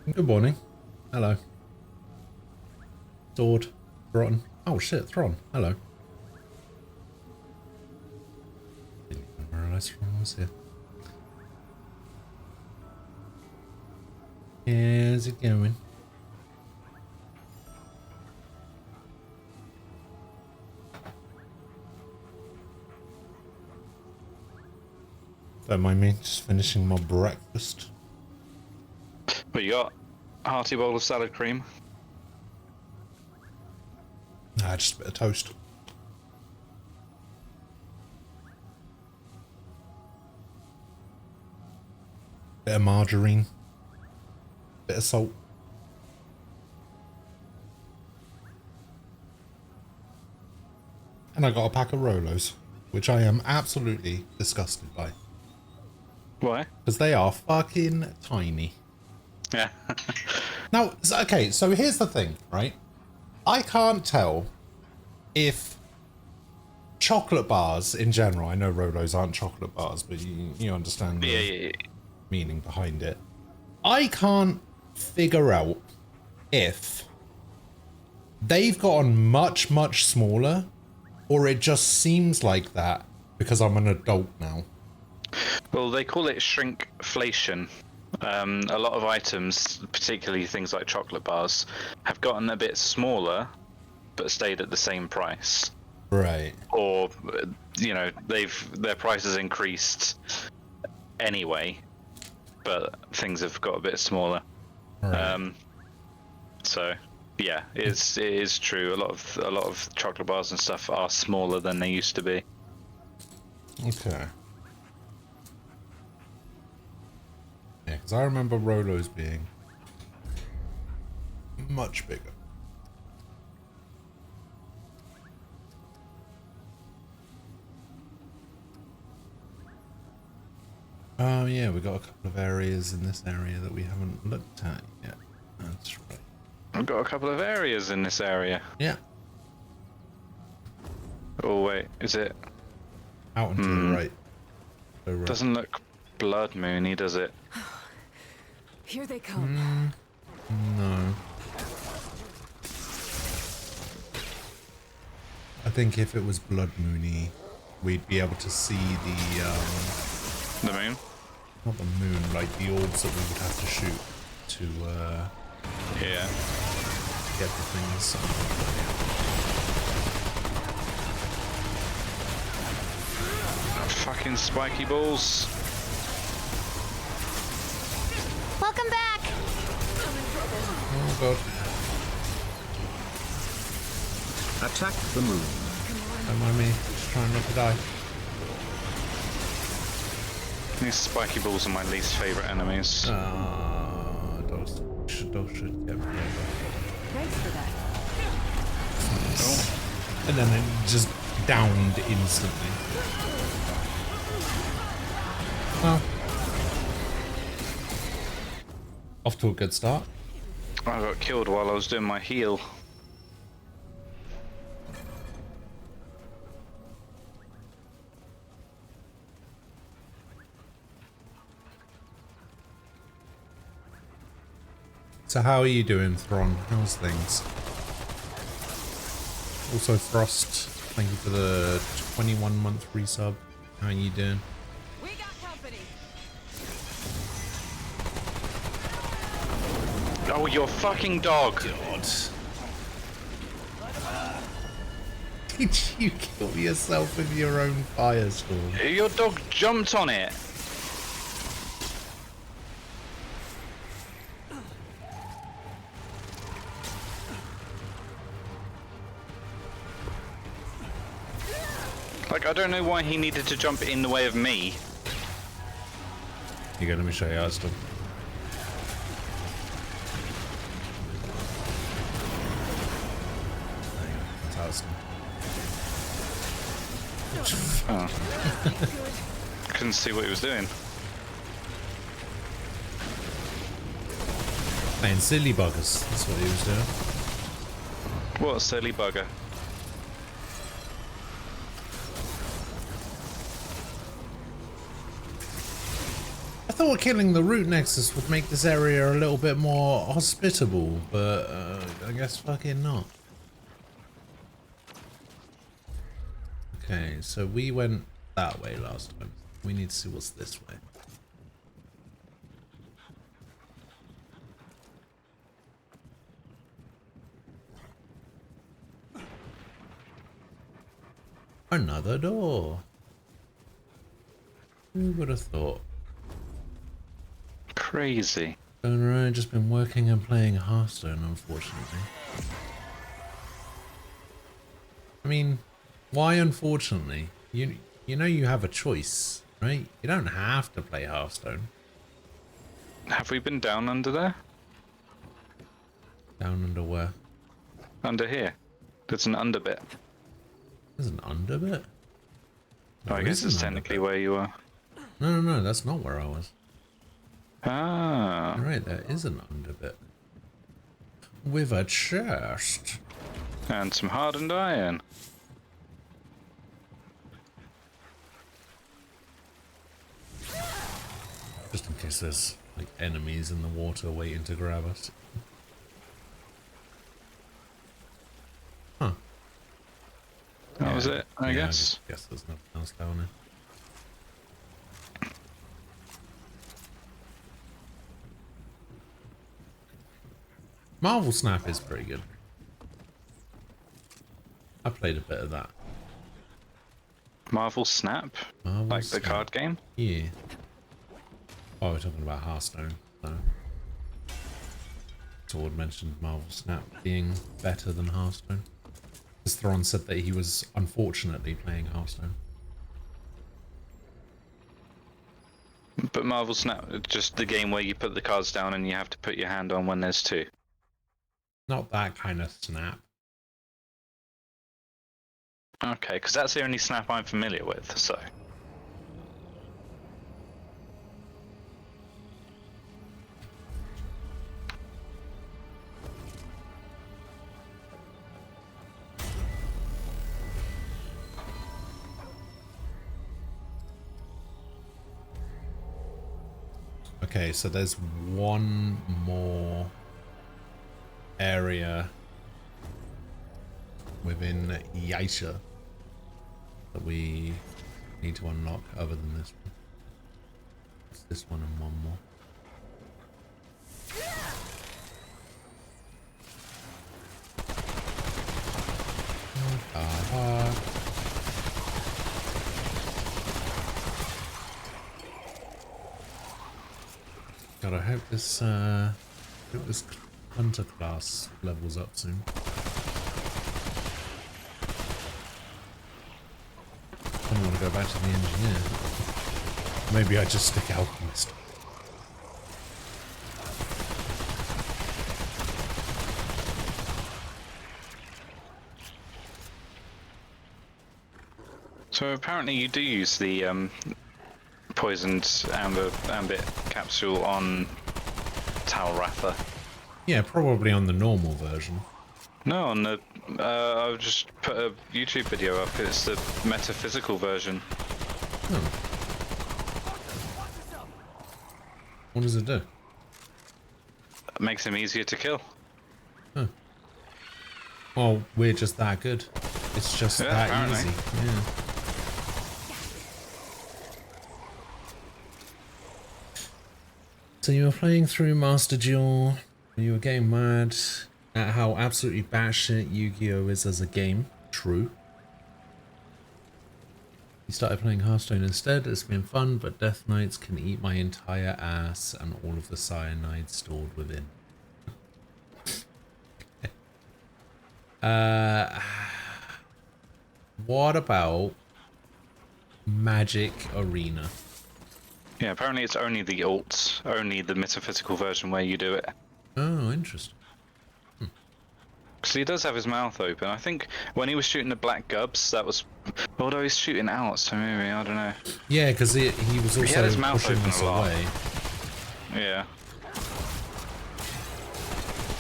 Good morning. Hello. Sword. Thron. Oh shit, Thron. Hello. Didn't even realise Thron was here. How's it going? Don't mind me, just finishing my breakfast. But you got a hearty bowl of salad cream. Nah, just a bit of toast. Bit of margarine. Bit of salt. And I got a pack of Rolos, which I am absolutely disgusted by. Why? Because they are fucking tiny. Yeah. Now, okay, so here's the thing, right? I can't tell if chocolate bars in general, I know Rolos aren't chocolate bars, but you understand the meaning behind it. I can't figure out if they've gotten much, much smaller, or it just seems like that because I'm an adult now. Well, they call it shrinkflation. A lot of items, particularly things like chocolate bars, have gotten a bit smaller, but stayed at the same price. Right. Or, you know, their prices increased anyway, but things have got a bit smaller. Right. So yeah, it is true. A lot of chocolate bars and stuff are smaller than they used to be. Okay. Yeah, because I remember Rolos being much bigger. Oh yeah, we got a couple of areas in this area that we haven't looked at yet. That's right. I've got a couple of areas in this area. Yeah. Oh wait, is it? Out and to the right. So right. Doesn't look blood moony, does it? Here they come. No. I think if it was blood moony, we'd be able to see The moon? not the moon, like the orbs that we would have to shoot to Yeah. get the things. Fucking spiky balls. Welcome back. Oh god. Attack the moon. Don't mind me, just trying not to die. These spiky balls are my least favourite enemies. Those should get rid of. Thanks for that. Oh. And then it just downed instantly. Oh. Off to a good start. I got killed while I was doing my heal. So how are you doing, Thron? How's things? Also, Frost, thank you for the 21-month resub. How are you doing? We got company. Oh, your fucking dog! God. Did you kill yourself with your own firestorm? Your dog jumped on it! Like, I don't know why he needed to jump in the way of me. You go, let me show you how it's done. That's how it's done. Oh. Couldn't see what he was doing. Playing silly buggers, that's what he was doing. What a silly bugger. I thought killing the root nexus would make this area a little bit more hospitable, but I guess fucking not. Okay, so we went that way last time. We need to see what's this way. Another door. Who would have thought? Crazy. Don't know, I've just been working and playing Hearthstone, unfortunately. I mean, why unfortunately? You know you have a choice, right? You don't have to play Hearthstone. Have we been down under there? Down under where? Under here. There's an under bit. There's an under bit? Oh, I guess it's technically where you are. No, that's not where I was. Ah. Right, there is an under bit. With a chest. And some hardened iron. Just in case there's like enemies in the water waiting to grab us. Huh. That was it, I guess. I guess there's nothing else down there. Marvel Snap is pretty good. I played a bit of that. Marvel Snap? Marvel Like Snap. the card game? Yeah. Oh, we're talking about Hearthstone. So. Sword mentioned Marvel Snap being better than Hearthstone. As Thron said that he was unfortunately playing Hearthstone. But Marvel Snap, just the game where you put the cards down and you have to put your hand on when there's two. Not that kind of snap. Okay, because that's the only Snap I'm familiar with, so. Okay, so there's one more area within Yaisha that we need to unlock other than this one. It's this one and one more. God, I hope this hunter class levels up soon. I don't want to go back to the engineer. Maybe I just stick alchemist. So apparently you do use the poisoned ambit capsule on Talratha. Yeah, probably on the normal version. No, on the I've just put a YouTube video up. It's the metaphysical version. Oh. What does it do? It makes him easier to kill. Huh. Well, we're just that good. It's just that apparently. easy. Yeah. So you were playing through Master Duel, you were getting mad at how absolutely batshit Yu-Gi-Oh! Is as a game. True. You started playing Hearthstone instead. It's been fun, but Death Knights can eat my entire ass and all of the cyanide stored within. What about Magic Arena? Yeah, apparently it's only the alt, only the metaphysical version where you do it. Oh, interesting. Because he does have his mouth open. I think when he was shooting the black gubs, that was... Although he's shooting out, so maybe, I don't know. Yeah, because he was also had his mouth pushing open us a lot. away. Yeah.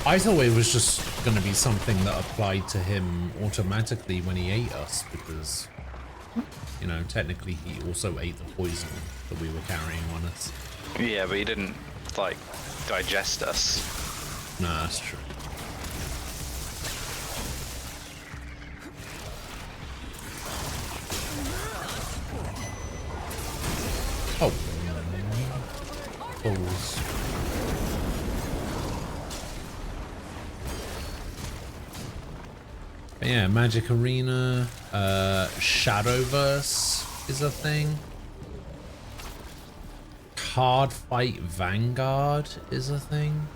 I thought it was just going to be something that applied to him automatically when he ate us, because, you know, technically he also ate the poison that we were carrying on us. Yeah, but he didn't, like, digest us. No, that's true. Oh. Balls. But yeah, Magic Arena, Shadowverse is a thing. Card Fight Vanguard is a thing.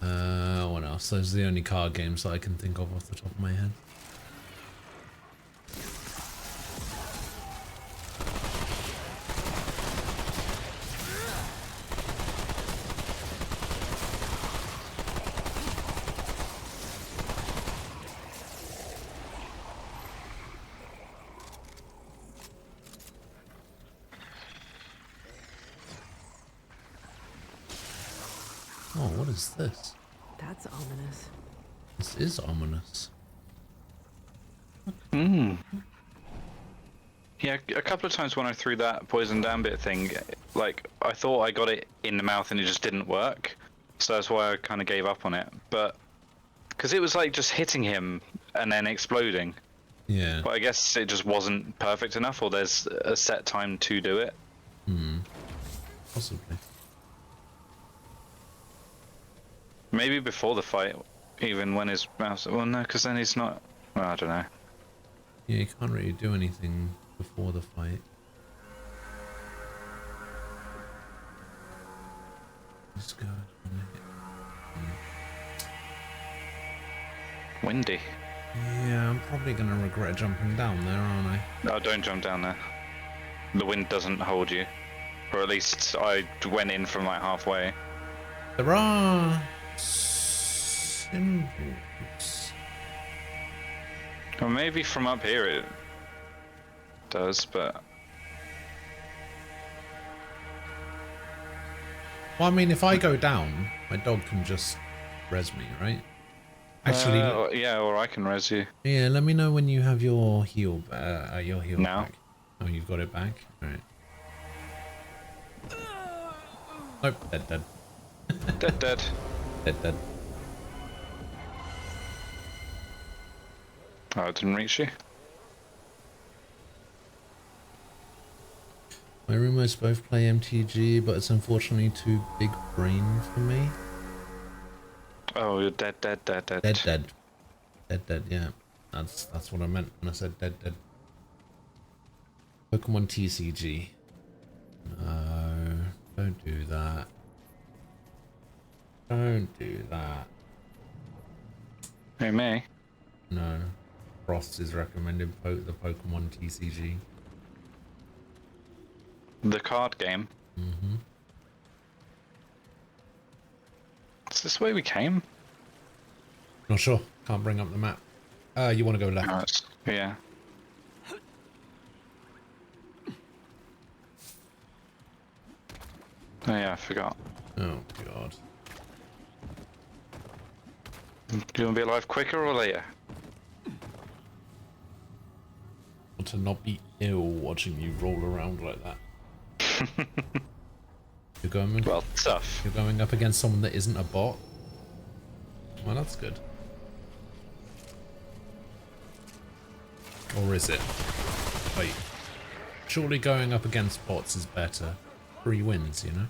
What else? Those are the only card games that I can think of off the top of my head. Oh, what is this? That's ominous. This is ominous. Yeah, a couple of times when I threw that poison down bit thing, like, I thought I got it in the mouth and it just didn't work. So that's why I kind of gave up on it. But, because it was like just hitting him and then exploding. Yeah. But I guess it just wasn't perfect enough, or there's a set time to do it. Possibly. Maybe before the fight, even when his mouse. Well, no, because then he's not. Well, I don't know. Yeah, you can't really do anything before the fight. Let's go. Windy. Yeah, I'm probably gonna regret jumping down there, aren't I? No, don't jump down there. The wind doesn't hold you. Or at least I went in from like halfway. There are symbols. Or maybe from up here it does, but. Well, I mean, if I go down, my dog can just res me, right? Actually, yeah, or I can res you. yeah. Let me know when you have your heal. Your heal Now? back. Oh, you've got it back. All right. Nope. Dead. Dead. Dead. Dead. Oh, it didn't reach you. My roommates both play MTG, but it's unfortunately too big brain for me. Oh, you're dead. Dead. Yeah, that's what I meant when I said dead. Pokemon TCG. No, don't do that. Don't do that. Hey, me. No. Frost is recommended the Pokemon TCG. The card game. Mm-hmm. Is this where we came? Not sure. Can't bring up the map. You want to go left? Oh, yeah. Oh yeah, I forgot. Oh god. Do you want to be alive quicker or later? Want to not be ill watching you roll around like that. You're going. Well, tough. You're going up against someone that isn't a bot. Well, that's good. Or is it? Wait. Surely going up against bots is better. 3 wins, you know?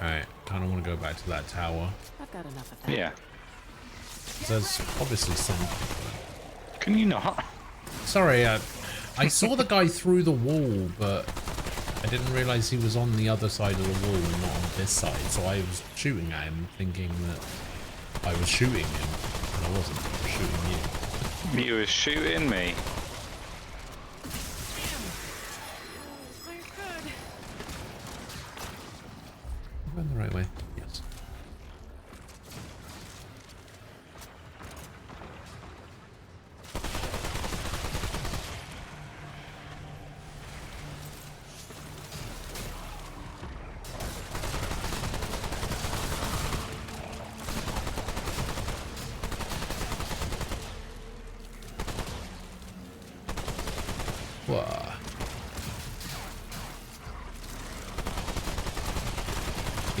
Alright, kinda wanna go back to that tower. I've got enough of that. Yeah. There's obviously something. Can you not? Sorry, I saw the guy through the wall, but I didn't realize he was on the other side of the wall and not on this side, so I was shooting at him thinking that I was shooting him, and I wasn't. I was shooting you. You were shooting me. I'm going the right way. Yes.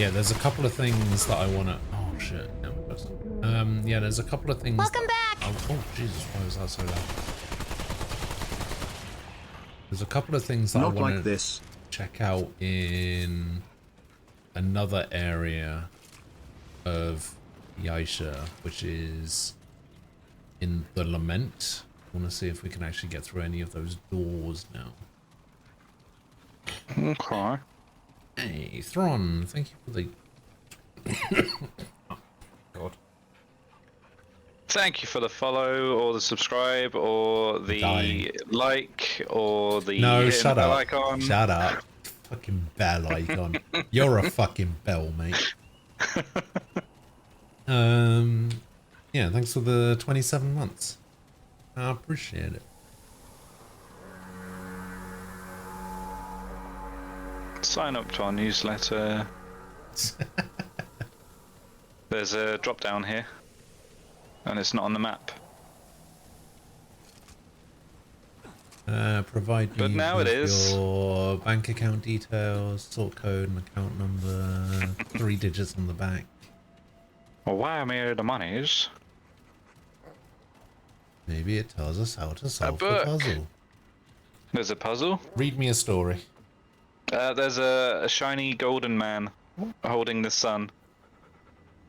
Yeah, there's a couple of things that I want to... Oh, shit. Yeah, there's a couple of things... Welcome back! Oh, Jesus, why was that so loud? There's a couple of things that I Not want like to this. check out in another area of Yaisha, which is in the Lament. I want to see if we can actually get through any of those doors now. Okay. Hey, Thron, thank you for the... Oh, God. Thank you for the follow, or the subscribe, or the Dying. like, or the No, hit shut the bell up. icon. Shut up. Fucking bell icon. You're a fucking bell, mate. Yeah, thanks for the 27 months. I appreciate it. Sign up to our newsletter. There's a drop down here, and it's not on the map. Provide But me now with it is. your bank account details, sort code and account number, 3 digits on the back. Well, why me the monies? Maybe it tells us how to solve the book. puzzle. There's a puzzle. Read me a story. There's a shiny golden man holding the sun.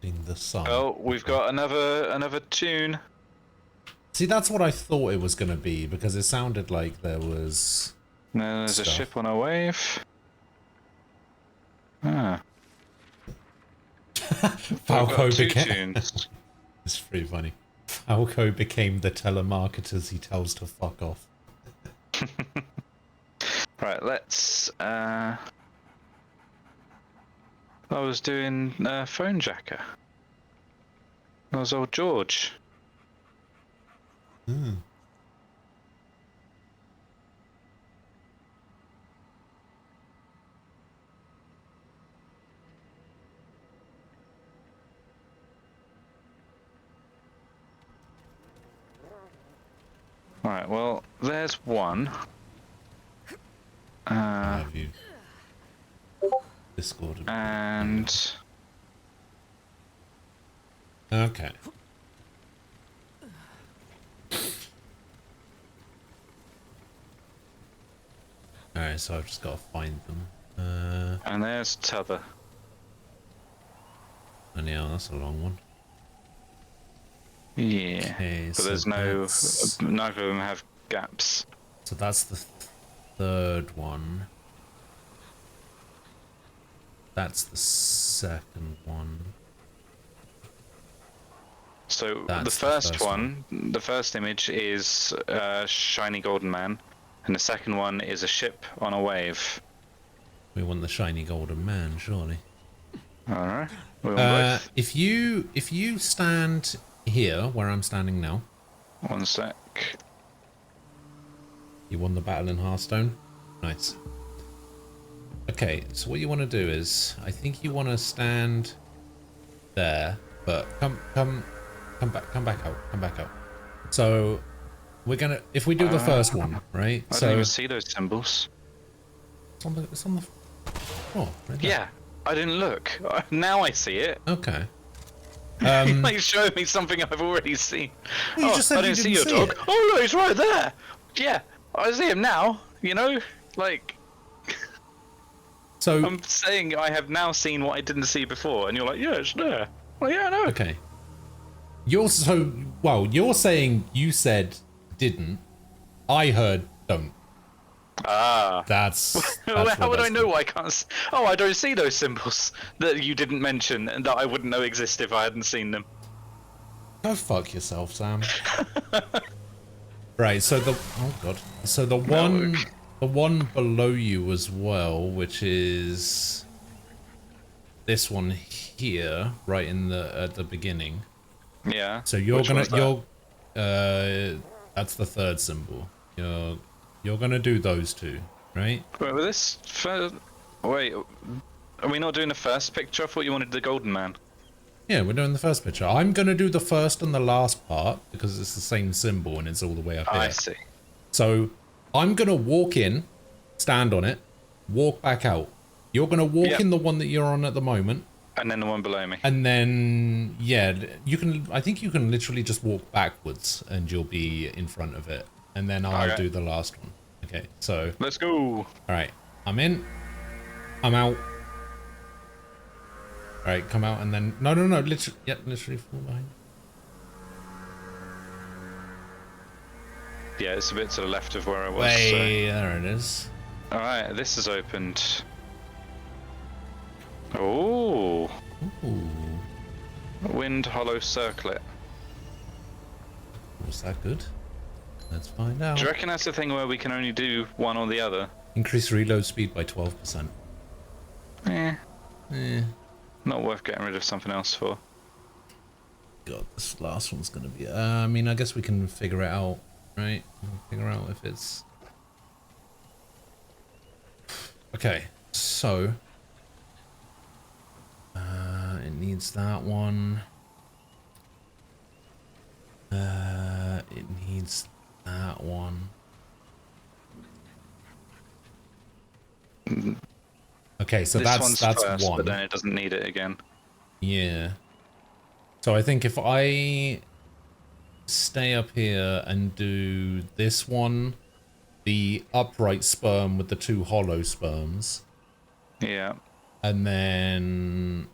In the sun. Oh, we've got another tune. See, that's what I thought it was going to be, because it sounded like there was... There's a Stuff. ship on a wave. Ah. Falco Two became... tunes. It's pretty funny. Falco became the telemarketers he tells to fuck off. Right, let's. I was doing phone jacker. That was old George. Hmm. Alright, well, there's one. Have you? Discord. And. Okay. Alright, so I've just got to find them. And there's t'other. And yeah, that's a long one. Yeah. Okay, But so there's that's- neither of them have gaps. So that's the third one. That's the second one. So That's the the first first one, the first image is a shiny golden man, and the second one is a ship on a wave. We want the shiny golden man, surely. Alright. We want both. If you stand here where I'm standing now, One sec. you won the battle in Hearthstone. Nice. Okay, so what you want to do is, I think you want to stand there, but come back out. So we're gonna, if we do the first one, right? I So didn't even see those symbols. it's on the oh, right there. Yeah, I didn't look. Now I see it. Okay. Like showing me something I've already seen. Well, you Oh, just said I you didn't see didn't your see dog. it. Oh no, he's right there. Yeah, I see him now. You know, like So I'm saying, I have now seen what I didn't see before, and you're like, yeah, it's there. Well, yeah, I know. okay. You're saying you said didn't. I heard don't. Ah. That's Well, what how would I that's- know I can't? Oh, I don't see those symbols that you didn't mention, and that I wouldn't know exist if I hadn't seen them. Go fuck yourself, Sam. Right, so the one below you as well, which is this one here, right in the at the beginning. Yeah. So you're Which gonna one's that? that's the third symbol. You're gonna do those two, right? Wait, with this? Wait, are we not doing the first picture? I thought you wanted the golden man. Yeah, we're doing the first picture. I'm gonna do the first and the last part because it's the same symbol and it's all the way up here. I see. So I'm gonna walk in, stand on it, walk back out. You're going to walk Yep. in the one that you're on at the moment. And then the one below me. And then, yeah, you can, I think you can literally just walk backwards and you'll be in front of it. And then I'll do the last one. Okay, so. Let's go. All right, I'm in. I'm out. All right, come out and then, no, literally, yeah, literally fall behind. Yeah, it's a bit to the left of where I was. Way, there it is. Alright, this is opened. Oh, Ooh, wind hollow circlet. was that good? Let's find out. Do you reckon that's the thing where we can only do one or the other? Increase reload speed by 12%. Eh, Not worth getting rid of something else for. God, this last one's gonna be. I mean, I guess we can figure it out, right? We'll figure out if it's. Okay, so. It needs that one. It needs that one. Okay, so This one's that's first, one. but then it doesn't need it again. Yeah. So I think if I stay up here and do this one, the upright sperm with the 2 hollow sperms, Yeah. and then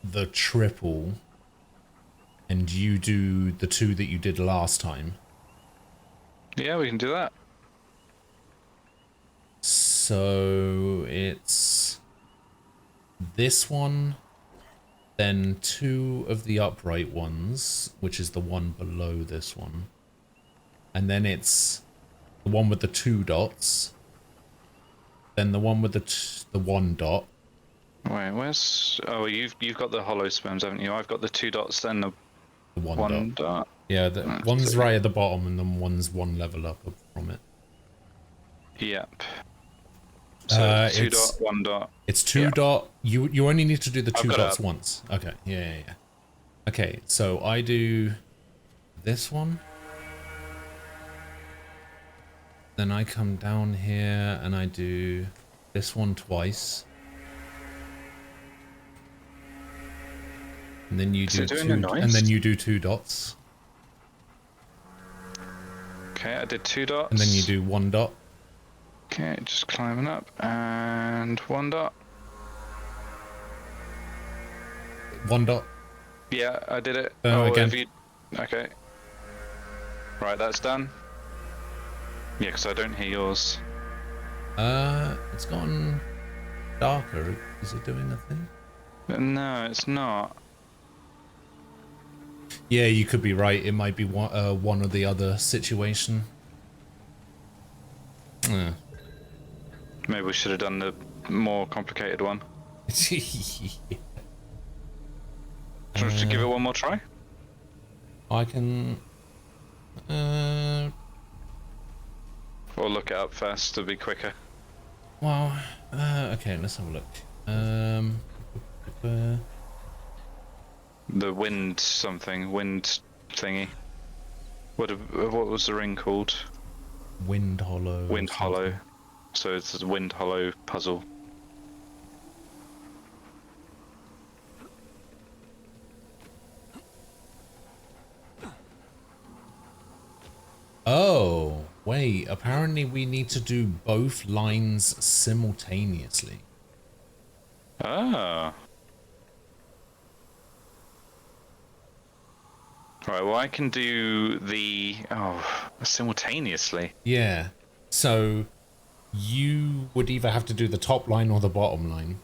the triple, and you do the 2 that you did last time. Yeah, we can do that. So it's this one, then 2 of the upright ones, which is the one below this one. And then it's the one with the 2 dots. Then the one with the 1 dot. Wait, where's... Oh, you've got the hollow sperms, haven't you? I've got the 2 dots, then the The 1 one dot. dot. Yeah, the Let's one's see. right at the bottom and then one's 1 level up from it. Yep. So 2 it's- dot, 1 dot. It's 2 Yeah. dot. You only need to do the 2 got it dots up. once. Okay. Yeah. Okay, so I do this one. Then I come down here and I do this one twice. And then you Is do it doing 2 a noise? and then you do 2 dots. Okay, I did 2 dots. And then you do 1 dot. Okay, just climbing up. And 1 dot. 1 dot. Yeah, I did it. Again. have you... Okay. Right, that's done. Yeah, because I don't hear yours. It's gotten darker. Is it doing a thing? No, it's not. Yeah, you could be right. It might be one or the other situation. Yeah. Maybe we should have done the more complicated one. Do you want to give it one more try? I can. Or look it up first to be quicker. Well. Okay. Let's have a look. The wind something, wind thingy. What was the ring called? Wind Hollow. Wind Hollow. So it's a Wind Hollow puzzle. Oh, wait. Apparently, we need to do both lines simultaneously. Ah. Right, well I can do the... Oh, simultaneously. Yeah. So, you would either have to do the top line or the bottom line.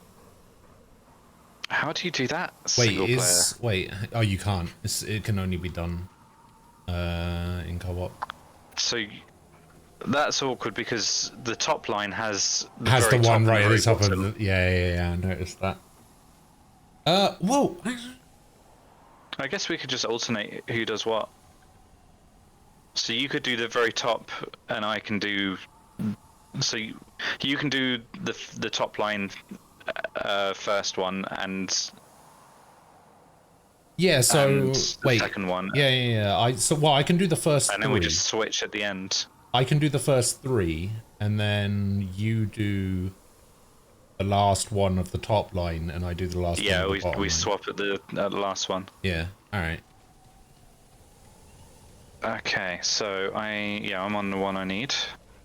How do you do that? Wait, Single player. wait. Oh, you can't. It can only be done in co-op. So that's awkward because the top line has the Has the very top one and right at the very top bottom. of the... Yeah, I noticed that. Whoa! I guess we could just alternate who does what. So you could do the very top, and I can do. So you can do the top line first one, and Yeah, so... and the Wait. second one, Yeah. I can do the first and 3. then we just switch at the end. I can do the first 3, and then you do the last one of the top line, and I do the last Yeah, one of the bottom we line. swap at the last one. Yeah. All right. Okay, so I'm on the one I need.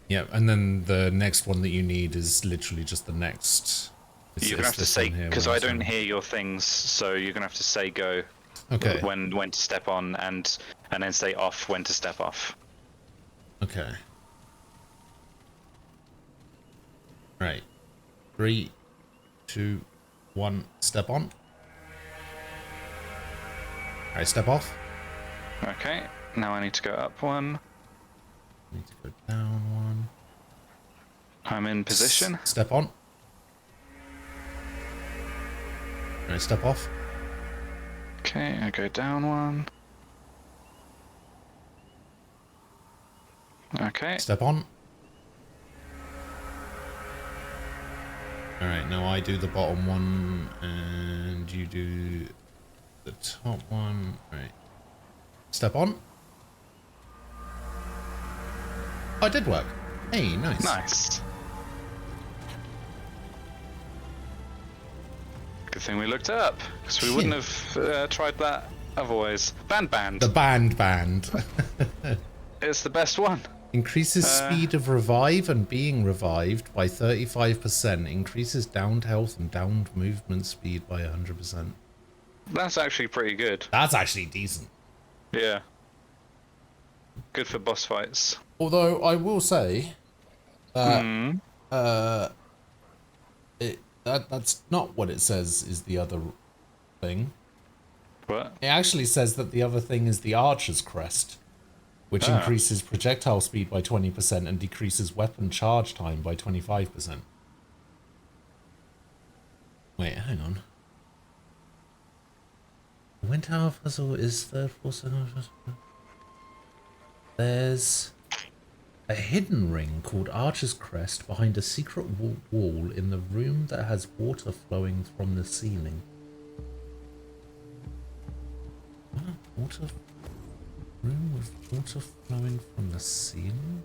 Yeah, and then the next one that you need is literally just the next. You're gonna have to say, because I don't hear your things, so you're gonna have to say go. Okay. When to step on, and then say off when to step off. Okay. Right. 3, 2, 1. Step on. All right. Step off. Okay. Now I need to go up one. Need to go down one. I'm in position. Step on. All right. Step off. Okay, I go down one. Okay. Step on. Alright, now I do the bottom one, and you do the top one. Alright. Step on. Oh, it did work. Hey, nice. Nice. Good thing we looked it up, because we wouldn't have tried that otherwise. Band. The band. It's the best one. Increases speed of revive and being revived by 35%. Increases downed health and downed movement speed by 100%. That's actually pretty good. That's actually decent. Yeah. Good for boss fights. Although I will say that that's not what it says is the other thing. What? It actually says that the other thing is the Archer's Crest, which increases projectile speed by 20% and decreases weapon charge time by 25%. Wait, hang on. The Wind Tower puzzle is third floor. There's a hidden ring called Archer's Crest behind a secret wall in the room that has water flowing from the ceiling. What? Room with water flowing from the ceiling?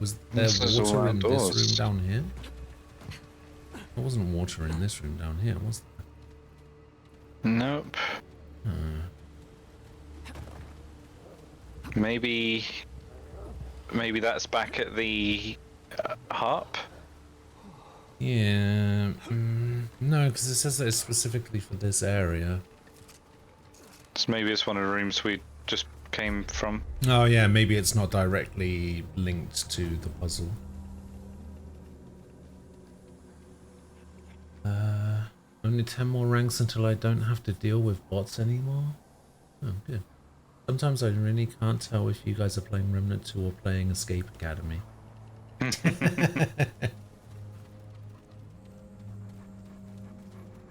Was there water in this room down here? There wasn't water in this room down here, was there? Nope. Maybe that's back at the harp? Yeah. No, because it says that it's specifically for this area. So maybe it's one of the rooms we just came from. Oh yeah, maybe it's not directly linked to the puzzle. Only 10 more ranks until I don't have to deal with bots anymore? Oh, good. Sometimes I really can't tell if you guys are playing Remnant 2 or playing Escape Academy.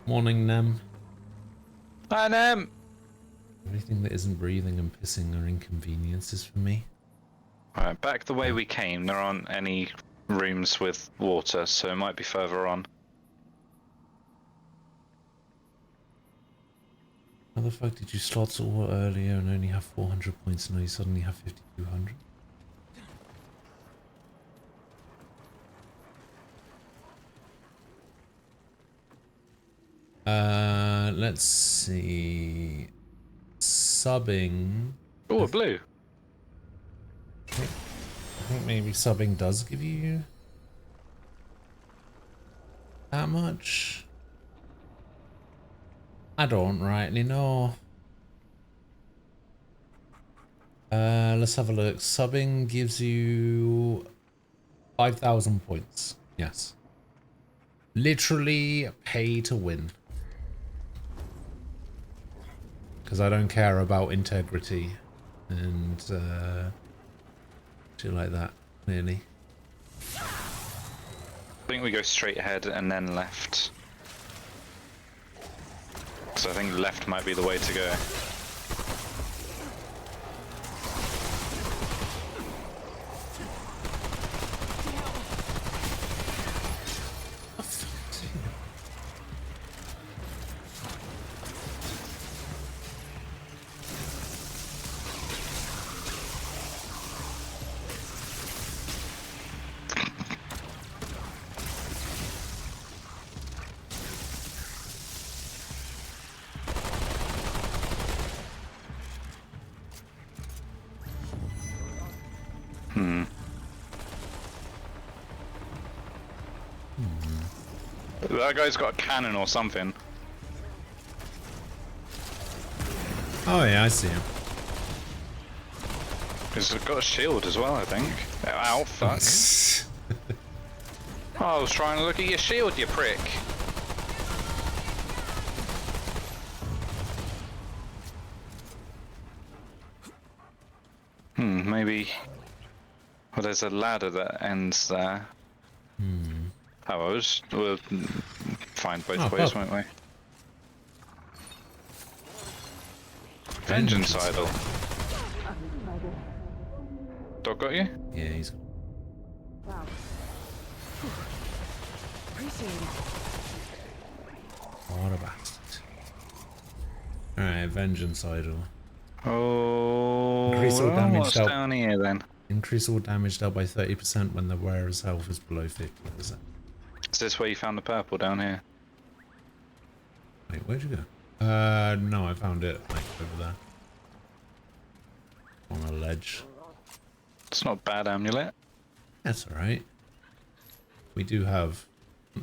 Morning, Nem. Hi, Nem! Everything that isn't breathing and pissing are inconveniences for me. Alright, back the way we came. There aren't any rooms with water, so it might be further on. How the fuck did you slot all earlier and only have 400 points and now you suddenly have 5,200? Let's see. Subbing. Oh, a blue. I think maybe subbing does give you that much. I don't rightly know. Let's have a look. Subbing gives you 5,000 points. Yes. Literally pay to win. Because I don't care about integrity and shit like that, clearly. I think we go straight ahead and then left. So I think left might be the way to go. That guy's got a cannon or something. Oh yeah, I see him. He's got a shield as well, I think. Ow, fuck. Oh, I was trying to look at your shield, you prick. Maybe... Well, there's a ladder that ends there. Oh, we'll find both ways, won't we? Vengeance idol. Dog got you? Yeah, he's. Wow. Appreciate it. What a bastard. Alright, vengeance idol. Oh, Increase all damage what's dealt. down here then? Increase all damage dealt by 30% when the wearer's health is below 50%. Is this where you found the purple down here? Wait, where'd you go? No, I found it like over there. On a ledge. It's not a bad amulet. That's alright. We do have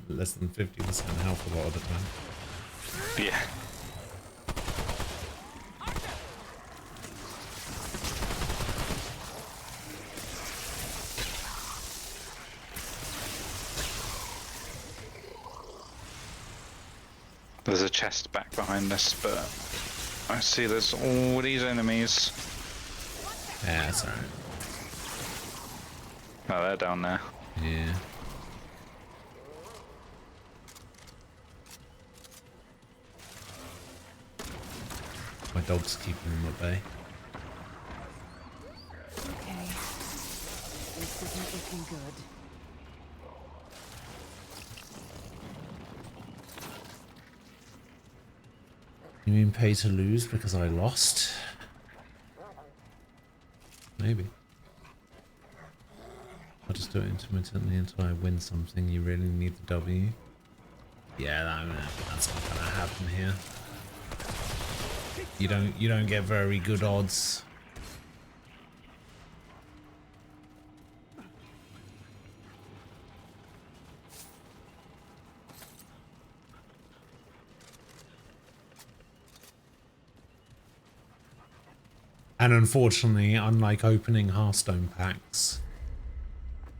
less than 50% health a lot of the time. Yeah. There's a chest back behind us, but I see there's all these enemies. Yeah, that's alright. Oh, they're down there. Yeah. My dog's keeping them at bay. Okay. This isn't looking good. You mean pay to lose because I lost? Maybe. I'll just do it intermittently until I win something. You really need the W. Yeah, that's not gonna happen here. You don't get very good odds. And unfortunately, unlike opening Hearthstone packs,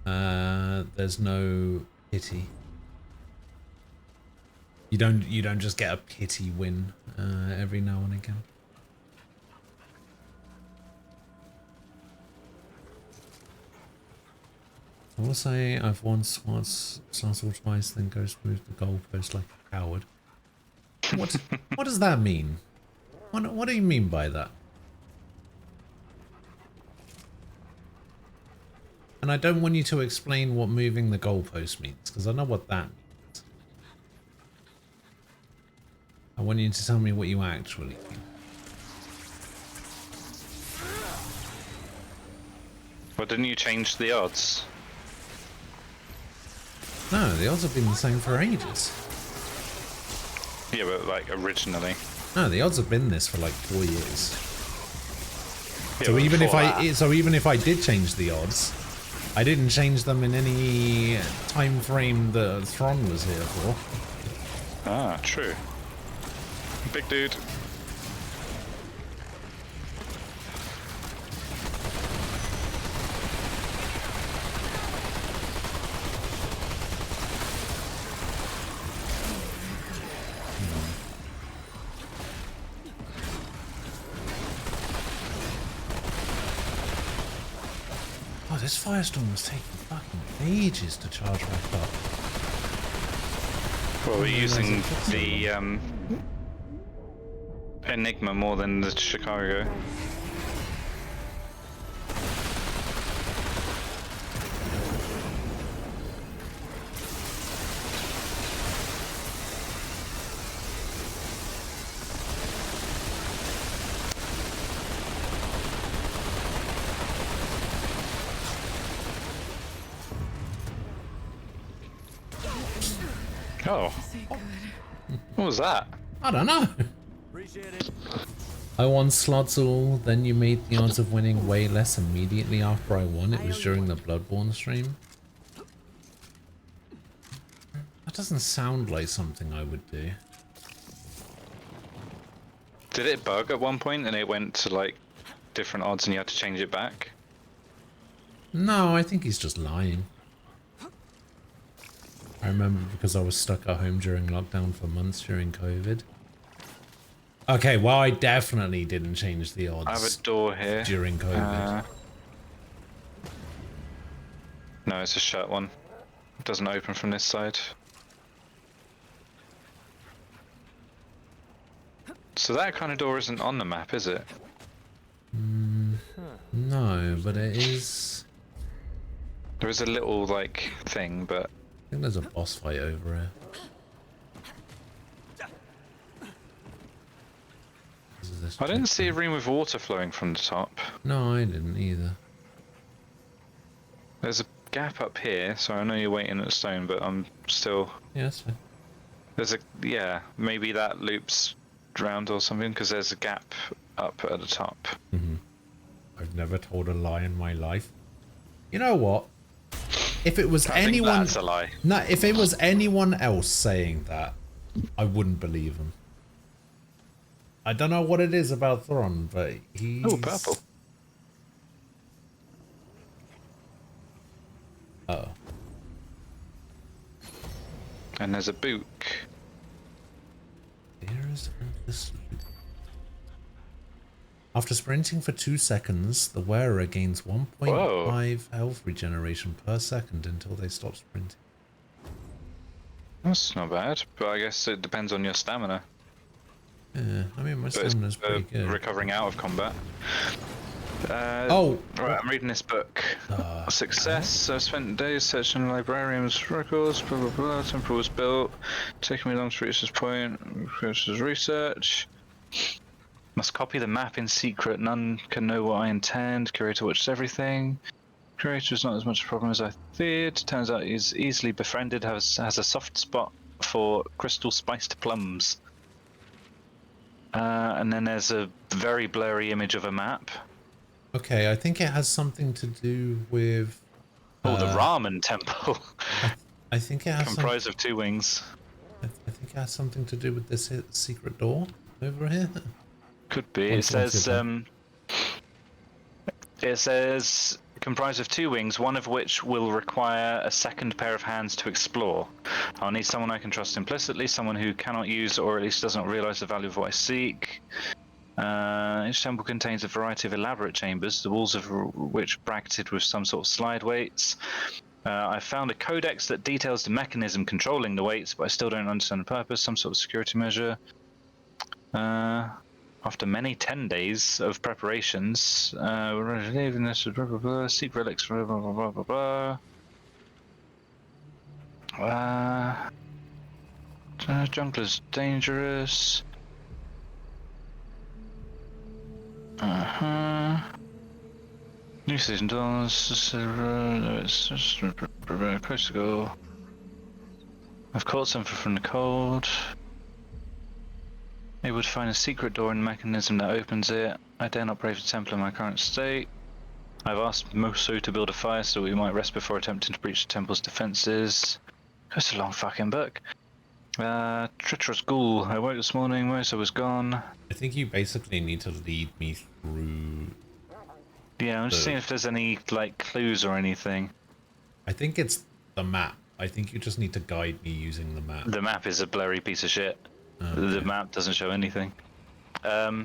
there's no pity. You don't just get a pity win every now and again. I will say I've won once, or twice, then goes through the goalpost like a coward. What does that mean? What do you mean by that? And I don't want you to explain what moving the goalpost means, because I know what that means. I want you to tell me what you actually mean. Well, didn't you change the odds? No, the odds have been the same for ages. Yeah, but like originally. No, the odds have been this for like 4 years. Yeah, So but even if I did change the odds, I didn't change them in any time frame that Thron was here for. Ah, true. Big dude. Oh, this firestorm was taking fucking ages to charge back up. Well, we're using it's the Enigma more than the Chicago. Oh, what was that? I don't know. I won slots all, then you made the odds of winning way less immediately after I won. It was during the Bloodborne stream. I That doesn't sound like something I would do. Did it bug at one point and it went to like different odds and you had to change it back? No, I think he's just lying. I remember because I was stuck at home during lockdown for months during COVID. Okay, well, I definitely didn't change the odds. I have a door here. During COVID. No, it's a shut one. It doesn't open from this side. So that kind of door isn't on the map, is it? No, but it is... There is a little, like, thing, but... I think there's a boss fight over here. I didn't see a room with water flowing from the top. No, I didn't either. There's a gap up here, so I know you're waiting at stone, but I'm still... Yeah, that's fine. There's a... yeah, maybe that loops round or something, because there's a gap up at the top. I've never told a lie in my life. You know what? If it was I anyone... think that's a lie. No, if it was anyone else saying that, I wouldn't believe him. I don't know what it is about Thron, but he's... Oh, purple. Oh. And there's a book. Here is this. After sprinting for 2 seconds, the wearer gains 1.5 health regeneration per second until they stop sprinting. That's not bad, but I guess it depends on your stamina. Yeah, I mean, my But it's stamina's pretty good. recovering out of combat. Oh! Right, I'm reading this book. Success. I spent days searching librarians' records, blah blah blah. Temple was built. Taking me long to reach this point. Research. Must copy the map in secret. None can know what I intend. Curator watches everything. Curator is not as much a problem as I feared. Turns out he's easily befriended. Has a soft spot for crystal spiced plums. And then there's a very blurry image of a map. Okay, I think it has something to do with... Oh, the Ramen Temple. I think it has comprised of 2 wings. I think it has something to do with this secret door over here. Could be. It says comprised of 2 wings, one of which will require a second pair of hands to explore. I'll need someone I can trust implicitly, someone who cannot use or at least does not realize the value of what I seek. Each temple contains a variety of elaborate chambers, the walls of which are bracketed with some sort of slide weights. I found a codex that details the mechanism controlling the weights, but I still don't understand the purpose. Some sort of security measure. After many 10 days of preparations, we're ready to leave, and this is blah blah blah. Seek relics, blah blah blah blah blah. Jungler's dangerous. New season dawns. It's just close to go. I've caught something from the cold. Able to find a secret door and mechanism that opens it. I dare not brave the temple in my current state. I've asked Moso to build a fire so we might rest before attempting to breach the temple's defenses. That's a long fucking book. Treacherous Ghoul. I woke this morning, Moso was gone. I think you basically need to lead me through... Yeah, I'm just seeing if there's any, like, clues or anything. I think it's the map. I think you just need to guide me using the map. The map is a blurry piece of shit. Okay. The map doesn't show anything. I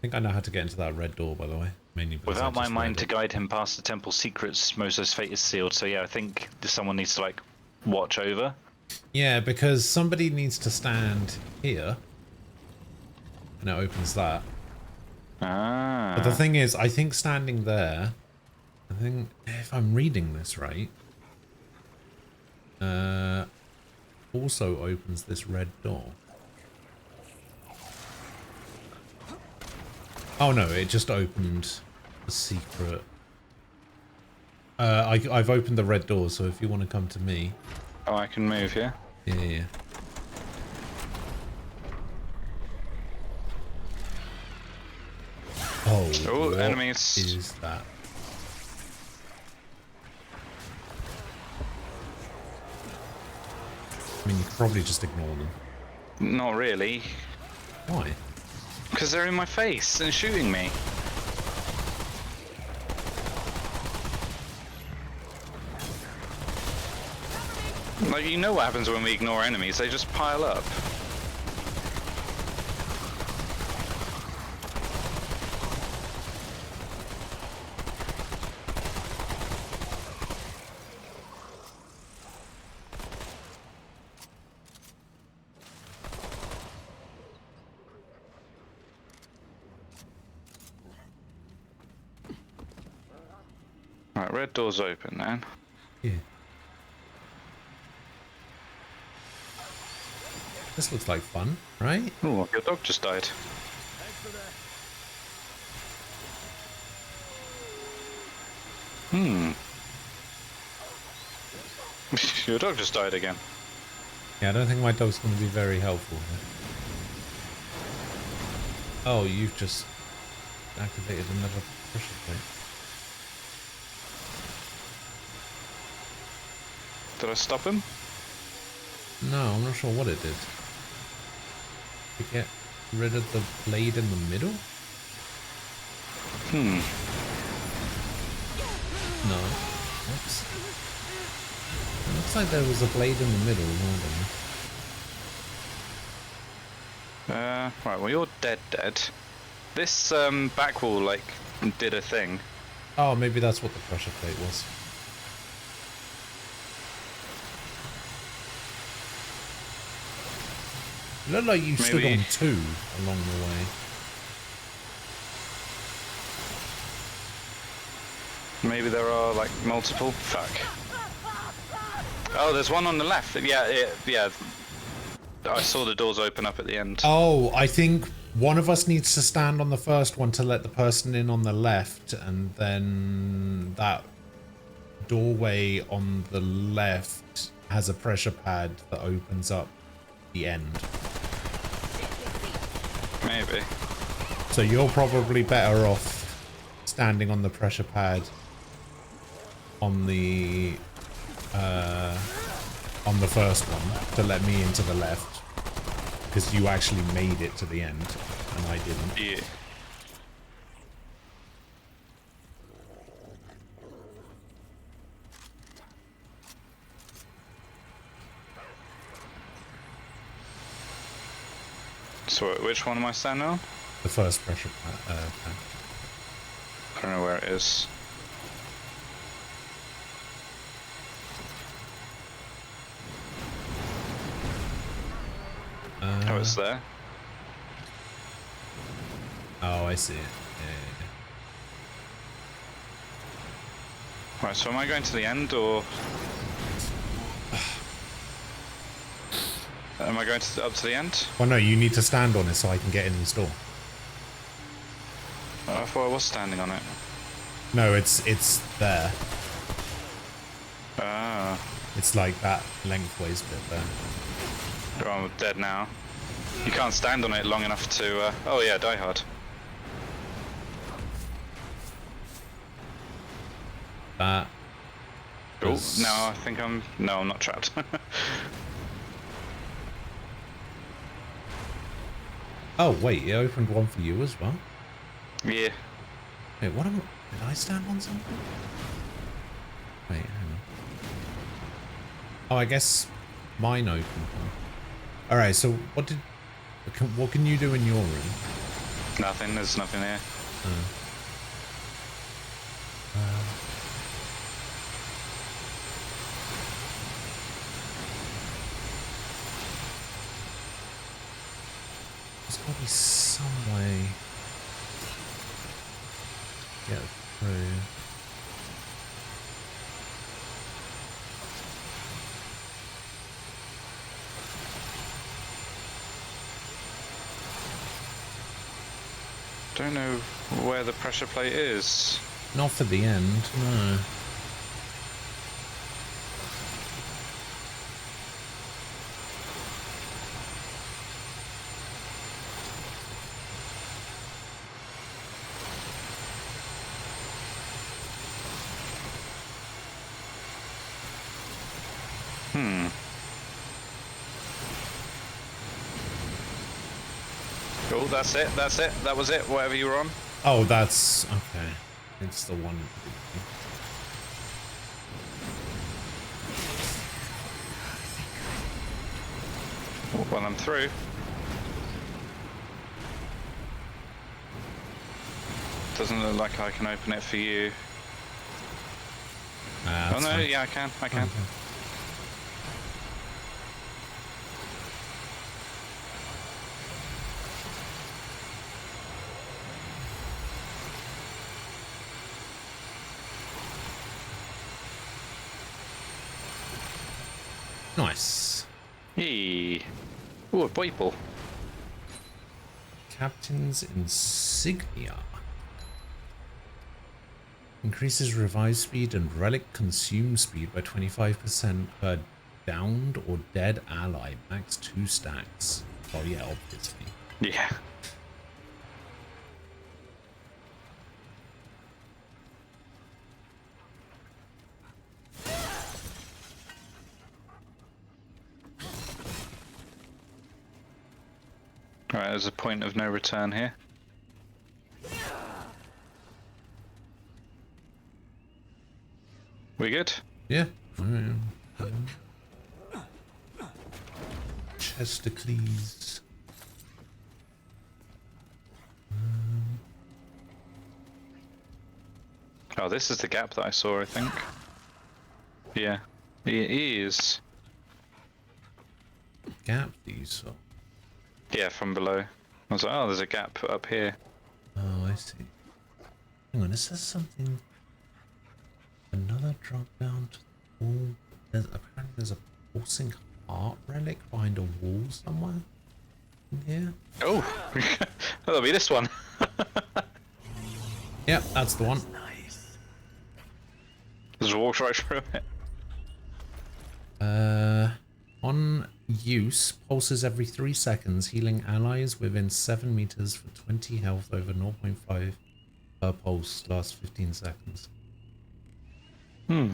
think I know how to get into that red door, by the way. Mainly because without my mind to guide him past the temple secrets, Moso's fate is sealed. So yeah, I think someone needs to, like, watch over. Yeah, because somebody needs to stand here. And it opens that. Ah. But the thing is, I think standing there... I think, if I'm reading this right... also opens this red door. Oh no, it just opened the secret. I've opened the red door, so if you want to come to me... Oh, I can move, yeah? Yeah. Oh, what enemies. is that? I mean, you could probably just ignore them. Not really, Why? because they're in my face and shooting me. Like, you know what happens when we ignore enemies, they just pile up. Right, red door's open then. Yeah. This looks like fun, right? Oh, your dog just died. Hmm. Your dog just died again. Yeah, I don't think my dog's going to be very helpful here. Oh, you've just activated another pressure plate. Did I stop him? No, I'm not sure what it did. To get rid of the blade in the middle? Hmm. No. Oops. It looks like there was a blade in the middle. Hold on. Right, well you're dead. This, back wall, like, did a thing. Oh, maybe that's what the pressure plate was. It looked like you stood Maybe. on two along the way. Maybe there are, like, multiple? Fuck. Oh, there's one on the left. Yeah. I saw the doors open up at the end. Oh, I think one of us needs to stand on the first one to let the person in on the left, and then that doorway on the left has a pressure pad that opens up the end. Maybe. So you're probably better off standing on the pressure pad on the first one to let me into the left, because you actually made it to the end and I didn't. Yeah. So which one am I standing on? The first pressure pad. I don't know where it is. Oh, it's there. Oh, I see it. Yeah. Right, so am I going to the end, or am I going up to the end? Well, no, you need to stand on it so I can get in the store. Oh, I thought I was standing on it. No, it's there. Ah, It's like that lengthways bit there. oh, I'm dead now. You can't stand on it long enough to. Oh yeah, die hard. That. Oh, was- no, I think I'm. No, I'm not trapped. Oh wait, it opened one for you as well. Yeah. Wait, what am? Did I stand on something? Wait, hang on. Oh, I guess mine opened one. All right, so what can you do in your room? Nothing. There's nothing here. There's got to be some way to get through. Don't know where the pressure plate is. Not for the end, no. Oh, that's it. That's it. That was it. Whatever you were on. Oh, that's okay. It's the one. Well, I'm through. Doesn't look like I can open it for you. Oh no, Fine. yeah, I can. I can. Okay. Nice. Yee. Ooh, a Bible. Captain's insignia. Increases revive speed and relic consume speed by 25% per downed or dead ally. Max 2 stacks. Oh yeah, obviously. Yeah. Alright, there's a point of no return here. We good? Yeah. Chestacles. Oh, this is the gap that I saw, I think. Yeah. It is. Gap these saw. Yeah, from below. I was like, oh, there's a gap up here. Oh, I see. Hang on, is there something? Another drop down to the wall. Apparently there's a pulsing heart relic behind a wall somewhere. In here. Oh! That'll be this one. Yep, that's the one. Just walked right through it. On use, pulses every 3 seconds, healing allies within 7 meters for 20 health over 0.5 per pulse, lasts 15 seconds. Hmm.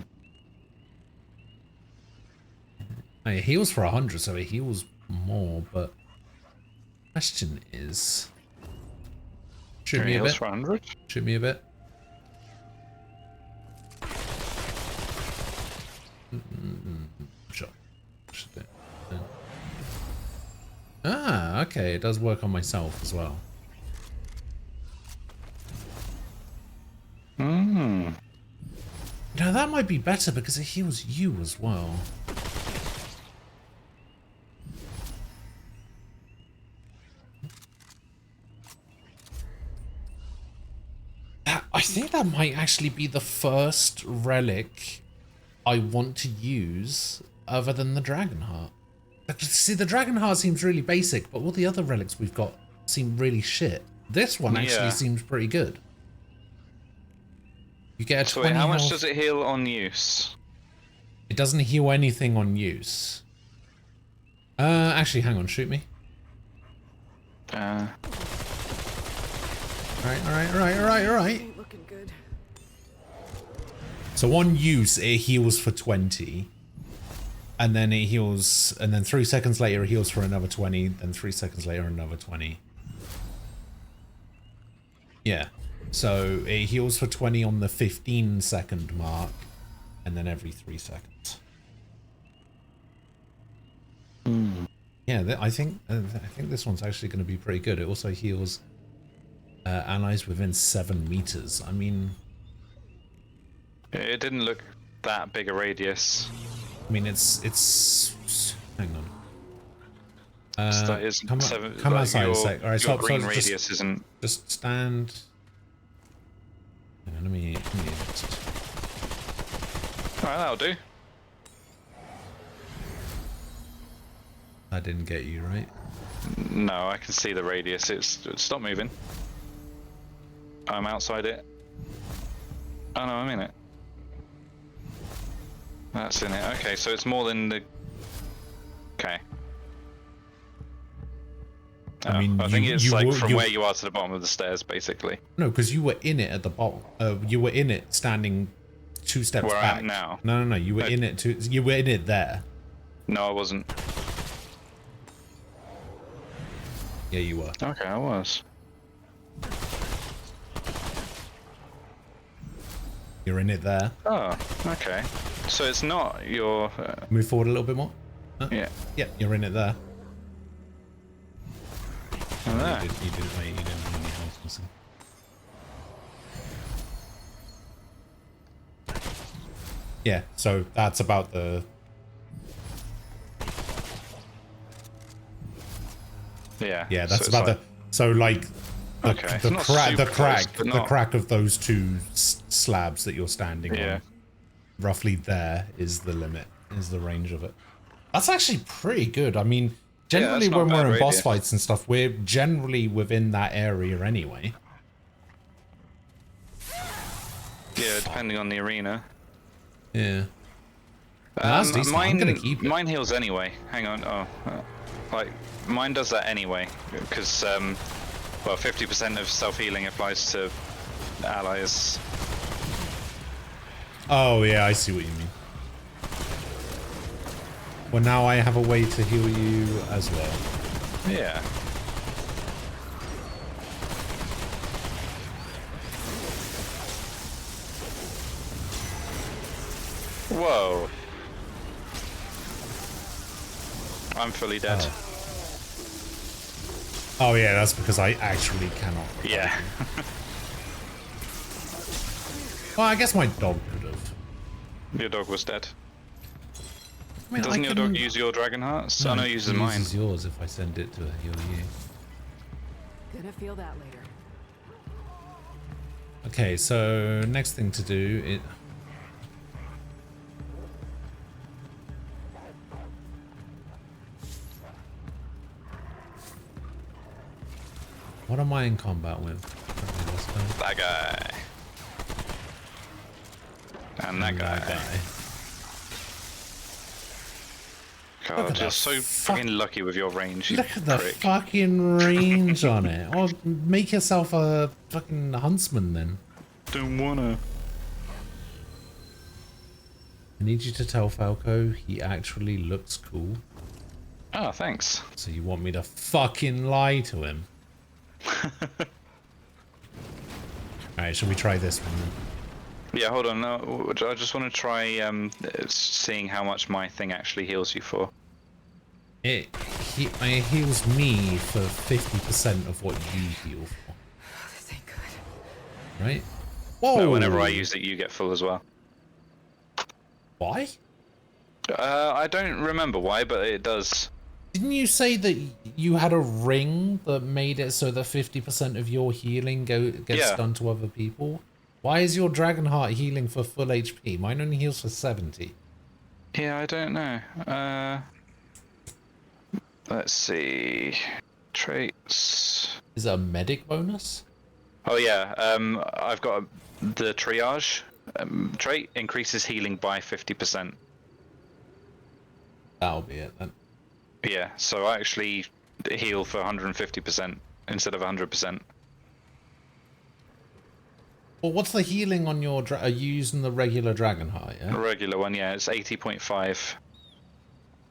It heals for 100, so it heals more, but question is... Shoot me a bit. For 100? Shoot me a bit. Sure. Ah, okay, it does work on myself as well. Hmm. Now that might be better because it heals you as well. I think that might actually be the first relic I want to use other than the Dragon Heart. See, the Dragon Heart seems really basic, but all the other relics we've got seem really shit. This one actually seems pretty good. You get a So 20 wait, how much health. does it heal on use? It doesn't heal anything on use. Actually, hang on, shoot me. Alright. Ain't looking good. So on use, it heals for 20. And then it heals, and then 3 seconds later it heals for another 20, then 3 seconds later another 20. Yeah. So it heals for 20 on the 15-second mark, and then every 3 seconds. Yeah, I think this one's actually going to be pretty good. It also heals allies within 7 meters. I mean, It didn't look that big a radius. it's hang on. That is Come outside a sec. All right, your stop. green Just radius isn't. Just stand. Hang on, let me Alright, that'll do. I didn't get you right. No, I can see the radius. Stop moving. I'm outside it. Oh no, I'm in it. That's in it. Okay, so it's more than the. Okay. I mean, I think it's you like were- from you- where you are to the bottom of the stairs, basically. No, because you were in it at the bottom. You were in it standing 2 steps Where I back. am now? No. You were in it. You were in it there. No, I wasn't. Yeah, you were. Okay, I was. You're in it there. Oh, okay. So it's not your. Move forward a little bit more. Yeah. Yep, you're in it there. Oh, there. You did, mate. You didn't have any health missing. Yeah, so that's about the... Yeah. Yeah, that's so about like, the... So, like, Okay, it's not super close, but the not- crack of those two slabs that you're standing Yeah. on, roughly there is the limit, is the range of it. That's actually pretty good. I mean, generally that's not when we're bad in boss radius. fights and stuff, we're generally within that area anyway. Yeah, depending on the arena. Yeah. That's decent. I'm gonna keep it. Mine heals anyway. Hang on. Oh, like mine does that anyway because well, 50% of self-healing applies to allies. Oh, yeah, I see what you mean. Well, now I have a way to heal you as well. Yeah. Whoa. I'm fully dead. Oh, yeah, that's because I actually cannot. Yeah. Well, I guess my dog could have. Your dog was dead. I mean, Doesn't your dog use your dragon hearts? I know it uses mine. uses yours if I send it to heal you. Gonna feel that later. Okay, so next thing to do is... What am I in combat with? Okay, this guy. That guy. And that guy. Look God, at you're that so fucking lucky with your range, you Look at the prick. fucking range on it. Oh, make yourself a fucking huntsman then. Don't wanna. I need you to tell Falco he actually looks cool. Oh, thanks. So you want me to fucking lie to him? Alright, shall we try this one then? Yeah, hold on. No, I just want to try seeing how much my thing actually heals you for. It heals me for 50% of what you heal for. This ain't good. Right? Whoa! No, whenever I use it, you get full as well. Why? I don't remember why, but it does. Didn't you say that you had a ring that made it so that 50% of your healing gets Yeah. done to other people? Why is your dragon heart healing for full HP? Mine only heals for 70. Yeah, I don't know. Let's see. Traits. Is it a medic bonus? Oh yeah, I've got the triage trait increases healing by 50%. That'll be it then. Yeah, so I actually heal for 150% instead of 100%. Well, what's the healing on your... Are you using the regular dragon heart, The yeah? regular one, yeah, it's 80.5.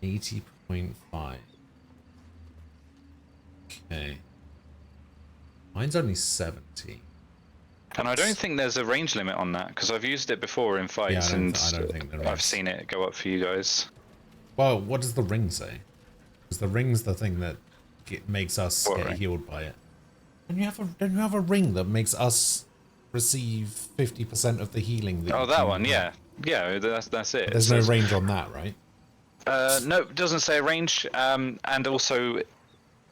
80.5. Okay. Mine's only 70. And I don't think there's a range limit on that because I've used it before in fights and I don't think there I've is. seen it go up for you guys. Well, what does the ring say? Because the ring's the thing that makes us What get ring? healed by it. Don't you have a ring that makes us receive 50% of the healing? Oh, you that can one, have? yeah, that's it. There's It no says- range on that, right? No, it doesn't say a range. And also,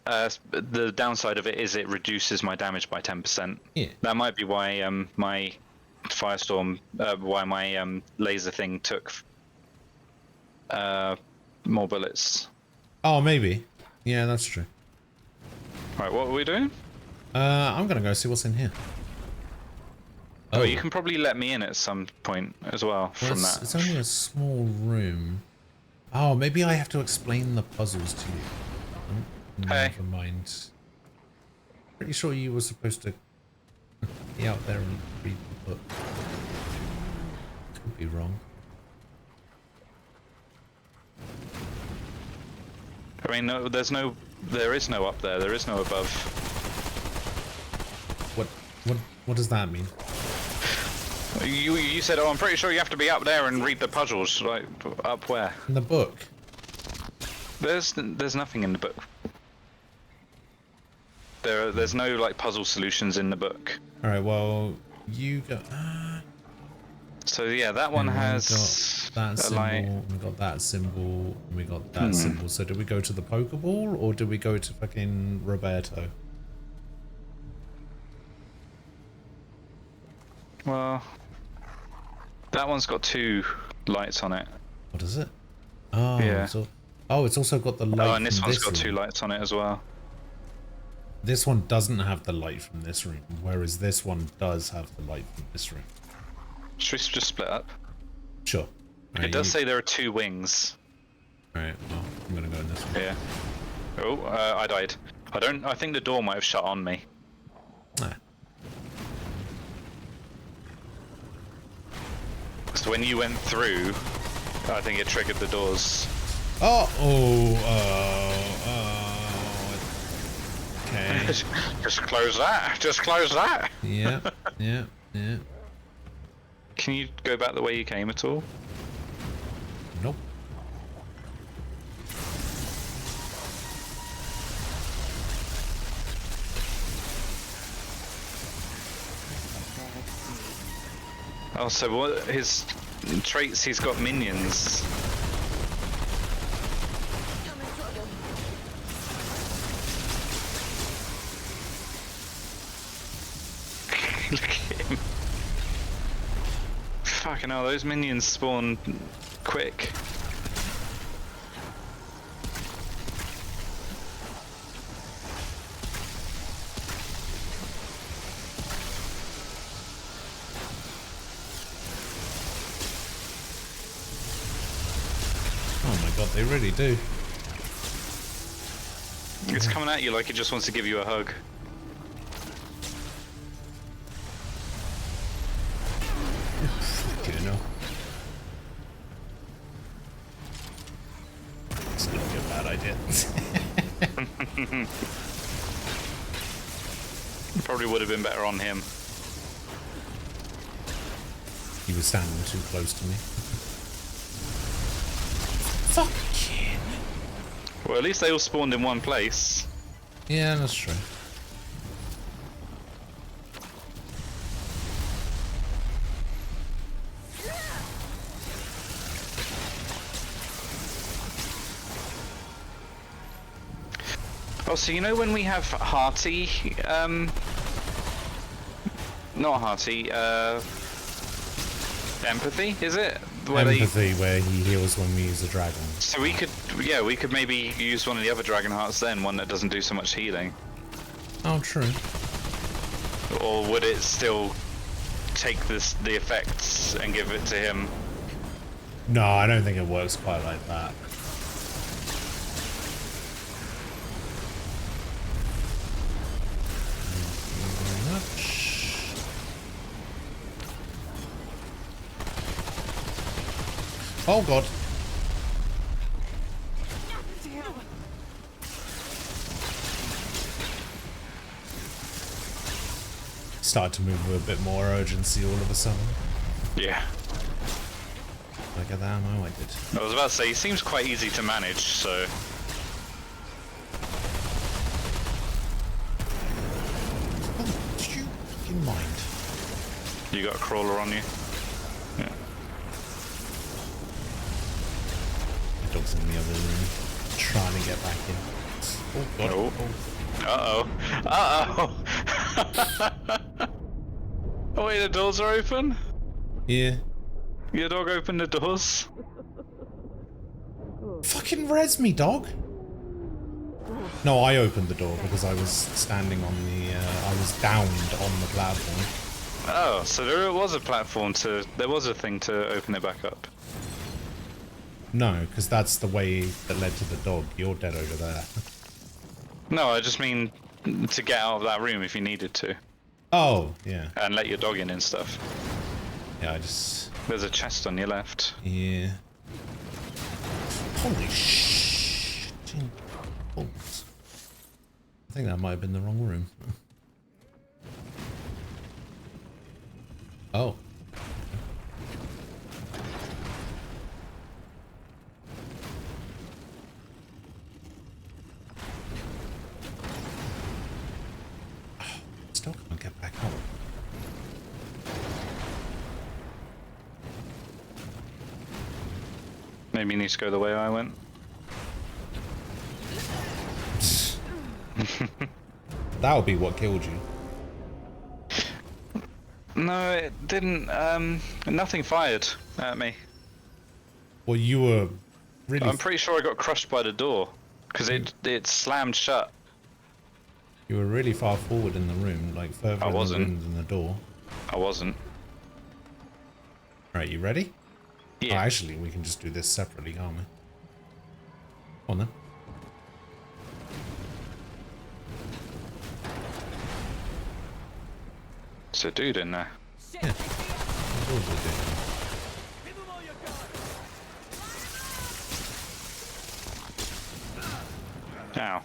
the downside of it is it reduces my damage by 10%. Yeah. That might be why my firestorm, why my laser thing took more bullets. Oh, maybe. Yeah, that's true. Right, what are we doing? I'm gonna go see what's in here. Oh, you can probably let me in at some point as well Well, from it's, that. it's only a small room. Oh, maybe I have to explain the puzzles to you. Oh, Hey. never mind. Pretty sure you were supposed to be out there and read the book. Could be wrong. I mean, no, there's no There is no up there. There is no above. What does that mean? You said, oh, I'm pretty sure you have to be up there and read the puzzles. Like, up where? In the book. There's nothing in the book. There's no like puzzle solutions in the book. All right. Well, you got. So yeah, that one has We got that symbol. light. We got that symbol. We got that symbol. So do we go to the Pokeball or do we go to fucking Roberto? Well, that one's got 2 lights on it. What is it? Oh, Yeah. it's also got the light. Oh, and this from one's got room. 2 lights on it as well. This one doesn't have the light from this room, whereas this one does have the light from this room. Should we just split up? Sure. It does say there are 2 wings. Alright, well, I'm gonna go in this one. Yeah. Oh, I died. I think the door might have shut on me. Nah. So when you went through, I think it triggered the doors. Okay. Just close that. Just close that. Yeah. Can you go back the way you came at all? Nope. Oh, so what his traits? He's got minions. Look at him. Fucking hell, those minions spawn quick. Oh my god, they really do. It's coming at you like it just wants to give you a hug. You know. It's not a bad idea. Probably would have been better on him. He was standing too close to me. Fucking. Well, at least they all spawned in one place. Yeah, that's true. Oh, so you know when we have Hearty, not Hearty, Empathy, is it? Where Empathy, where he heals when we use the dragon. So we could, yeah, we could maybe use one of the other Dragon Hearts then, one that doesn't do so much healing. Oh, true. Or would it still take the effects and give it to him? No, I don't think it works quite like that. Oh god. Start to move with a bit more urgency all of a sudden. Yeah. Did I get that ammo? I did. I was about to say, he seems quite easy to manage, so... Oh, did you fucking mind? You got a crawler on you? Yeah. My dog's in the other room, trying to get back in. Oh god. Oh. Oh. Uh-oh. Uh-oh. Oh wait, the doors are open? Yeah. Your dog opened the doors? Fucking res me, dog. No, I opened the door because I was standing on the, I was downed on the platform. Oh, so there was a platform to, there was a thing to open it back up. No, because that's the way that led to the dog. You're dead over there. No, I just mean to get out of that room if you needed to. Oh, yeah. And let your dog in and stuff. Yeah, I just... There's a chest on your left. Yeah. Holy shit. Balls. think that might have been the wrong room. Oh. Still can't get back up. Maybe you need to go the way I went. That would be what killed you. No, it didn't. Nothing fired at me. Well, you were really... I'm pretty sure I got crushed by the door because it slammed shut. You were really far forward in the room, like further I in the wasn't. room than the door. I wasn't. Alright, you ready? Yeah. Oh, actually, we can just do this separately, can't we? Come on then. There's a dude in there. Yeah. Of course we do. Ow.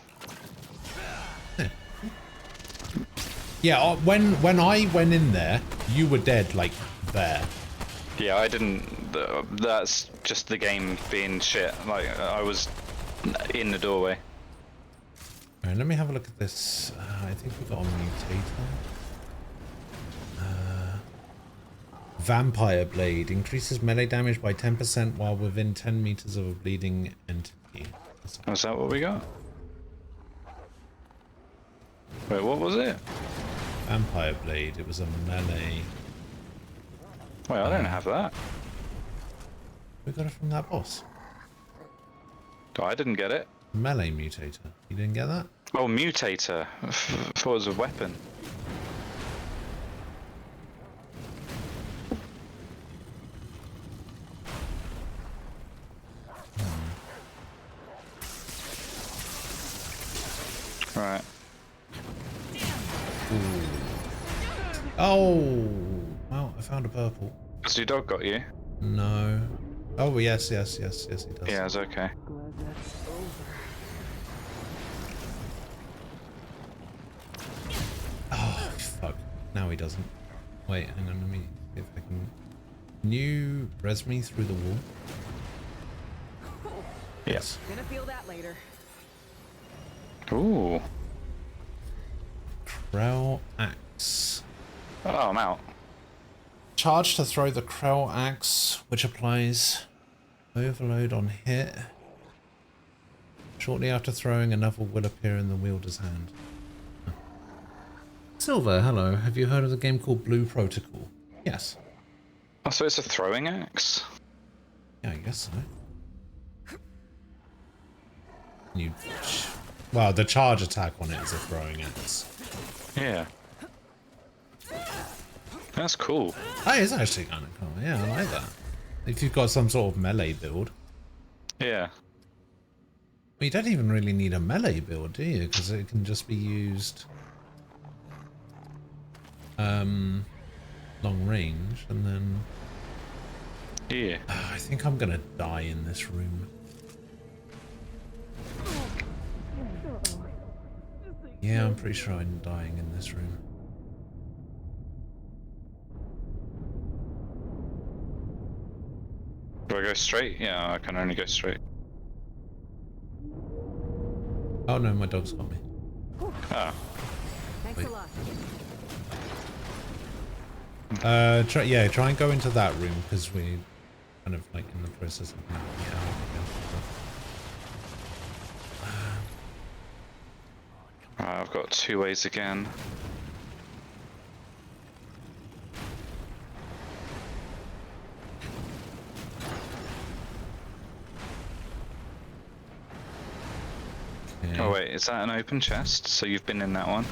Yeah, when I went in there, you were dead, like, there. Yeah, I didn't. That's just the game being shit. Like I was in the doorway. Alright, let me have a look at this. I think we got a mutator. Vampire Blade. Increases melee damage by 10% while within 10 meters of a bleeding entity. Is that what we got? Wait, what was it? Vampire Blade. It was a melee. Wait, I don't have that. We got it from that boss. Oh, I didn't get it. Melee mutator. You didn't get that? Oh, mutator. I thought it was a weapon. Right. Oh! Well, I found a purple. Has your dog got you? No. Oh, yes, he does. Yeah, it's okay. Glad that's over. Oh, fuck. Now he doesn't. Wait, hang on, let me see if I can... Can you res me through the wall? Yes. Gonna feel that later. Ooh. Krell Axe. Oh, I'm out. Charge to throw the Krell Axe, which applies overload on hit. Shortly after throwing, another will appear in the wielder's hand. Silver, hello. Have you heard of the game called Blue Protocol? Yes. Oh, so it's a throwing axe? Yeah, I guess so. You... Well, the charge attack on it is a throwing axe. Yeah. That's cool. That is actually kind of cool. Yeah, I like that. If you've got some sort of melee build. Yeah. Well, you don't even really need a melee build, do you? Because it can just be used long range, and then Yeah. I think I'm gonna die in this room. Yeah, I'm pretty sure I'm dying in this room. Do I go straight? Yeah, I can only go straight. Oh no, my dog's got me. Ah. Thanks Wait. a lot. Try and go into that room because we kind of like in the process of getting out. Right, I've got 2 ways again. Okay. Oh wait, is that an open chest? So you've been in that one?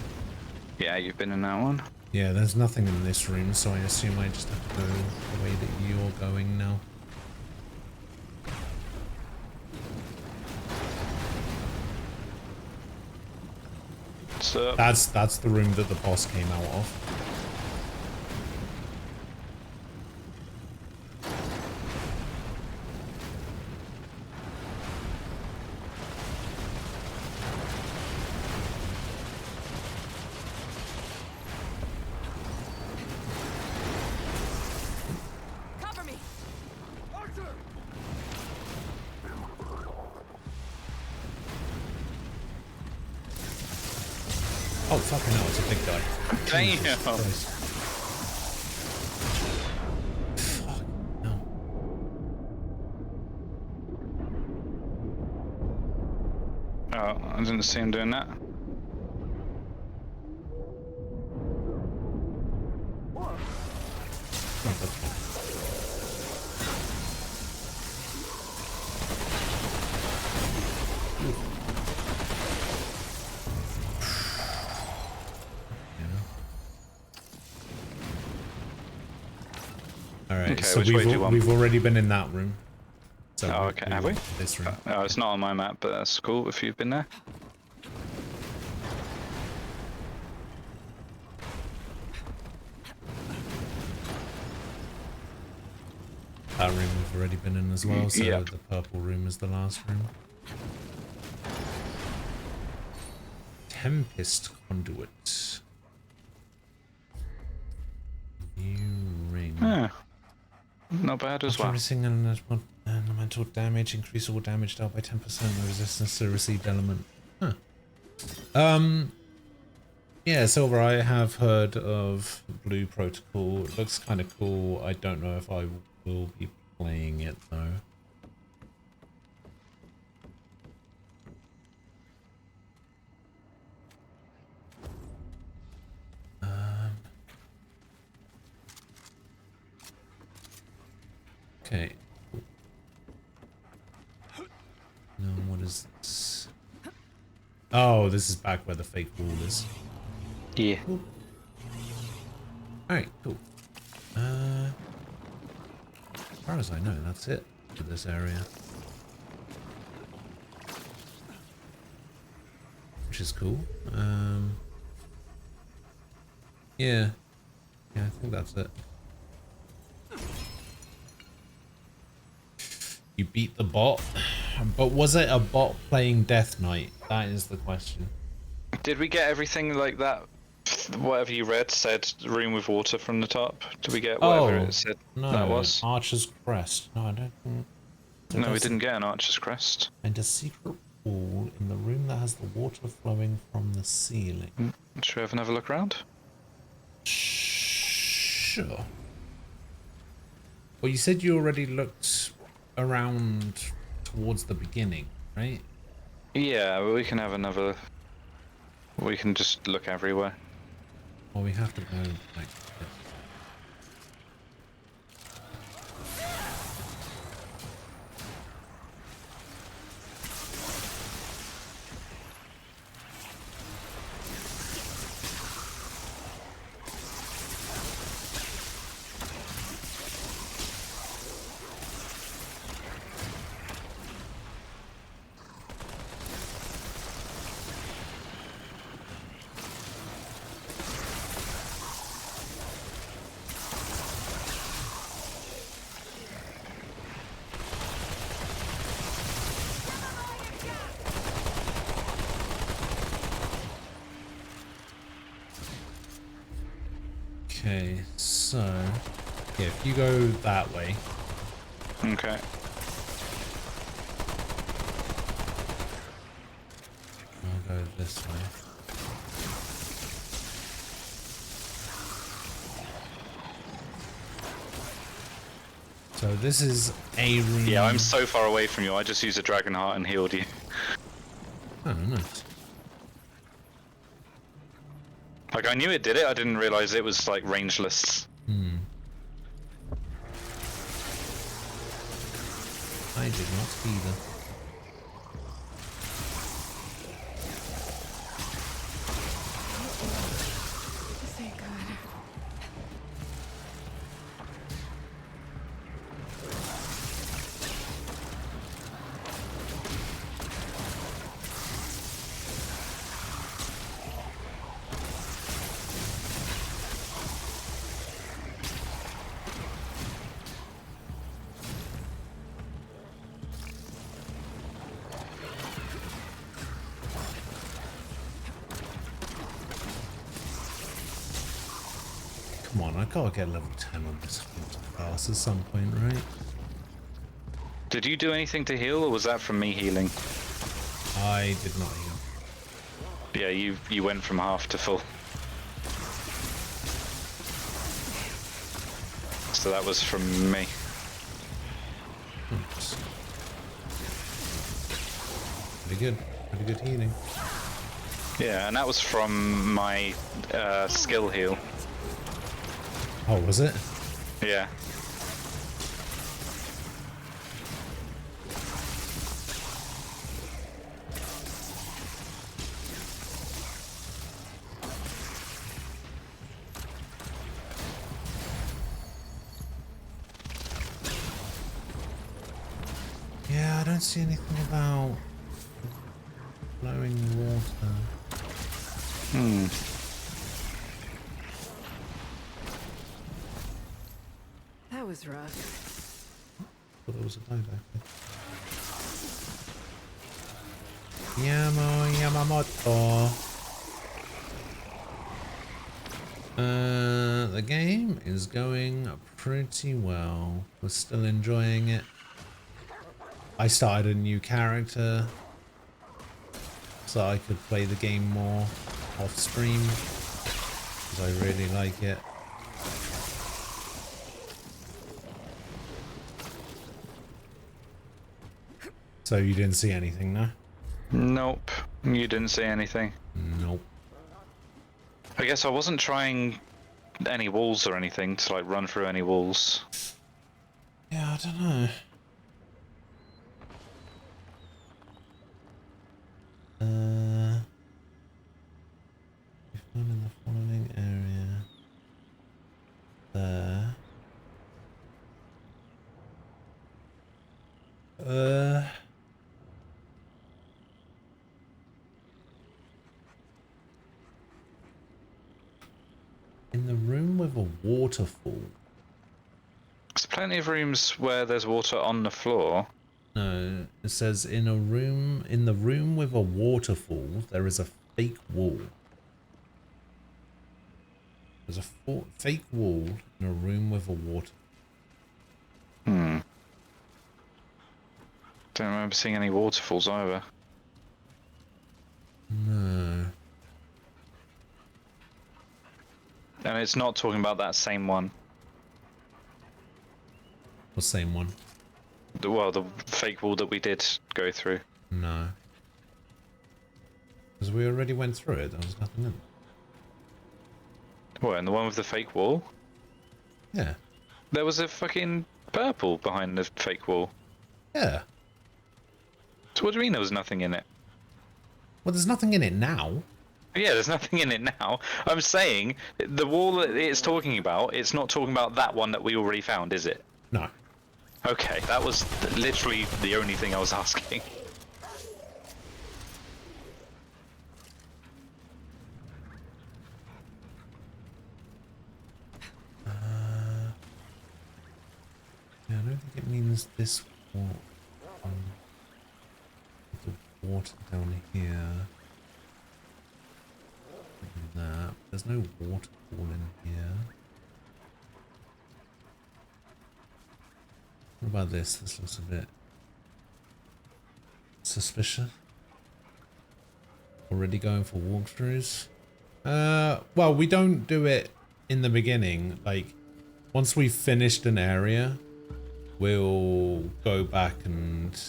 Yeah, you've been in that one. Yeah, there's nothing in this room, so I assume I just have to go the way that you're going now. So That's the room that the boss came out of. fucking hell, it's a big guy. Damn. Jesus Christ. Fuck, no. Oh, I didn't see him doing that. Alright, Okay, so which way do you want? we've already been in that room. So Oh, okay, have we? went to this room. Oh, it's not on my map, but that's cool if you've been there. That room we've already been in as well, so Yep. the purple room is the last room. Tempest Conduit. New ring. Yeah. Not bad as well. Everything elemental damage, increase all damage dealt by 10%, the resistance to received element. Huh. Yeah, Silver, I have heard of Blue Protocol. It looks kind of cool. I don't know if I will be playing it though. Okay. No, what is this? Oh, this is back where the fake wall is. Yeah. Alright, cool. As far as I know, that's it for this area. Which is cool. Yeah. Yeah, I think that's it. You beat the bot, but was it a bot playing Death Knight? That is the question. Did we get everything like that? Whatever you read said room with water from the top. Did we get whatever it said no, that was? Archer's Crest. No, I don't think. No, we didn't get an Archer's Crest. And a secret wall in the room that has the water flowing from the ceiling. Should we have another look around? Sure. Well, you said you already looked around towards the beginning, right? Yeah, well, we can have another. We can just look everywhere. Or we have to go like this. Okay, so yeah, if you go that way, Okay. I'll go this way. So this is a room. Yeah, I'm so far away from you. I just used a Dragon Heart and healed you. Oh, nice. Like, I knew it did it, I didn't realize it was, like, rangeless. I did not either. Thank God. Come on, I gotta get level 10 on this class at some point, right? Did you do anything to heal, or was that from me healing? I did not heal. Yeah, you went from half to full. So that was from me. Oops. Pretty good. Pretty good healing. Yeah, and that was from my skill heal. Oh, was it? Yeah. Yeah, I don't see anything about flowing water. That was rough. Thought it was a dieback. Yamamoto. The game is going pretty well. We're still enjoying it. I started a new character so I could play the game more off stream because I really like it. So you didn't see anything, no? Nope. You didn't say anything. Nope. I guess I wasn't trying any walls or anything to like run through any walls. Yeah, I don't know. We found in the following area. There. In the room with a waterfall. There's plenty of rooms where there's water on the floor. No, it says in the room with a waterfall, there is a fake wall. There's a fake wall in a room with a water. Don't remember seeing any waterfalls either. No. And it's not talking about that same one. The same one. Well, the fake wall that we did go through. No. Because we already went through it, there was nothing in it. What, and the one with the fake wall? Yeah. There was a fucking purple behind the fake wall. Yeah. So what do you mean there was nothing in it? Well, there's nothing in it now. Yeah, there's nothing in it now. I'm saying the wall that it's talking about, it's not talking about that one that we already found, is it? No. Okay, that was literally the only thing I was asking. Yeah, I don't think it means this wall. The water down here. That. There's no waterfall in here. What about this? This looks a bit suspicious. Already going for walkthroughs? Well, we don't do it in the beginning. Like, once we've finished an area, we'll go back and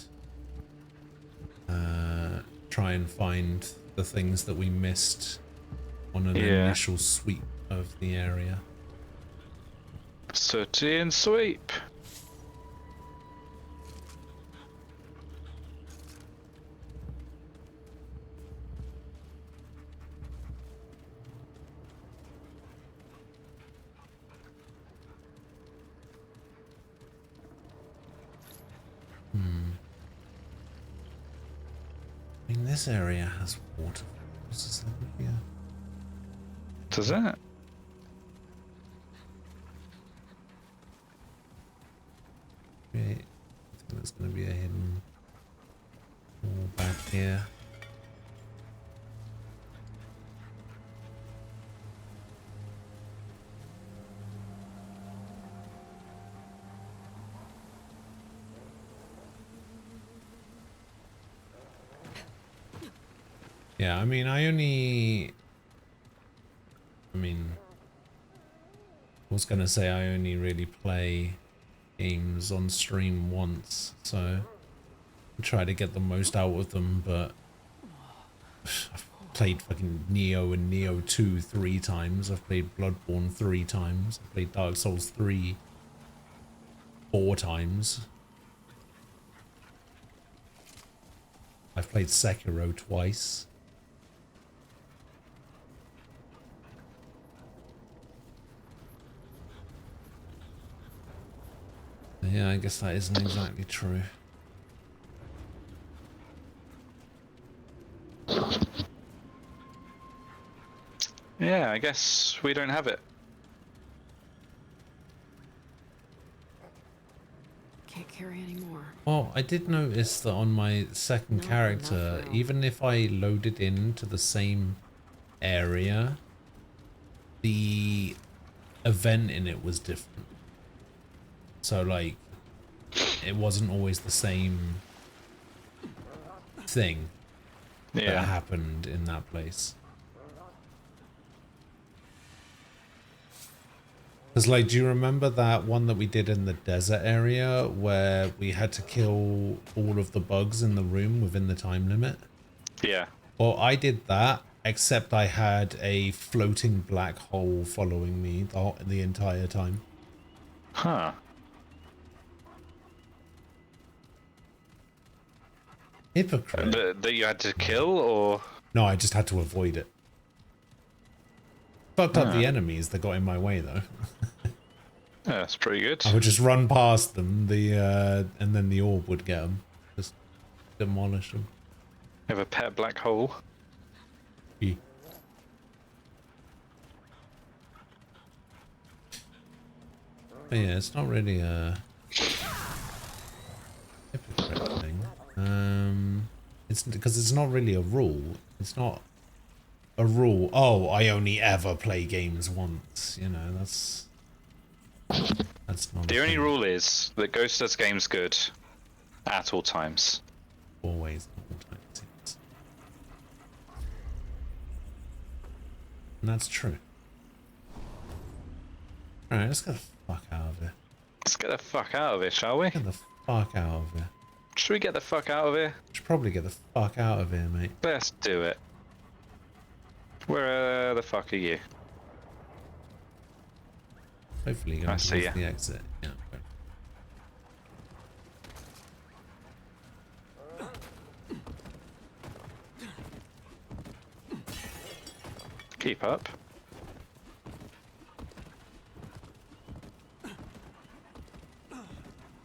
try and find the things that we missed on an initial sweep of the area. Sooty and sweep. I mean, this area has water. What's this over here? Does it? I think there's going to be a hidden wall back here. Yeah, I mean, I was gonna say I only really play games on stream once, so I try to get the most out of them, but I've played fucking Neo and Neo 2 3 times, I've played Bloodborne 3 times, I've played Dark Souls 3 4 times. I've played Sekiro twice. Yeah, I guess that isn't exactly true. Yeah, I guess we don't have it. Can't carry any more. Well, I did notice that on my second Not character, enough room. even if I loaded into the same area, the event in it was different. So, like, it wasn't always the same thing that Yeah. happened in that place. Because, like, do you remember that one that we did in the desert area where we had to kill all of the bugs in the room within the time limit? Yeah. Well, I did that, except I had a floating black hole following me the entire time. Huh. Hypocrite. That you had to kill, or? No, I just had to avoid it. Fucked up the enemies that got in my way, though. Yeah, that's pretty good. I would just run past them, and then the orb would get them. Just demolish them. You have a pet black hole. Yeah. But yeah, it's not really a hypocrite thing. It's because it's not really a rule. It's not a rule. Oh, I only ever play games once. You know, that's not The a only thing. rule is that Ghost does games good at all times. Always, all times, yes. And that's true. Alright, let's get the fuck out of here. Let's get the fuck out of here, shall we? Get the fuck out of here. Should we get the fuck out of here? Should probably get the fuck out of here, mate. Let's do it. Where the fuck are you? Hopefully going I see towards ya. the exit. Yeah. Keep up.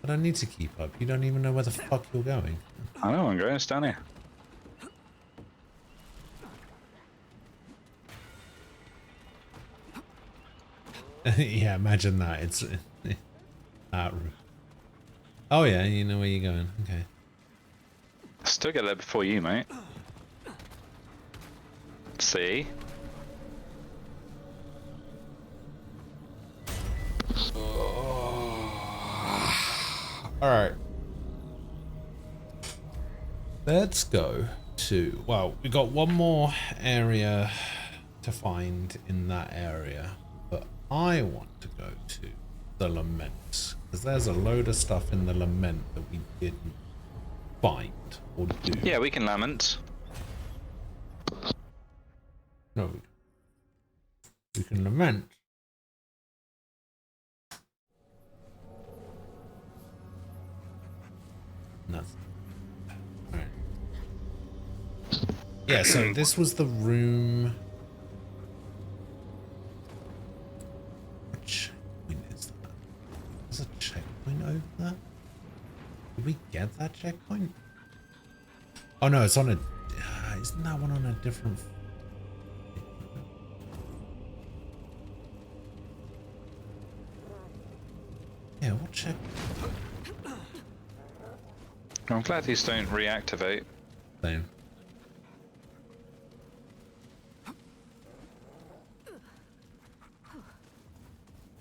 I don't need to keep up. You don't even know where the fuck you're going. I know I'm going. It's down here. Yeah, imagine that. It's that route. Oh yeah, you know where you're going. Okay. Still get there before you, mate. See? Alright. Let's go to... Well, we got one more area to find in that area. But I want to go to the Lament. Because there's a load of stuff in the Lament that we didn't find or do. Yeah, we can lament. No. We can lament. Nothing. Alright. Yeah, so this was the room. What checkpoint is that? There's a checkpoint over there? Did we get that checkpoint? Oh no, it's on a... isn't that one on a different... Yeah, what checkpoint? I'm glad these don't reactivate. Same.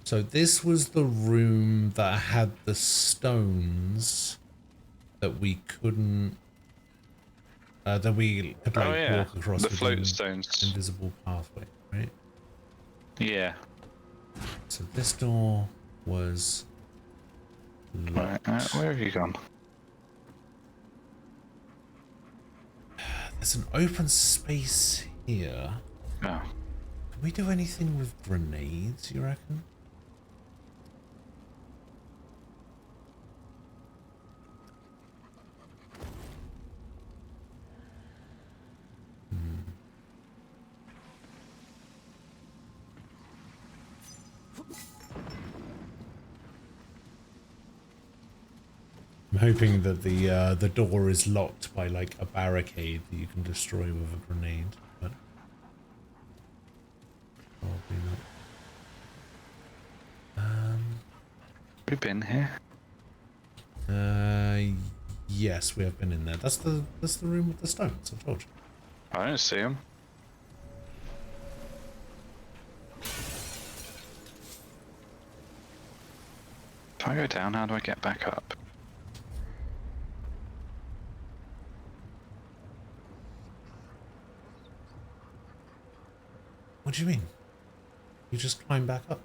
So this was the room that had the stones that we couldn't Then we could like Oh yeah, walk across the with float an stones. invisible pathway, right? Yeah. So this door was Right, locked. where have you gone? There's an open space here. Oh. Can we do anything with grenades, you reckon? I'm hoping that the door is locked by like a barricade that you can destroy with a grenade, but probably not. We've been here. Yes, we have been in there. That's the room with the stones, I told you. I don't see them. If I go down, how do I get back up? What do you mean? You just climb back up.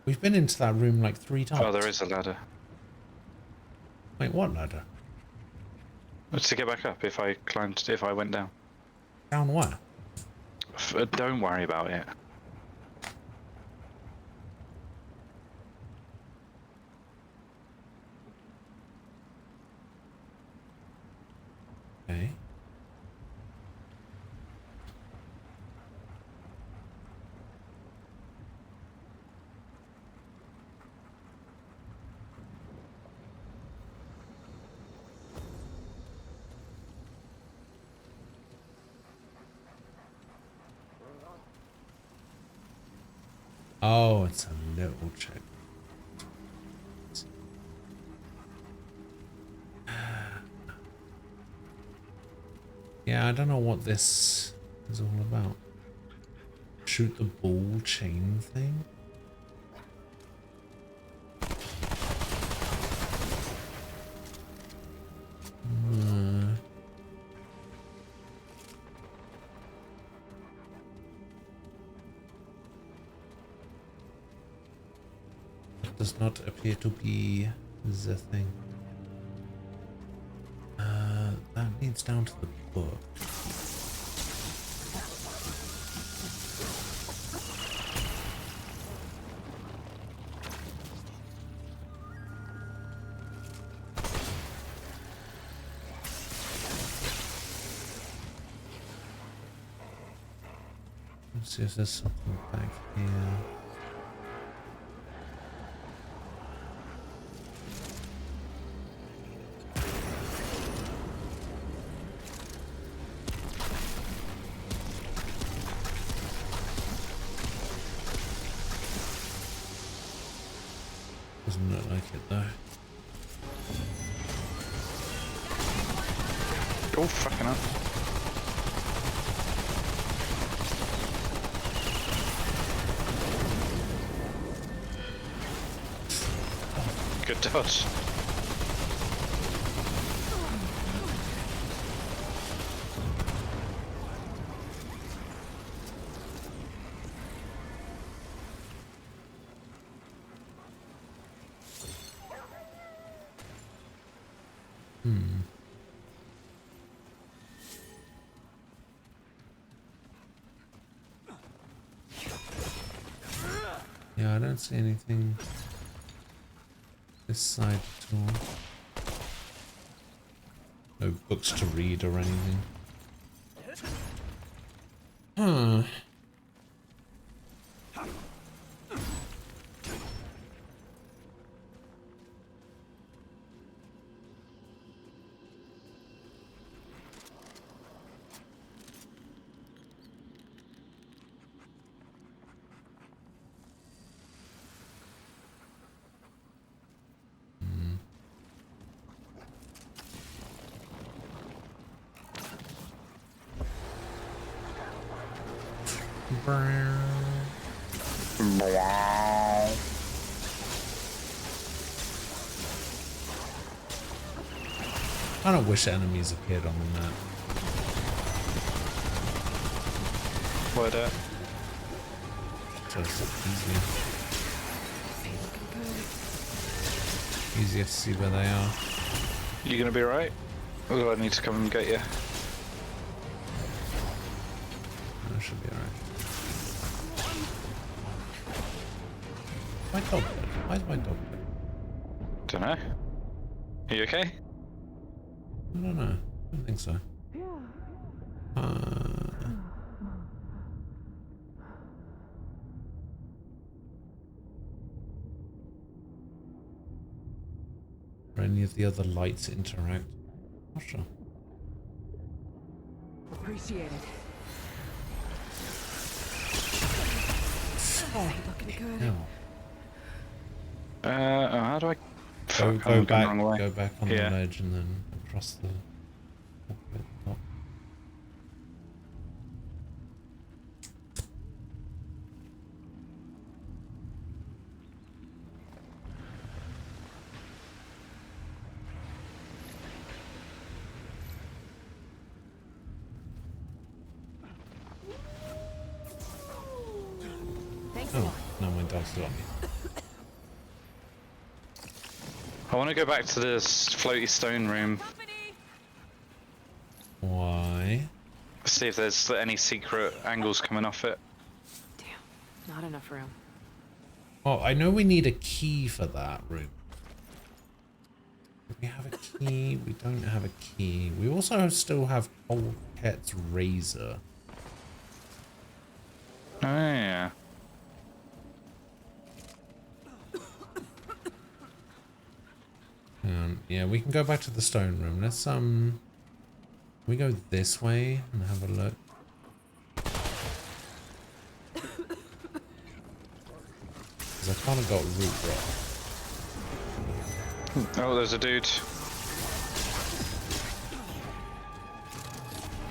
We've been into that room like 3 times. Oh, there is a ladder. Wait, what ladder? To get back up, if I went down. Down where? Don't worry about it. Okay. Oh, it's a little check. Yeah, I don't know what this is all about. Shoot the ball chain thing? Does not appear to be the thing. That leads down to the book. Let's see if there's something back here. Doesn't look like it though. Oh, fucking hell. Good dodge. Yeah, I don't see anything this side at all. No books to read or anything. Huh. I don't wish enemies appeared on the map. Would it? So it's easier. Easier to see where they are. You gonna be alright? Or do I need to come and get you? That should be alright. My dog dead? Why is my dog dead? Dunno. Are you okay? I don't know. I don't think so. Or any of the other lights interact? Not sure. Appreciate it. Oh, Looking good. hell. How do I... Go, Fuck, I'm go going back. the wrong way. Go back on Yeah. the ledge and then across the. Top. Thanks a Oh, lot. no, my dog's got me. I want to go back to this floaty stone room. Why? See if there's any secret angles coming off it. Damn, not enough room. Oh, I know we need a key for that room. Do we have a key? We don't have a key. We also still have Polket's razor. Oh yeah. Yeah, we can go back to the stone room. Let's we go this way and have a look. Because I kind of got root rock. Oh, there's a dude.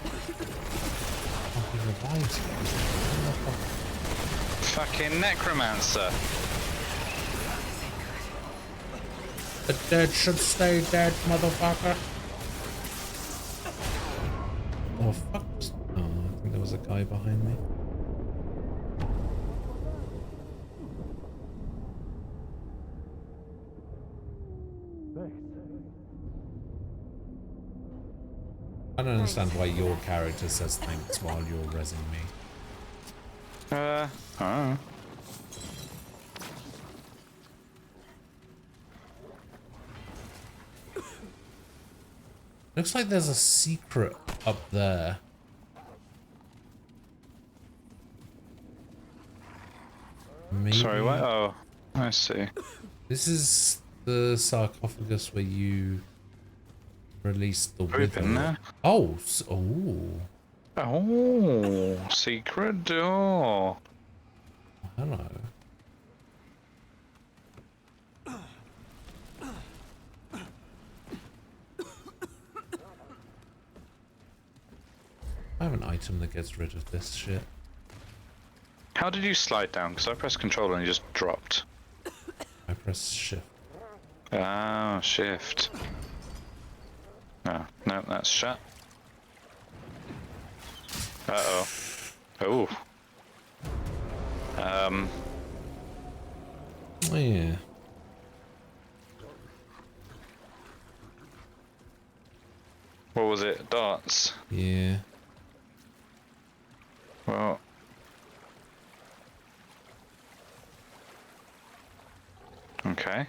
Oh, he revives you. Fucking necromancer. The dead should stay dead, motherfucker. Oh, fuck. Oh, I think there was a guy behind me. I don't understand why your character says thanks while you're rezzing me. I don't know. Looks like there's a secret up there. Maybe. Sorry, what? Oh, I see. This is the sarcophagus where you released the Open wither. there. Oh, oh, Oh, secret door. hello. I have an item that gets rid of this shit. How did you slide down? Because I pressed control and you just dropped. I press shift. Ah, shift. No, no, that's shut. Uh-oh. Oh. Oh yeah. What was it? Darts? Yeah. Well... Okay.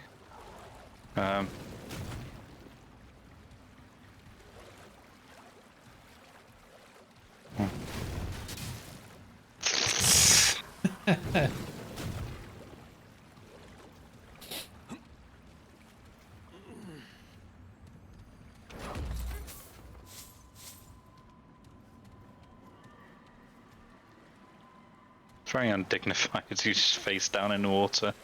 It's very undignified. You just face down in the water.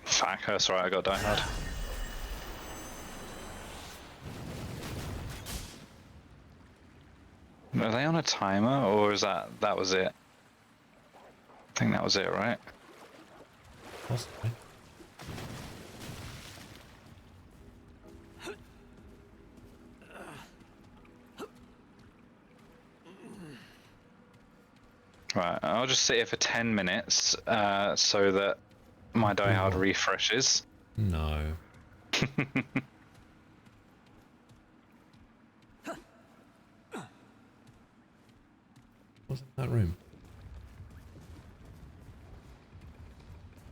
Fuck, that's right, I got Die Hard. Are they on a timer, or is that was it? I think that was it, right? Possibly. Right, I'll just sit here for 10 minutes so that my diehard refreshes. No. What's in that room?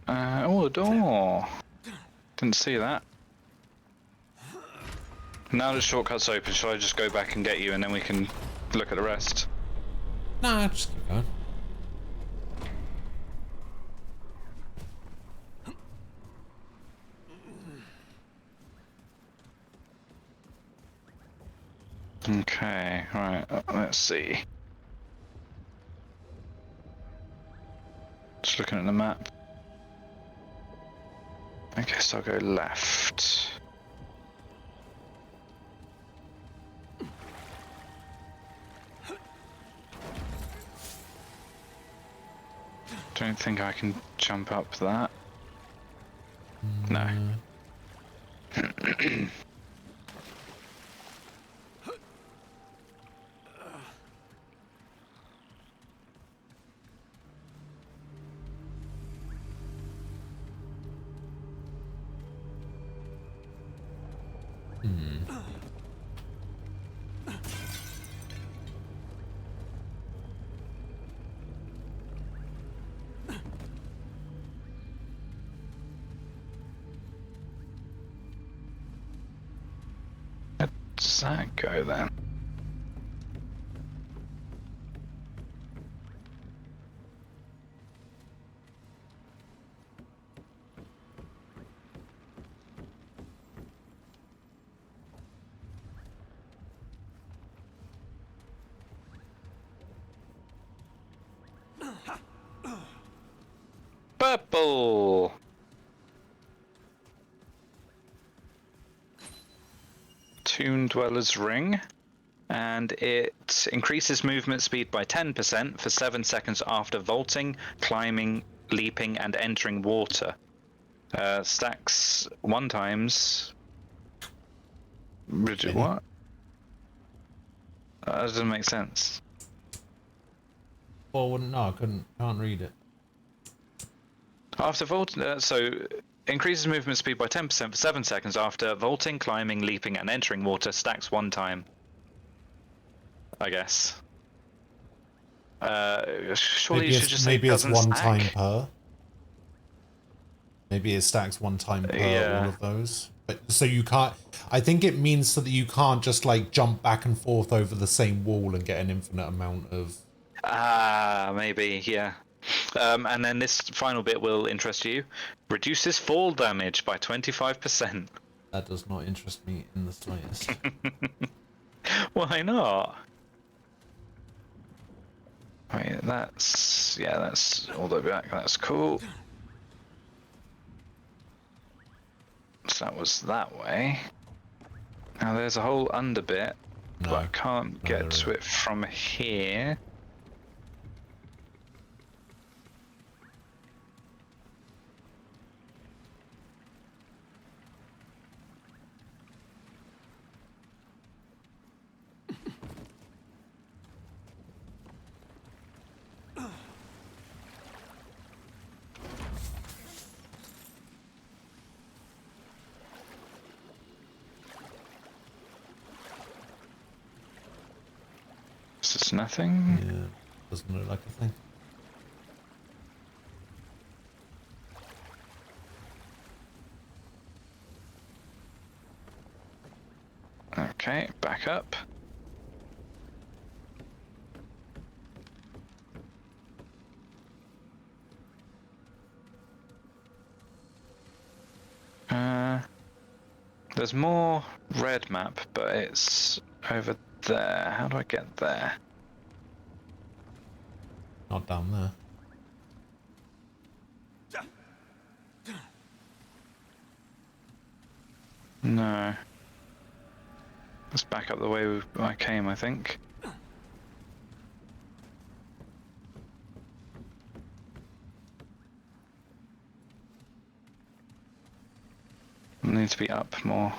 Oh, a door. Didn't see that. Now the shortcut's open, shall I just go back and get you and then we can look at the rest? Nah, just keep going. Okay, right, let's see. Just looking at the map. I guess I'll go left. Don't think I can jump up that. No. Where does that go then? Purple! Tomb Dweller's Ring. And it increases movement speed by 10% for 7 seconds after vaulting, climbing, leaping, and entering water. Stacks 1 times. Really? What? That doesn't make sense. Well, I wouldn't know. Can't read it. After vaulting, so increases movement speed by 10% for 7 seconds after vaulting, climbing, leaping, and entering water. Stacks 1 time. I guess. Surely you should just say maybe it's doesn't one stack. time per. Maybe it stacks 1 time per Yeah. all of those. But so you can't. I think it means so that you can't just like jump back and forth over the same wall and get an infinite amount of. Ah, maybe, yeah. And then this final bit will interest you. Reduces fall damage by 25%. That does not interest me in the slightest. Why not? Wait, that's all the way back. That's cool. So that was that way. Now there's a whole under bit, but I can't get to it from here. This is nothing. Yeah, doesn't look like a thing. Okay, back up. There's more red map, but it's over there. How do I get there? Not down there. No. Let's back up the way I came, I think. Need to be up more.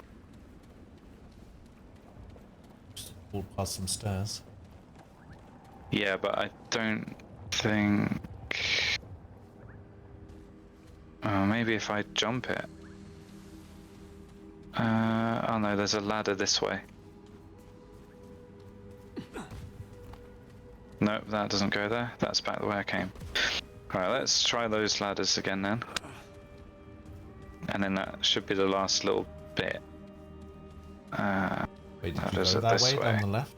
Just walk past some stairs. Yeah, but I don't think. Oh, maybe if I jump it. Oh no, there's a ladder this way. Nope, that doesn't go there. That's back the way I came. Alright, let's try those ladders again then. And then that should be the last little bit. Wait, did you does go it that this way? way? Down the left?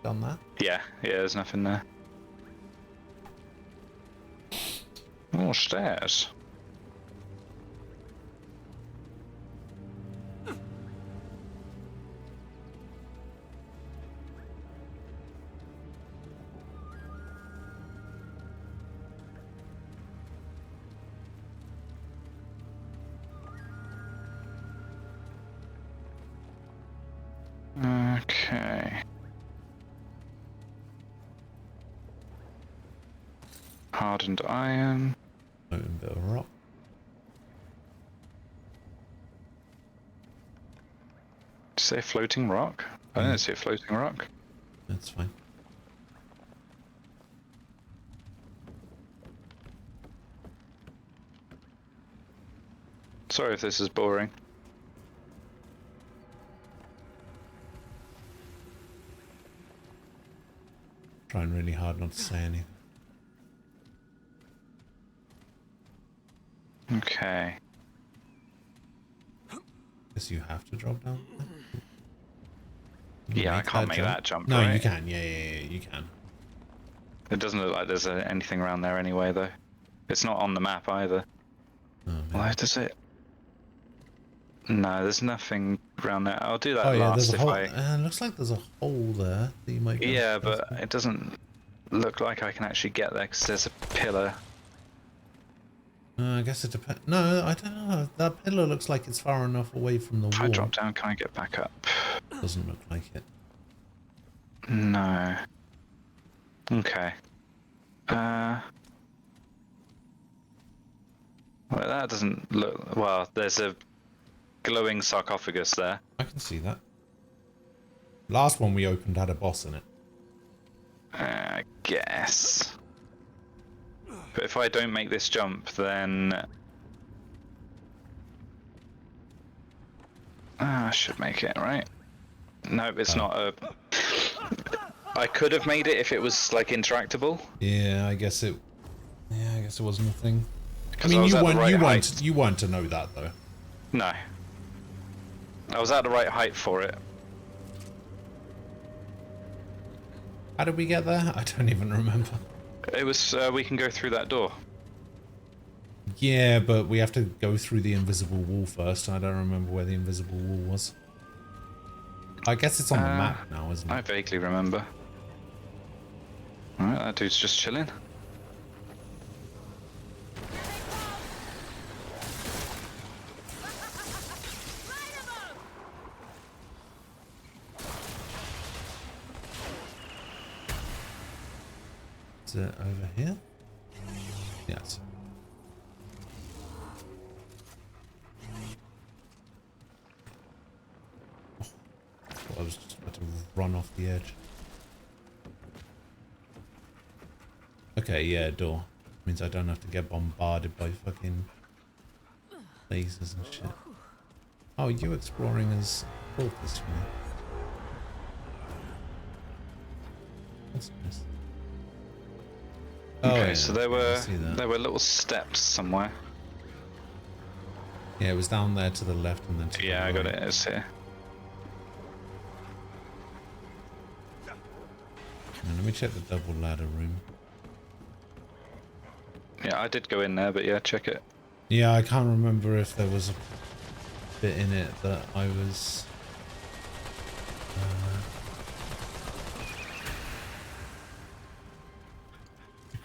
Down there? Yeah, there's nothing there. More stairs. Okay. Hardened iron. Floating bit of rock. Did you say floating rock? I didn't see a floating rock. That's fine. Sorry if this is boring. Trying really hard not to say anything. Okay. Guess you have to drop down. Yeah, I can't make that jump, No, right? you can. Yeah, you can. It doesn't look like there's anything around there anyway, though. It's not on the map either. Oh, man. Why does it? No, there's nothing around there. I'll do that Oh yeah, last there's a if hole. I. Looks like there's a hole there that you might. Yeah, but it doesn't look like I can actually get there because there's a pillar. I guess it depends. No, I don't know. That pillar looks like it's far enough away from the If I wall. drop down, can I get back up? Doesn't look like it. No. Okay. Well, that doesn't look. Well, there's a glowing sarcophagus there. I can see that. Last one we opened had a boss in it. I guess. But if I don't make this jump, then I should make it, right? Nope, it's not a. I could have made it if it was like interactable. Yeah, I guess it. Yeah, I guess it wasn't a thing. I 'Cause mean, was you at the weren't. right You height. weren't. You weren't to know that though. No. I was at the right height for it. How did we get there? I don't even remember. It was. We can go through that door. Yeah, but we have to go through the invisible wall first. I don't remember where the invisible wall was. I guess it's on the map now, isn't it? I vaguely remember. Alright, that dude's just chilling. Is it over here? Yes. I was just about to run off the edge. Okay, yeah, door. Means I don't have to get bombarded by fucking lasers and shit. Oh, you exploring as both this way. That's nice. Oh, Okay, yeah, so I there see that. were little steps somewhere. Yeah, it was down there to the left and then to the Yeah, I got right. it. It's here. And let me check the double ladder room. Yeah, I did go in there, but yeah, check it. Yeah, I can't remember if there was a bit in it that I was...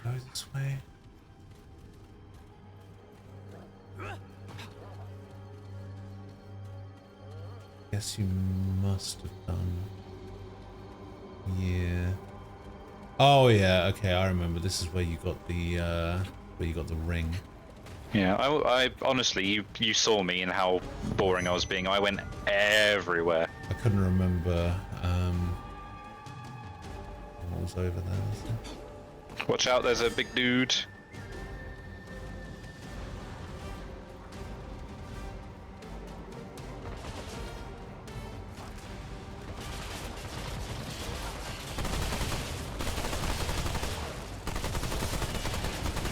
go this way. Guess you must have done. Yeah. Oh yeah. Okay, I remember. This is where you got the ring. Yeah, I honestly, you saw me and how boring I was being. I went everywhere. I couldn't remember what was over there. Was there? Watch out, there's a big dude.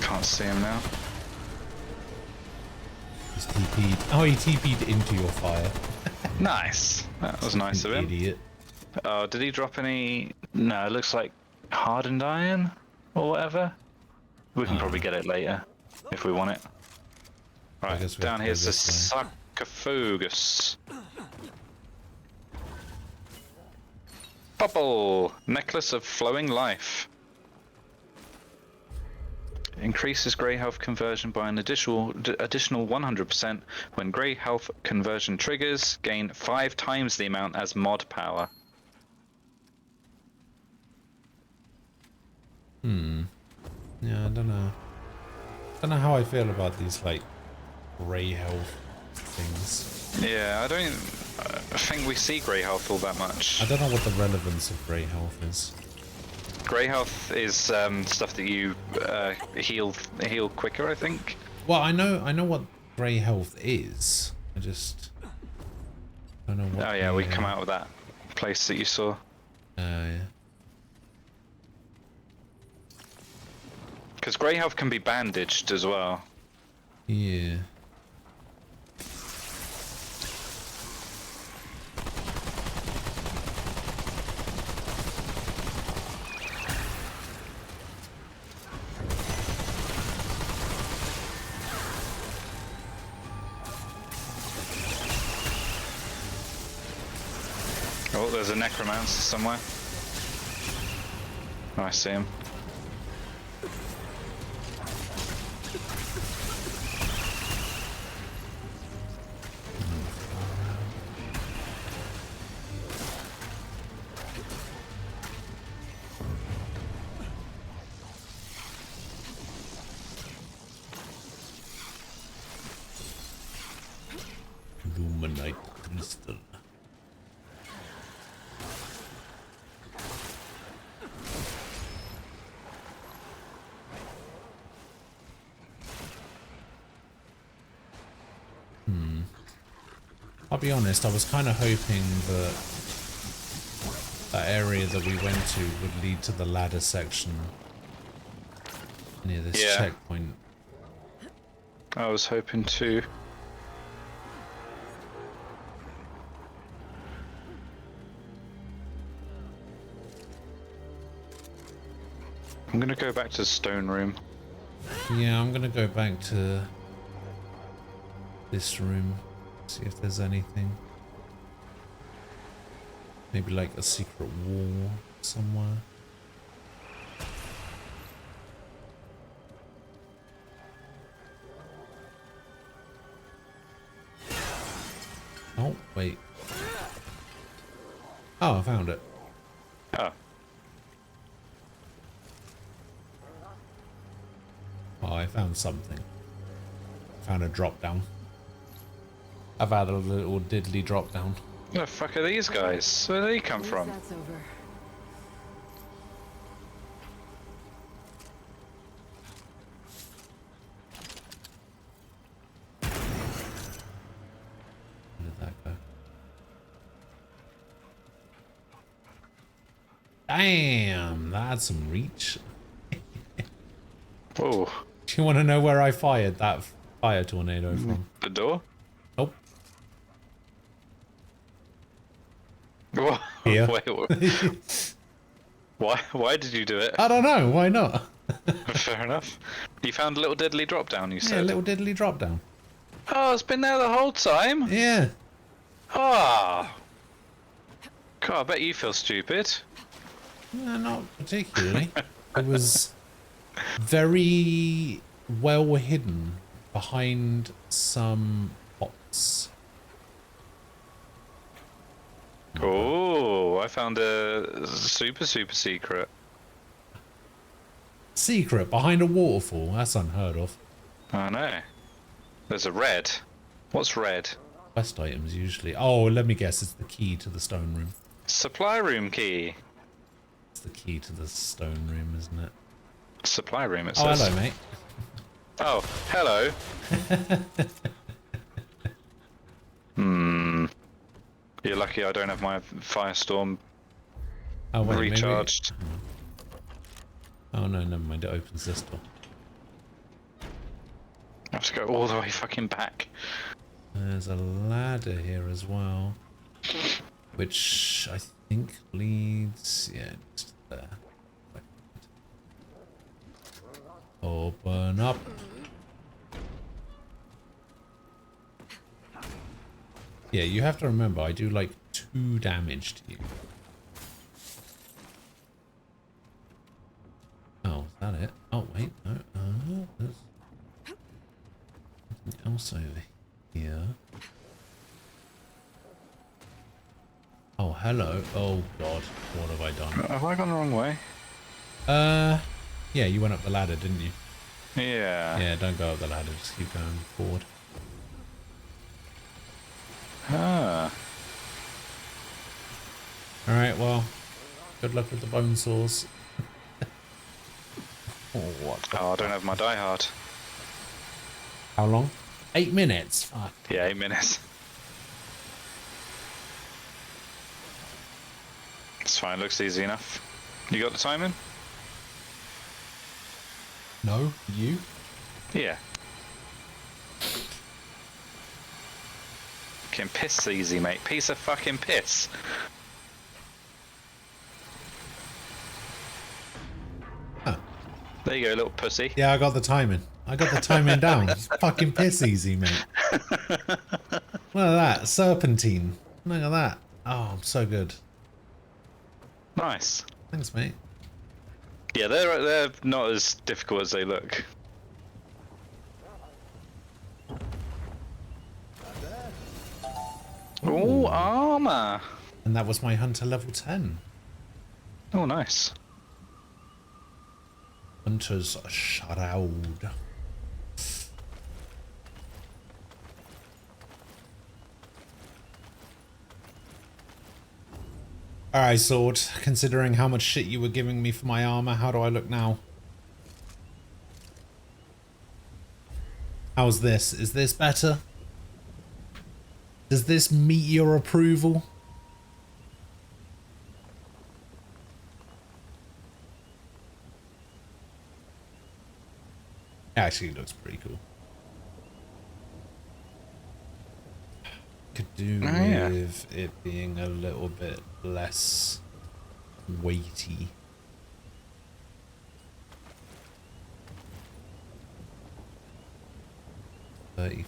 Can't see him now. He's TP'd. Oh, he TP'd into your fire. Nice. That was nice of him. Idiot. Oh, did he drop any? No, it looks like hardened iron or whatever. We can probably get it later if we want it. Right, guess we down have to go here's the this way. sarcophagus. Bubble! Necklace of flowing life. Increases grey health conversion by an additional 100% when grey health conversion triggers. Gain 5 times the amount as mod power. Yeah, I don't know. Don't know how I feel about these like grey health things. Yeah, I don't think we see grey health all that much. I don't know what the relevance of grey health is. Grey health is stuff that you heal quicker, I think. Well, I know what grey health is. I just don't know what. Oh yeah, we come out of that place that you saw. Yeah. Because grey health can be bandaged as well. Yeah. Oh, there's a necromancer somewhere. Oh, I see him. Luminite crystal. I'll be honest, I was kind of hoping that that area that we went to would lead to the ladder section near this Yeah. checkpoint. I was hoping to. I'm gonna go back to the stone room. Yeah, I'm gonna go back to this room, see if there's anything. Maybe like a secret wall somewhere. Oh, wait. Oh, I found it. Oh, Oh, I found something. Found a drop down. I've had a little diddly drop down. where the fuck are these guys? Where do they come At least from? that's over. Where did that go? Damn, that had some reach. Whoa, Do you want to know where I fired that fire tornado from? the door? Nope. Whoa. Here. Wait, why did you do it? I don't know, why not? Fair enough. You found a little deadly drop down, you Yeah, a said? little diddly drop down. Oh, it's been there the whole time? Yeah. Ah. God, I bet you feel stupid. Not particularly. It was very well hidden behind some pots. Oh, I found a super secret. Secret behind a waterfall. That's unheard of. I know. There's a red. What's red? Quest items usually. Oh, let me guess. It's the key to the stone room. Supply room key. It's the key to the stone room, isn't it? Supply room, it Oh, says. hello, mate. Oh, hello. You're lucky I don't have my Firestorm Oh, wait, recharged. maybe... Oh, no, never mind. It opens this door. I have to go all the way fucking back. There's a ladder here as well. Which I think leads... Yeah, just there. Open up. Yeah, you have to remember, I do like 2 damage to you. Oh, is that it? Oh, wait, no. There's something else over here. Oh, hello. Oh, God. What have I done? Have I gone the wrong way? Yeah, you went up the ladder, didn't you? Yeah. Yeah, don't go up the ladder. Just keep going forward. Ah. Alright, well, good luck with the bone saws. Oh, what the Oh, I don't have my Die Hard. How long? 8 minutes. Fuck. Yeah, 8 minutes. It's fine, looks easy enough. You got the timing? No, you? Yeah. Fucking piss easy, mate. Piece of fucking piss. Huh. There you go, little pussy. Yeah, I got the timing. I got the timing down. It's fucking piss easy, mate. Look at that. Serpentine. Look at that. Oh, I'm so good. Nice. Thanks, mate. Yeah, they're not as difficult as they look. Oh, armor. And that was my hunter level 10. Oh, nice. Hunter's Shroud. Alright, Sword. Considering how much shit you were giving me for my armor, how do I look now? How's this? Is this better? Does this meet your approval? Actually, it looks pretty cool. Could do with it being a little bit less weighty. $34,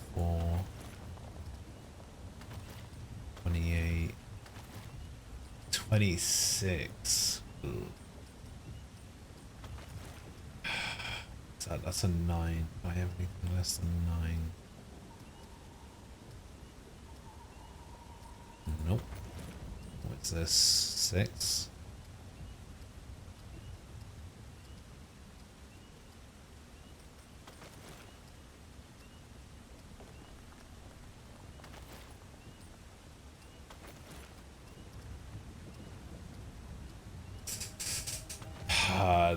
$28, $26. That's a 9. Do I have anything less than 9? Nope. What's this? 6?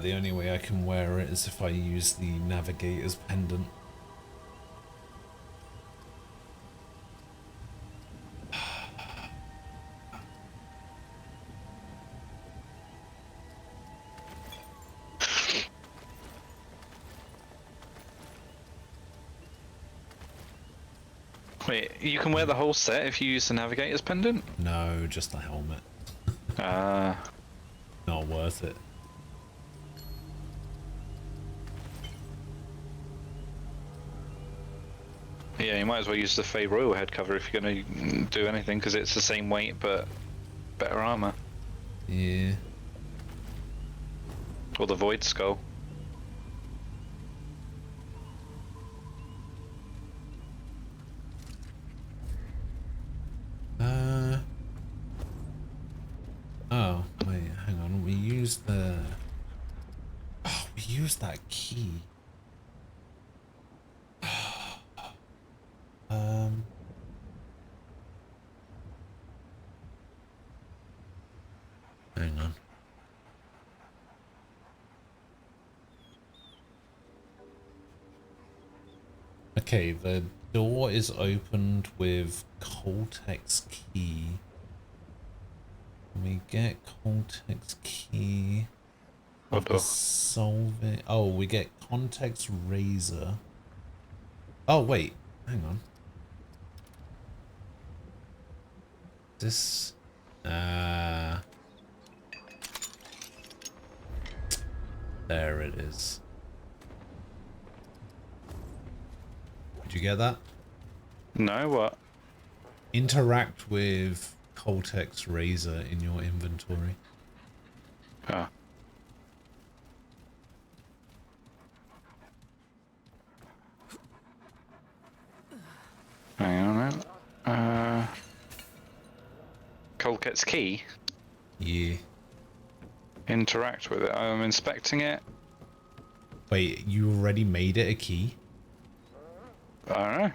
The only way I can wear it is if I use the navigator's pendant. Wait, you can wear the whole set if you use the navigator's pendant? No, just the helmet. Not worth it. Yeah, you might as well use the Fey Royal head cover if you're going to do anything, because it's the same weight but better armor. Yeah. Or the Void Skull. Oh, wait, hang on. We used the... Oh, we used that key. Hang on. Okay, the door is opened with Coltex key. Can we get Coltex key? What door? Solve it. Oh, we get Context Razor. Oh, wait. Hang on. This... There it is. Did you get that? No, what? Interact with Coltex Razor in your inventory. Oh. Hang on a minute. Colkett's key? Yeah. Interact with it. I'm inspecting it. Wait, you already made it a key? I don't know.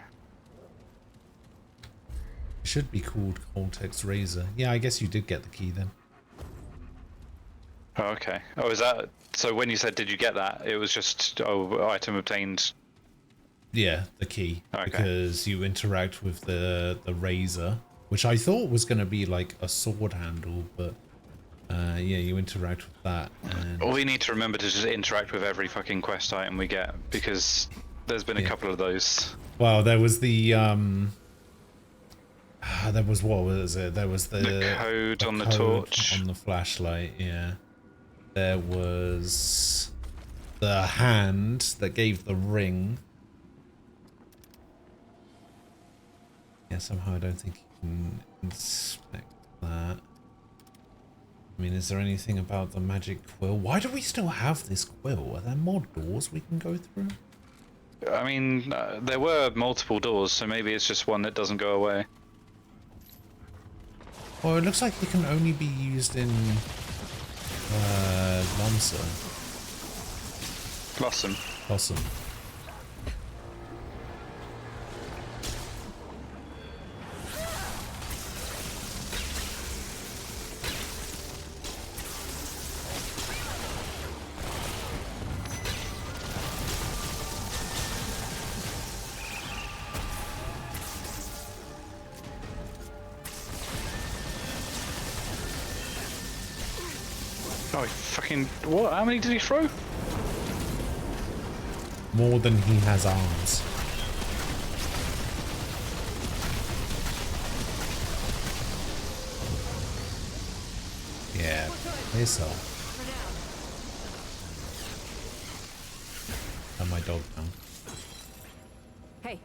It should be called Coltex Razor. Yeah, I guess you did get the key then. Oh, okay. Oh, is that... So when you said, did you get that? It was just, oh, item obtained. Yeah, the key. Okay. Because you interact with the razor, which I thought was going to be like a sword handle, but yeah, you interact with that. And We need to remember to just interact with every fucking quest item we get, because there's been a couple of those. well, there was the there was, what was it? There was The code on the code torch. on the flashlight. Yeah. There was the hand that gave the ring. Yeah, somehow I don't think you can inspect that. I mean, is there anything about the magic quill? Why do we still have this quill? Are there more doors we can go through? I mean, there were multiple doors, so maybe it's just one that doesn't go away. Well, it looks like it can only be used in Lancer. Blossom. Awesome. Oh, he fucking... What? How many did he throw? More than he has arms. Yeah, piss off. And my dog now. Hey,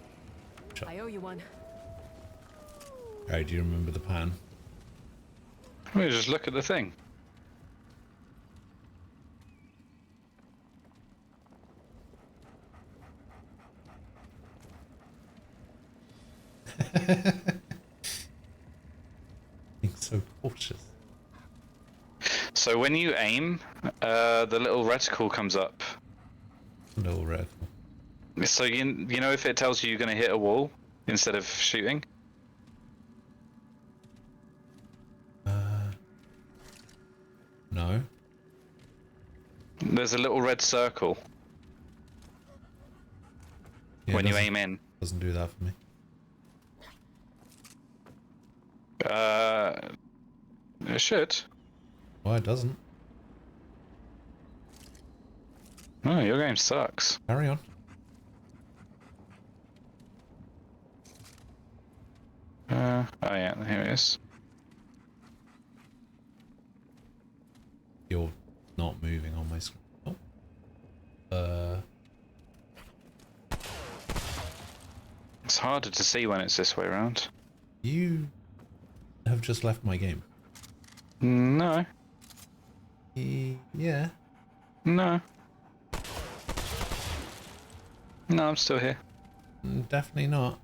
Sure. I owe you one. Alright, do you remember the pan? Let me just look at the thing. Being so cautious. So when you aim, the little reticle comes up. Little red. So you know if it tells you you're going to hit a wall instead of shooting? No. There's a little red circle Yeah, when you doesn't- aim in. Doesn't do that for me. It should. Well, it doesn't. Oh, your game sucks. Carry on. Oh yeah, here it is. You're not moving on my screen. Oh. It's harder to see when it's this way around. You have just left my game. No, Yeah. no. No, I'm still here. Definitely not.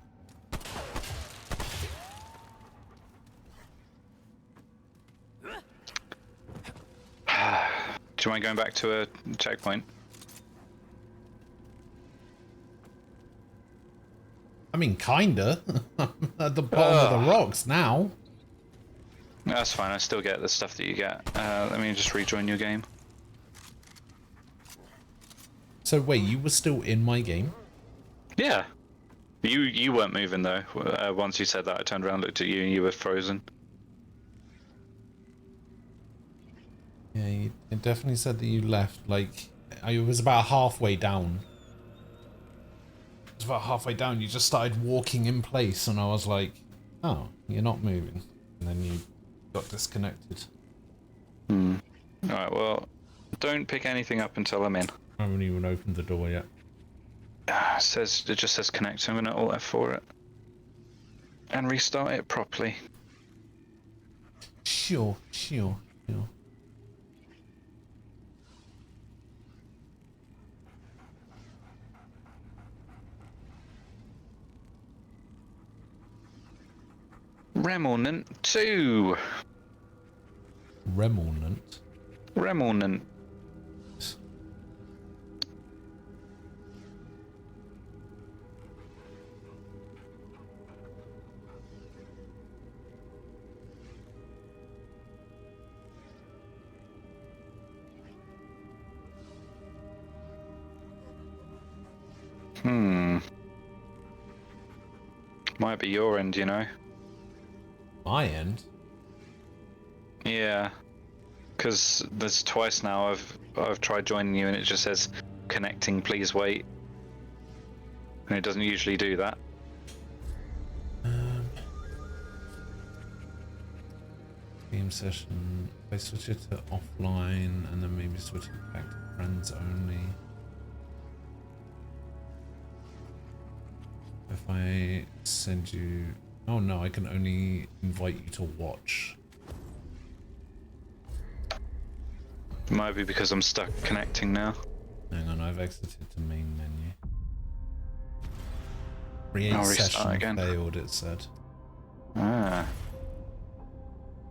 Do you mind going back to a checkpoint? I mean, kinda. At the bottom of the rocks now. That's fine, I still get the stuff that you get. Let me just rejoin your game. So wait, you were still in my game? Yeah. You weren't moving though. Once you said that, I turned around, looked at you, and you were frozen. Yeah, you it definitely said that you left. Like, I was about halfway down. It was about halfway down. You just started walking in place, and I was like, "Oh, you're not moving." And then you got disconnected. All right. Well, don't pick anything up until I'm in. I haven't even opened the door yet. It just says connect. So I'm gonna Alt F4 it and restart it properly. Sure. Remnant 2. Remnant. Remnant. Might be your end, you know. My end. Yeah, because there's twice now I've tried joining you and it just says connecting. Please wait, and it doesn't usually do that. Game session. If I switch it to offline and then maybe switch it back to friends only. If I send you... Oh no, I can only invite you to watch. It might be because I'm stuck connecting now. Hang on, I've exited the main menu. Create I'll restart session again. failed, it said. Ah.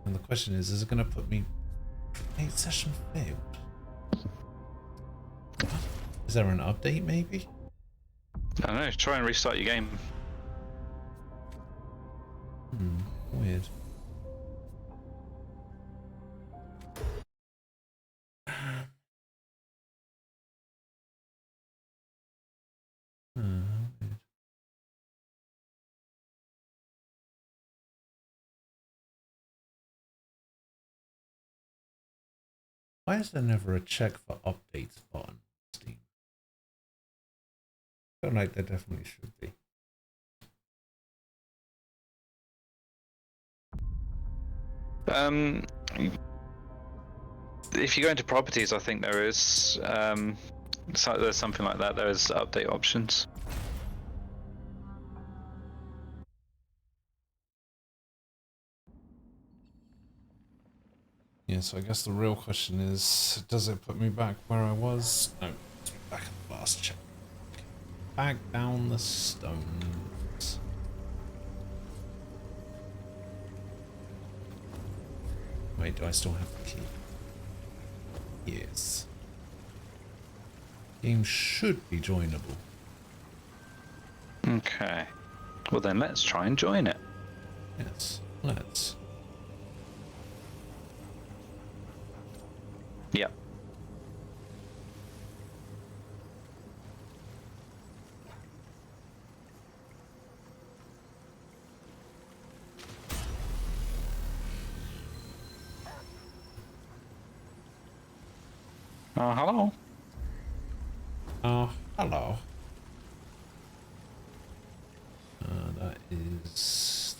And the question is it going to put me... Create session failed? What? Is there an update maybe? I don't know, try and restart your game. Weird. Weird. Why is there never a check for updates button on Steam? I feel like there definitely should be. If you go into properties, I think there is so there's something like that. There's update options. Yeah, so I guess the real question is, does it put me back where I was? No, it's back at the last check. Back down the stones. Wait, do I still have the key? Yes. Game should be joinable. Okay. Well then, let's try and join it. Yes, let's. Yep. Oh, hello. Oh, hello. That is...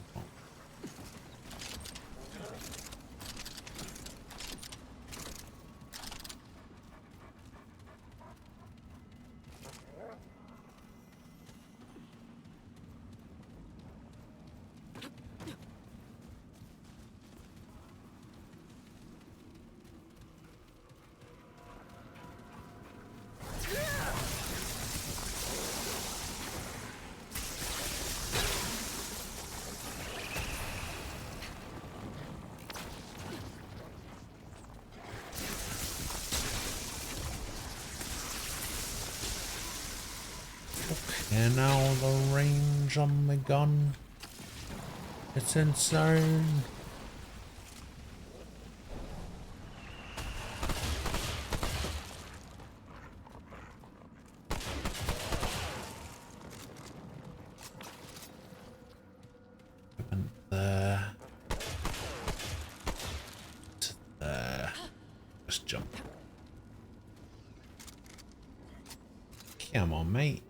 Okay, now the range on the gun. It's insane. jump. Come on, mate.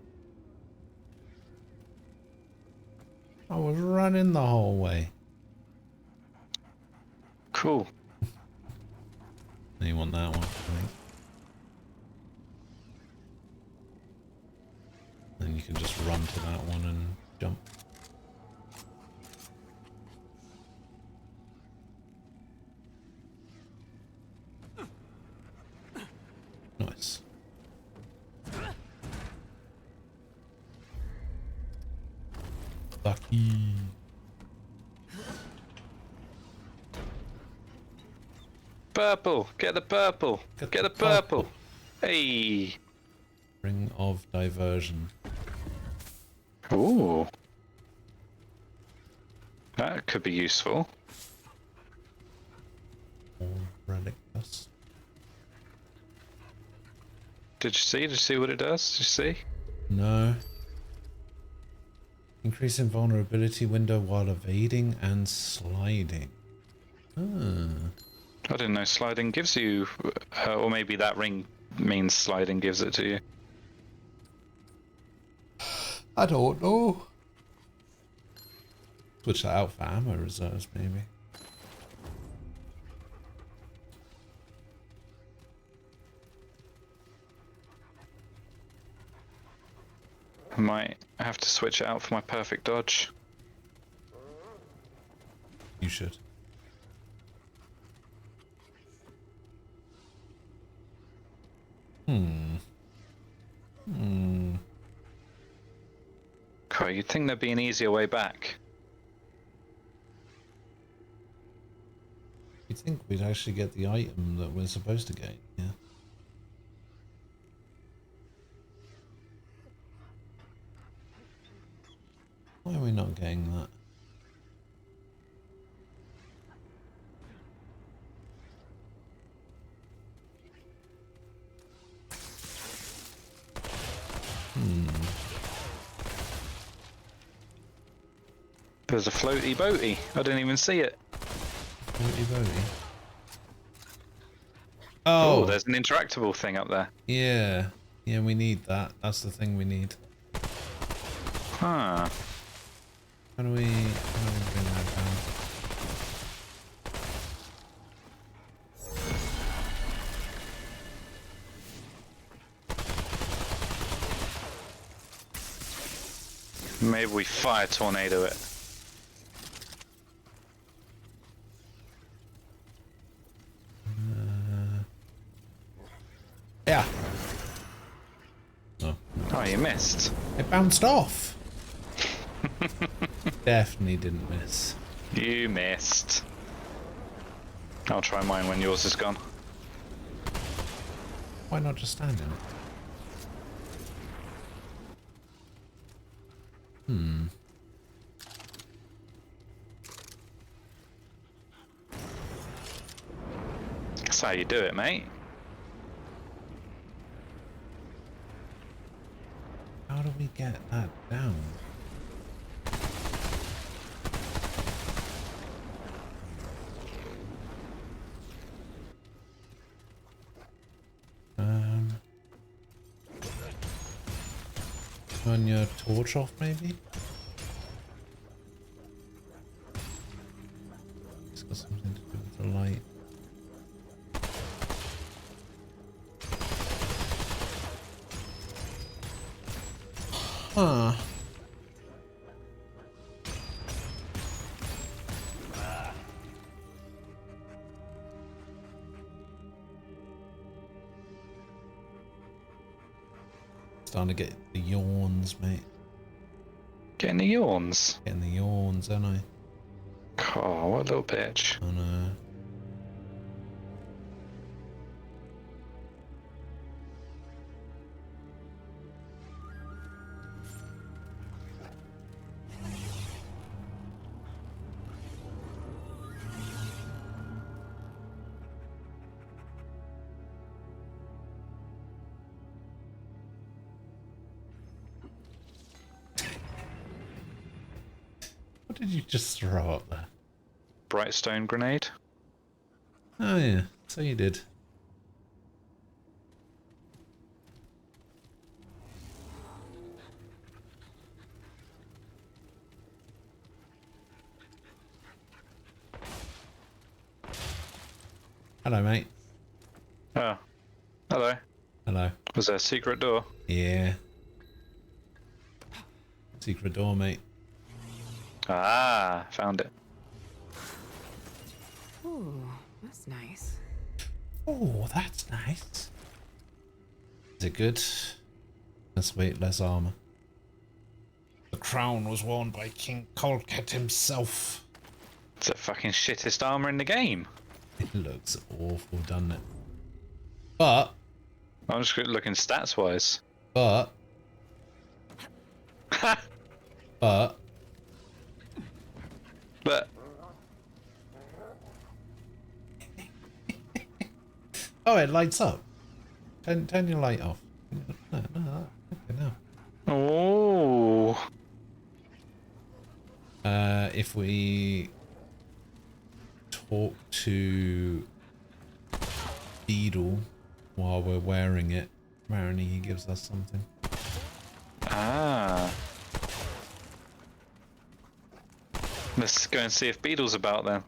I was running the whole way. Cool. You want that one, I think. Then you can just run to that one and jump. Nice. Lucky. Purple. Get the purple. Get the purple. Hey. Ring of Diversion. Ooh. That could be useful. Or relictus. Did you see? Did you see what it does? Did you see? No. Increase in vulnerability window while evading and sliding. Ah. I didn't know sliding gives you, or maybe that ring means sliding gives it to you. I don't know. Switch that out for ammo reserves, maybe. I might have to switch it out for my perfect dodge. You should. God, you'd think there'd be an easier way back. You'd think we'd actually get the item that we're supposed to get, yeah. Why are we not getting that? There's a floaty boaty. I didn't even see it. Floaty boaty. Oh, Oh, there's an interactable thing up there. yeah. Yeah, we need that. That's the thing we need. Huh. How do we bring that down? Maybe we fire tornado it. Yeah. Oh, Oh, you missed. it bounced off. Definitely didn't miss. You missed. I'll try mine when yours is gone. Why not just stand in it? That's how you do it, mate. How do we get that down? Turn your torch off, maybe? It's got something to do with the light. Huh. Starting to get the yawns, mate. Getting the yawns. Getting the yawns, aren't I? Oh, what a little bitch. Oh no. What did you just throw up there? Bright stone grenade. Oh yeah, so you did. Hello, mate. Oh, hello. Hello. Was there a secret door? Yeah. Secret door, mate. Ah, found it. Ooh, that's nice. Oh, that's nice. Is it good? Less weight, less armor. The crown was worn by King Colcat himself. It's the fucking shittest armor in the game. It looks awful, doesn't it? But, I'm just looking stats wise. but, but, But oh, it lights up. Turn your light off. No, okay, no. oh, If we talk to Beetle while we're wearing it, apparently he gives us something. ah. Let's go and see if Beetle's about then.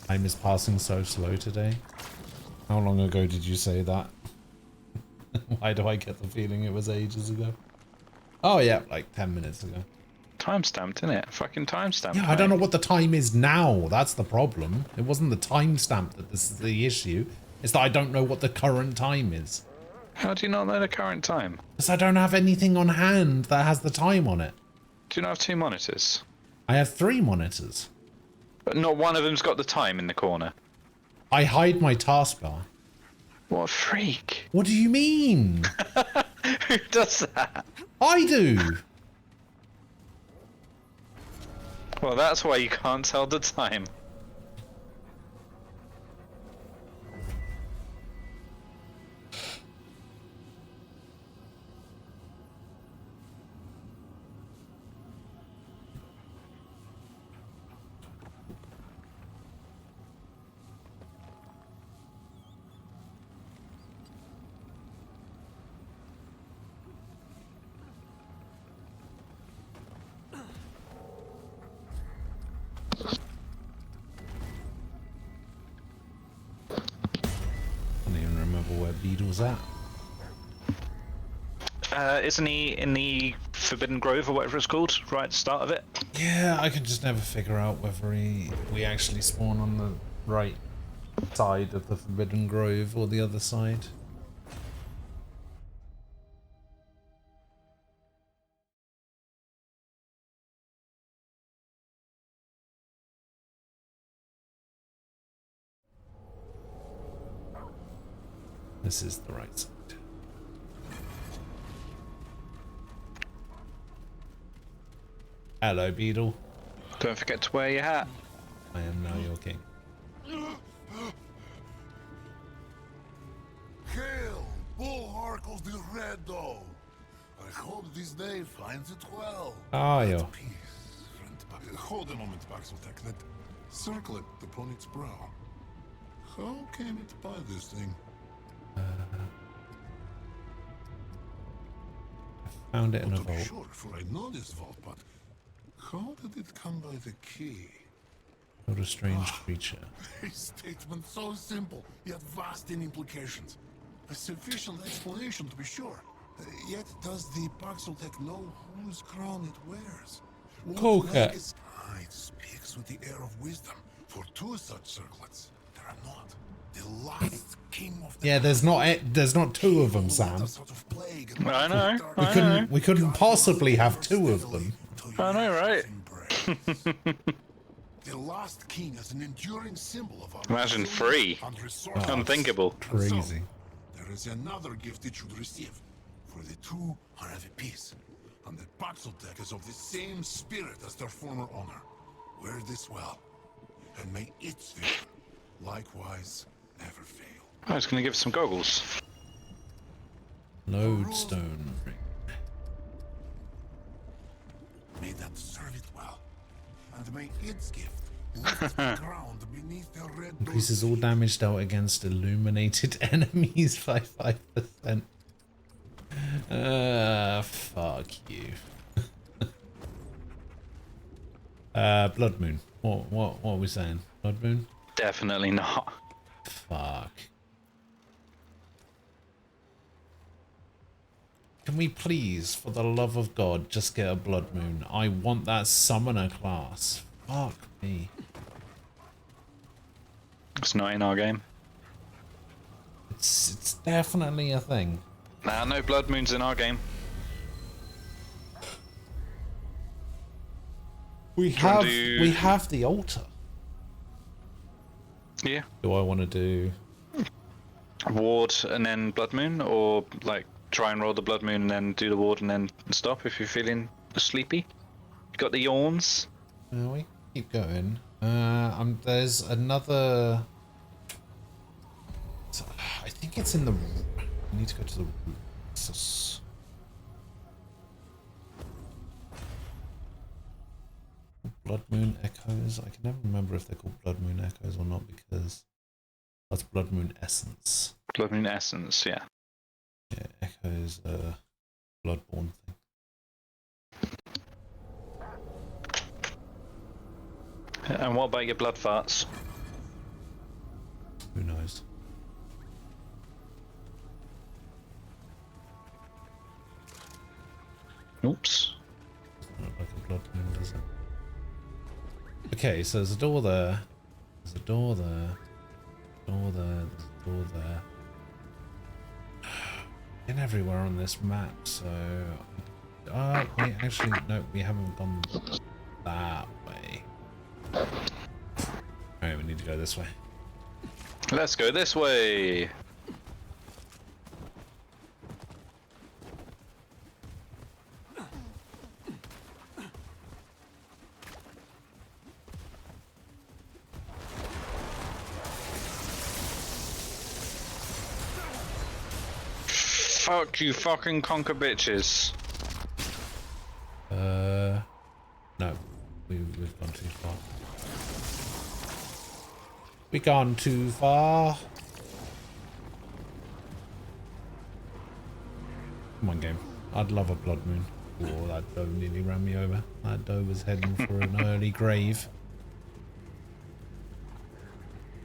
Time is passing so slow today. How long ago did you say that? Why do I get the feeling it was ages ago? Oh yeah, like 10 minutes ago. Timestamped, innit? Fucking timestamped. Yeah, I don't know what the time is now. That's the problem. It wasn't the timestamp that this is the issue. It's that I don't know what the current time is. How do you not know the current time? Because I don't have anything on hand that has the time on it. Do you not have two monitors? I have 3 monitors. But not one of them's got the time in the corner. I hide my taskbar. What a freak. What do you mean? Who does that? I do. Well, that's why you can't tell the time. I don't even remember where Beetle's at. Isn't he in the Forbidden Grove or whatever it's called, right at the start of it? Yeah, I can just never figure out whether we actually spawn on the right side of the Forbidden Grove or the other side. This is the right side. Hello, Beetle. Don't forget to wear your hat. I am now your king. Hail, Bull Harkles the Red Dog. I hope this day finds it well. Ah, yeah. Peace, friend. Hold a moment, Baxeltek. That circlet upon its brow. How came it by this thing? Found it in a To be vault. sure, for I know this vault, but how did it come by the key? What a strange creature. A statement so simple, yet vast in implications. A sufficient explanation to be sure. Yet does the Baxeltek know whose crown it wears? What Colcat. legacy- It speaks with the air of wisdom. For 2 such circlets, there are not. The last king of the Yeah, there's not 2 of them, Sam. I know. We couldn't possibly have 2 of them. I know, right? The last king is an enduring symbol of our Imagine resilience 3. and resourcefulness. Unthinkable. And so, Crazy. there is another gift it should receive. For the 2 are of a piece. And the Baxeltek is of the same spirit as their former owner. Wear this well. And may its vision likewise never fail. I was going to give some goggles. Lodestone ring. May that serve it well. And may its gift lift the ground beneath the red Increases all damage dealt against illuminated enemies by 5%. Fuck you. Blood Moon. What are we saying? Blood moon? Definitely not. Fuck. Can we please, for the love of God, just get a blood moon? I want that summoner class. Fuck me. It's not in our game. It's definitely a thing. Nah, no blood moons in our game. We you wanna have do- we have the altar. Yeah. Do I want to do? Ward and then blood moon, or like try and roll the blood moon and then do the ward and then stop if you're feeling sleepy. You got the yawns. We keep going. There's another. I think it's in the. I need to go to the roots. Blood Moon Echoes. I can never remember if they're called Blood Moon Echoes or not because that's Blood Moon Essence. Blood moon essence, yeah. Yeah, Echoes, Bloodborne thing. And what about your blood farts? Who knows? Oops. Doesn't look like a Blood Moon, does it? Okay, so there's a door there. There's a door there. Door there. There's a door there. In everywhere on this map, so wait, actually no, we haven't gone that way. Alright, we need to go this way. Let's go this way. Fuck you fucking conker bitches. No, we've gone too far. We've gone too far. Come on, game. I'd love a blood moon. Oh, that doe nearly ran me over. That doe was heading for an early grave.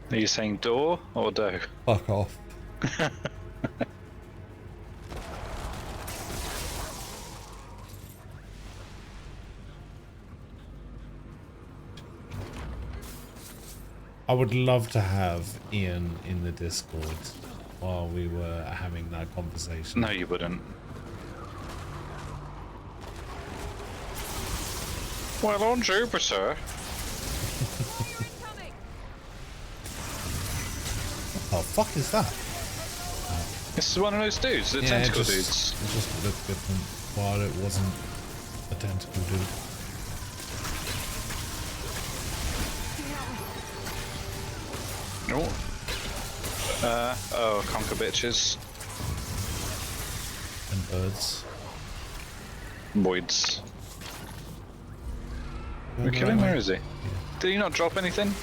Are you saying door or doe? Fuck off. I would love to have Ian in the Discord while we were having that conversation. No, you wouldn't. Well, on Jupiter. Oh, fuck is that? This is one of those dudes, the tentacle dudes. It just looked different while it wasn't a tentacle dude. Oh, conker bitches. And birds. Voids. We kill him, where is he? Did he not drop anything?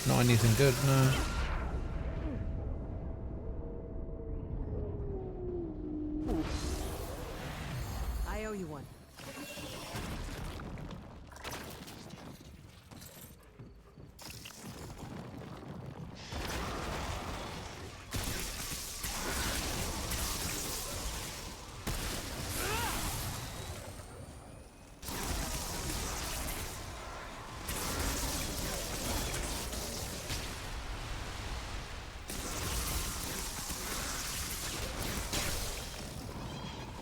Not anything good, no. I owe you one.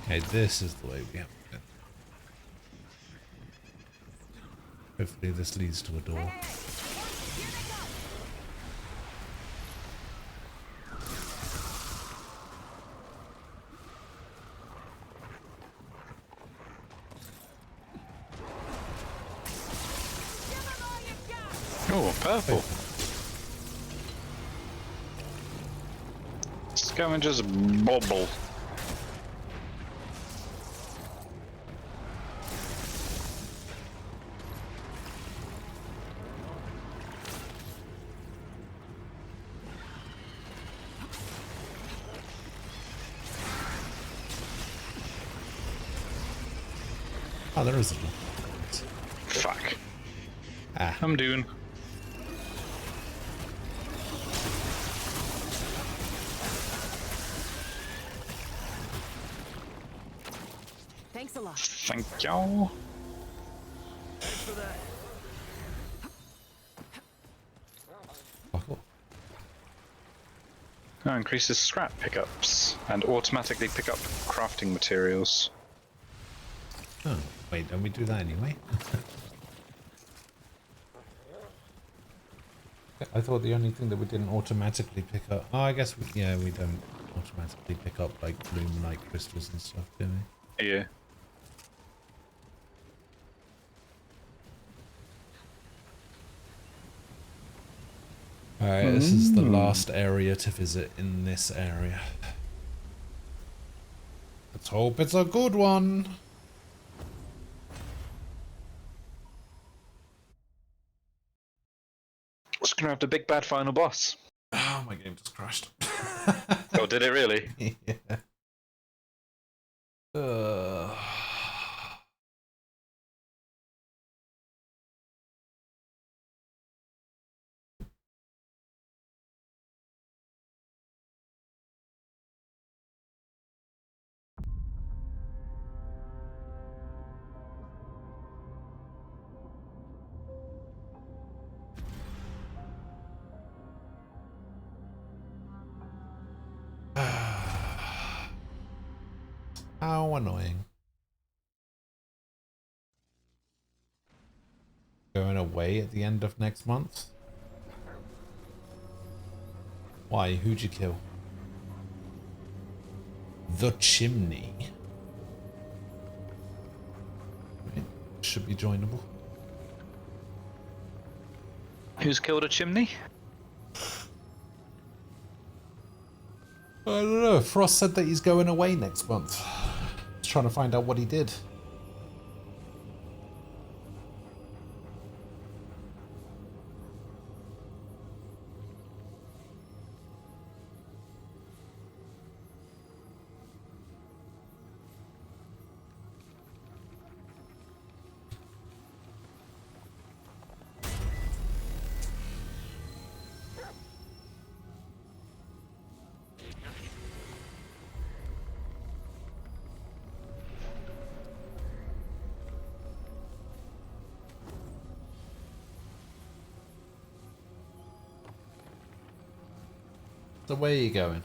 Okay, this is the way we have to go. Hopefully this leads to a door. Oh, purple. Scavengers bobble. Oh, there is a door. Fuck. I'm doing. Thanks a lot. Thank y'all. Fuck off. Oh, increases scrap pickups and automatically pick up crafting materials. Oh, wait, don't we do that anyway? I thought the only thing that we didn't automatically pick up... Oh, I guess, we don't automatically pick up, like, Luminite crystals and stuff, do we? Yeah. Alright, this is the last area to visit in this area. Let's hope it's a good one. What's gonna have the big bad final boss? Oh, my game just crashed. Oh, did it really? Yeah. How annoying. Going away at the end of next month? Why? Who'd you kill? The chimney. Right. Should be joinable. Who's killed a chimney? I don't know. Frost said that he's going away next month. He's trying to find out what he did. So where are you going?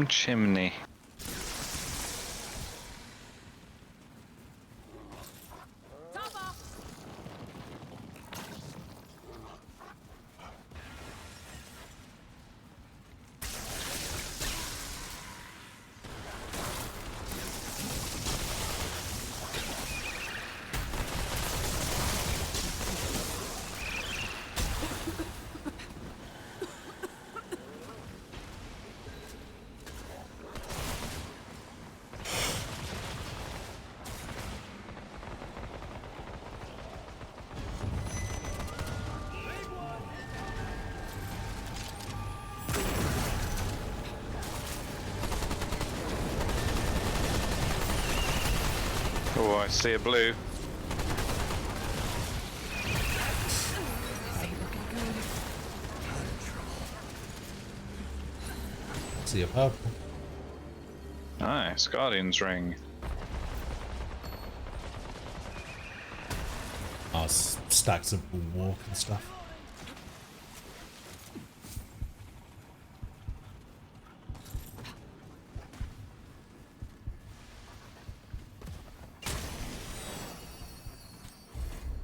Chimney. Top off. Oh, I see a blue. See a purple. Nice, Guardian's Ring. Oh, stacks of walk and stuff.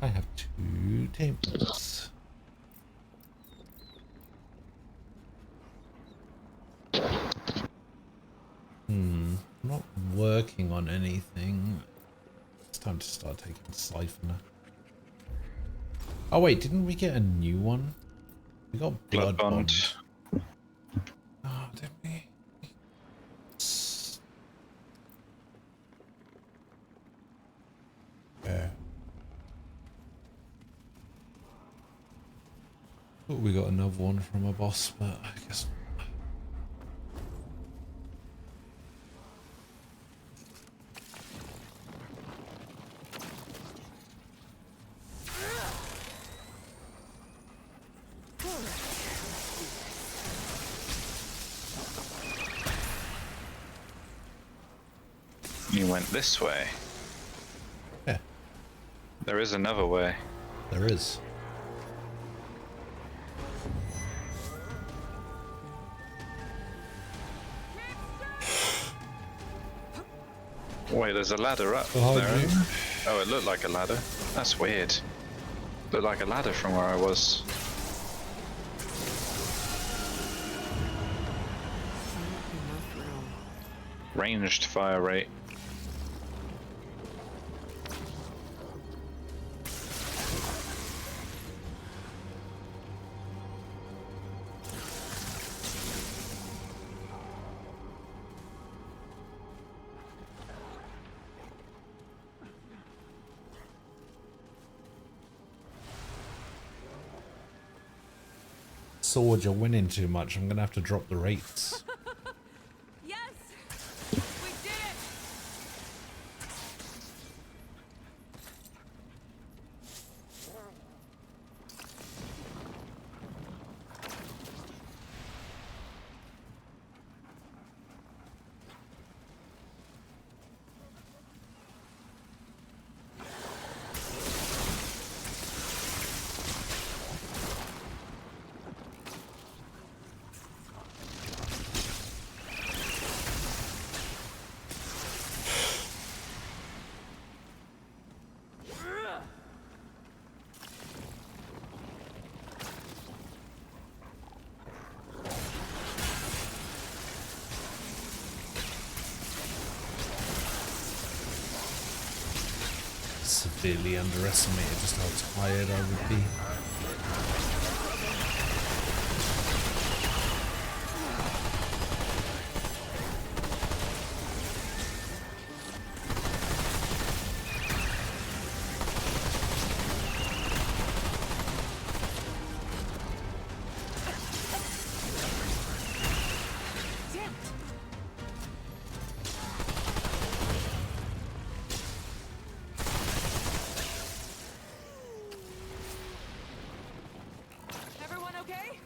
I have 2 tables. I'm not working on anything. It's time to start taking Siphoner. Oh wait, didn't we get a new one? We got Blood Bond. Oh, did we? Yeah. Thought we got another one from a boss, but I guess went this way. Yeah, There is another way. there is. Wait, there's a ladder up Behind there. you. Oh, it looked like a ladder. That's weird. Looked like a ladder from where I was. Enough room. Ranged fire rate. Sword, you're winning too much. I'm gonna have to drop the rates. Yes! We did it! Severely underestimated just how tired I would be. Everyone okay?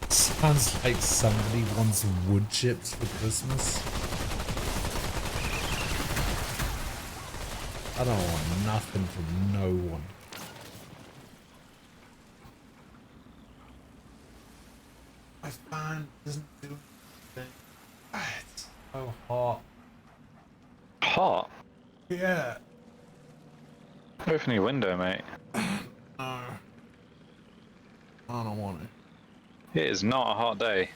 Sounds like somebody wants wood chips for Christmas. I don't want nothing from no one. My fan doesn't do anything. It's so hot. Hot? Yeah. Open your window, mate. No. I don't want it. It is not a hot day.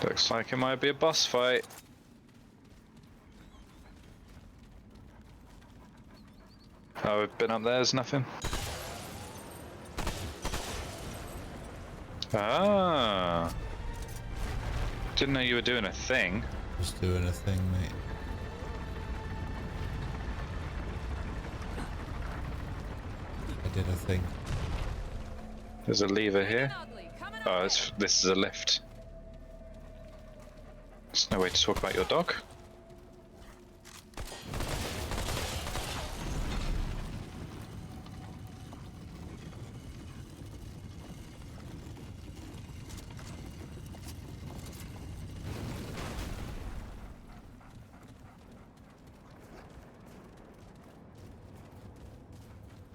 Looks like it might be a boss fight. Oh, we've been up there, there's nothing. Ah. Didn't know you were doing a thing. Just doing a thing, mate. I did a thing. There's a lever here. Ugly, coming Oh, up this is a lift. There's no way to talk about your dog.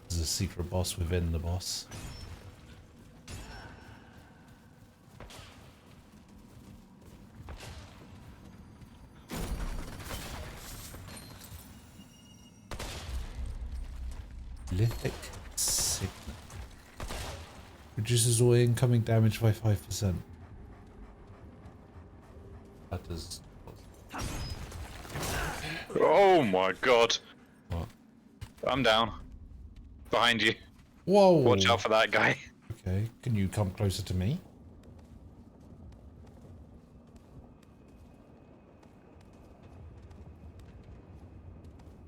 There's a secret boss within the boss. Lithic signal. Reduces all incoming damage by 5%. That does. Oh my god. What? I'm down. Behind you. Whoa! Watch out for that guy. Okay, can you come closer to me?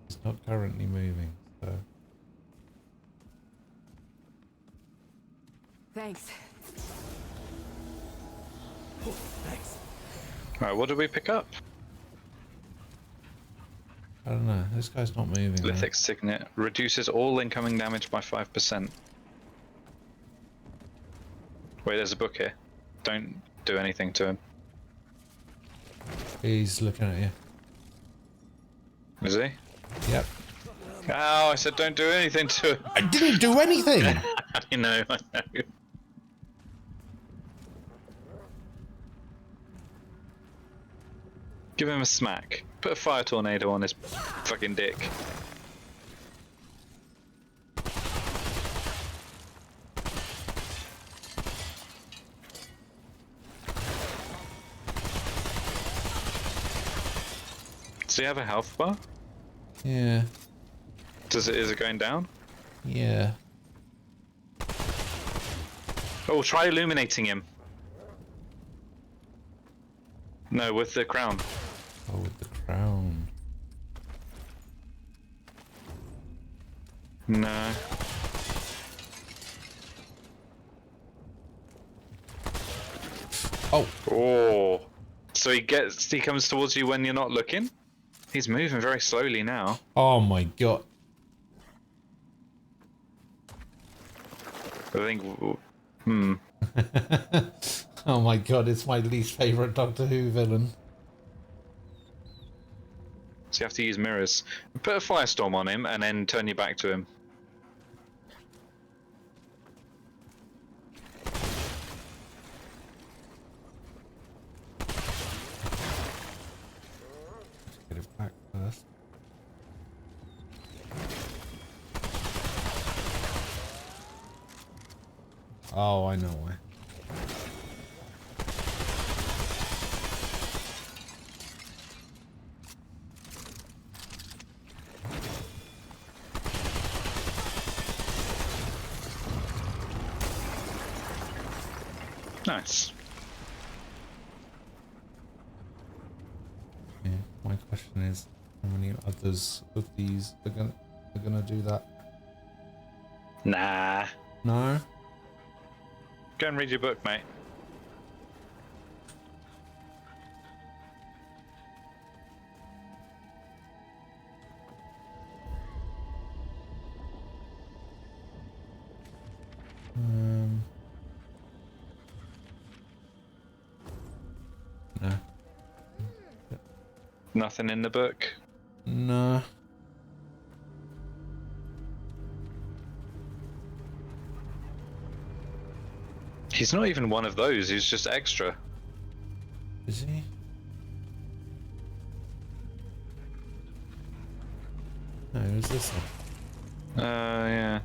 It's not currently moving, so. Thanks. Alright, what did we pick up? I don't know. This guy's not moving. Right? Lithic Signet. Reduces all incoming damage by 5%. Wait, there's a book here. Don't do anything to him. He's looking at you. Is he? Yep. Oh, I said don't do anything to him. I didn't do anything! I know, I know. Give him a smack. Put a fire tornado on his fucking dick. Does he have a health bar? Yeah. Is it going down? Yeah. Oh, try illuminating him. No, with the crown. Oh, with the crown. No. Oh. Oh. So he comes towards you when you're not looking? He's moving very slowly now. Oh my god. I think... Oh my god, it's my least favourite Doctor Who villain. So you have to use mirrors. Put a firestorm on him and then turn your back to him. Get it back first. Oh, I know why. Nice. Yeah, my question is, how many others of these are gonna do that? Nah. No? Go and read your book, mate. No. Nothing in the book. No. He's not even one of those, he's just extra. Is he? No, who's this one? Yeah.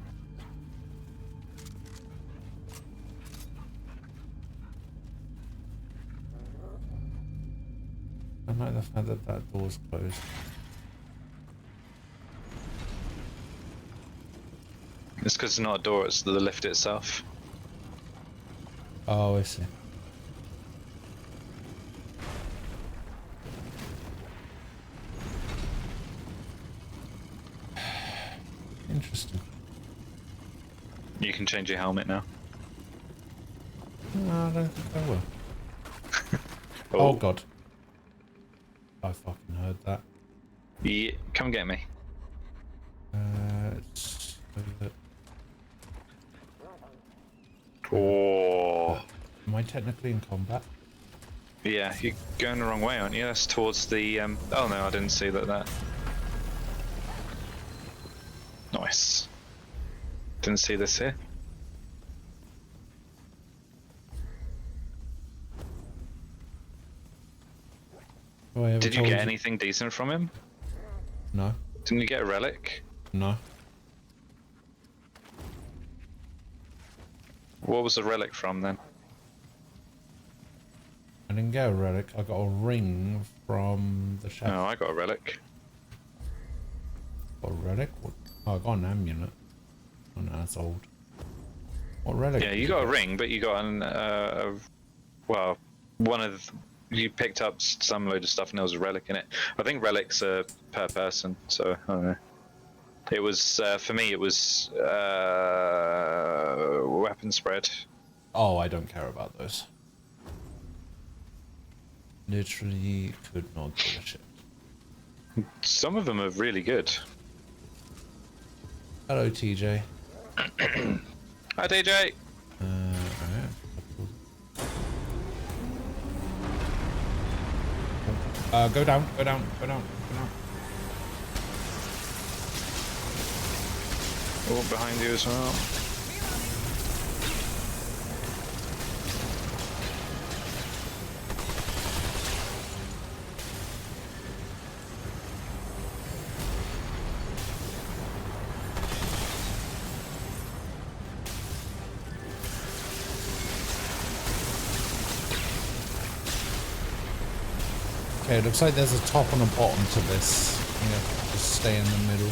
I like the fact that that door's closed. It's because it's not a door, it's the lift itself. Oh, I see. Interesting. You can change your helmet now. No, I don't think I will. Oh god. I fucking heard that. Yeah, come get me. It's Oh. Am I technically in combat? Yeah, you're going the wrong way, aren't you? That's towards the, Oh no, I didn't see that. Nice. Didn't see this here. Have I ever Did you told get anything decent from him? No. Didn't you get a relic? No. What was the relic from then? I didn't get a relic. I got a ring from the chef. Oh, I got a relic. Got a relic? What? Oh, I got an amulet. Oh no, that's old. What relic? Yeah, you got a ring, but you got an, well, you picked up some load of stuff and there was a relic in it. I think relics are per person, so I don't know. It was, for me, it was, weapon spread. Oh, I don't care about those. Literally could not give a shit. Some of them are really good. Hello, TJ. Hi, DJ. Alright. Go down, go down, go down, go down. Oh, behind you as well. Okay, it looks like there's a top and a bottom to this. Yeah, just stay in the middle.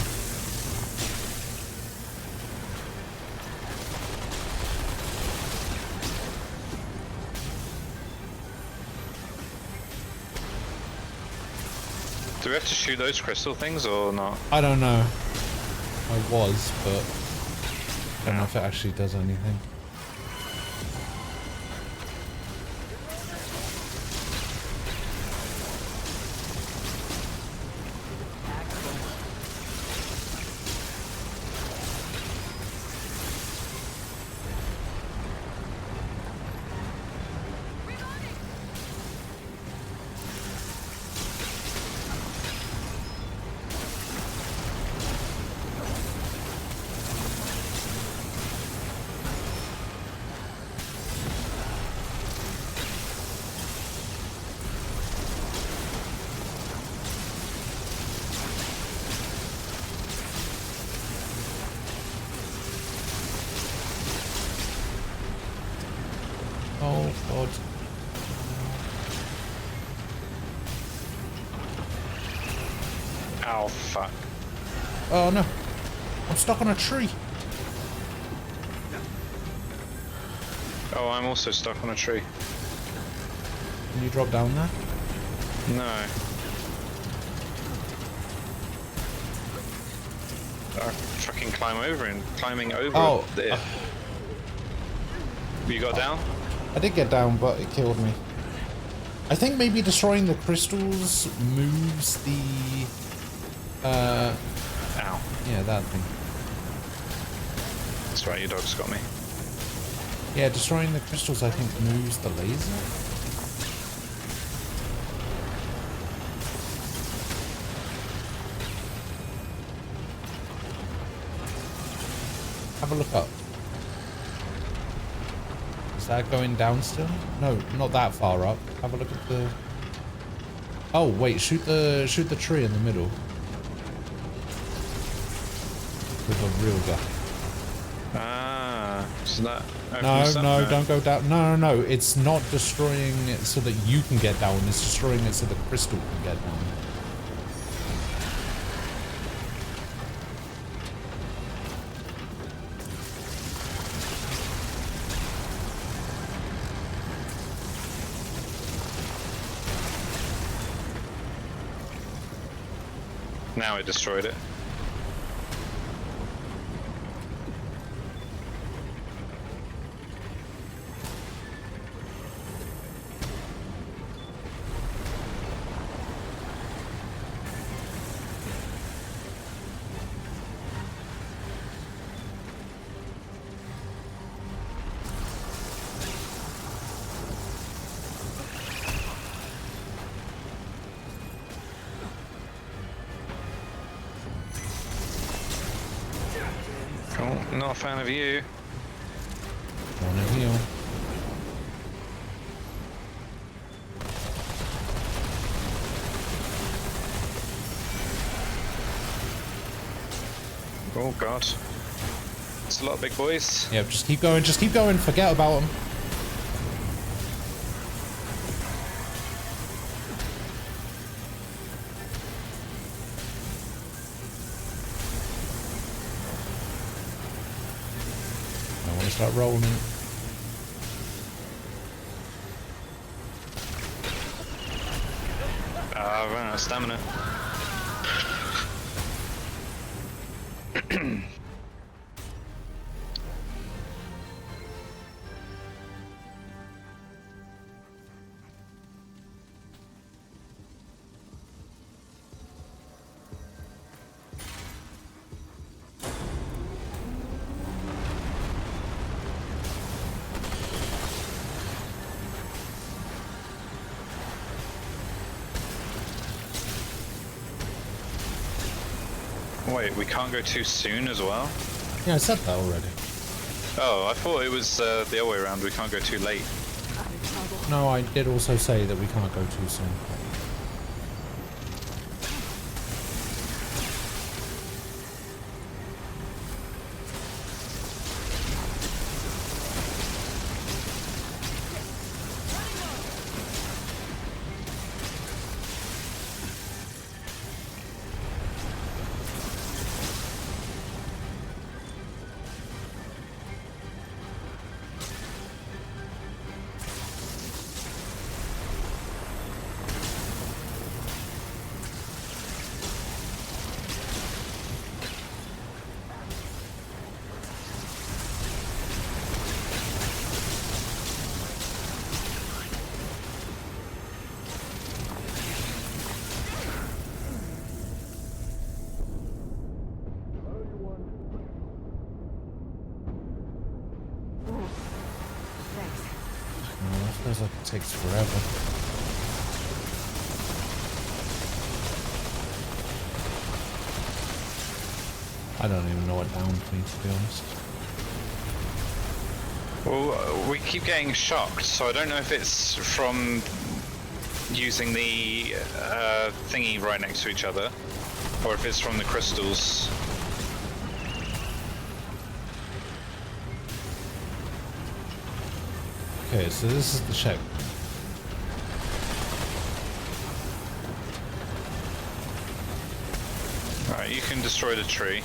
Do we have to shoot those crystal things or not? I don't know. I was, but I don't know if it actually does anything. Oh god. Ow, fuck. Oh no. I'm stuck on a tree. Oh, I'm also stuck on a tree. Can you drop down there? No. I fucking climb over and climbing over there. You got down? I did get down, but it killed me. I think maybe destroying the crystals moves the... Ow. yeah, that thing. That's right, your dog's got me. Yeah, destroying the crystals, I think, moves the laser. Have a look up. Is that going down still? No, not that far up. Have a look at the... Oh, wait, shoot the tree in the middle. With a real gun. Ah, so that... No, don't go down. No, it's not destroying it so that you can get down. It's destroying it so the crystal can get down. Now it destroyed it. Cool. Not a fan of you. One of you. Oh god. It's a lot of big boys. Yep, just keep going, forget about them. I want to start rolling. I've run out of stamina. Wait, we can't go too soon as well? Yeah, I said that already. Oh, I thought it was the other way around. We can't go too late. Out of trouble. No, I did also say that we can't go too soon. Ooh. Thanks. Oh, that feels like it takes forever. I don't even know what downed me, to be honest. Well, we keep getting shocked, so I don't know if it's from using the thingy right next to each other, or if it's from the crystals. Okay, so this is the check. Alright, you can destroy the tree.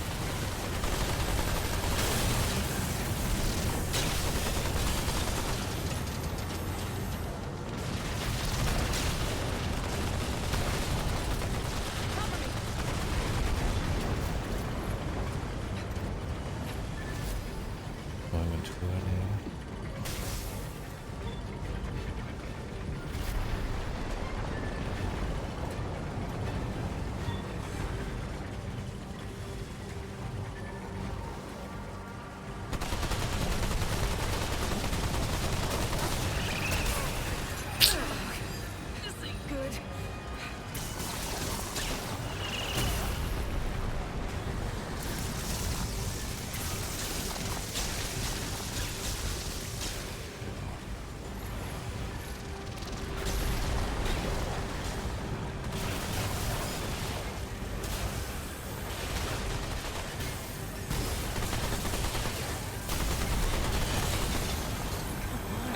Oh, I went too early. This ain't good.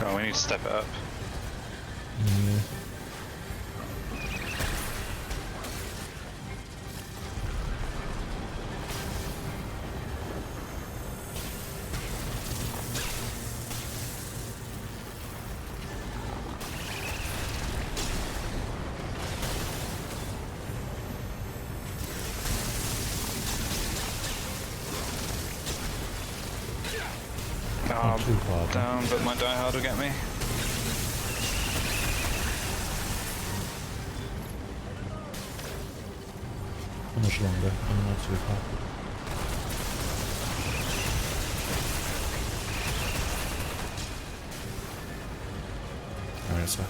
Oh, we need to step it up. Yeah. Oh, too hard, huh? down, but my diehard will get me. How much longer? I'm not too far. Alright, so.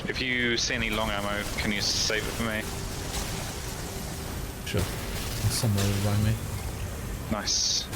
If you see any long ammo, can you save it for me? Sure. It's somewhere around me. Nice.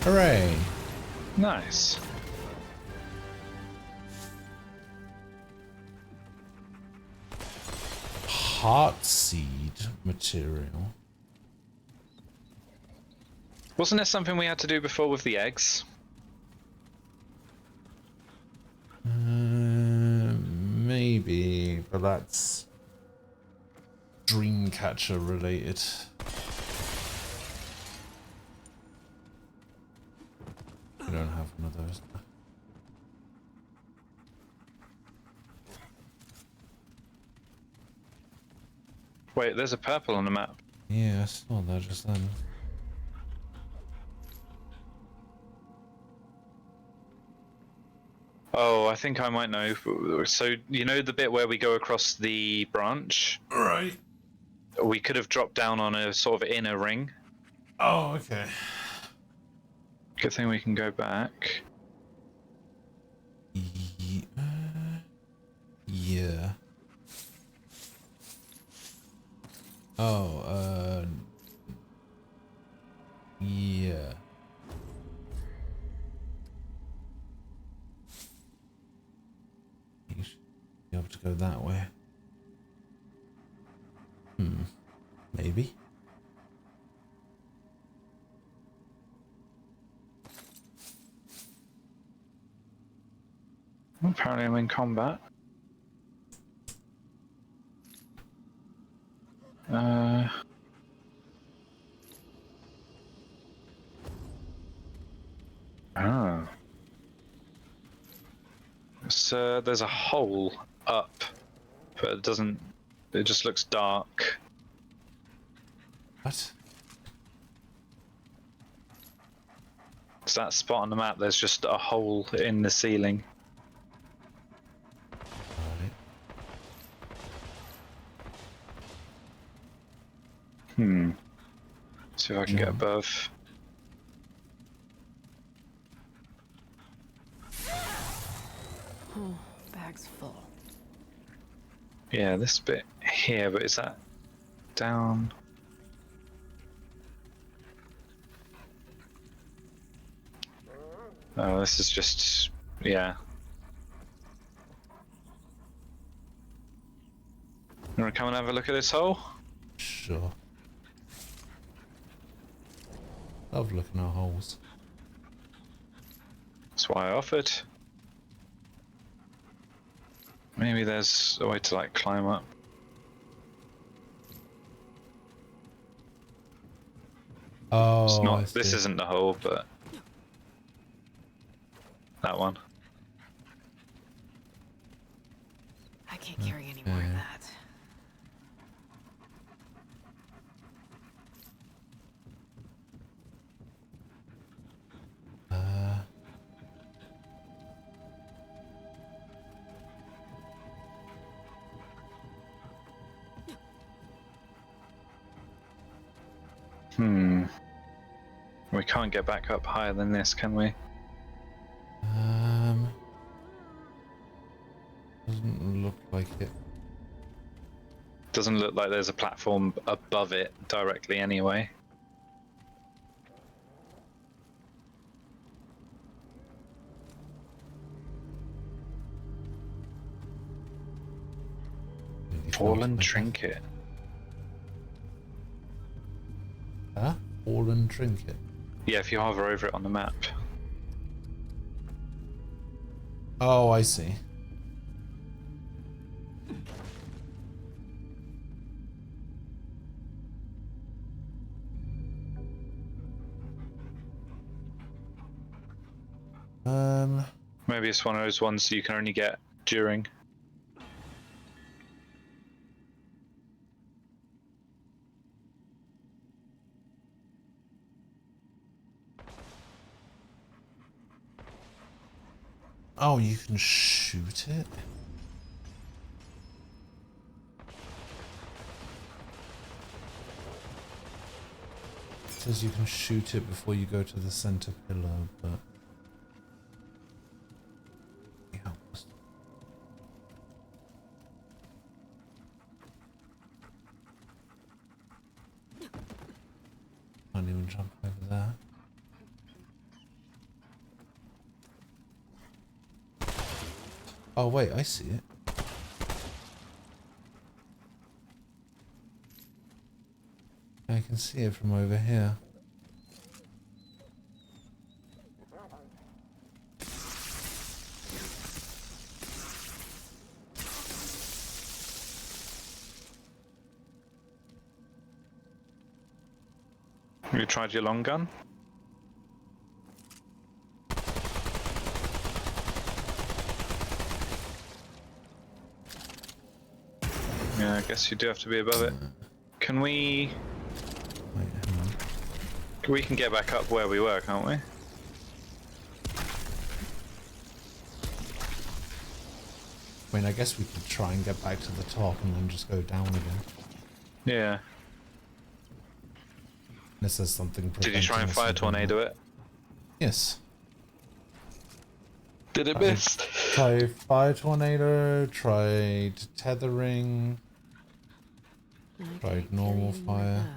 Hooray! Nice. Heart seed material. Wasn't it something we had to do before with the eggs? Maybe, but that's Dreamcatcher related. We don't have one of those. Wait, there's a purple on the map. Yeah, I saw that just then. Oh, I think I might know. So, you know the bit where we go across the branch? Right. We could have dropped down on a sort of inner ring. Oh, okay. Good thing we can go back. Yeah. Oh, yeah. You should be able to go that way. Maybe. Apparently I'm in combat. Oh. So there's a hole up, but it doesn't. It just looks dark. What? It's that spot on the map. There's just a hole in the ceiling. Alright. See if I can get above. Oh, bag's full. Yeah, this bit here, but is that down? Oh, this is just, yeah. You wanna come and have a look at this hole? Sure. Love looking at holes. That's why I offered. Maybe there's a way to like climb up. Oh, It's I not. see. This isn't the hole, but that one. I can't carry any more of Okay. that. We can't get back up higher than this, can we? Doesn't look like it. Doesn't look like there's a platform above it directly anyway. Really Fallen felt like trinket. that. Huh? Fallen trinket. Yeah, if you hover over it on the map. Oh, I see. Maybe it's one of those ones you can only get during. Oh, you can shoot it? It says you can shoot it before you go to the center pillar, but... Yeah, can't even jump over there. Oh wait, I see it. I can see it from over here. Have you tried your long gun? Yeah, I guess you do have to be above it. Can we... Wait, hang on. We can get back up where we were, can't we? I mean, I guess we could try and get back to the top and then just go down again. Yeah. Unless there's something Did you try and preventing us fire from doing tornado that. it? Yes. Did it I miss? Try fire tornado, tried tethering, I tried can't normal carry any more of fire. that.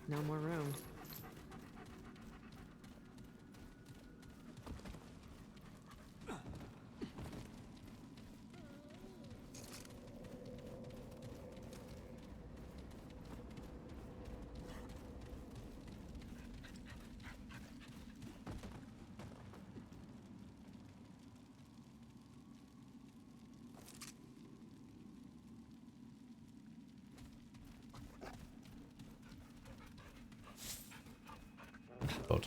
No more room. God.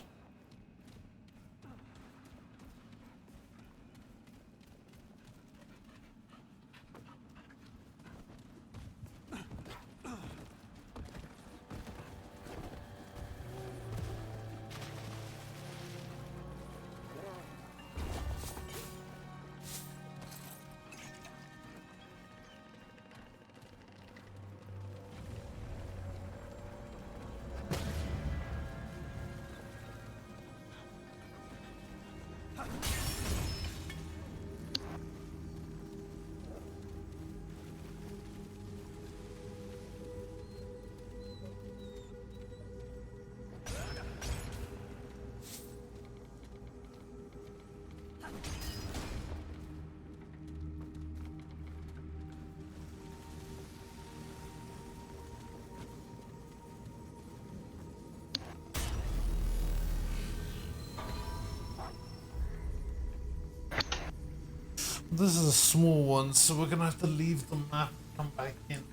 This is a small one, so we're gonna have to leave the map and come back in.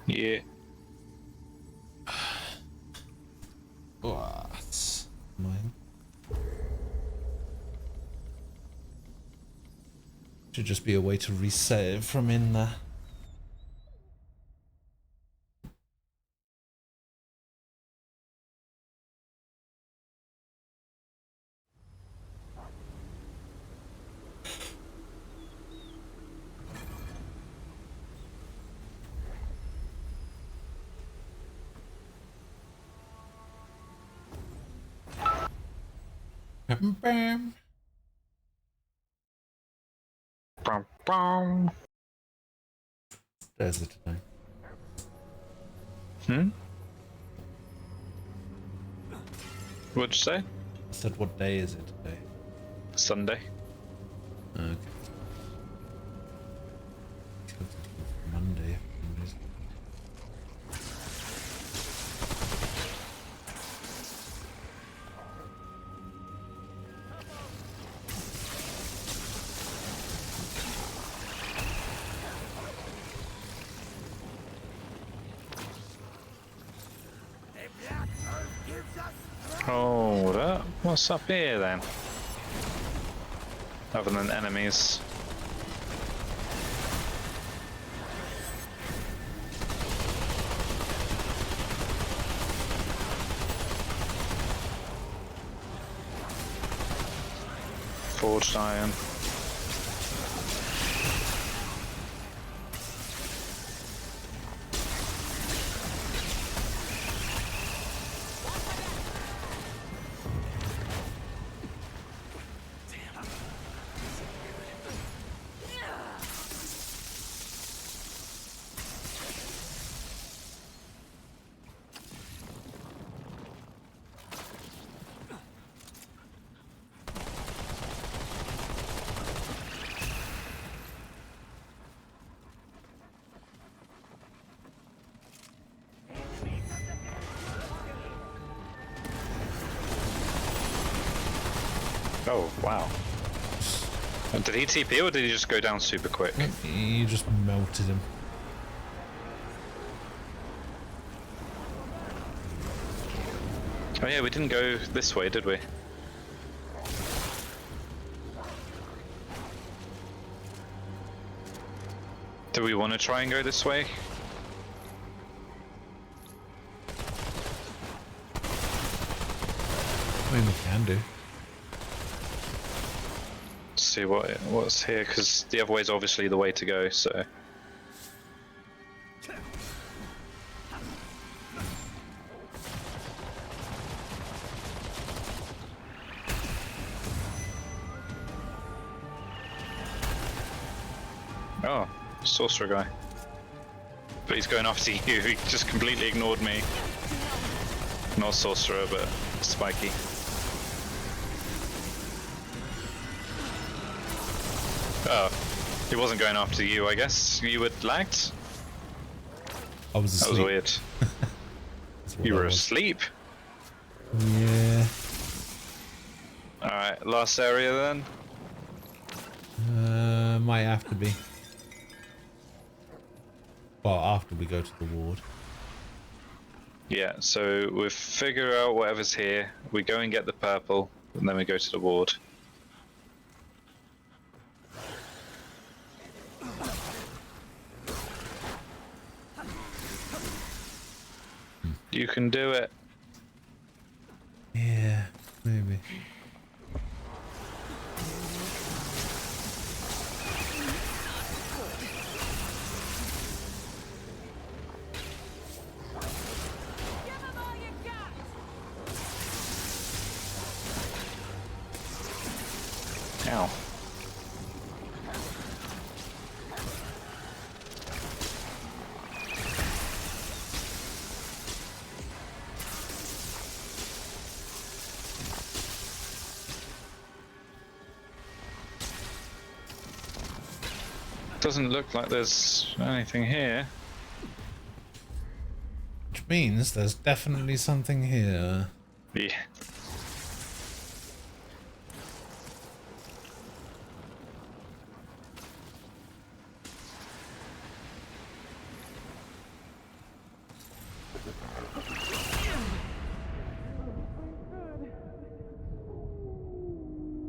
Yeah. What? Mine. Should just be a way to reset it from in there. Bam, bam. Bum, bum. There's it today. Hmm? What'd you say? I said, what day is it today? Sunday. Okay. Monday. for some reason. Hold up. What's up here then? Other than enemies. Forged iron. Oh, wow. Did he TP or did he just go down super quick? You just melted him. Oh yeah, we didn't go this way, did we? Do we want to try and go this way? I mean, we can do. See what's here, because the other way is obviously the way to go, so... Oh, sorcerer guy. But he's going after you, he just completely ignored me. Not sorcerer, but spiky. Oh, he wasn't going after you, I guess. You were lagged? I was asleep. That was weird. That's what You that were was. asleep? Yeah. Alright, last area then. Might have to be. Well, after we go to the ward. Yeah, so we figure out whatever's here, we go and get the purple, and then we go to the ward. You can do it. Yeah, maybe. Ow. Doesn't look like there's anything here. Which means there's definitely something here. Yeah.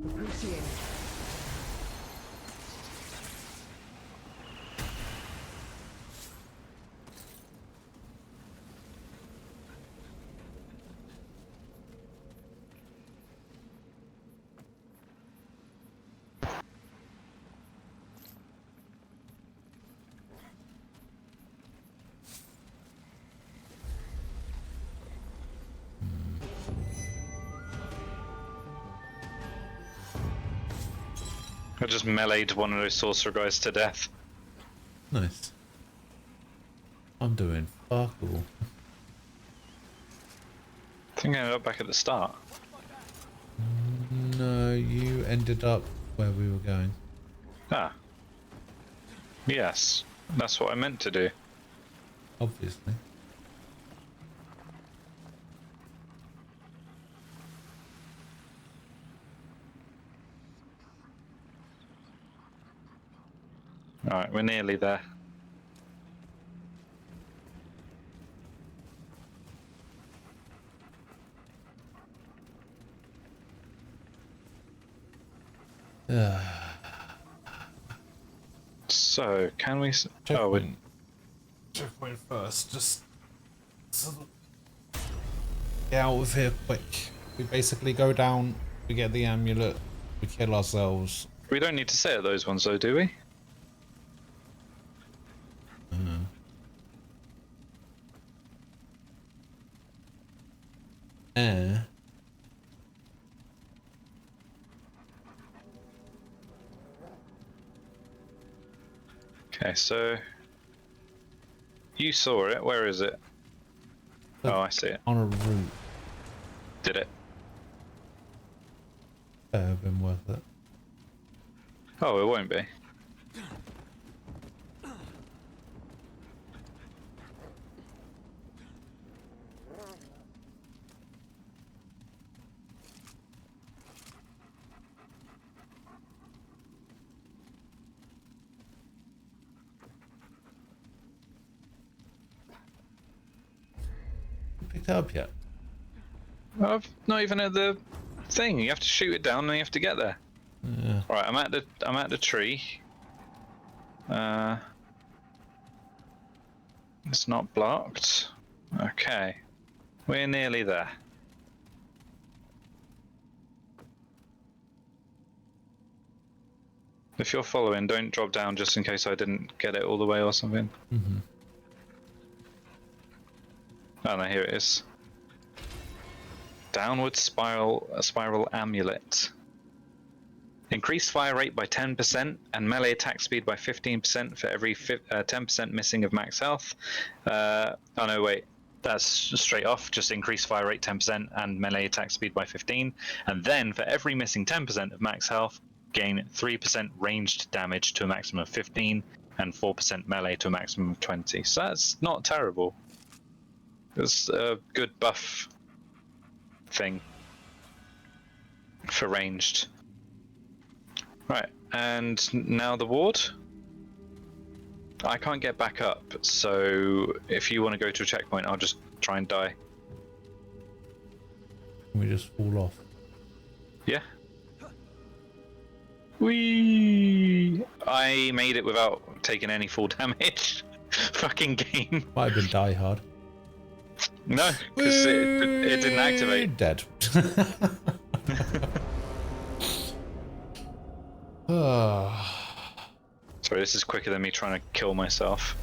Appreciate it. I just meleeed one of those sorcerer guys to death. Nice. I'm doing fuck all. I think I ended up back at the start. No, you ended up where we were going. Ah. Yes, that's what I meant to do. Obviously. Alright, we're nearly there. So, can we... Oh, we... Checkpoint first, just get out of here quick. We basically go down, we get the amulet, We kill ourselves. We don't need to say it those ones though, do we? Okay, so you saw it. Where is it? Oh, I see it. On a route. Did it? Have been worth it. Oh, it won't be. Picked it up yet? I've not even at the thing. You have to shoot it down and you have to get there. Yeah. Right, I'm at the tree. It's not blocked. Okay. We're nearly there. If you're following, don't drop down just in case I didn't get it all the way or something. Mm-hmm. Oh no, here it is. Downward spiral amulet. Increased fire rate by 10% and melee attack speed by 15% for every 10% missing of max health. Oh no, wait. That's straight off. Just increase fire rate 10% and melee attack speed by 15. And then for every missing 10% of max health, gain 3% ranged damage to a maximum of 15 and 4% melee to a maximum of 20. So that's not terrible. It's a good buff thing for ranged. Right, and now the ward. I can't get back up, so if you want to go to a checkpoint, I'll just try and die. We just fall off. Yeah. Whee! I made it without taking any full damage. Fucking game. Might have been Die Hard. No, because it didn't activate. Dead. Sorry, this is quicker than me trying to kill myself.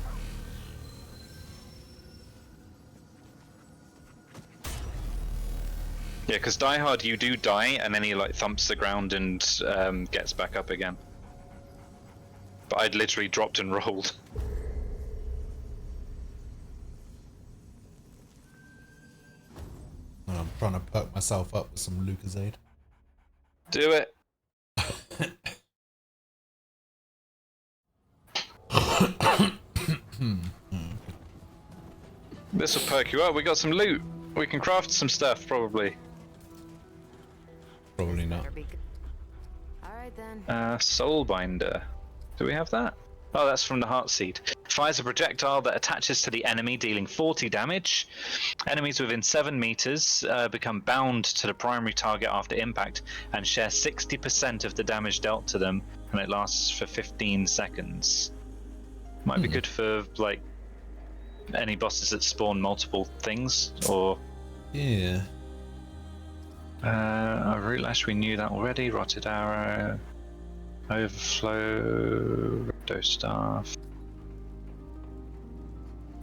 Yeah, because Die Hard, you do die, and then he like thumps the ground and gets back up again. But I'd literally dropped and rolled. And I'm trying to perk myself up with some Lucozade. Do it. This will perk you up. We got some loot. We can craft some stuff, probably. Probably not. Alright then. Soulbinder. Do we have that? Oh, that's from the Heartseed. Fires a projectile that attaches to the enemy, dealing 40 damage. Enemies within 7 meters become bound to the primary target after impact and share 60% of the damage dealt to them, and it lasts for 15 seconds. Might be good for, like, any bosses that spawn multiple things, or... Yeah. Root Lash, we knew that already. Rotted Arrow. Overflow. Ripto Staff.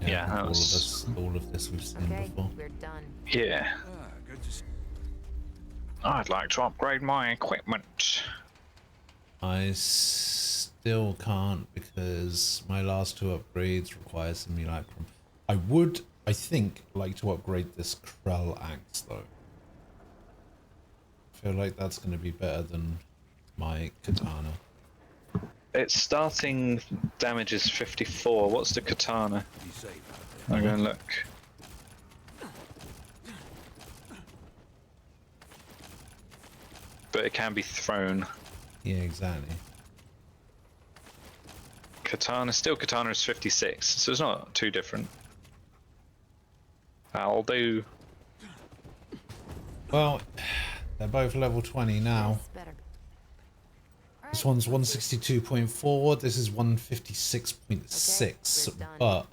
Yeah, that was... all of this we've seen Okay, before. we're done. Yeah. Good to see. I'd like to upgrade my equipment. I still can't because my last 2 upgrades require simulacrum. I would, I think, like to upgrade this Krell axe though. I feel like that's going to be better than my katana. Its starting damage is 54. What's the katana? Be safe out there. I'm going to look. But it can be thrown. Yeah, exactly. Katana is 56, so it's not too different. I'll do. Well, they're both level 20 now. That's better. This one's 162.4, this is 156.6, Okay, we're done. but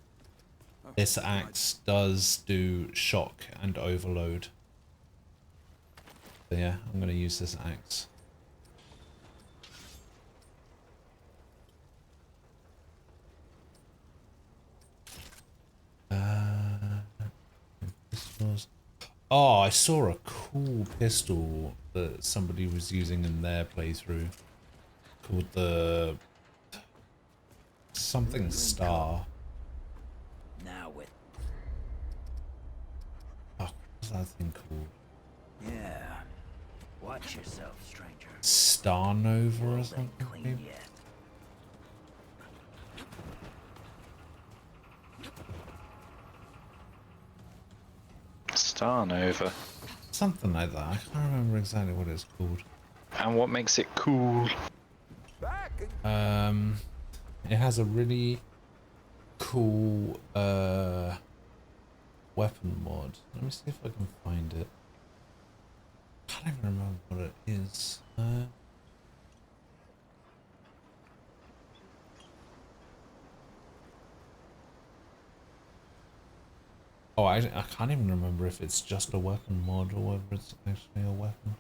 this axe does do shock and overload. So yeah, I'm going to use this axe. Pistols. Oh, I saw a cool pistol that somebody was using in their playthrough called the something star. Now with Oh, what's that thing called? yeah. Watch yourself, stranger. Star Nova or Well, something? ain't clean maybe? yet. Star Nova. Something like that. I can't remember exactly what it's called. And what makes it cool? It has a really cool weapon mod. Let me see if I can find it. Can't even remember what it is. Oh, I can't even remember if it's just a weapon mod or whether it's actually a weapon.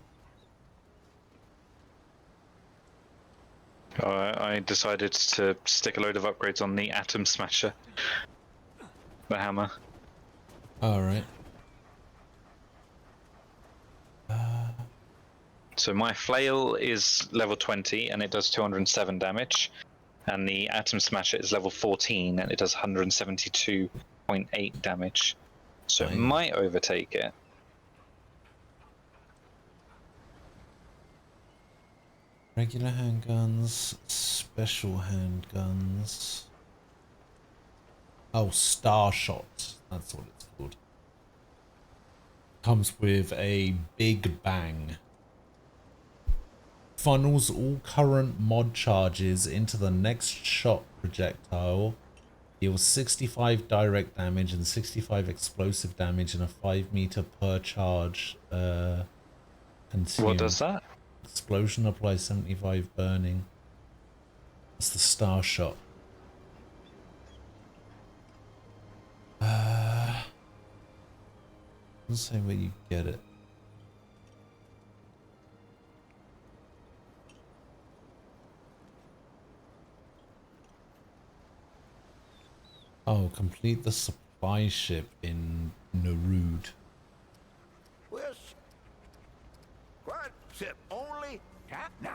I decided to stick a load of upgrades on the Atom Smasher. The hammer. Alright. So my flail is level 20 and it does 207 damage. And the Atom Smasher is level 14 and it does 172.8 damage. So it Nice. might overtake it. Regular handguns, special handguns. Oh, Star Shot. That's what it's called. Comes with a big bang. Funnels all current mod charges into the next shot projectile. Deals 65 direct damage and 65 explosive damage in a 5 meter per charge consumed. What does that? Explosion applies 75 burning. That's the Star Shot. Doesn't say where you get it. Oh, complete the supply ship in Narud. Well, what? Ship only? Nah.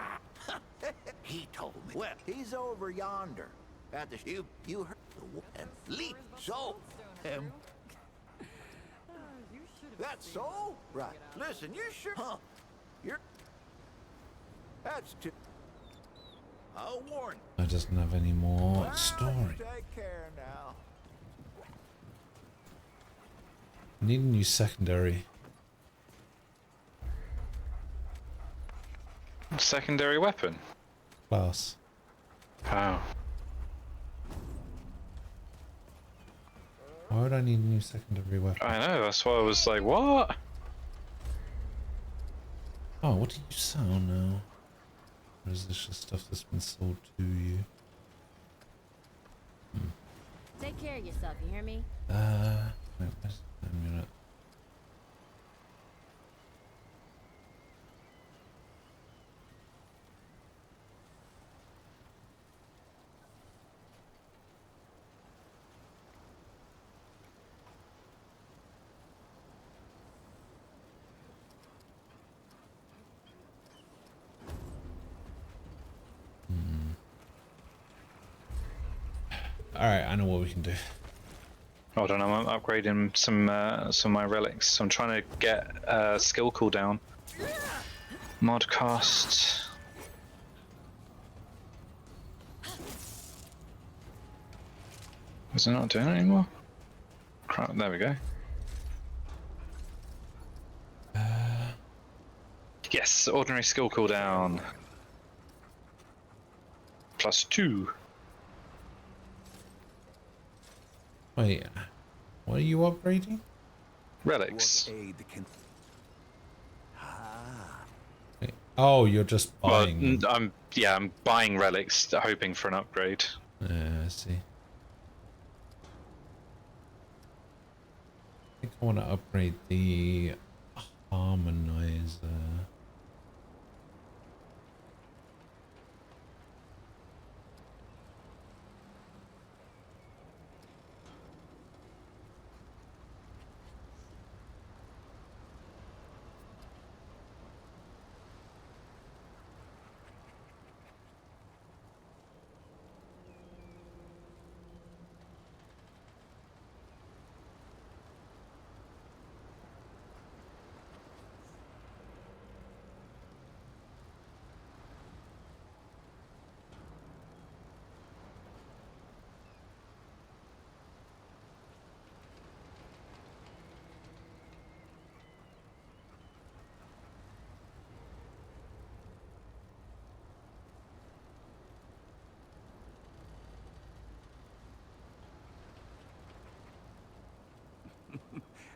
He told me. Well, he's over yonder. At the you heard the and fleet. So, that's so? Right. Listen, you sure? Huh? You're. That's too. I'll warn you. I doesn't have any more Well, story. Take care now. Need a new secondary. Secondary weapon? Class. Oh. Why would I need a new secondary weapon? I know, that's why I was like, what? Oh, what do you sell now? Or is this just stuff that's been sold to you? Take care of yourself, you hear me? Wait, where's the amulet? Alright, I know what we can do. Hold on, I'm upgrading some of my relics. I'm trying to get skill cooldown. Mod cost. Is it not doing it anymore? Crap, there we go. Yes, ordinary skill cooldown. +2. Wait, what are you upgrading? Relics. Aid can. Wait, oh, you're just Well, buying them. I'm buying relics, hoping for an upgrade. Yeah, I see. I think I want to upgrade the harmonizer.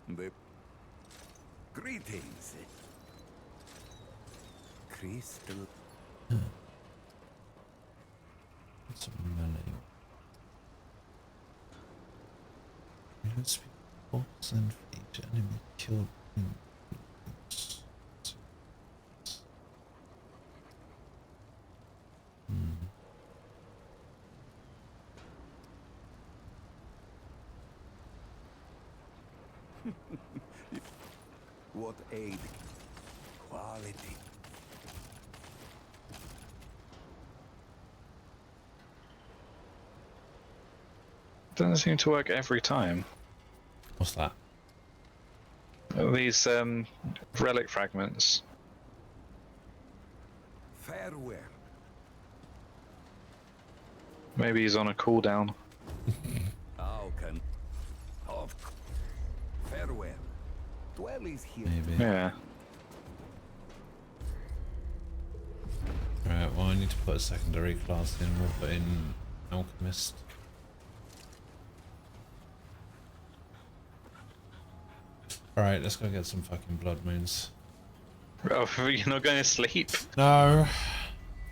The greetings. Crystal. What's a melee? You don't speak box and feet. Enemy killed. What aid? Quality. Doesn't seem to work every time. What's that? These relic fragments. Farewell. Maybe he's on a cooldown. How can of farewell. Dwell is here. Maybe. Yeah. Alright, well I need to put a secondary class in. We'll put in Alchemist. Alright, let's go get some fucking blood moons. Oh, you're not going to sleep? No!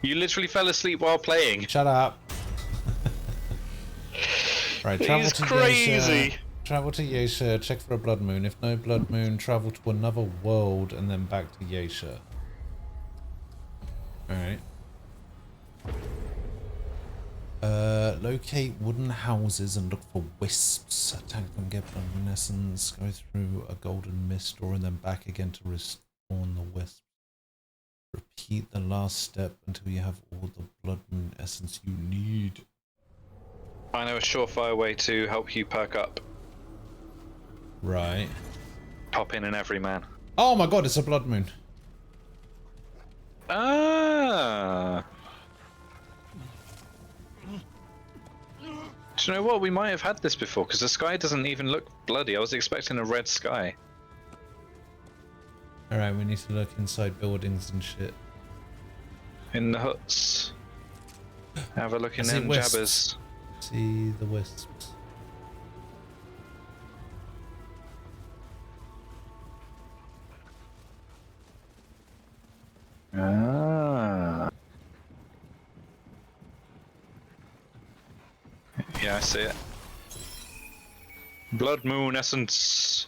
You literally fell asleep while playing. Shut up! Right, travel He's to crazy. Yesha, travel to Yesha, check for a blood moon. If no blood moon, travel to another world and then back to Yesha. Alright. Locate wooden houses and look for wisps. Attack them, get luminescence, go through a golden mist door and then back again to respawn the wisps. Repeat the last step until you have all the blood moon essence you need. I know a surefire way to help you perk up. Right. Pop in every man. Oh my god, it's a blood moon. Ah. Do you know what? We might have had this before because the sky doesn't even look bloody. I was expecting a red sky. Alright, we need to look inside buildings and shit. In the huts. Have a look in I see them wisps. jabbers. See the wisps. Ah. Yeah, I see it. Blood moon essence.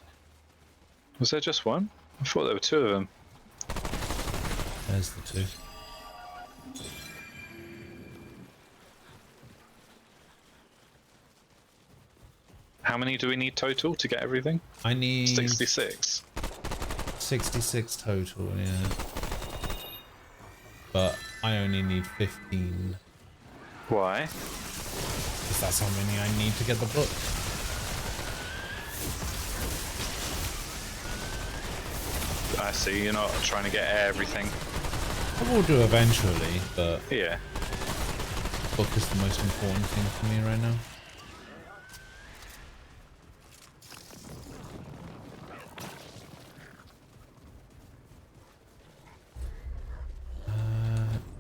Was there just one? I thought there were two of them. There's the two. How many do we need total to get everything? I need 66. 66 total, yeah. But I only need 15. Why? Because that's how many I need to get the book. I see, you're not trying to get everything. I will do eventually, but Yeah. book is the most important thing for me right now.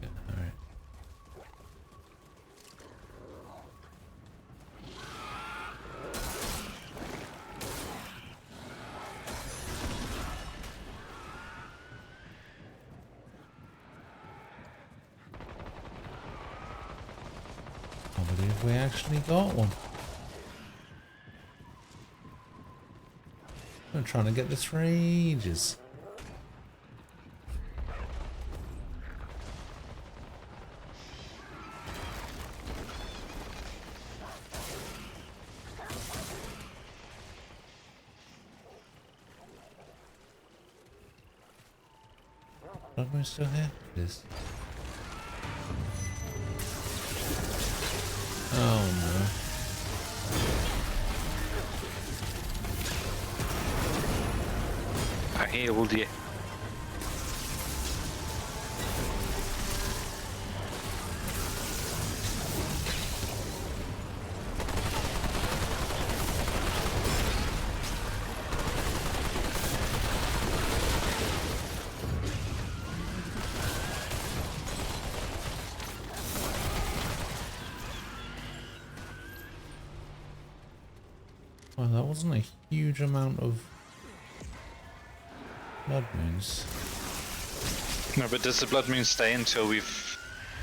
Yeah, alright. I believe we actually got one. I'm trying to get this for ages. Am I still here? It is. Oh no. I healed you. Well, that wasn't a huge amount of Blood moons. No, but does the blood moon stay until we've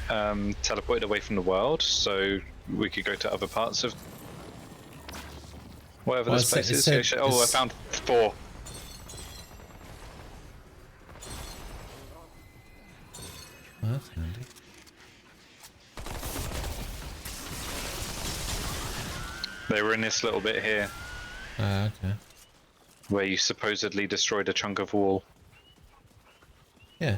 teleported away from the world, so we could go to other parts of whatever Well, this place it is? said Oh, I it's- found 4. Oh, that's handy. They were in this little bit here Okay. where you supposedly destroyed a chunk of wall. Yeah,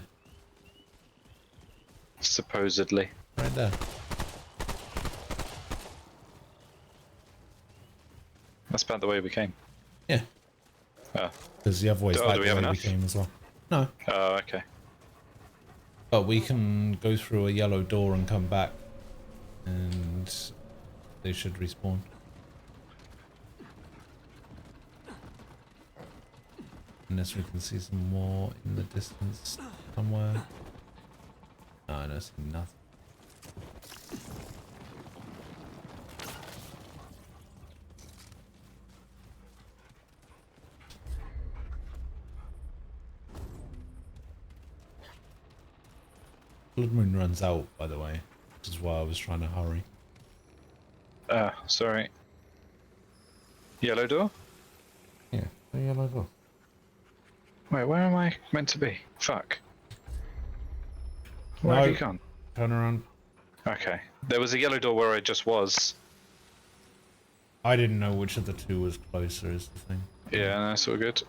Supposedly. right there. That's about the way we came. Yeah, Oh, because the other way's Oh, back do we the have way we enough? came as well. No, oh okay. but we can go through a yellow door and come back, and they should respawn. Unless we can see some more in the distance somewhere. No, I don't see nothing. Blood moon runs out, by the way, which is why I was trying to hurry. Sorry. Yellow door? Yeah, the yellow door. Wait, where am I meant to be? Fuck. Where have you gone? Turn around. Okay. There was a yellow door where I just was. I didn't know which of the two was closer, is the thing. Yeah, that's all good.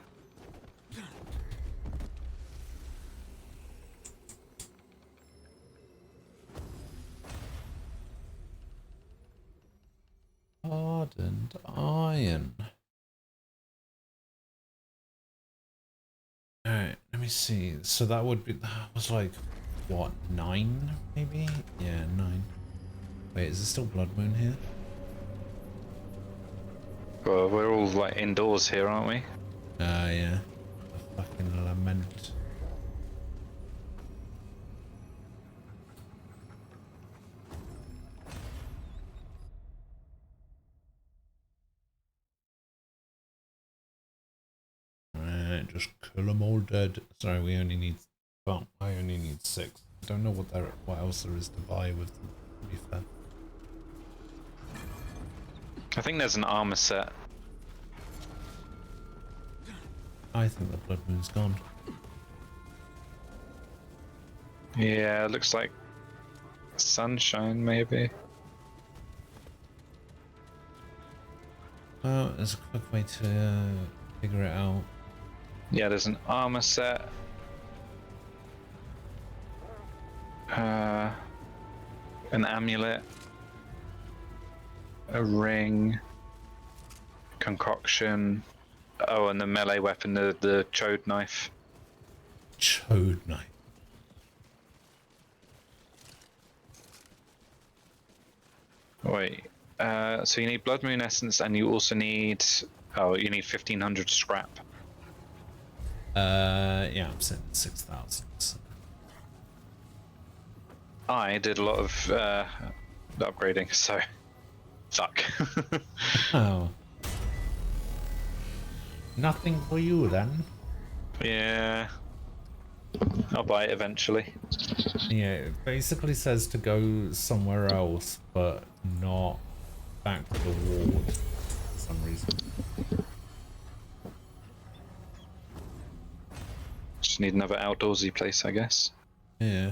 Hardened iron. Alright, let me see. So that would be, that was like, what, 9 maybe? Yeah, 9. Wait, is there still blood moon here? Well, we're all like indoors here, aren't we? Yeah. The fucking lament. Alright, just kill them all dead. Sorry, we only need, well, I only need 6. I don't know what else there is to buy with them, to be fair. I think there's an armor set. I think the blood moon's gone. Yeah, looks like sunshine, maybe. Well, there's a quick way to figure it out. Yeah, there's an armor set. An amulet. A ring. Concoction. Oh, and the melee weapon, the chode knife. Chode knife. Wait. So you need blood moon essence, and you also need. Oh, you need 1500 scrap. Yeah, I'm sitting at 6,000. So. I did a lot of upgrading, so fuck. Oh. Nothing for you then. Yeah, I'll buy it eventually. Yeah, it basically says to go somewhere else, but not back to the ward for some reason. Just need another outdoorsy place, I guess. Yeah.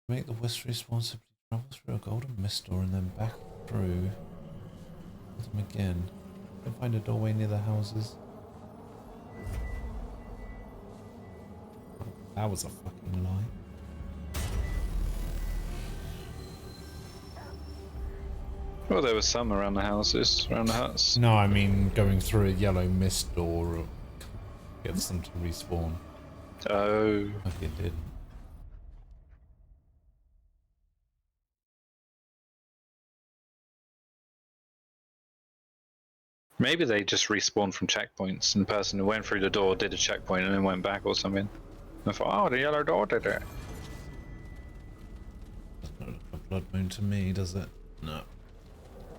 Make the wisp responsibly travel through a golden mist door and then back through them again. Can find a doorway near the houses. That was a fucking lie. Well, there was some around the houses, around the huts. No, I mean going through a yellow mist door gets them to respawn. Oh, Like it did. maybe they just respawned from checkpoints, and the person who went through the door did a checkpoint and then went back or something. I thought, oh, the yellow door did it. Doesn't look like a blood moon to me, does it? No.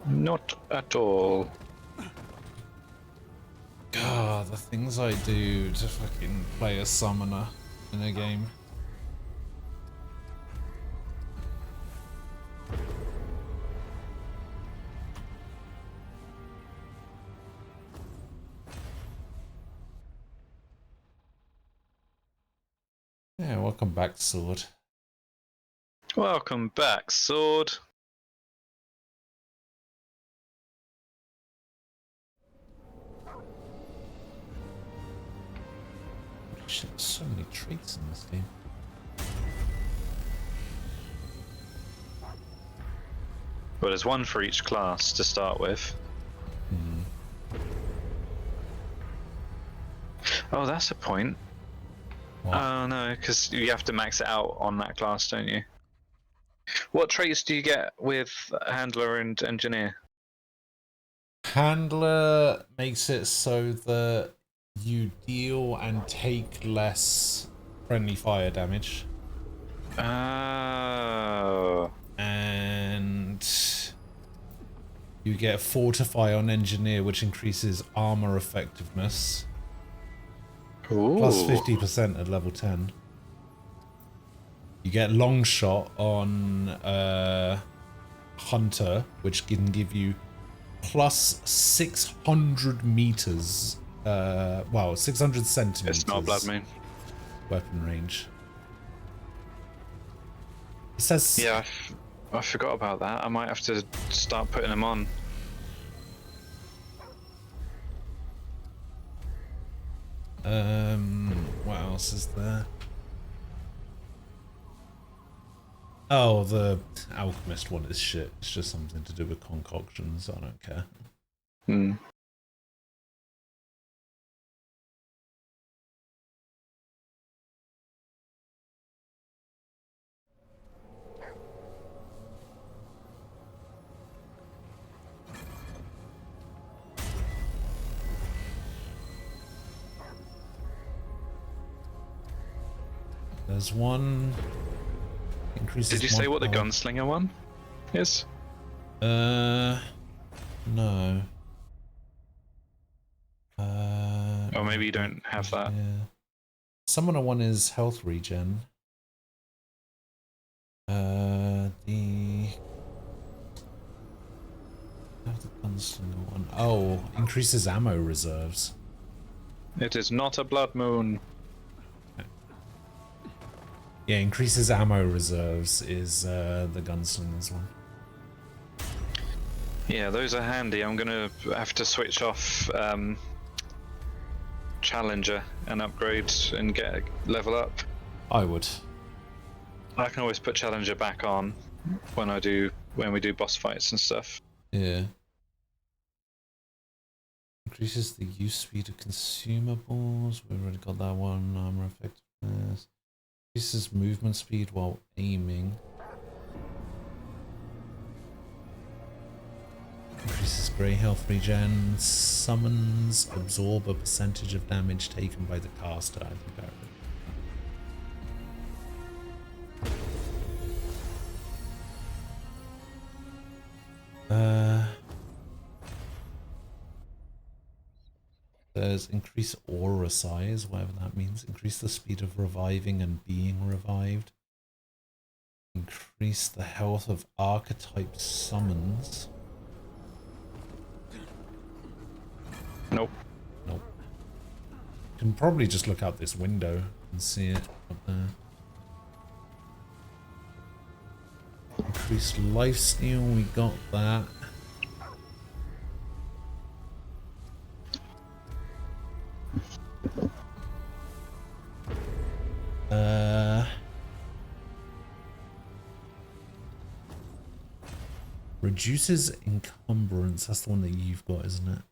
Not at all. the things I do to fucking play a summoner in a game. Yeah, welcome back, Sword. Welcome back, Sword. Shit, there's so many traits in this game. Well, there's one for each class to start with. Oh, that's a point. What? Oh no, because you have to max it out on that class, don't you? What traits do you get with Handler and Engineer? Handler makes it so that you deal and take less friendly fire damage. Oh. And you get Fortify on Engineer, which increases armor effectiveness. Ooh. Plus 50% at level 10. You get Long Shot on Hunter, which can give you plus 600 meters. Well, 600 centimeters. It's not Blood Moon. Weapon range. It says. Yeah, I forgot about that. I might have to start putting them on. What else is there? Oh, the Alchemist one is shit. It's just something to do with concoctions. I don't care. Hmm. There's one. Increases. Did you say what the gunslinger one is? No. Or maybe you don't have that. Yeah. Summoner one is health regen. The gunslinger one. Oh, increases ammo reserves. It is not a Blood Moon. Yeah, increases ammo reserves is the gunslinger's one. Yeah, those are handy. I'm gonna have to switch off Challenger and upgrade and get a level up. I would. I can always put Challenger back on when we do boss fights and stuff. Yeah. Increases the use speed of consumables. We already got that one. Armor effectiveness. Increases movement speed while aiming. Increases grey health regen. Summons absorb a percentage of damage taken by the caster. I think I already. There's increase aura size, whatever that means. Increase the speed of reviving and being revived. Increase the health of archetype summons. Nope. Nope. You can probably just look out this window and see it up there. Increased lifesteal, we got that. Reduces encumbrance. That's the one that you've got, isn't it?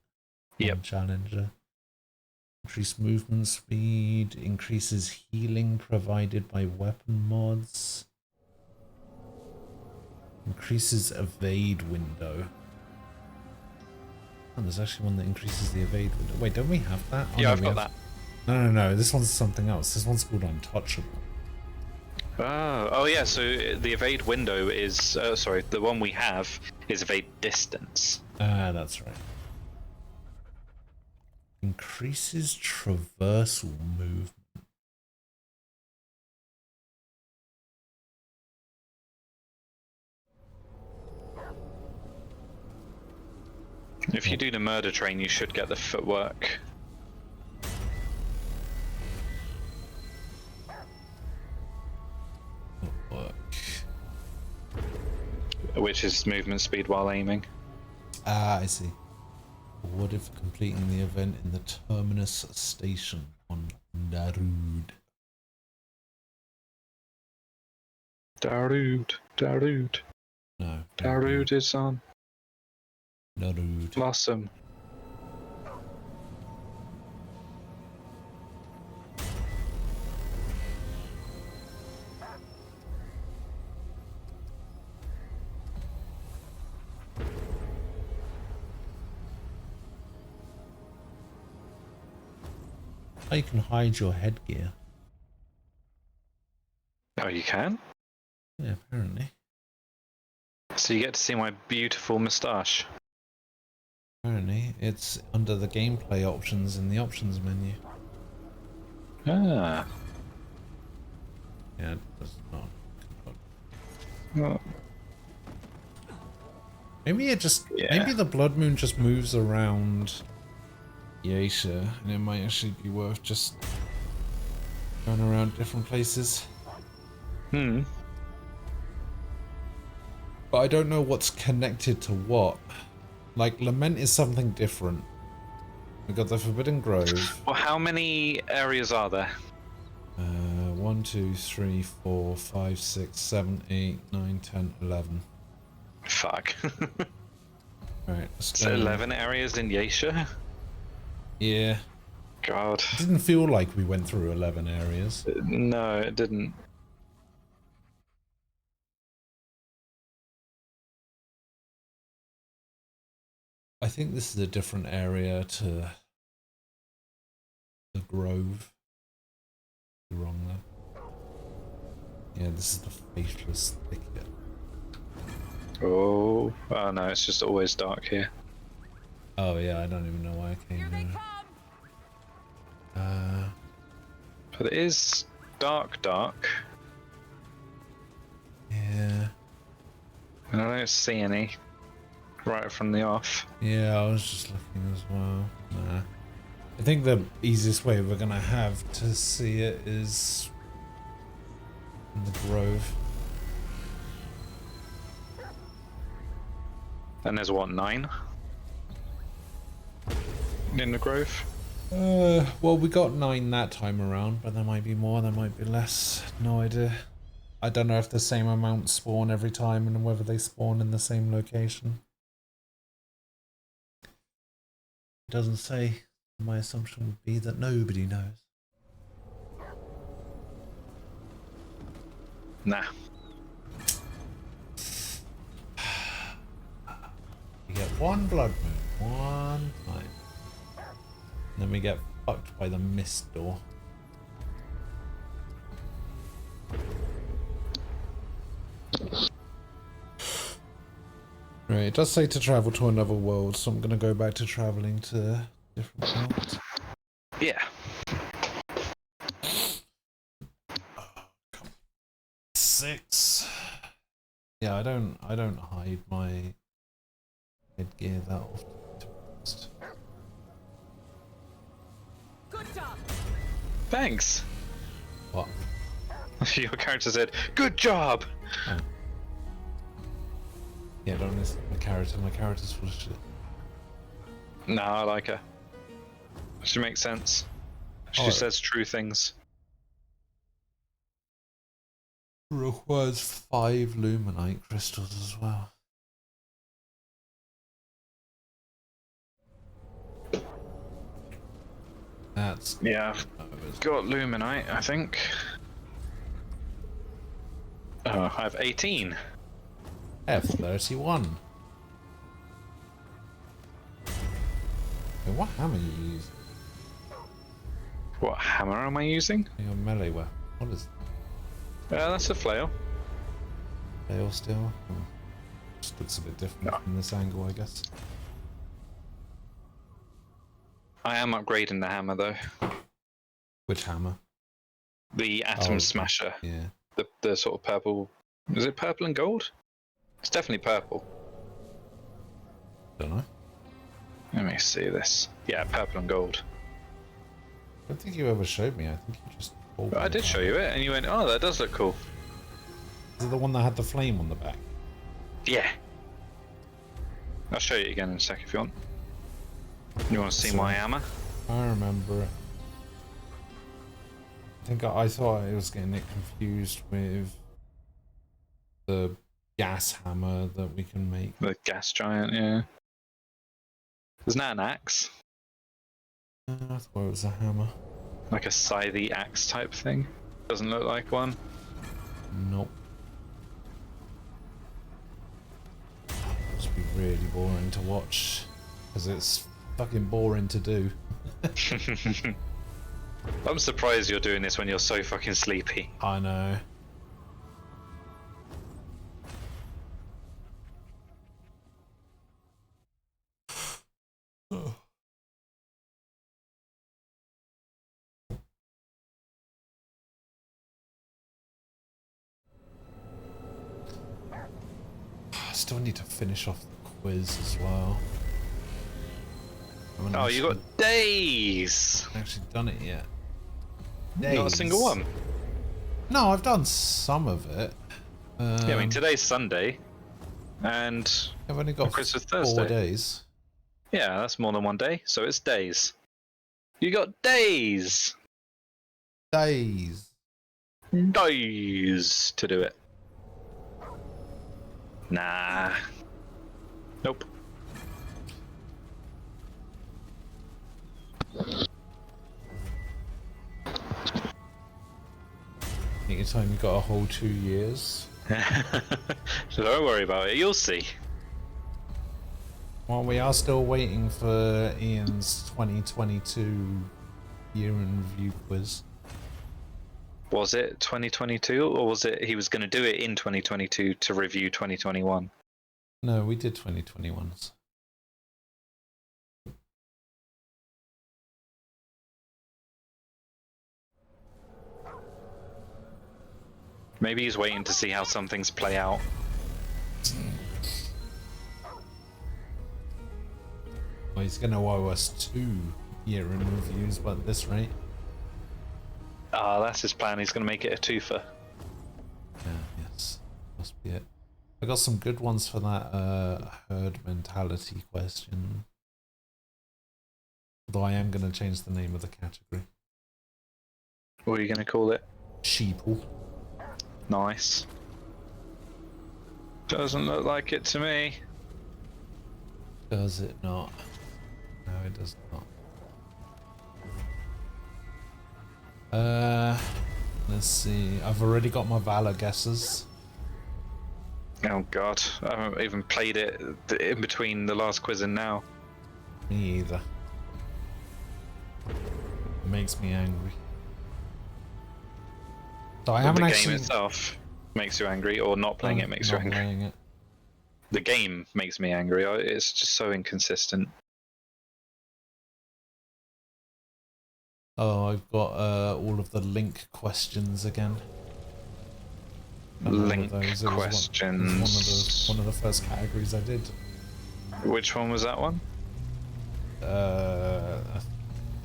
Yep. Challenger. Increased movement speed. Increases healing provided by weapon mods. Increases evade window. Oh, there's actually one that increases the evade window. Wait, don't we have that? Oh, Yeah, no, I've got that. No. This one's something else. This one's called untouchable. Oh yeah, so the evade window is, sorry, the one we have is evade distance. Ah, that's right. increases traversal movement. If you do the murder train, you should get the footwork. Footwork. Which is movement speed while aiming. Ah, I see. Awarded for completing the event in the Terminus Station on Darude. Darude. No. Darude is on. Darude. Blossom. Oh, you can hide your headgear. Oh, you can? Yeah, apparently. So you get to see my beautiful moustache. Apparently, it's under the gameplay options in the options menu. Ah. Yeah, it does not. Well, Maybe it just. Yeah. Maybe the Blood Moon just moves around Yaisha, and it might actually be worth just going around different places. hmm. But I don't know what's connected to what. Like, Lament is something different. We've got the Forbidden Grove. Well, how many areas are there? 1, 2, 3, 4, 5, 6, 7, 8, 9, 10, 11. Fuck. Right, let's So go. 11 areas in Yaisha? Yeah. God. It didn't feel like we went through 11 areas. No, it didn't. I think this is a different area to the Grove. You're wrong there. Yeah, this is the Faithless Thicket. Oh no, it's just always dark here. Oh yeah, I don't even know why I came Here they here. come! But it is dark. Yeah. And I don't see any right from the off. Yeah, I was just looking as well. Nah. I think the easiest way we're gonna have to see it is in the Grove. And there's what, 9? In the Grove? Well, we got 9 that time around, but there might be more, there might be less. No idea. I don't know if the same amount spawn every time and whether they spawn in the same location. It doesn't say. My assumption would be that nobody knows. Nah. You get one blood moon, one time. And then we get fucked by the mist door. Right, it does say to travel to another world, so I'm gonna go back to traveling to different worlds. Yeah. 6. Yeah, I don't hide my headgear that often, to be honest. Good job! Thanks. What? Your character said, "Good job." Oh. Yeah, don't listen to my character. My character's full of shit. No, I like her. She makes sense. She Oh. says true things. Requires 5 luminite crystals as well. That's Yeah, I've got luminite, I think. Oh, I have 18. F31. Okay, what hammer are you using? What hammer am I using? Your melee weapon. What is That's a flail. Fail still? Hmm. Just looks a bit different No. from this angle, I guess. I am upgrading the hammer though. Which hammer? The Atom Oh, Smasher. Yeah. The sort of purple. Is it purple and gold? It's definitely purple. Don't know. Let me see this. Yeah, purple and gold. I don't think you ever showed me. I think you just told me I did about show you it, and you went, "Oh, that does look cool." Is it the one that had the flame on the back? Yeah. I'll show you again in a sec if you want. You want to see So- my hammer? I remember it. I thought I was getting it confused with the gas hammer that we can make. The gas giant, yeah. Isn't that an axe? I thought it was a hammer. Like a scythe axe type thing? Doesn't look like one. Nope. Must be really boring to watch, because it's fucking boring to do. I'm surprised you're doing this when you're so fucking sleepy. I know. I still need to finish off the quiz as well. I haven't Oh, you actually- got days! actually done it yet. Not a single one. No, I've done some of it. Yeah, I mean, today's Sunday, and I've only got Chris was 4 Thursday. days. yeah, that's more than one day, so it's days. You got days! Days. Days to do it. Nah. Nope. You're telling me you got a whole 2 years? So don't worry about it, you'll see. Well, we are still waiting for Ian's 2022 year in review quiz. Was it 2022, or was it he was going to do it in 2022 to review 2021? No, we did 2021s. Maybe he's waiting to see how some things play out. Well, he's going to owe us 2 year in reviews, but at this rate. Ah, that's his plan. He's going to make it a twofer. Yeah, yes. Must be it. I got some good ones for that herd mentality question. Although I am going to change the name of the category. What are you going to call it? Sheeple. Nice. Doesn't look like it to me. Does it not? No, it does not. Let's see. I've already got my Valor guesses. Oh god, I haven't even played it in between the last quiz and now. Me either. It makes me angry. So I But haven't the actually. game itself makes you angry, or not playing it makes you not angry. playing it. The game makes me angry. It's just so inconsistent. Oh, I've got all of the link questions again. Another Link of those. It was questions. one of the first categories I did. Which one was that one?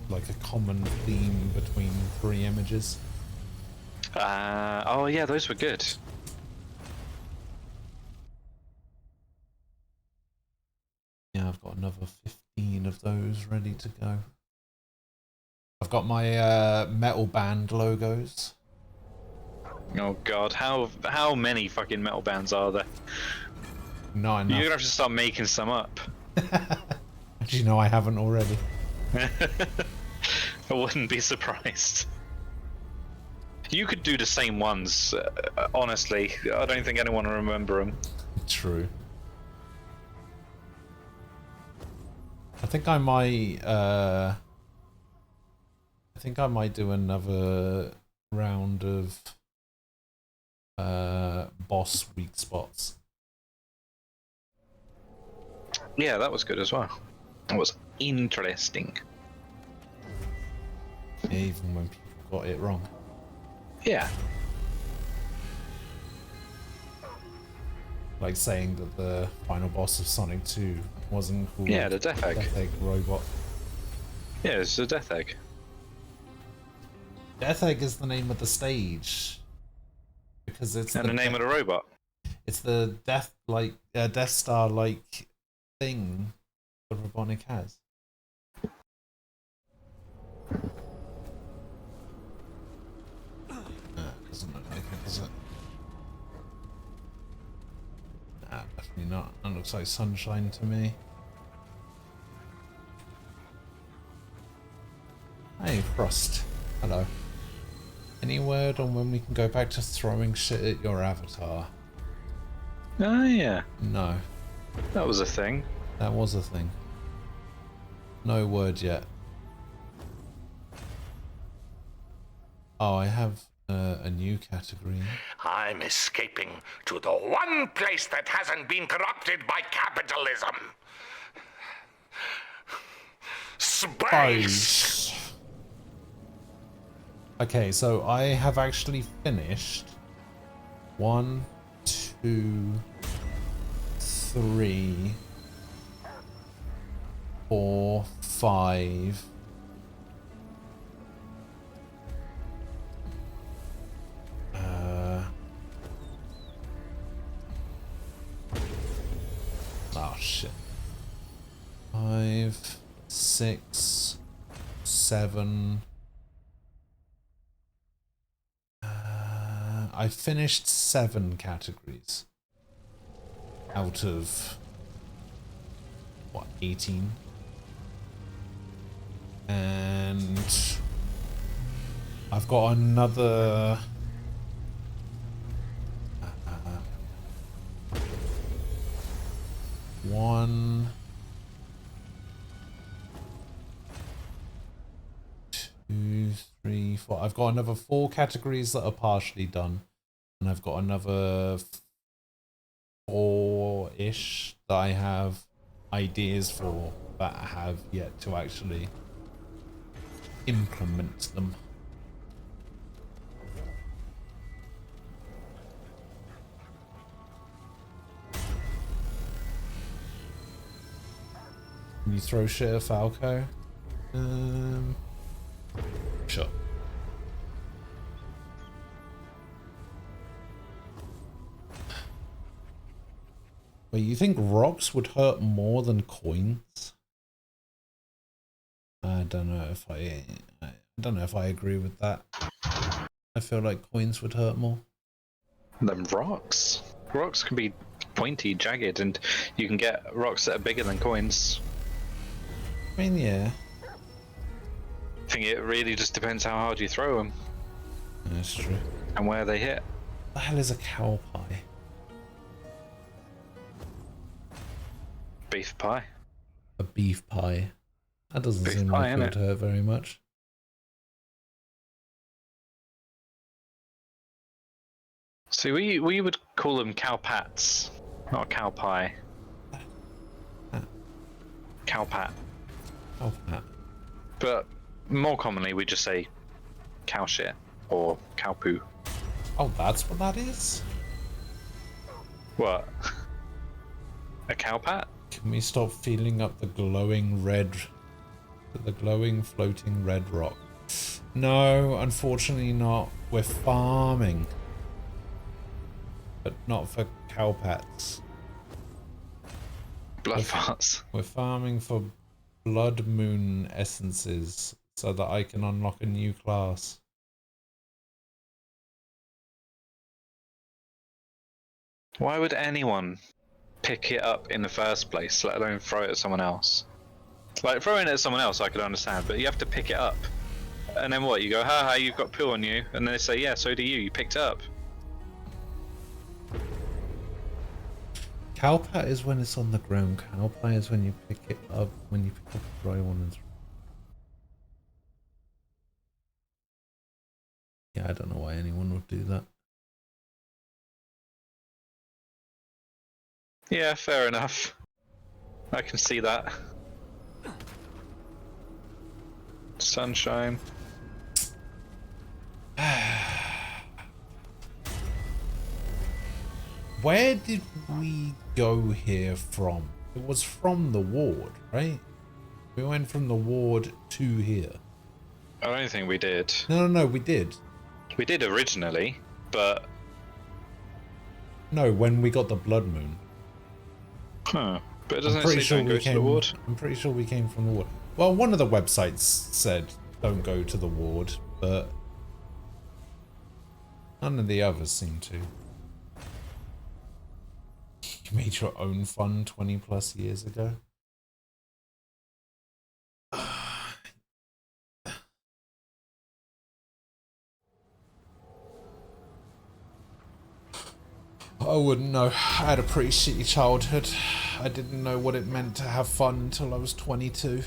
Like a common theme between 3 images. Oh yeah, those were good. Yeah, I've got another 15 of those ready to go. I've got my metal band logos. Oh god, how many fucking metal bands are there? Not enough. You're gonna have to start making some up. Actually, no, I haven't already. I wouldn't be surprised. You could do the same ones, honestly. I don't think anyone will remember them. True. I think I might do another round of boss weak spots. Yeah, that was good as well. That was interesting. Even when people got it wrong. Yeah. Like saying that the final boss of Sonic 2 wasn't called Yeah, the Death Egg. Death Egg Robot. Yeah, it's a Death Egg. Death Egg is the name of the stage. Because it's And the name of the robot. It's the Death Star like thing the Robotnik has. Doesn't look like it, does it? Nah, definitely not. That looks like sunshine to me. Hey, Frost. Hello. Any word on when we can go back to throwing shit at your avatar? Oh, yeah. No. That was a thing. That was a thing. No word yet. Oh, I have a new category. I'm escaping to the one place that hasn't been corrupted by capitalism. Space! Okay, so I have actually finished 1, 2, 3, 4, 5. Oh shit. 5, 6, 7. I finished 7 categories out of what, 18, and I've got another one, 2, 3, 4. I've got another 4 categories that are partially done, and I've got another 4-ish that I have ideas for that I have yet to actually implement them. Can you throw shit at Falco? Sure. Wait, you think rocks would hurt more than coins? I don't know if I don't know if I agree with that. I feel like coins would hurt more. Them rocks. Rocks can be pointy, jagged, and you can get rocks that are bigger than coins. I mean, yeah. I think it really just depends how hard you throw them. That's true. And where they hit. What the hell is a cow pie? Beef pie. A beef pie. That doesn't Beef seem pie, like it would innit? hurt very much. See, we would call them cow pats, not cow pie. Cow pat. Cow pat. But more commonly, we just say cow shit or cow poo. Oh, that's what that is? What? A cow pat? Can we stop feeling up the glowing floating red rock? No, unfortunately not. We're farming. But not for cow pats. Blood farts. We're farming for blood moon essences so that I can unlock a new class. Why would anyone pick it up in the first place, let alone throw it at someone else? Like, throwing it at someone else I could understand, but you have to pick it up. And then what? You go, haha, you've got poo on you. And then they say, yeah, so do you. You picked it up. Cow pat is when it's on the ground. Cow pie is when you pick it up, when you pick up a dry one and throw. Yeah, I don't know why anyone would do that. Yeah, fair enough. I can see that. Sunshine. Where did we go here from? It was from the ward, right? We went from the ward to here. I don't think we did. No, we did. We did originally, but... No, when we got the blood moon. Huh. But it doesn't say don't go to the ward. I'm pretty sure we came from the ward. Well, one of the websites said don't go to the ward, but none of the others seem to. You made your own fun 20 plus years ago. I wouldn't know. I had a pretty shitty childhood. I didn't know what it meant to have fun until I was 22.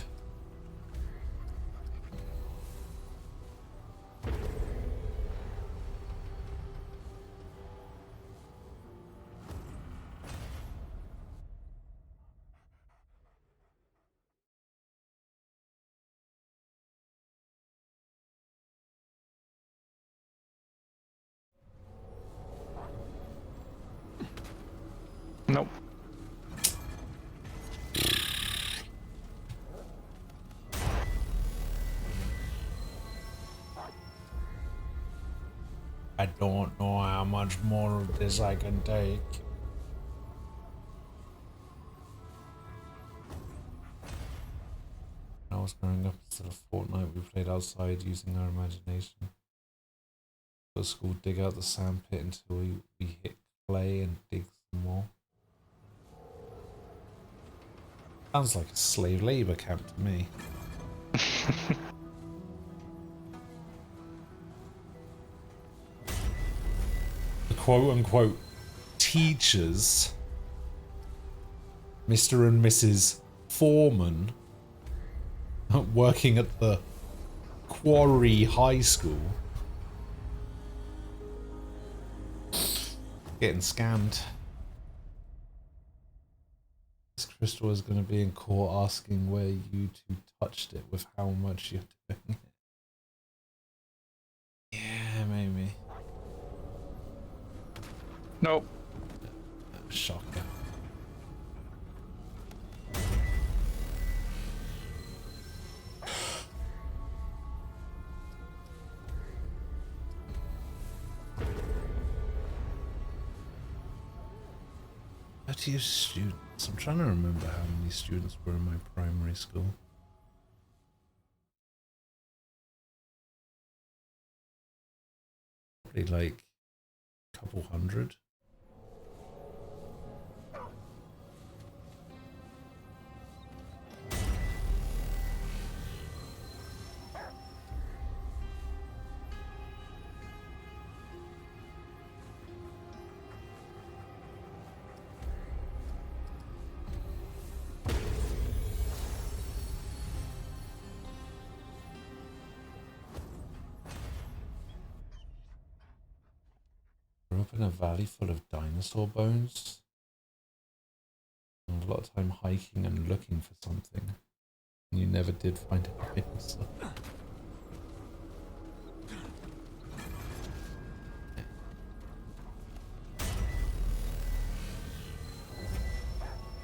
Nope. I don't know how much more of this I can take. When I was growing up, instead of Fortnite, we played outside using our imagination. Go to school, dig out the sand pit until we hit clay and dig some more. Sounds like a slave labor camp to me. The quote-unquote teachers, Mr. and Mrs. Foreman, working at the Quarry High School, getting scammed. This crystal is going to be in court asking where you two touched it with how much you're doing it. Yeah, maybe. Nope. Shocker. Thirty students. I'm trying to remember how many students were in my primary school. Probably like a couple hundred. Grew up in a valley full of dinosaur bones. And a lot of time hiking and looking for something. And you never did find a dinosaur.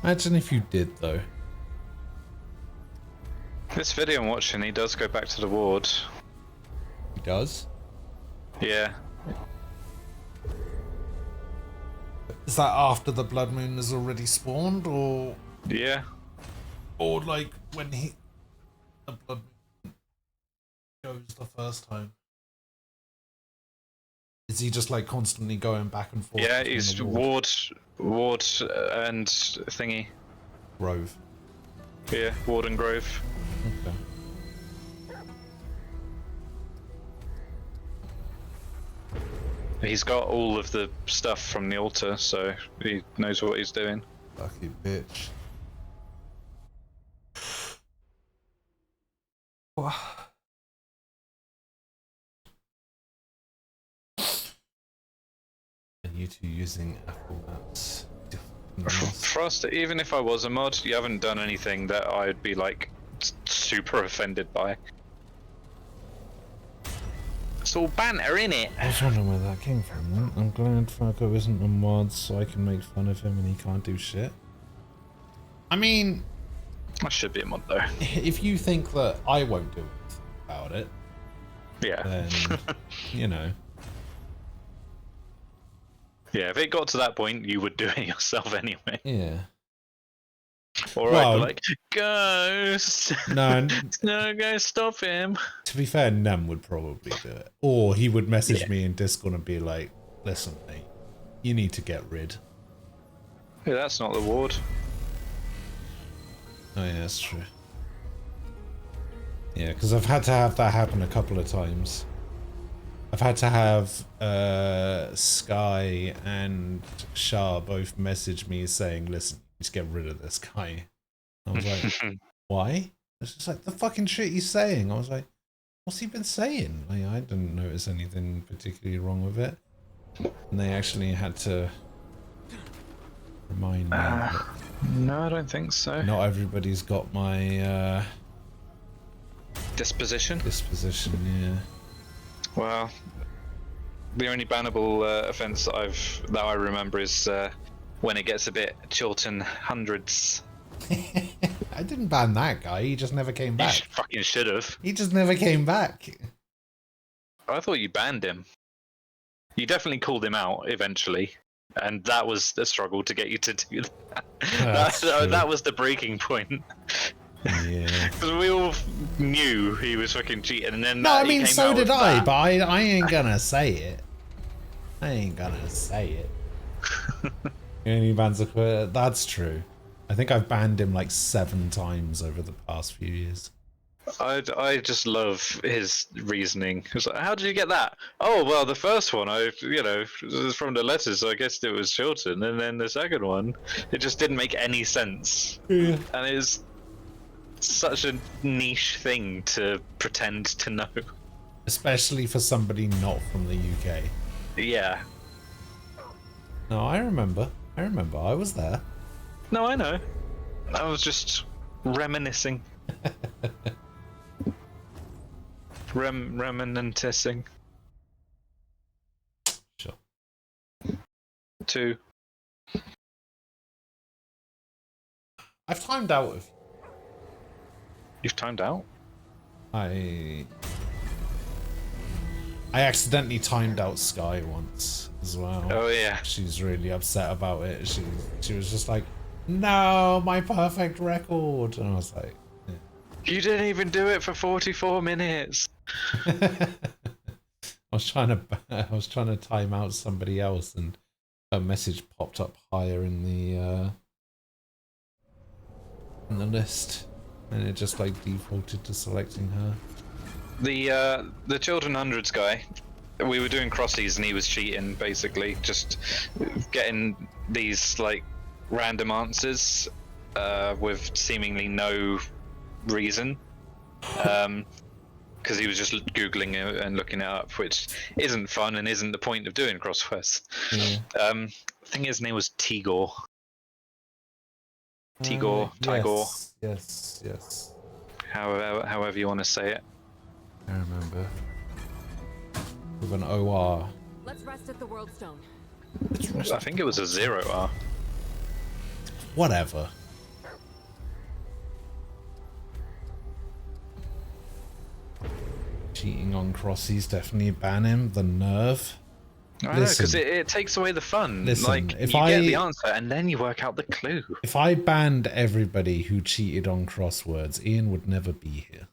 Imagine if you did, though. This video I'm watching, he does go back to the ward. He does? Yeah. Is that after the blood moon has already spawned, or Yeah. like when the blood moon goes the first time? Is he just like constantly going back and forth? Yeah, between he's the ward, and thingy. Grove. Yeah, ward and grove. Okay. He's got all of the stuff from the altar, so he knows what he's doing. Lucky bitch. And you two using Apple Maps. For us, even if I was a mod, you haven't done anything that I'd be like super offended by. It's all banter, innit? I was wondering where that came from. Then. I'm glad Falco isn't a mod, so I can make fun of him and he can't do shit. I mean, That should be a mod, though. if you think that I won't do anything about it, Yeah. then, you know. Yeah, if it got to that point, you would do it yourself anyway. Yeah. Or Well, I'd be like, Ghost! No, No, go stop him. to be fair, Nem would probably do it. Or he would message me in Discord and be like, listen, mate, you need to get rid. Yeah, that's not the ward. Oh yeah, that's true. Yeah, because I've had to have that happen a couple of times. I've had to have Sky and Shah both message me saying, listen, let's get rid of this guy. I was like, why? It's just like, the fucking shit he's saying. I was like, what's he been saying? Like, I didn't notice anything particularly wrong with it. And they actually had to remind me. No, I don't think so. Not everybody's got my Disposition? disposition, yeah. Well, the only bannable offence that I remember is when it gets a bit Chilton hundreds. I didn't ban that guy, he just never came back. You fucking should have. He just never came back. I thought you banned him. You definitely called him out eventually, and that was the struggle to get you to do that. That was the breaking point. Yeah. Because we all knew he was fucking cheating, and then No, I he mean, came so out did with I, that. but I ain't gonna say it. I ain't gonna say it. He only bans a that's true. I think I've banned him like 7 times over the past few years. I just love his reasoning. It's like, how did you get that? Oh, well, the first one, it was from the letters, so I guessed it was Chilton, and then the second one, it just didn't make any sense. Yeah. And it was such a niche thing to pretend to know. Especially for somebody not from the UK. Yeah. No, I remember. I was there. No, I know. I was just reminiscing. Reminiscing. Sure. 2. I've timed out of You've timed out? I accidentally timed out Sky once as well. Oh, yeah. She's really upset about it. She was just like, no, my perfect record. And I was like, yeah. You didn't even do it for 44 minutes. I was trying to time out somebody else, and a message popped up higher in the list, and it just like defaulted to selecting her. The Children Hundreds guy, we were doing crossies and he was cheating, basically, just getting these like random answers with seemingly no reason. Because he was just googling it and looking it up, which isn't fun and isn't the point of doing crosswords. Yeah. I think his name was Tigor. Tigor. Yes. However you want to say it. I remember. With an OR. Let's rest at the World Stone. I think it was a 0R. Whatever. Cheating on crossies, definitely ban him. The nerve. I know, because it takes away the fun. Listen, like, if you I- get the answer and then you work out the clue. If I banned everybody who cheated on crosswords, Ian would never be here.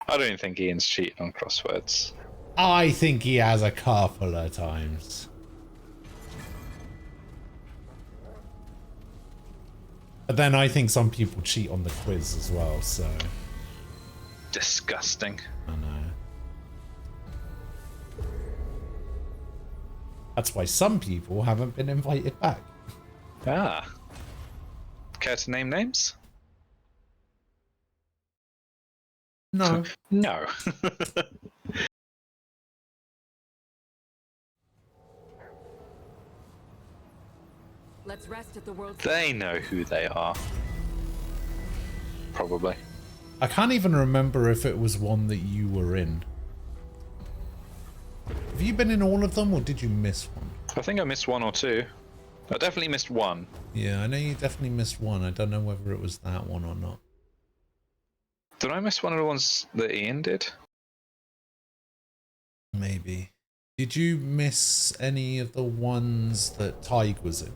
I don't think Ian's cheated on crosswords. I think he has a couple of times. But then I think some people cheat on the quiz as well, so... Disgusting. I know. That's why some people haven't been invited back. Ah. Care to name names? No. No. Let's rest at the World Stone. They know who they are. Probably. I can't even remember if it was one that you were in. Have you been in all of them, or did you miss one? I think I missed one or two. I definitely missed one. Yeah, I know you definitely missed one. I don't know whether it was that one or not. Did I miss one of the ones that Ian did? Maybe. Did you miss any of the ones that Tig was in?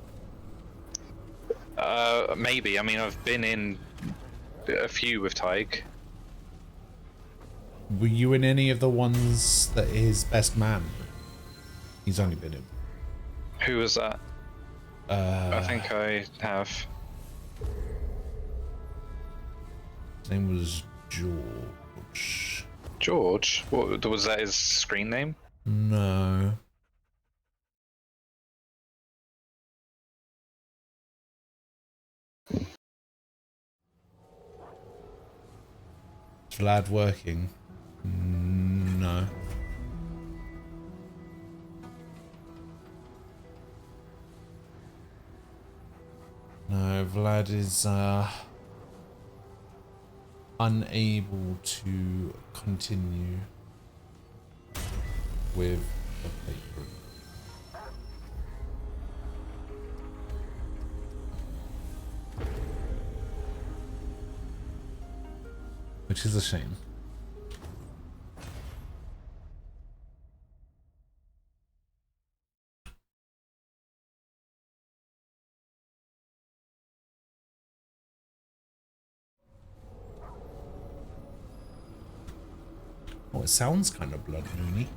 Maybe. I mean, I've been in a few with Tig. Were you in any of the ones that his best man? He's only been in. Who was that? I think I have. His name was George. George? What was that? His screen name? No. Is Vlad working? No. No, Vlad is unable to continue with the paper. Which is a shame. Oh, it sounds kind of blood moony.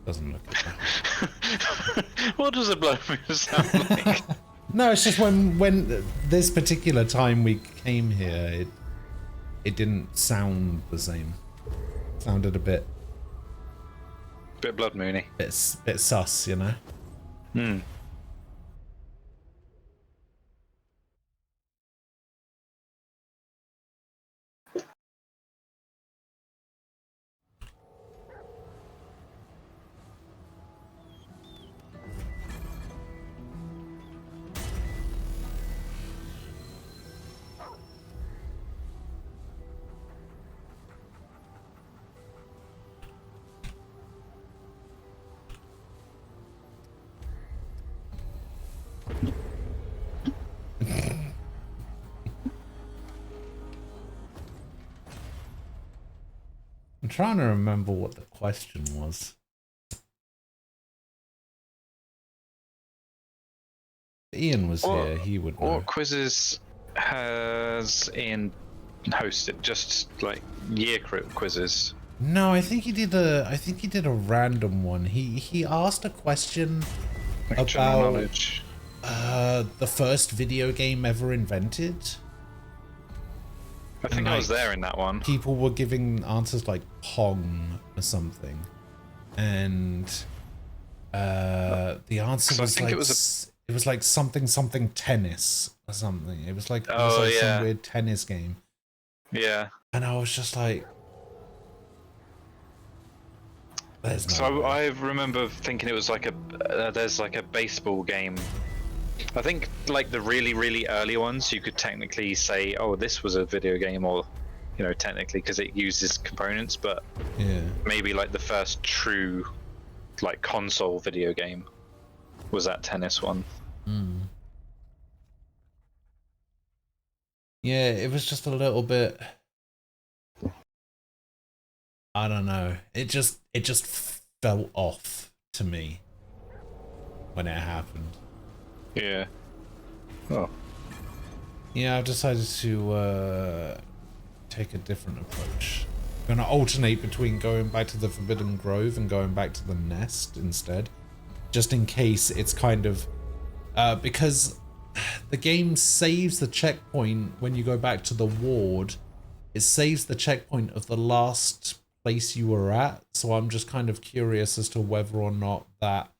Doesn't look at that. What does a blood moon sound like? No, it's just when this particular time we came here, it didn't sound the same. It sounded a bit Blood moony. bit sus, you know. Hmm. I'm trying to remember what the question was. Ian was here, he would know. What quizzes has Ian hosted? Just like year quizzes? No, I think he did a random one. He asked a question Like general about knowledge. the first video game ever invented. I think I was there in that one. People were giving answers like Pong or something, and the answer was like it was like something tennis or something. It was like some weird tennis game. Yeah. And I was just like, there's no So way. I remember thinking it was like there's like a baseball game. I think like the really early ones, you could technically say, oh, this was a video game, or you know, technically because it uses components, but Yeah. maybe like the first true like console video game was that tennis one. Yeah, it was just a little bit, I don't know. It just felt off to me when it happened. Yeah. Oh. Yeah, I've decided to take a different approach. I'm gonna alternate between going back to the Forbidden Grove and going back to the Nest instead, just in case it's kind of because the game saves the checkpoint when you go back to the ward. It saves the checkpoint of the last place you were at, so I'm just kind of curious as to whether or not that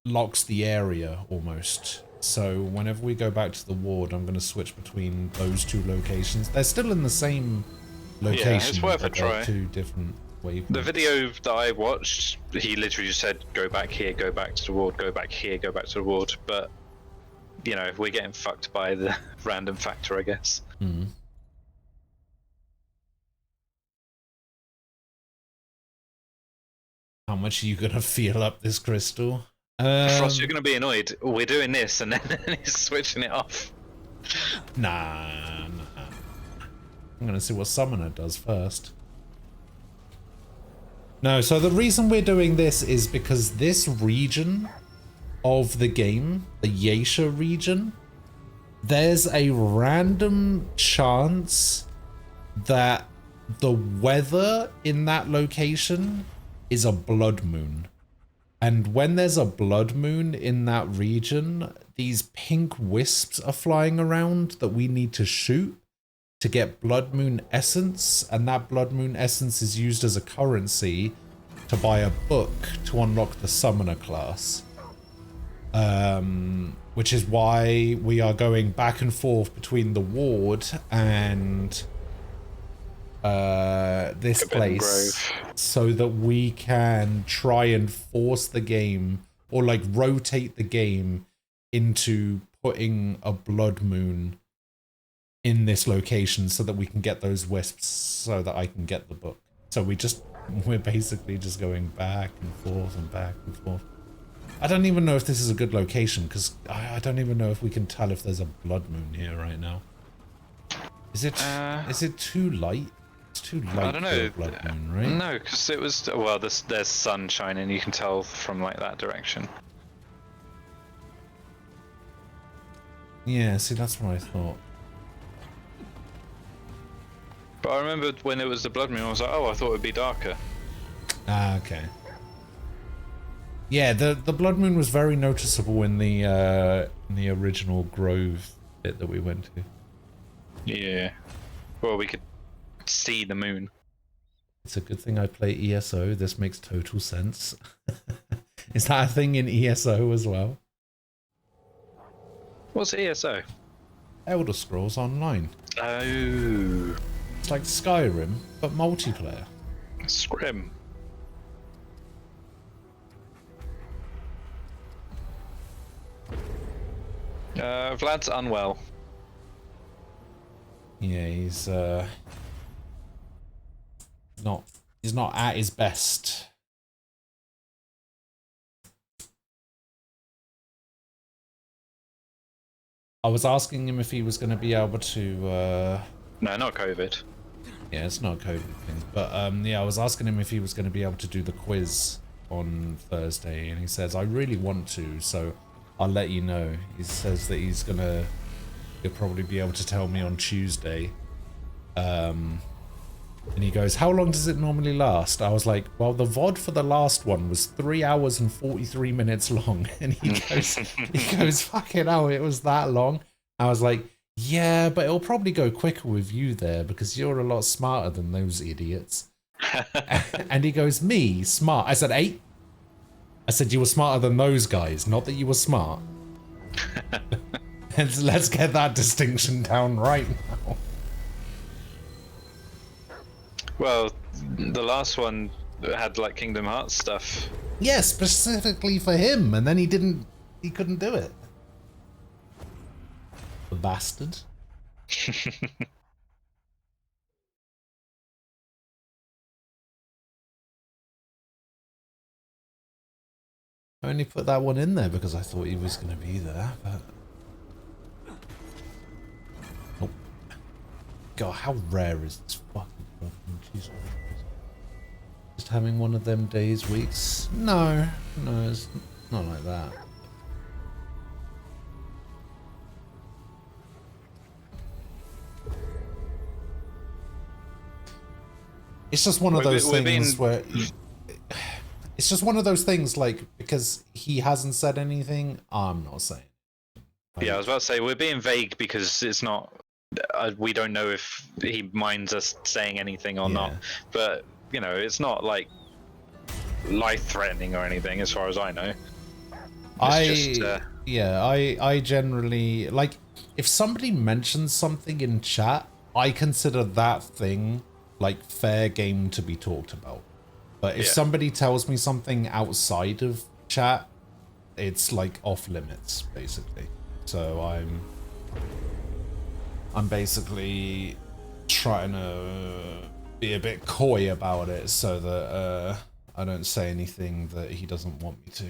locks the area almost. So whenever we go back to the ward, I'm going to switch between those two locations. They're still in the same location. Yeah, it's worth a but they're try. two different wavelengths. The video that I watched, he literally just said, go back here, go back to the ward, go back here, go back to the ward. But, you know, we're getting fucked by the random factor, I guess. Mm. How much are you gonna feel up this crystal? Frost, you're going to be annoyed. We're doing this, and then he's switching it off. Nah. I'm gonna see what Summoner does first. No, so the reason we're doing this is because this region of the game, the Yeisha region, there's a random chance that the weather in that location is a blood moon. And when there's a blood moon in that region, these pink wisps are flying around that we need to shoot to get blood moon essence, and that blood moon essence is used as a currency to buy a book to unlock the summoner class. Which is why we are going back and forth between the ward and this place, so that we can try and force the game, or like rotate the game into putting a blood moon in this location so that we can get those wisps, so that I can get the book. So we're basically just going back and forth and back and forth. I don't even know if this is a good location, because I don't even know if we can tell if there's a blood moon here right now. Is it too light? It's too light. I don't know. For a blood moon, right? No, because it was, well, there's sun shining. You can tell from like that direction. Yeah, see, that's what I thought. But I remember when it was the blood moon, I was like, oh, I thought it would be darker. Ah, okay. Yeah, the blood moon was very noticeable in the original grove bit that we went to. Yeah. Well, we could see the moon. It's a good thing I play ESO. This makes total sense. Is that a thing in ESO as well? What's ESO? Elder Scrolls Online. Oh. It's like Skyrim, but multiplayer. Scrim. Vlad's unwell. Yeah, he's not at his best. I was asking him if he was going to be able to No, not COVID. yeah, it's not a COVID thing, but yeah, I was asking him if he was going to be able to do the quiz on Thursday, and he says I really want to, so I'll let you know. He says that he'll probably be able to tell me on Tuesday. And he goes, how long does it normally last? I was like, well, the VOD for the last one was 3 hours and 43 minutes long. And he goes, fucking hell, it was that long. I was like, yeah, but it'll probably go quicker with you there because you're a lot smarter than those idiots. And he goes, me, smart? I said, 8? I said, you were smarter than those guys, not that you were smart. Let's get that distinction down right now. Well, the last one had like Kingdom Hearts stuff. Yeah, specifically for him, and then he couldn't do it. The bastard. I only put that one in there because I thought he was going to be there, but... Nope. God, how rare is this fucking thing? Jesus Christ. Just having one of them days, weeks? No, it's not like that. It's just one of those things where... It's just one of those things, like, because he hasn't said anything, I'm not saying. Like, Yeah, I was about to say, we're being vague because it's not... we don't know if he minds us saying anything or not. But, you know, it's not, like, life-threatening or anything, as far as I know. I generally... Like, if somebody mentions something in chat, I consider that thing, like, fair game to be talked about. But if somebody tells me something outside of chat, it's like off limits, basically. So I'm basically trying to be a bit coy about it so that don't say anything that he doesn't want me to.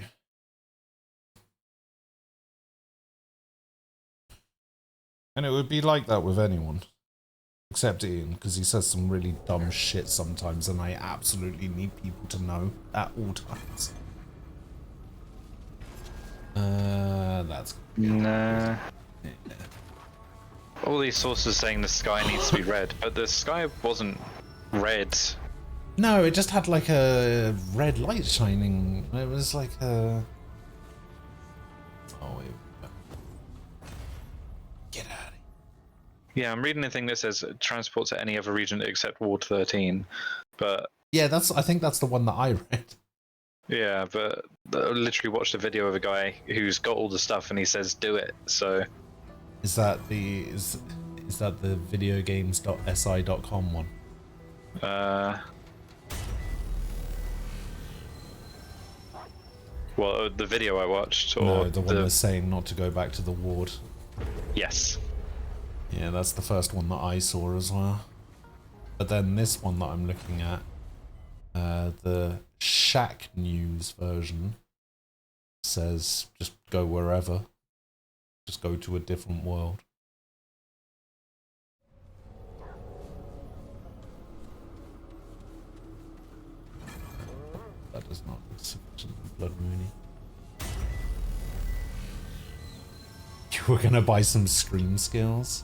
And it would be like that with anyone. Except Ian, because he says some really dumb shit sometimes, and I absolutely need people to know at all times. That's... Nah. Yeah. All these sources saying the sky needs to be red, but the sky wasn't red. No, it just had like a red light shining. It was like a... Oh, wait. Get out of here. Yeah, I'm reading a thing that says transport to any other region except Ward 13, but... Yeah, I think that's the one that I read. Yeah, but I literally watched a video of a guy who's got all the stuff and he says do it, so... Is that the videogames.si.com one? Well, the video I watched, or no, the one that's saying not to go back to the ward. Yes. Yeah, that's the first one that I saw as well. But then this one that I'm looking at, the Shack News version, says just go wherever. Just go to a different world. That does not look sufficiently blood moony. You were gonna buy some scream skills?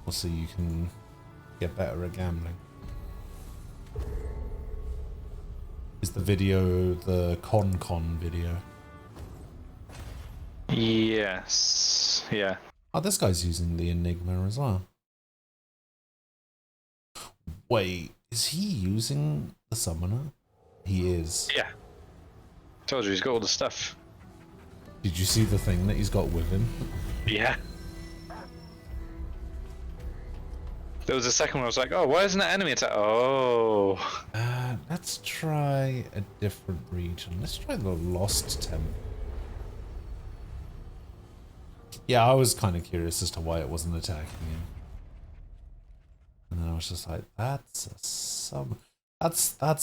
So you can get better at gambling. Is the video the con video? Yes. Yeah. Oh, this guy's using the Enigma as well. Wait, is he using the Summoner? He is. Yeah. Told you, he's got all the stuff. Did you see the thing that he's got with him? Yeah. There was a second where I was like, oh, why isn't that enemy attack? Oh. Let's try a different region. Let's try the Lost Temple. Yeah, I was kind of curious as to why it wasn't attacking him. And then I was just like, that's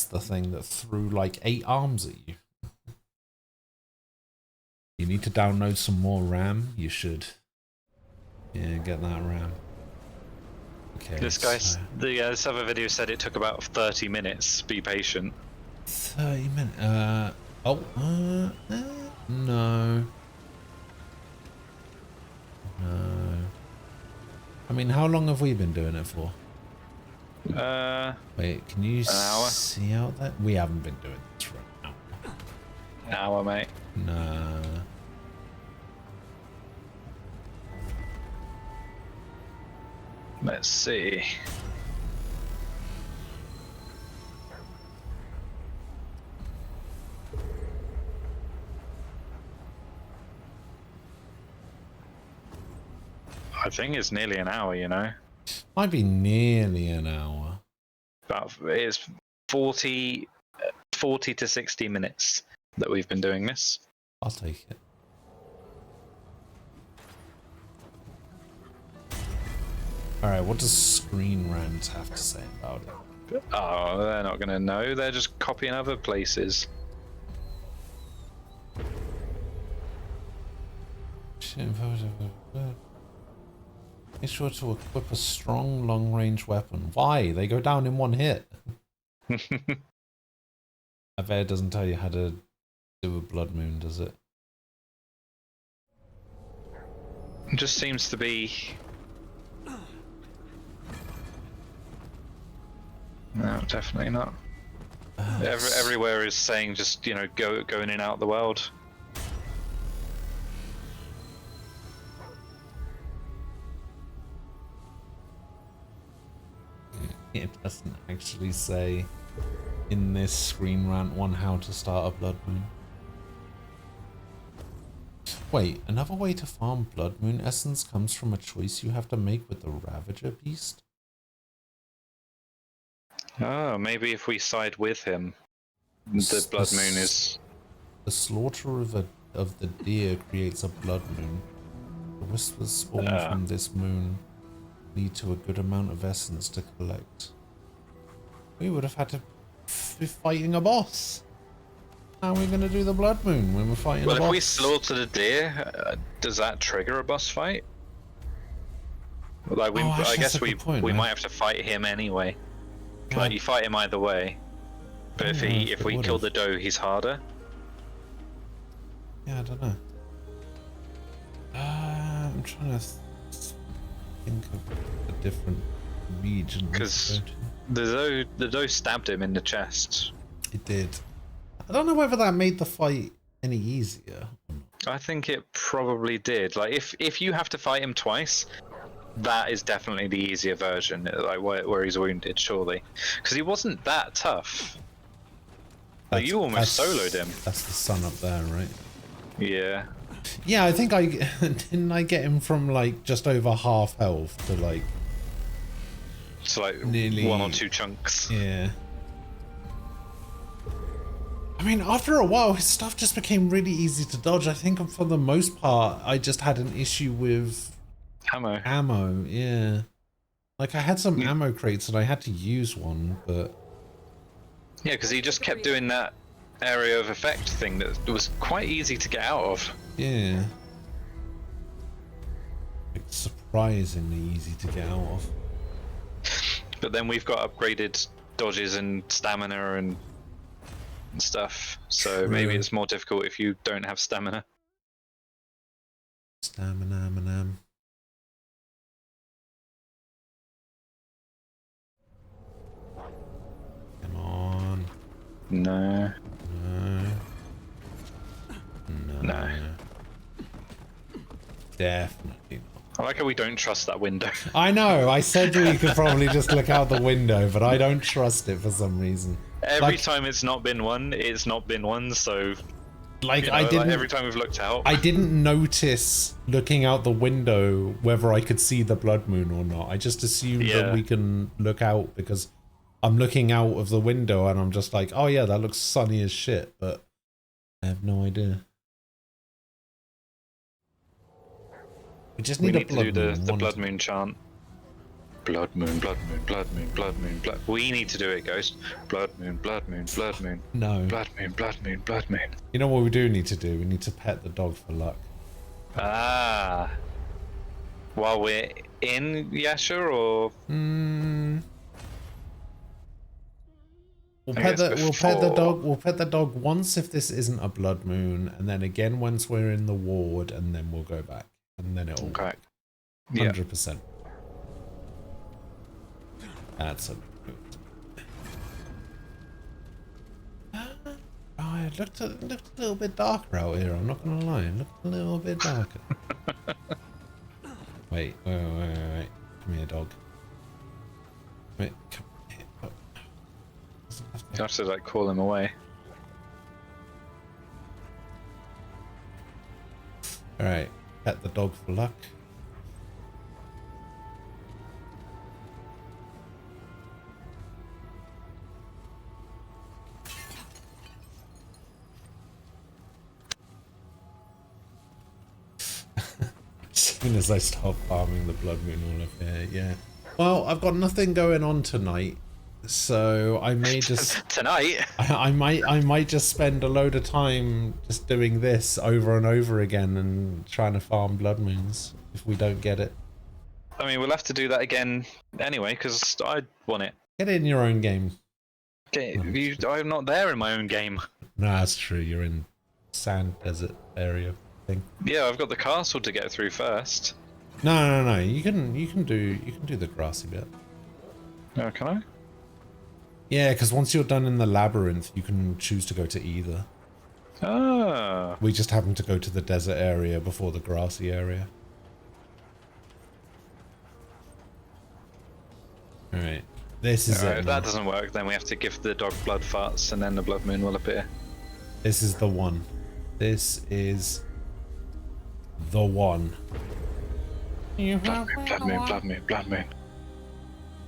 the thing that threw like 8 arms at you. You need to download some more RAM? You should. Yeah, get that RAM. Okay. This guy's this other video said it took about 30 minutes. Be patient. 30 minutes. No. No. I mean, how long have we been doing it for? Wait, can you see out that? We haven't been doing this for an hour. An hour, mate. No. Let's see. I think it's nearly an hour, you know. Might be nearly an hour. It's 40 to 60 minutes that we've been doing this. I'll take it. Alright, what does Screen Rant have to say about it? Oh, they're not going to know. They're just copying other places. Be sure to equip a strong long-range weapon. Why? They go down in one hit. I bet it doesn't tell you how to do a blood moon, does it? It just seems to be... No, definitely not. Everywhere is saying just, you know, go in and out the world. It doesn't actually say in this Screen Rant one how to start a blood moon. Wait, another way to farm blood moon essence comes from a choice you have to make with the Ravager beast? Oh, maybe if we side with him, the blood moon is... The slaughter of the deer creates a blood moon. The whispers spawn from this moon lead to a good amount of essence to collect. We would have had to be fighting a boss. How are we gonna do the blood moon when we're fighting Well, a if boss? we slaughter the deer, does that trigger a boss fight? Like, Oh, actually, I that's guess a good point, we man. might have to fight him anyway. Yeah, Like, you fight him either way. But don't know if if it we kill would've. the doe, he's harder. yeah, I don't know. I'm trying to think of a different region. Because the doe stabbed him in the chest. It did. I don't know whether that made the fight any easier. I think it probably did. Like, if you have to fight him twice, that is definitely the easier version. Like where he's wounded, surely, because he wasn't that tough. Like, you almost soloed him. That's the sun up there, right? Yeah. Yeah, I think I didn't I get him from like just over half health to like So like nearly 1 or 2 chunks. Yeah. I mean, after a while, his stuff just became really easy to dodge. I think for the most part, I just had an issue with Ammo. ammo. Yeah. Like, I had some ammo crates and I had to use one, but... Yeah, because he just kept doing that area of effect thing that was quite easy to get out of. Yeah. Like, surprisingly easy to get out of. But then we've got upgraded dodges and stamina and stuff, so True. maybe it's more difficult if you don't have stamina. Stamina, manam. Come on. No. No. No. No. Definitely not. I like how we don't trust that window. I know, I said we could probably just look out the window, but I don't trust it for some reason. Every Like- time it's not been one, so Like, you know, I didn't... like every time we've looked out. I didn't notice looking out the window whether I could see the blood moon or not. I just assumed that Yeah. we can look out because I'm looking out of the window and I'm just like, oh yeah, that looks sunny as shit, but I have no idea. We just We need, need a to blood do moon. the one blood to- moon chant. Blood moon, blood moon, blood moon, blood moon, blood. We need to do it, Ghost. Blood moon, blood moon, blood moon. No. Blood moon, blood moon, blood moon. You know what we do need to do? We need to pet the dog for luck. Ah. While we're in Yasha, or We'll I pet guess the before. dog. We'll pet the dog once if this isn't a blood moon, and then again once we're in the ward, and then we'll go back, and then it'll Okay. work. Yeah. 100%. That's a good. Oh, it looked a little bit darker out here. I'm not gonna lie. It looked a little bit darker. Wait. Come here, dog. Wait. Come here. Oh. You have to like call him away. All right. Pet the dog for luck. As soon as I start farming the blood moon all of here, yeah. Well, I've got nothing going on tonight, so I may just Tonight. I might just spend a load of time just doing this over and over again and trying to farm blood moons if we don't get it. I mean, we'll have to do that again anyway, because I won it. Get it in your own game. Okay, I'm not there in my own game. No, that's true. You're in sand desert area thing. Yeah, I've got the castle to get through first. No. You can do the grassy bit. Oh, can I? Yeah, because once you're done in the labyrinth, you can choose to go to either. Ah. We just happen to go to the desert area before the grassy area. Alright. This is Alright, it. if now. that doesn't work, then we have to give the dog blood farts and then the blood moon will appear. This is the one. This is the one. Blood moon, blood moon, blood moon, blood moon.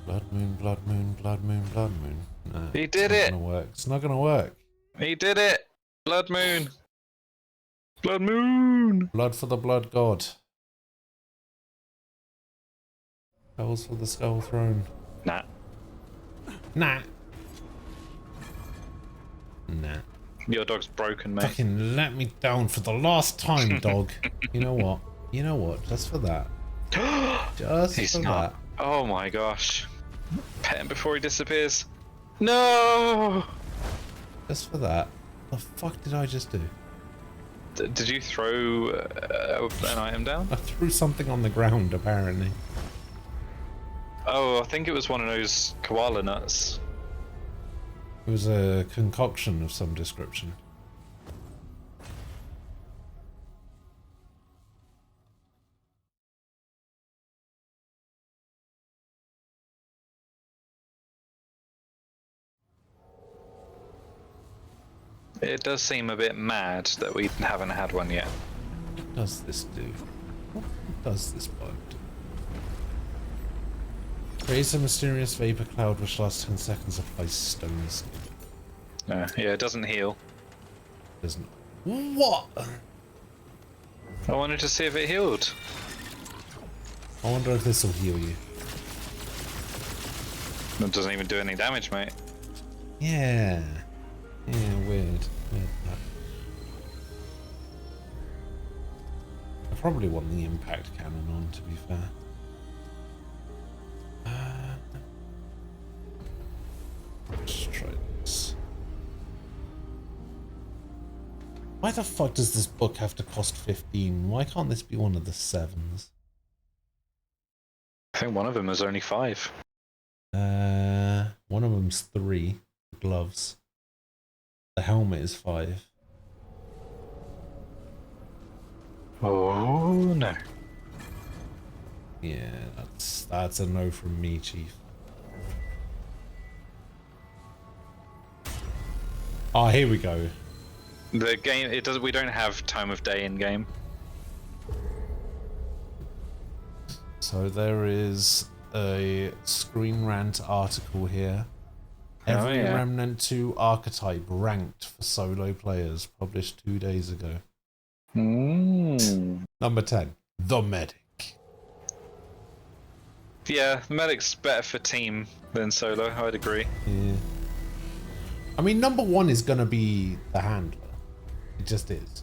Blood moon, blood moon, blood moon, blood moon. Nah, He did it's it! not gonna work. It's not gonna work. He did it! Blood moon! Blood moon! Blood for the blood god. Skulls for the skull throne. Nah. Nah. Your dog's broken, mate. Fucking let me down for the last time, dog. You know what? You know what? Just for that. Just He's for not. that. Oh my gosh. Pet him before he disappears. No! Just for that. The fuck did I just do? Did you throw an item down? I threw something on the ground, apparently. Oh, I think it was one of those koala nuts. It was a concoction of some description. It does seem a bit mad that we haven't had one yet. What does this do? What does this bug do? Creates a mysterious vapor cloud which lasts 10 seconds, applies stone skin. Yeah, it doesn't heal. Doesn't. What? I wanted to see if it healed. I wonder if this will heal you. It doesn't even do any damage, mate. Yeah. Yeah, weird. Weird that. I probably want the impact cannon on, to be fair. Let's try this. Why the fuck does this book have to cost 15? Why can't this be one of the 7s? I think one of them was only 5. One of them's 3 gloves. The helmet is 5. Oh no. Yeah, that's a no from me, Chief. Oh, here we go. The game, it does. We don't have time of day in game. So there is a Screen Rant article here. Every yeah. Remnant 2 archetype ranked for solo players, published 2 days ago. Number 10, the medic. Yeah, the medic's better for team than solo. I'd agree. Yeah. I mean, number 1 is gonna be the handler. It just is.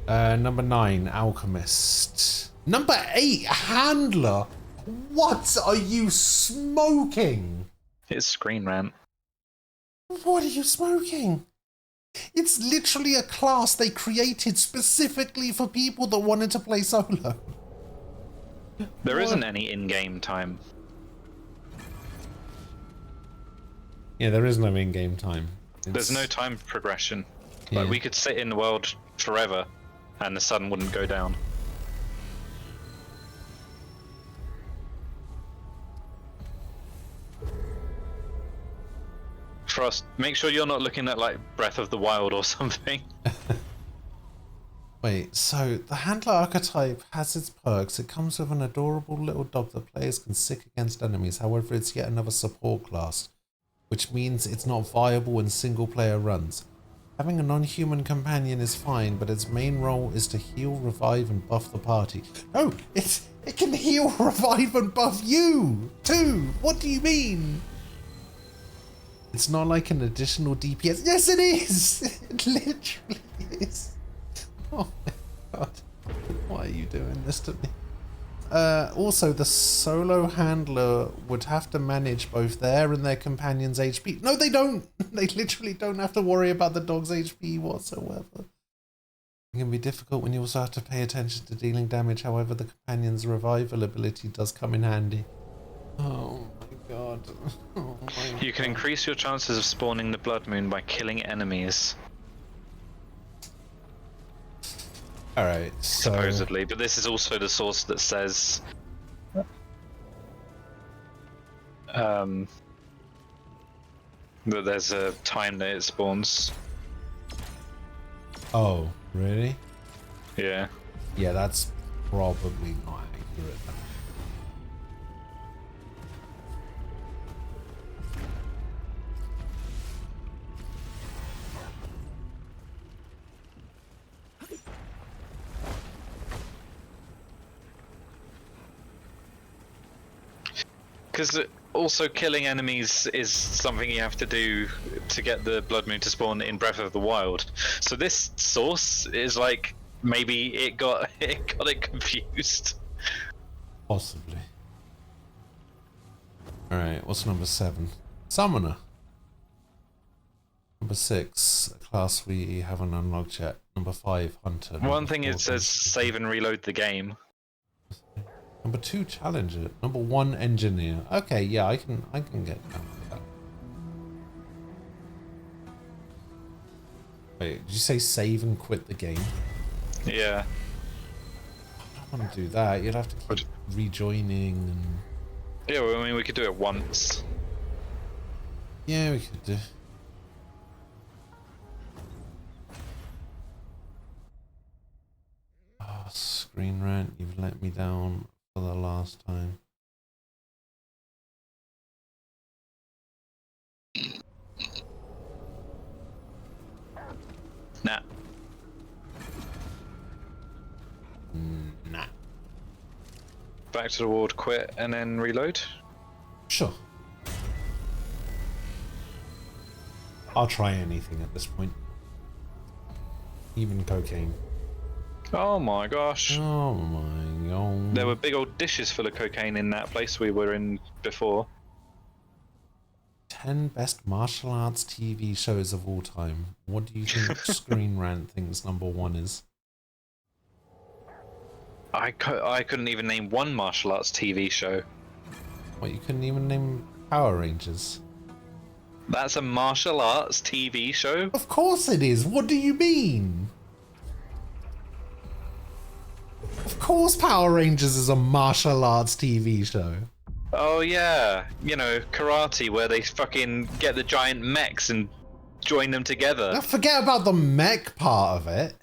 Number 9, alchemist. Number 8, handler. What are you smoking? It's Screen Rant. What are you smoking? It's literally a class they created specifically for people that wanted to play solo. There isn't any in-game time. Yeah, there is no in-game time. There's no time progression. Yeah. Like, we could sit in the world forever and the sun wouldn't go down. Frost, make sure you're not looking at like Breath of the Wild or something. Wait, so the handler archetype has its perks. It comes with an adorable little dog that players can sick against enemies. However, it's yet another support class, which means it's not viable in single player runs. Having a non-human companion is fine, but its main role is to heal, revive, and buff the party. No, it can heal, revive, and buff you too. What do you mean? It's not like an additional DPS. Yes, it is. It literally is. Oh my god. Why are you doing this to me? Also, the solo handler would have to manage both their and their companion's HP. No, they don't. They literally don't have to worry about the dog's HP whatsoever. It can be difficult when you also have to pay attention to dealing damage. However, the companion's revival ability does come in handy. Oh my god. Oh my You can increase your chances of spawning the Blood Moon by killing enemies. Alright, so... Supposedly, but this is also the source that says... that there's a time that it spawns. Oh, really? Yeah. Yeah, that's probably not accurate. because also killing enemies is something you have to do to get the Blood Moon to spawn in Breath of the Wild. So this source is like maybe it got it confused. Possibly. Alright, what's number 7? Summoner. Number 6, a class we haven't unlocked yet. Number 5, Hunter. One thing it says save and reload the game. Number 2, Challenger. Number 1, Engineer. Okay, yeah, I can get down with that. Wait, did you say save and quit the game? Yeah. I don't want to do that. You'd have to keep rejoining and... Yeah, well, I mean, we could do it once. Yeah, we could do. Oh, Screen Rant, you've let me down for the last time. Nah. Nah. Back to the ward, quit, and then reload. Sure. I'll try anything at this point. Even cocaine. Oh my gosh. Oh my god. There were big old dishes full of cocaine in that place we were in before. 10 best martial arts TV shows of all time. What do you think Screen Rant thinks number 1 is? I couldn't even name one martial arts TV show. What, you couldn't even name Power Rangers? That's a martial arts TV show? Of course it is. What do you mean? Of course Power Rangers is a martial arts TV show. Oh yeah, you know, karate where they fucking get the giant mechs and join them together. Now forget about the mech part of it.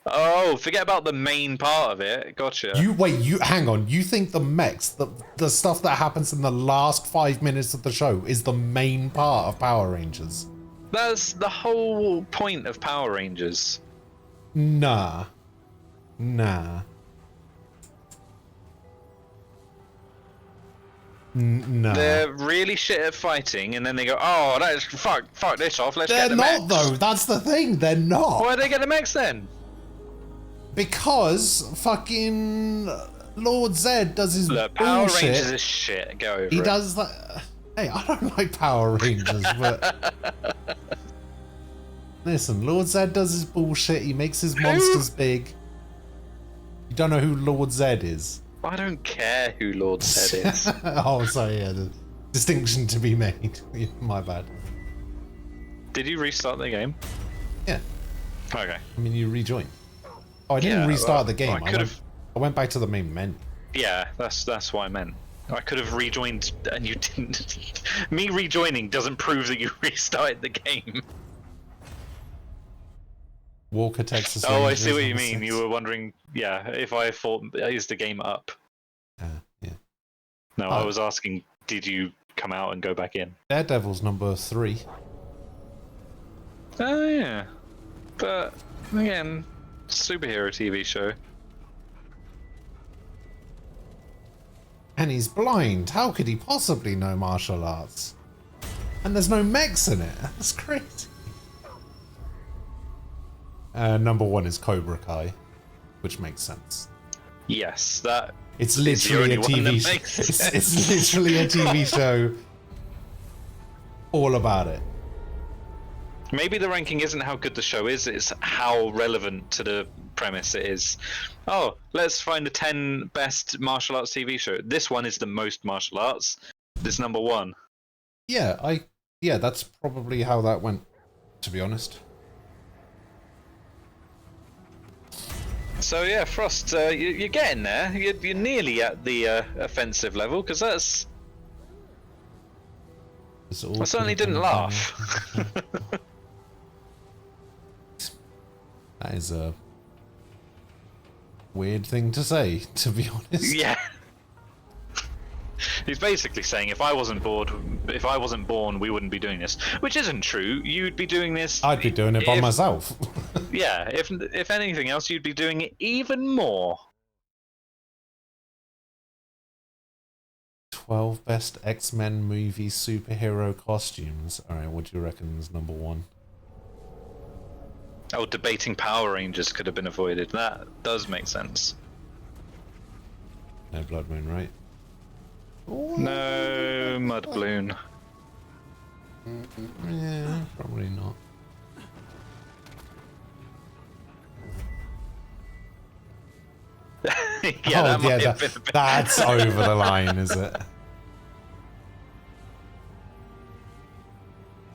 Oh, forget about the main part of it. Gotcha. You hang on. You think the mechs, the stuff that happens in the last 5 minutes of the show is the main part of Power Rangers? That's the whole point of Power Rangers. Nah. No. They're really shit at fighting, and then they go, "Oh, let's fuck this off. Let's get They're the not mechs." though. That's the thing. They're not. Why do they get the mechs then? Because fucking Lord Zed does his Look, Power bullshit. Rangers is shit. Go over it. He does that. Hey, I don't like Power Rangers, but listen, Lord Zed does his bullshit. He makes his monsters big. You don't know who Lord Zed is? I don't care who Lord Zed is. Oh, sorry, yeah, the distinction to be made. My bad. Did you restart the game? Yeah, Okay. I mean you rejoined. Oh, I didn't Yeah, restart the game. I I went back to the main menu. Yeah, that's what I meant. I could have rejoined and you didn't. Me rejoining doesn't prove that you restarted the game. Walker, Texas. Oh, I Rangers, see what you number mean. 6. You were wondering, yeah, if I thought, is the game up? Yeah. No, I was asking, did you come out and go back in? Daredevil's number 3. Oh, yeah. But, again, superhero TV show. And he's blind. How could he possibly know martial arts? And there's no mechs in it. That's crazy. Number 1 is Cobra Kai, which makes sense. Yes, that. It's is the literally a only one that TV show. makes It's literally a TV show all about it. Maybe the ranking isn't how good the show is, it's how relevant to the premise it is. Oh, let's find the 10 best martial arts TV show. This one is the most martial arts. This number 1. Yeah, that's probably how that went, to be honest. So yeah, Frost, you're getting there. You're nearly at the offensive level, because that's... I certainly didn't laugh. That is a weird thing to say, to be honest. Yeah. He's basically saying if I wasn't born, we wouldn't be doing this. Which isn't true. You'd be doing this. I'd be doing it by myself. Yeah, if anything else, you'd be doing it even more. 12 best X-Men movie superhero costumes. Alright, what do you reckon is number 1? Oh, debating Power Rangers could have been avoided. That does make sense. No Blood Moon, right? No Mud Balloon. Yeah, probably not. Yeah, that might have been a bit... That's over the line, is it?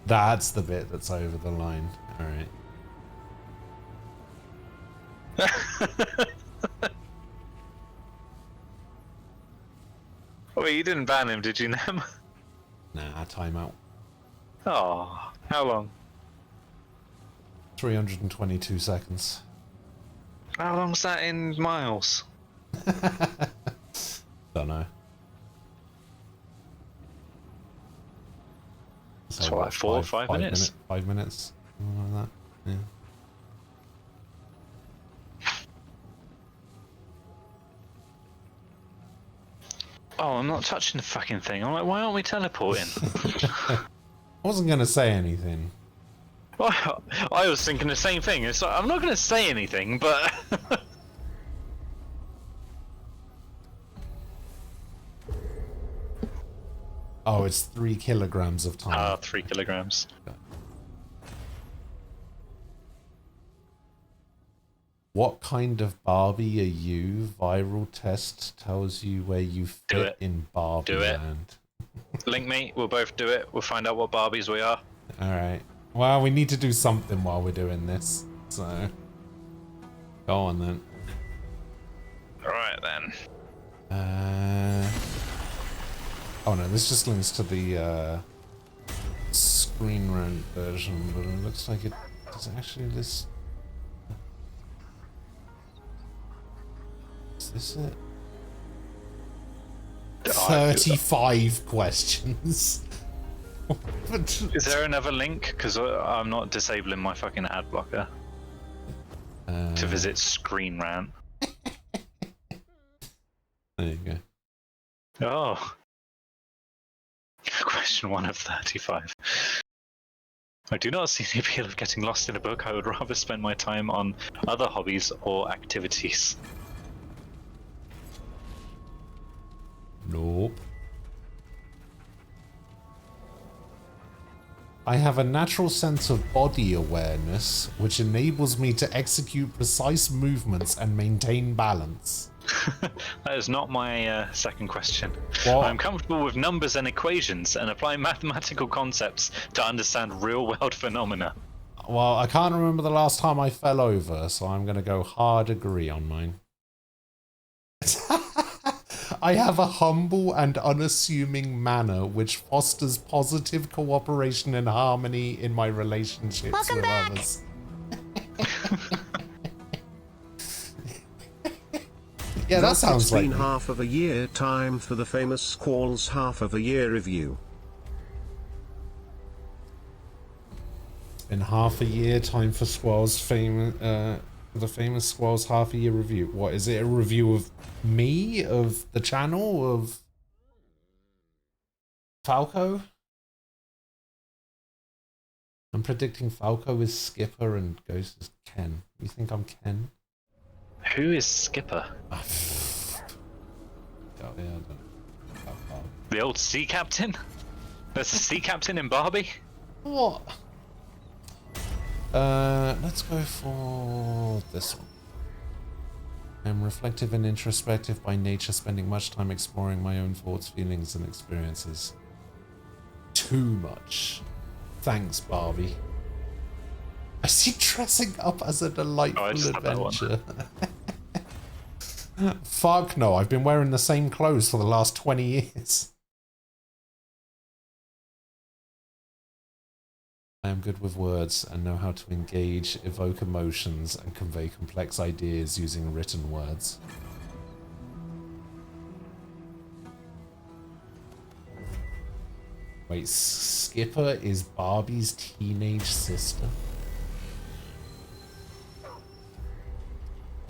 That's the bit that's over the line. Alright. Wait, you didn't ban him, did you, Nem? Nah, timeout. Oh, how long? 322 seconds. How long's that in miles? Don't know. So like 4 or 5 minutes? 5 minutes, something like that. Yeah. Oh, I'm not touching the fucking thing. I'm like, why aren't we teleporting? I wasn't gonna say anything. Well, I was thinking the same thing. It's like, I'm not gonna say anything, but... Oh, it's 3 kilograms of time. 3 kilograms. What kind of Barbie are you? Viral test tells you where you fit in Barbie land. Link me, we'll both do it. We'll find out what Barbies we are. Alright. Well, we need to do something while we're doing this, so... Go on then. Alright then. Oh no, this just links to the screen rant version, but it looks like it does actually list... Is this it? 35 questions. Is there another link? Because I'm not disabling my fucking ad blocker to visit Screen Rant. There you go. Oh. Question 1 of 35. I do not see the appeal of getting lost in a book. I would rather spend my time on other hobbies or activities. Nope. I have a natural sense of body awareness, which enables me to execute precise movements and maintain balance. That is not my second question. What? I'm comfortable with numbers and equations and apply mathematical concepts to understand real-world phenomena. Well, I can't remember the last time I fell over, so I'm going to go hard agree on mine. I have a humble and unassuming manner which fosters positive cooperation and harmony in my relationships with others. Yeah, that sounds like It's been half of a year. Time for the famous Squall's half of a year review. It's been half a year. Time for Squall's the famous Squall's half a year review. What is it? A review of me, of the channel, of Falco? I'm predicting Falco is Skipper and Ghost is Ken. You think I'm Ken? Who is Skipper? Oh, yeah, I don't know. The old sea captain? There's a sea captain in Barbie? What? Let's go for this one. I'm reflective and introspective by nature, spending much time exploring my own thoughts, feelings, and experiences. Too much. Thanks, Barbie. I see dressing up as a delightful adventure. Fuck no, I've been wearing the same clothes for the last 20 years. I am good with words and know how to engage, evoke emotions, and convey complex ideas using written words. Wait, Skipper is Barbie's teenage sister?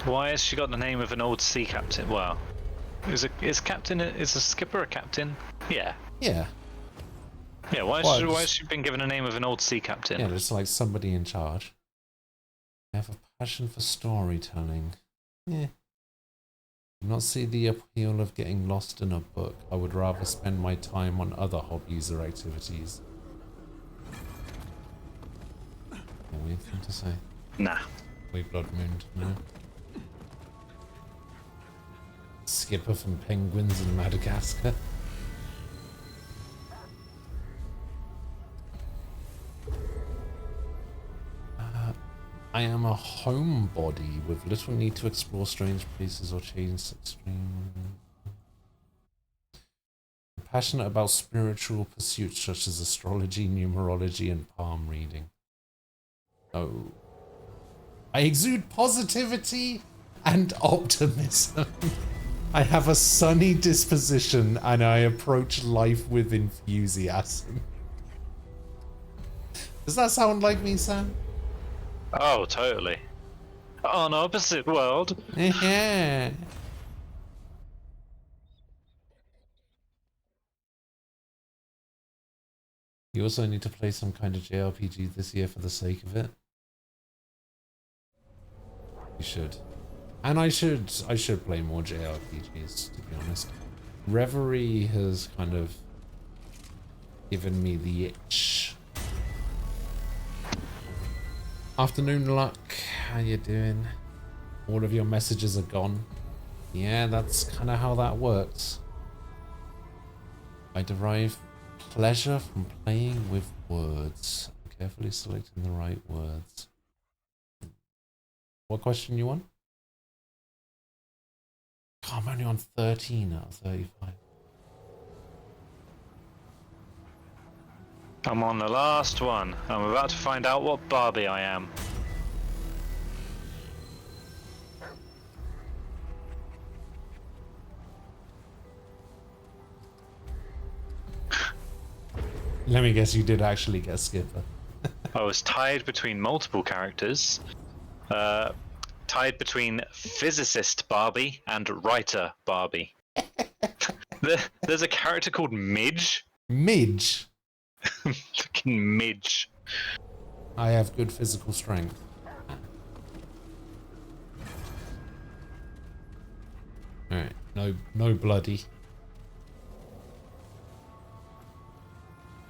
Why has she got the name of an old sea captain? Well, Is captain? Is a skipper a captain? Yeah. Yeah. Yeah. Why Well, has she been given a name of an old sea captain? Yeah, it's like somebody in charge. I have a passion for storytelling. Yeah. Do not see the appeal of getting lost in a book. I would rather spend my time on other hobbies or activities. A weird thing to say. Nah. We blood mooned, no. Skipper from Penguins in Madagascar. I am a homebody with little need to explore strange places or change extreme. I'm passionate about spiritual pursuits such as astrology, numerology, and palm reading. Oh. I exude positivity and optimism. I have a sunny disposition and I approach life with enthusiasm. Does that sound like me, Sam? Oh, totally. On opposite world. Yeah. You also need to play some kind of JRPG this year for the sake of it. You should. And I should play more JRPGs, to be honest. Reverie has kind of given me the itch. Afternoon, Luck. How you doing? All of your messages are gone. Yeah, that's kind of how that works. I derive pleasure from playing with words. I'm carefully selecting the right words. What question you want? Oh, I'm only on 13 out of 35. I'm on the last one. I'm about to find out what Barbie I am. Let me guess, you did actually get Skipper. I was tied between multiple characters. Tied between physicist Barbie and writer Barbie. There's a character called Midge. Midge? Fucking Midge. I have good physical strength. Alright, no bloody.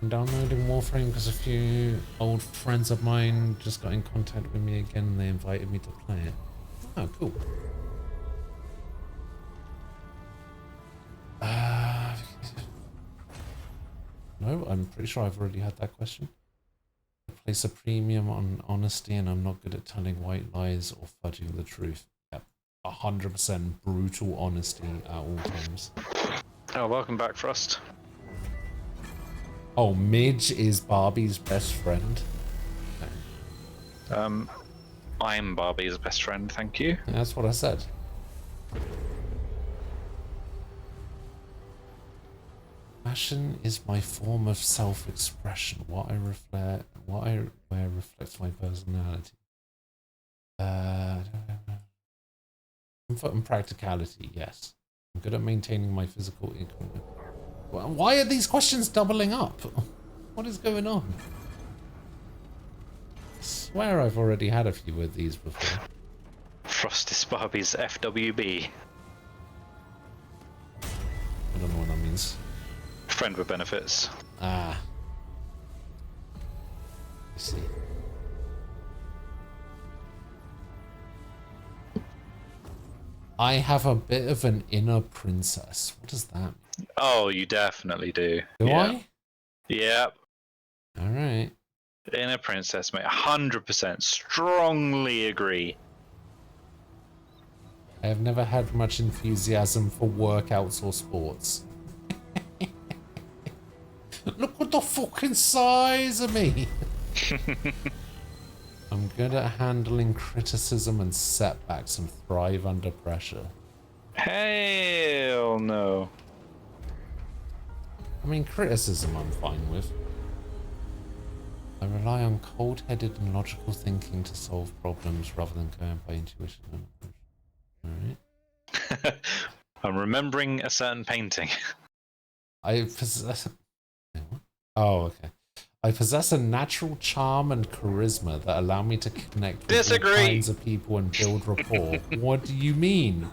I'm downloading Warframe because a few old friends of mine just got in contact with me again and they invited me to play it. Oh, cool. No, I'm pretty sure I've already had that question. I place a premium on honesty and I'm not good at telling white lies or fudging the truth. Yep. 100% brutal honesty at all times. Oh, welcome back, Frost. Oh, Midge is Barbie's best friend. I'm Barbie's best friend, thank you. That's what I said. Fashion is my form of self-expression. What I wear reflects my personality. Comfort and practicality, yes. I'm good at maintaining my physical income. Well, why are these questions doubling up? What is going on? I swear I've already had a few of these before. Frost is Barbie's FWB. I don't know what that means. Friend with benefits. Ah. I see. I have a bit of an inner princess. What does that mean? Oh, you definitely do. Do yeah. I? Yep. Alright. Inner princess, mate. 100%. Strongly agree. I have never had much enthusiasm for workouts or sports. Look at the fucking size of me! I'm good at handling criticism and setbacks and thrive under pressure. Hell no. I mean, criticism I'm fine with. I rely on cold-headed and logical thinking to solve problems rather than going by intuition. Alright. I'm remembering a certain painting. I possess. Oh, okay. I possess a natural charm and charisma that allow me to connect with all kinds of people and build rapport. What do you mean?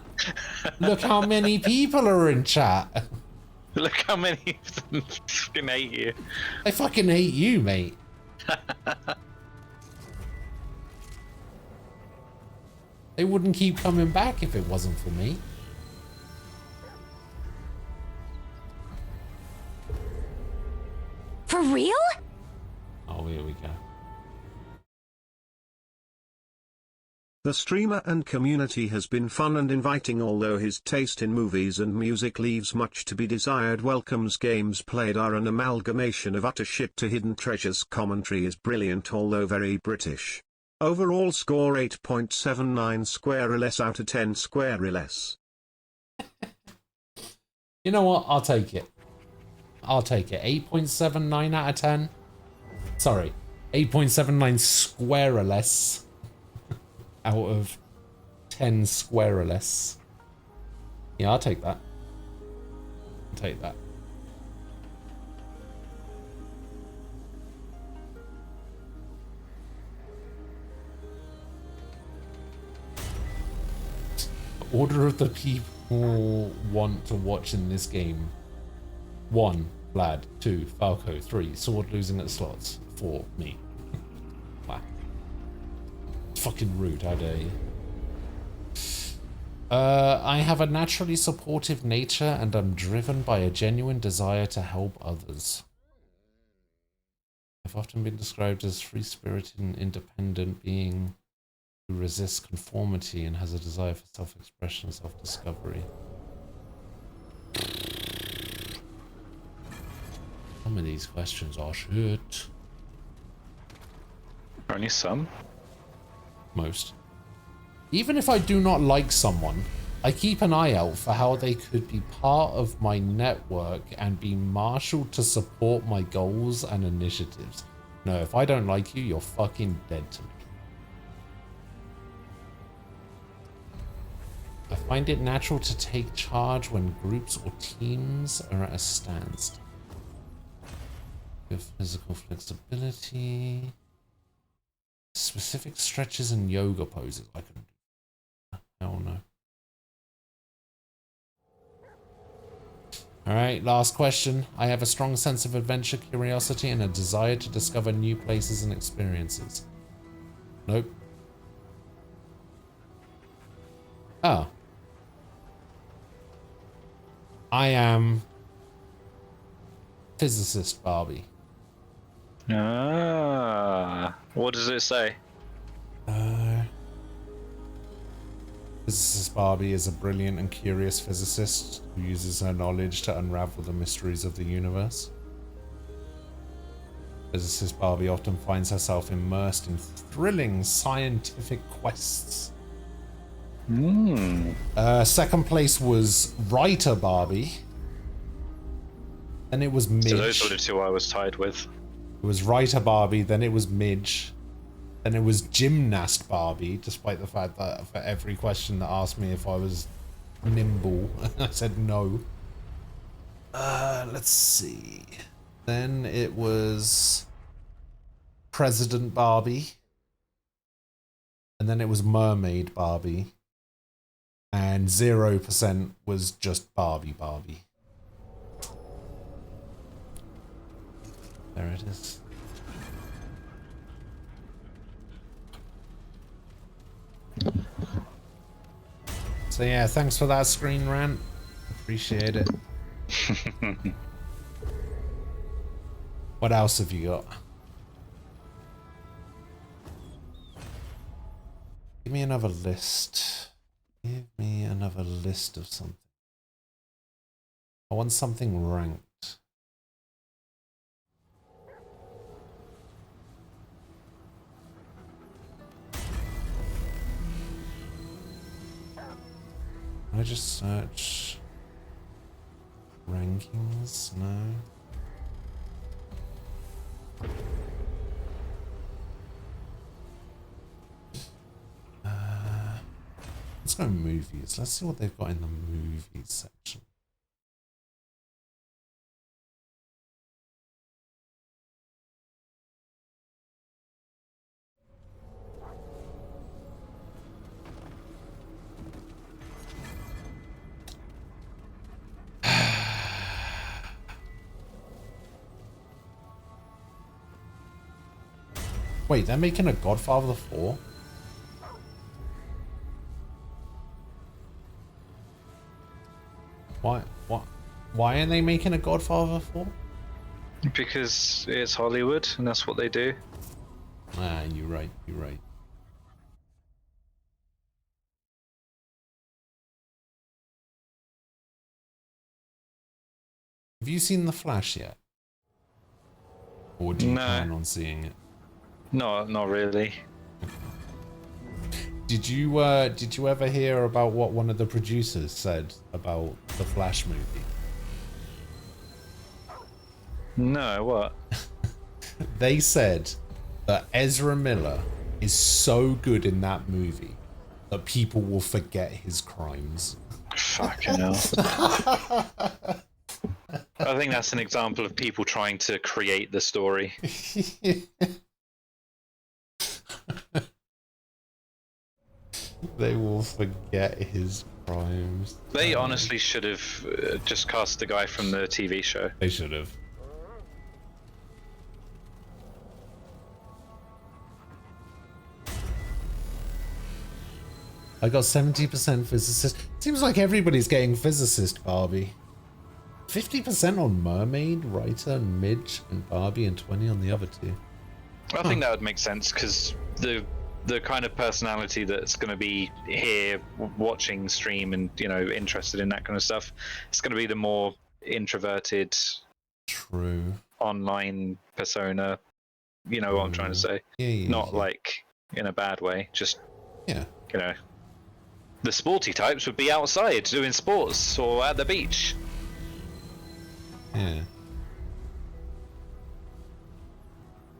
Look how many people are in chat. Look how many of them fucking hate you. I fucking hate you, mate. They wouldn't keep coming back if it wasn't for me. For real? Oh, here we go. The streamer and community has been fun and inviting, although his taste in movies and music leaves much to be desired. Welcome's games played are an amalgamation of utter shit to hidden treasures. Commentary is brilliant, although very British. Overall score 8.79 square less out of 10 square less. You know what? I'll take it. I'll take it. 8.79 out of 10. Sorry. 8.79 square less out of 10 square less. Yeah, I'll take that. I'll take that. Order of the people want to watch in this game. 1. Vlad. 2. Falco. 3. Sword losing at slots. 4. Me. Wow. Fucking rude, how dare you. I have a naturally supportive nature and I'm driven by a genuine desire to help others. I've often been described as free-spirited and independent being who resists conformity and has a desire for self-expression and self-discovery. Some of these questions are shit. Only some? Most. Even if I do not like someone, I keep an eye out for how they could be part of my network and be marshaled to support my goals and initiatives. No, if I don't like you, you're fucking dead to me. I find it natural to take charge when groups or teams are at a standstill. With physical flexibility. Specific stretches and yoga poses I can do. Hell no. Alright, last question. I have a strong sense of adventure, curiosity, and a desire to discover new places and experiences. Nope. Oh. I am physicist Barbie. Ah, what does it say? Physicist Barbie is a brilliant and curious physicist who uses her knowledge to unravel the mysteries of the universe. Physicist Barbie often finds herself immersed in thrilling scientific quests. Second place was Writer Barbie. Then it was Midge. So those were the two I was tied with. It was Writer Barbie, then it was Midge. Then it was Gymnast Barbie, despite the fact that for every question that asked me if I was nimble, I said no. Let's see. Then it was President Barbie. And then it was Mermaid Barbie. And 0% was just Barbie. There it is. So yeah, thanks for that screen rant. Appreciate it. What else have you got? Give me another list. Give me another list of something. I want something ranked. Can I just search rankings? No. Let's go movies. Let's see what they've got in the movies section. Wait, they're making a Godfather 4? Why are they making a Godfather 4? Because it's Hollywood, and that's what they do. Ah, you're right, you're right. Have you seen The Flash yet? Or do you plan on seeing it? No, not really. Did you ever hear about what one of the producers said about the Flash movie? No, what? They said that Ezra Miller is so good in that movie that people will forget his crimes. Fucking hell. I think that's an example of people trying to create the story. They will forget his crimes. They honestly should have just cast the guy from the TV show. They should have. I got 70% physicist. Seems like everybody's getting physicist, Barbie. 50% on Mermaid, Writer, Midge, and Barbie, and 20 on the other two. I think that would make sense, because the kind of personality that's going to be here watching stream and, you know, interested in that kind of stuff, it's going to be the more introverted, true, online persona. You know what I'm trying to say? Not like in a bad way, just, you know, the sporty types would be outside doing sports or at the beach. Yeah.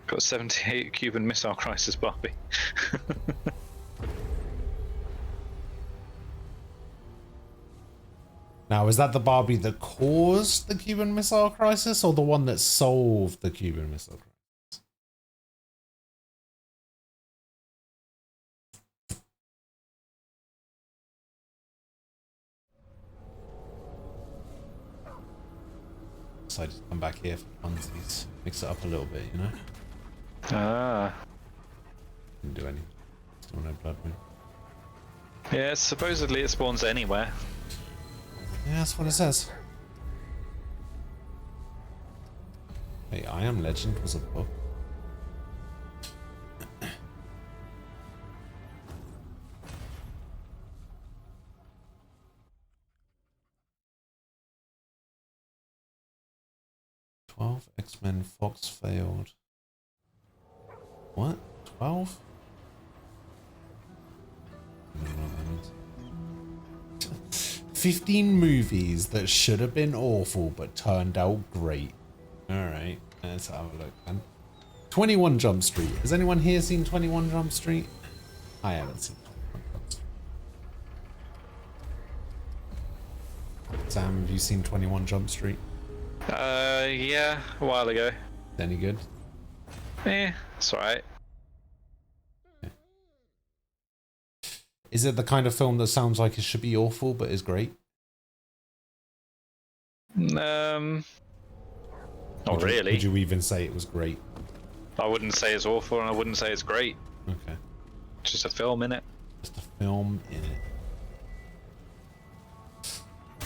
Got 78 Cuban Missile Crisis Barbie. Now, is that the Barbie that caused the Cuban Missile Crisis, or the one that solved the Cuban Missile Crisis? Decided to come back here for funsies. Mix it up a little bit, you know? Ah. Didn't do any. Still no blood moon. Yeah, supposedly it spawns anywhere. Yeah, that's what it says. Hey, I Am Legend was a book. X-Men Fox failed. What? 12? 15 movies that should have been awful but turned out great. Alright, let's have a look then. 21 Jump Street. Has anyone here seen 21 Jump Street? I haven't seen 21 Jump Street. Sam, have you seen 21 Jump Street? Yeah, a while ago. Any good? It's alright. Is it the kind of film that sounds like it should be awful but is great? Not really. Would you even say it was great? I wouldn't say it's awful, and I wouldn't say it's great. Okay. Just a film, innit? Just a film in it.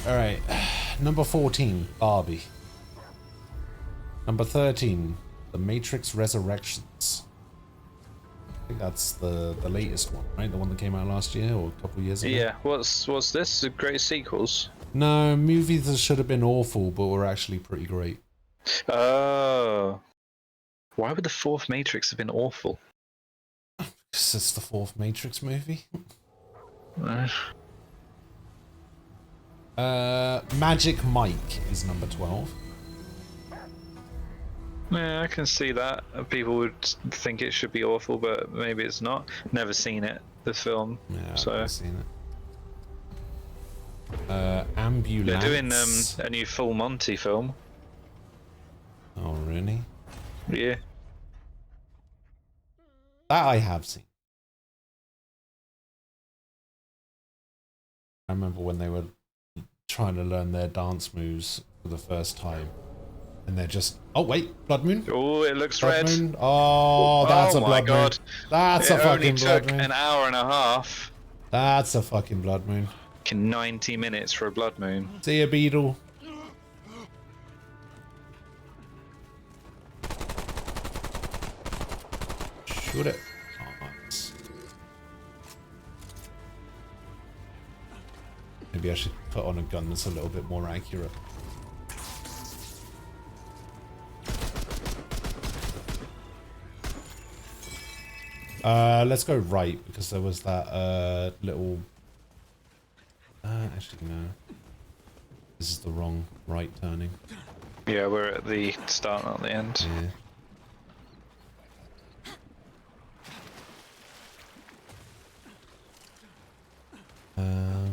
Alright. Number 14, Barbie. Number 13, The Matrix Resurrections. I think that's the latest one, right? The one that came out last year or a couple of years ago. Yeah, what's this? The great sequels? No, movies that should have been awful but were actually pretty great. Oh. Why would the fourth Matrix have been awful? Because it's the fourth Matrix movie. Magic Mike is number 12. Yeah, I can see that. People would think it should be awful, but maybe it's not. Never seen it, the film. Yeah, I've so never seen it. Ambulance. They're doing a new Full Monty film. Oh, really? Yeah. That I have seen. I remember when they were trying to learn their dance moves for the first time. And they're just... Oh, wait. Blood Moon? Oh, it looks Blood red. Moon? Oh, that's a my Blood God. Moon. That's a It only fucking Blood took Moon. an hour and a half. That's a fucking Blood Moon. 90 minutes for a Blood Moon. See ya, Beetle. Shoot it. Oh, nice. Maybe I should put on a gun that's a little bit more accurate. Let's go right, because there was that little... actually no. This is the wrong right turning. Yeah, we're at the start, not the end. Yeah. Oh.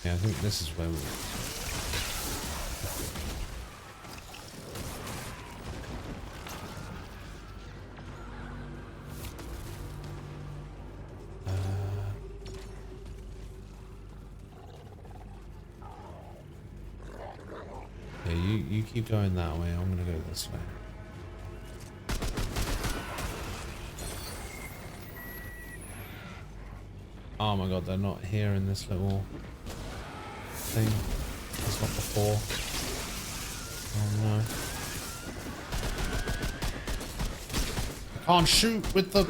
Yeah, I think this is where we... Yeah, you keep going that way, I'm gonna go this way. Oh my god, they're not here in this little thing. It's not before. Oh no. I can't shoot with the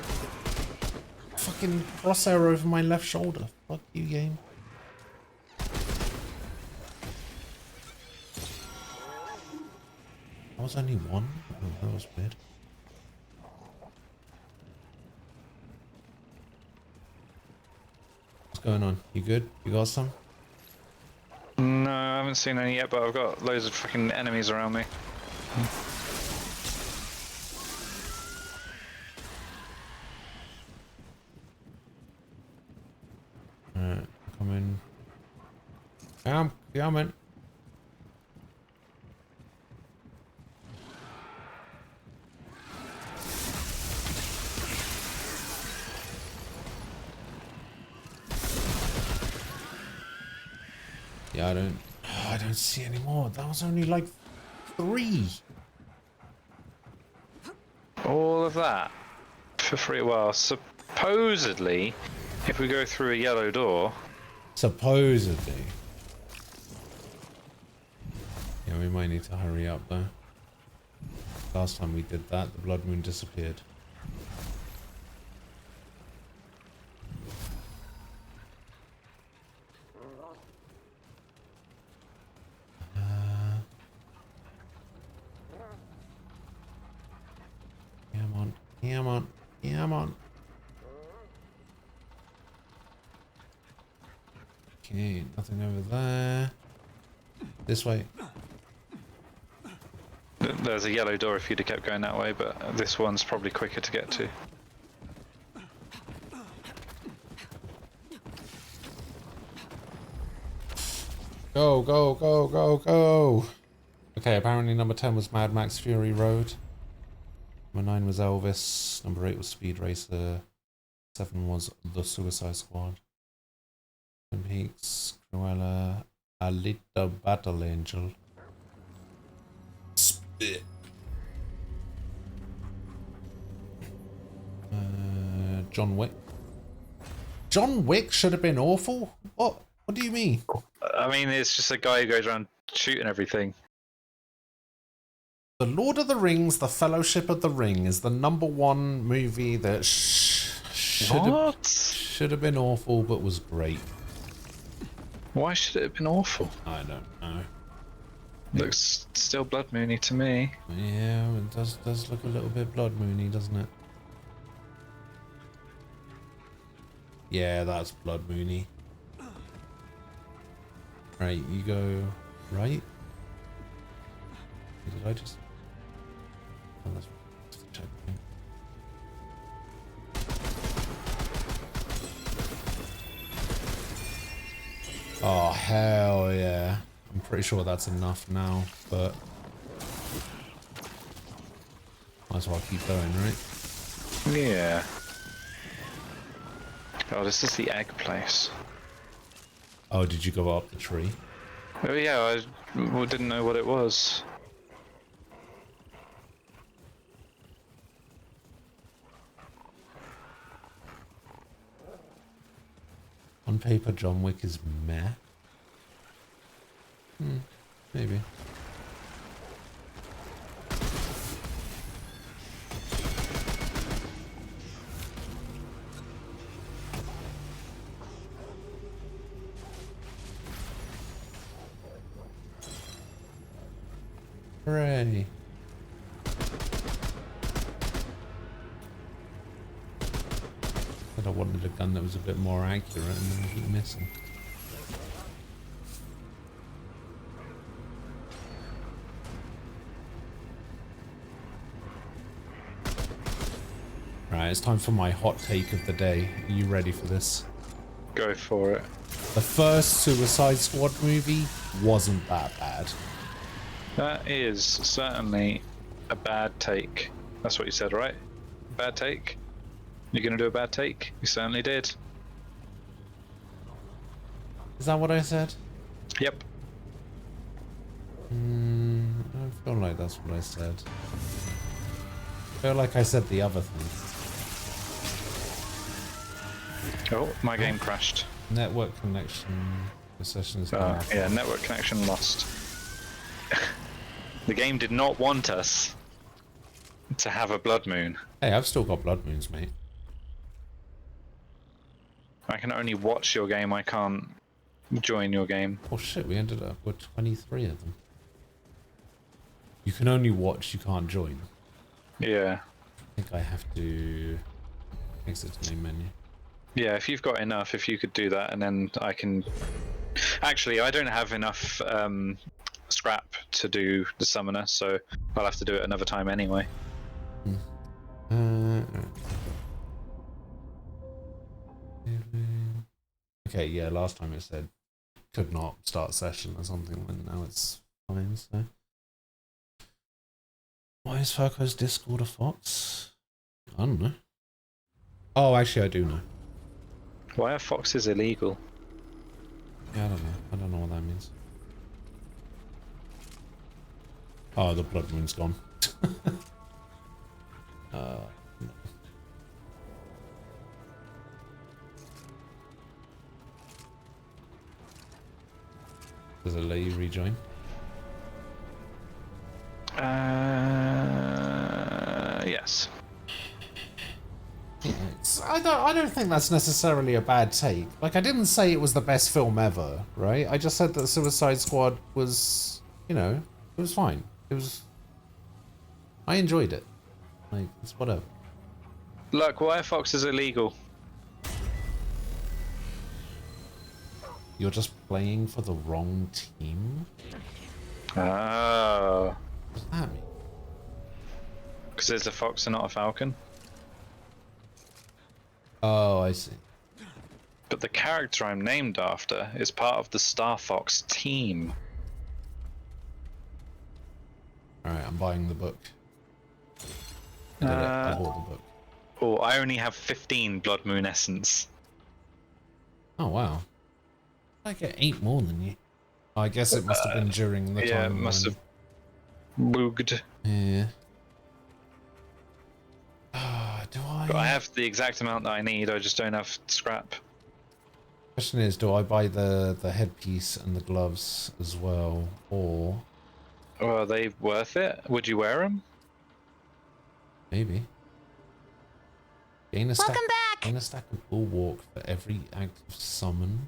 fucking crosshair over my left shoulder. Fuck you, game. That was only one? Oh, that was weird. What's going on? You good? You got some? No, I haven't seen any yet, but I've got loads of fucking enemies around me. Alright, come in. Come in. Yeah, I don't see any more. That was only like 3. All of that for free. Well, supposedly, if we go through a yellow door... Supposedly. Yeah, we might need to hurry up though. Last time we did that, the blood moon disappeared. Come on, come on, come on. Okay, nothing over there. This way. There's a yellow door if you'd have kept going that way, but this one's probably quicker to get to. Go, go, go, go, go. Okay, apparently number 10 was Mad Max Fury Road. Number 9 was Elvis. Number 8 was Speed Racer. 7 was The Suicide Squad. Twin Peaks, Cruella, Alita Battle Angel. Spit. John Wick. John Wick should have been awful? What do you mean? I mean, it's just a guy who goes around shooting everything. The Lord of the Rings, The Fellowship of the Ring is the #1 movie that should have been awful but was great. Why should it have been awful? I don't know. Looks still Blood Moony to me. Yeah, it does look a little bit Blood Moony, doesn't it? Yeah, that's Blood Moony. Right, you go right. Did I just? Oh, that's the checkpoint. Oh hell yeah! I'm pretty sure that's enough now, but might as well keep going, right? Yeah. Oh, this is the egg place. Oh, did you go up the tree? Oh yeah, I didn't know what it was. On paper, John Wick is meh. Maybe. Hooray. But I wanted a gun that was a bit more accurate and then I keep missing. Right, it's time for my hot take of the day. Are you ready for this? Go for it. The first Suicide Squad movie wasn't that bad. That is certainly a bad take. That's what you said, right? Bad take? You're gonna do a bad take? You certainly did. Is that what I said? Yep. I feel like that's what I said. I feel like I said the other thing. Oh, my game crashed. Network connection. The session is going off. Yeah, network connection lost. The game did not want us to have a blood moon. Hey, I've still got blood moons, mate. I can only watch your game, I can't join your game. Oh shit, we ended up with 23 of them. You can only watch, you can't join. Yeah. I think I have to exit the main menu. Yeah, if you've got enough, if you could do that, and then I can... Actually, I don't have enough scrap to do the summoner, so I'll have to do it another time anyway. Okay, yeah, last time it said could not start session or something, and now it's fine, so... Why is Falco's Discord a fox? I don't know. Oh, actually I do know. Why are foxes illegal? Yeah, I don't know. I don't know what that means. Oh, the blood moon's gone. No. Does it let you rejoin? Yes. I don't think that's necessarily a bad take. Like, I didn't say it was the best film ever, right? I just said that Suicide Squad was, you know, it was fine. It was... I enjoyed it. Like, it's whatever. Look, why are foxes illegal? You're just playing for the wrong team? Oh. What does that mean? Because it's a fox and not a falcon? Oh, I see. But the character I'm named after is part of the Star Fox team. Alright, I'm buying the book. I did it. I bought the book. Oh, I only have 15 Blood Moon Essence. Oh, wow. I get 8 more than you. I guess it must have been during the time. Yeah, it must have booged. Yeah. Do I... But I have the exact amount that I need, I just don't have scrap. Question is, do I buy the headpiece and the gloves as well, or... Oh, are they worth it? Would you wear them? Maybe. Gain a stack, Welcome back! gain a stack of bulwark for every active summon.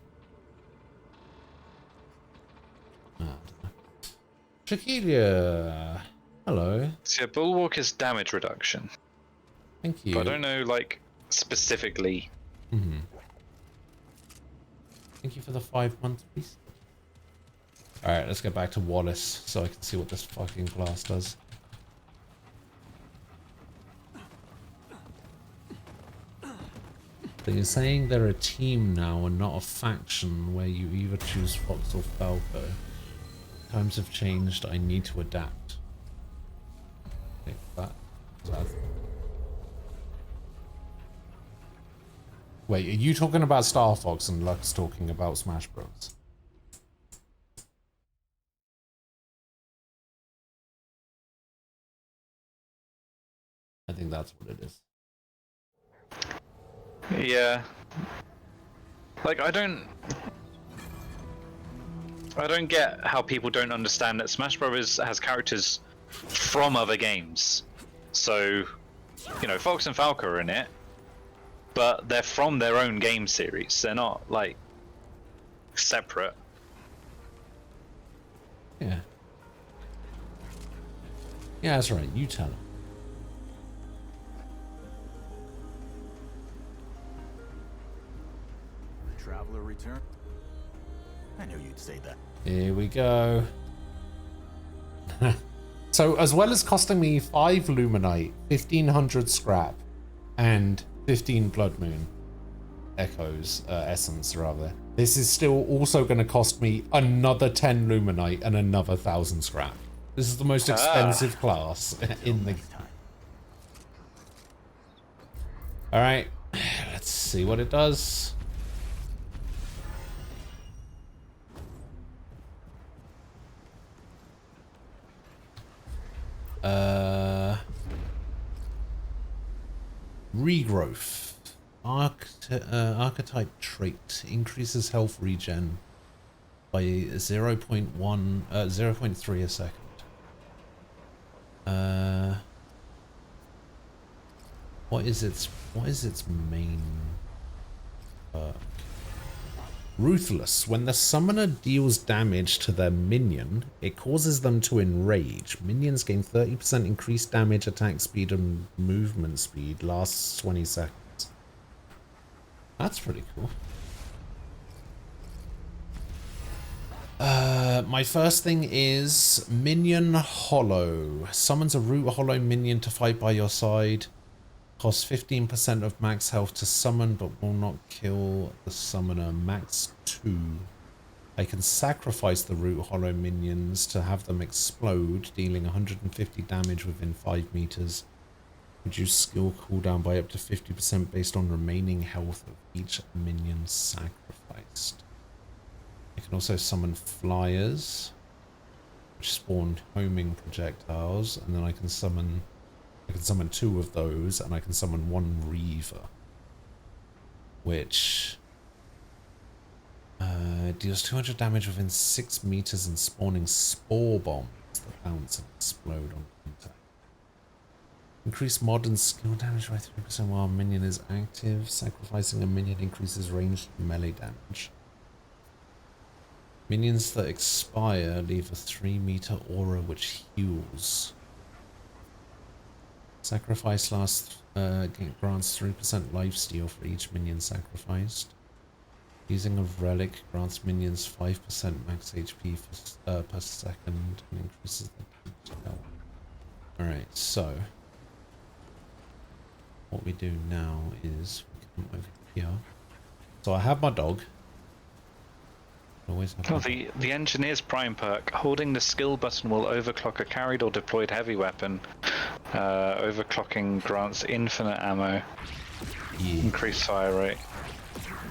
Shaquilia! Hello. See, a bulwark is damage reduction. Thank you. But I don't know, like, specifically. Thank you for the 5 months, please. Alright, let's get back to Wallace so I can see what this fucking class does. So you're saying they're a team now and not a faction where you either choose Fox or Falco. Times have changed, I need to adapt. Okay, that. Wait, are you talking about Star Fox and Lux talking about Smash Bros? I think that's what it is. Yeah. Like, I don't get how people don't understand that Smash Bros. Has characters from other games. So, you know, Fox and Falco are in it, but they're from their own game series. They're not, like, separate. Yeah. Yeah, that's right. You tell him. Traveler return? I knew you'd say that. Here we go. So, as well as costing me 5 Luminite, 1500 scrap, and 15 Blood Moon Echoes, Essence rather, this is still also going to cost me another 10 Luminite and another 1000 scrap. This is the most expensive class in the... Alright, let's see what it does. Regrowth. Archetype trait increases health regen by 0.3 a second. What is its main perk? Ruthless. When the summoner deals damage to their minion, it causes them to enrage. Minions gain 30% increased damage, attack speed, and movement speed. Lasts 20 seconds. That's pretty cool. My first thing is Minion Hollow. Summons a Root Hollow minion to fight by your side. Costs 15% of max health to summon, but will not kill the summoner. Max 2. I can sacrifice the Root Hollow minions to have them explode, dealing 150 damage within 5 meters. Reduce skill cooldown by up to 50% based on remaining health of each minion sacrificed. I can also summon flyers, which spawn homing projectiles, and then I can summon 2 of those, and I can summon 1 Reaver, which deals 200 damage within 6 meters and spawning spore bombs that bounce and explode on contact. Increase modern skill damage by 3% while a minion is active. Sacrificing a minion increases ranged melee damage. Minions that expire leave a 3-meter aura which heals. Sacrifice grants 3% lifesteal for each minion sacrificed. Using a relic grants minions 5% max HP per second and increases their health. Alright, so what we do now is we come over here. So I have my dog. Always have The Engineer's Prime perk. Holding the skill button will overclock a carried or deployed heavy weapon. Overclocking grants infinite ammo. Yeah. Increased fire rate.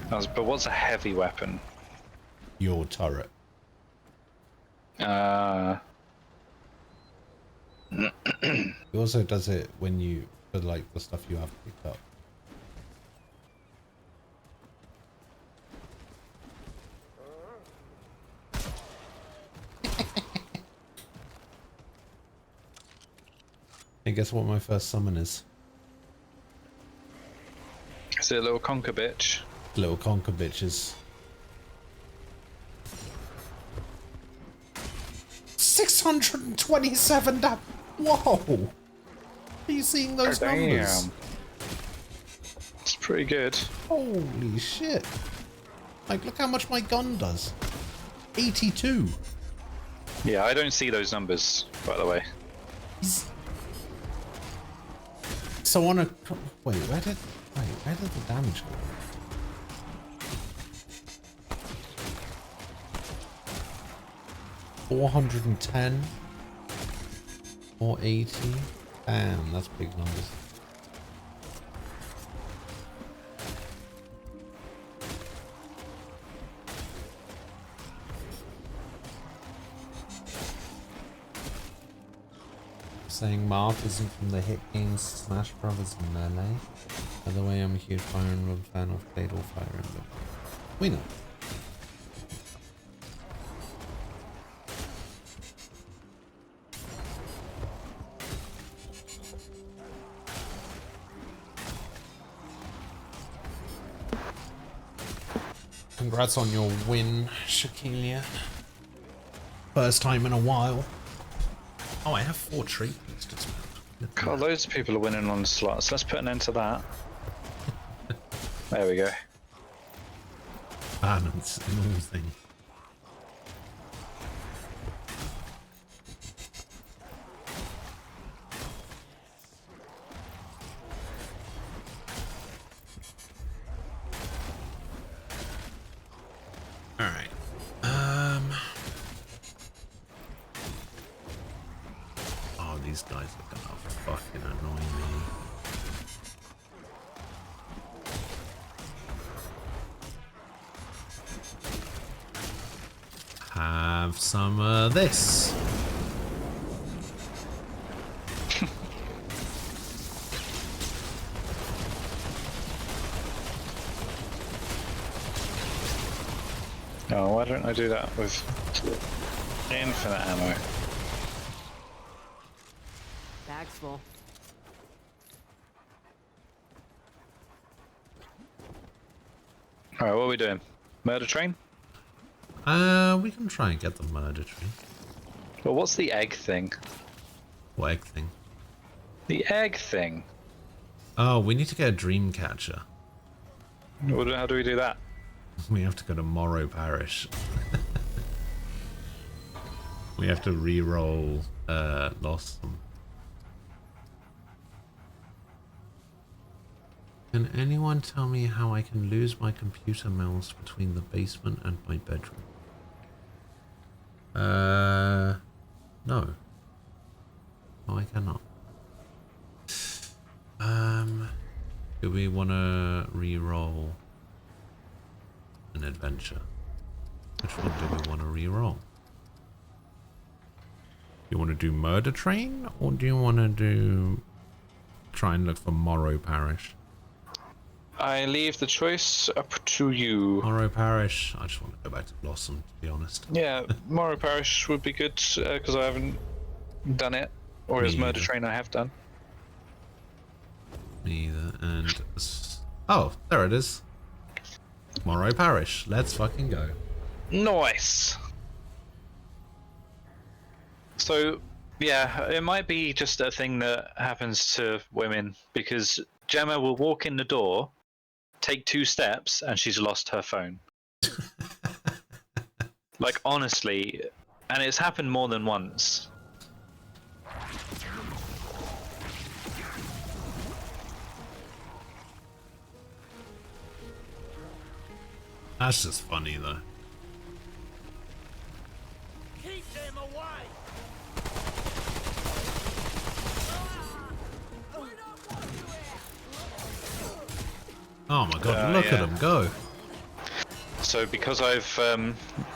But what's a heavy weapon? Your turret. Uh, It also does it when you, for like the stuff you have picked up. Hey, guess what my first summon is? is it a little conker bitch? Little conker bitches. 627 damage. Whoa! Are you seeing those numbers? Damn. It's pretty good. Holy shit! Like, look how much my gun does. 82. Yeah, I don't see those numbers, by the way. So on a wait, where did the damage go? $410, $480. Damn, that's big numbers. Saying Marth isn't from the hit games Smash Brothers and Melee. By the way, I'm a huge Fire Emblem fan of Fatal Fire Emblem. We know. Congrats on your win, Shaquilia. First time in a while. Oh, I have 4 treatments to spend. God, loads of people are winning on the slots. Let's put an end to that. There we go. Balance in all things. All right. Oh, these guys are gonna fucking annoy me. Have some of this. Oh, why don't I do that with infinite ammo? Bag's full. Alright, what are we doing? Murder train? We can try and get the murder train. Well, what's the egg thing? What egg thing? The egg thing? Oh, we need to get a dream catcher. How do we do that? We have to go to Morrow Parish. We have to re-roll Blossom. Can anyone tell me how I can lose my computer mouse between the basement and my bedroom? No. No, I cannot. Do we want to re-roll an adventure? Which one do we want to re-roll? You want to do Murder Train, or do you want to do try and look for Morrow Parish? I leave the choice up to you. Morrow Parish. I just want to go back to Blossom, to be honest. Yeah, Morrow Parish would be good because I haven't done it, or as Murder Train I have done. Me either. And oh, there it is. Morrow Parish. Let's fucking go. Nice. So, yeah, it might be just a thing that happens to women because Gemma will walk in the door, take 2 steps, and she's lost her phone. Like, honestly, and it's happened more than once. That's just funny, though. Keep them away! Oh my god, look at him go. So because I've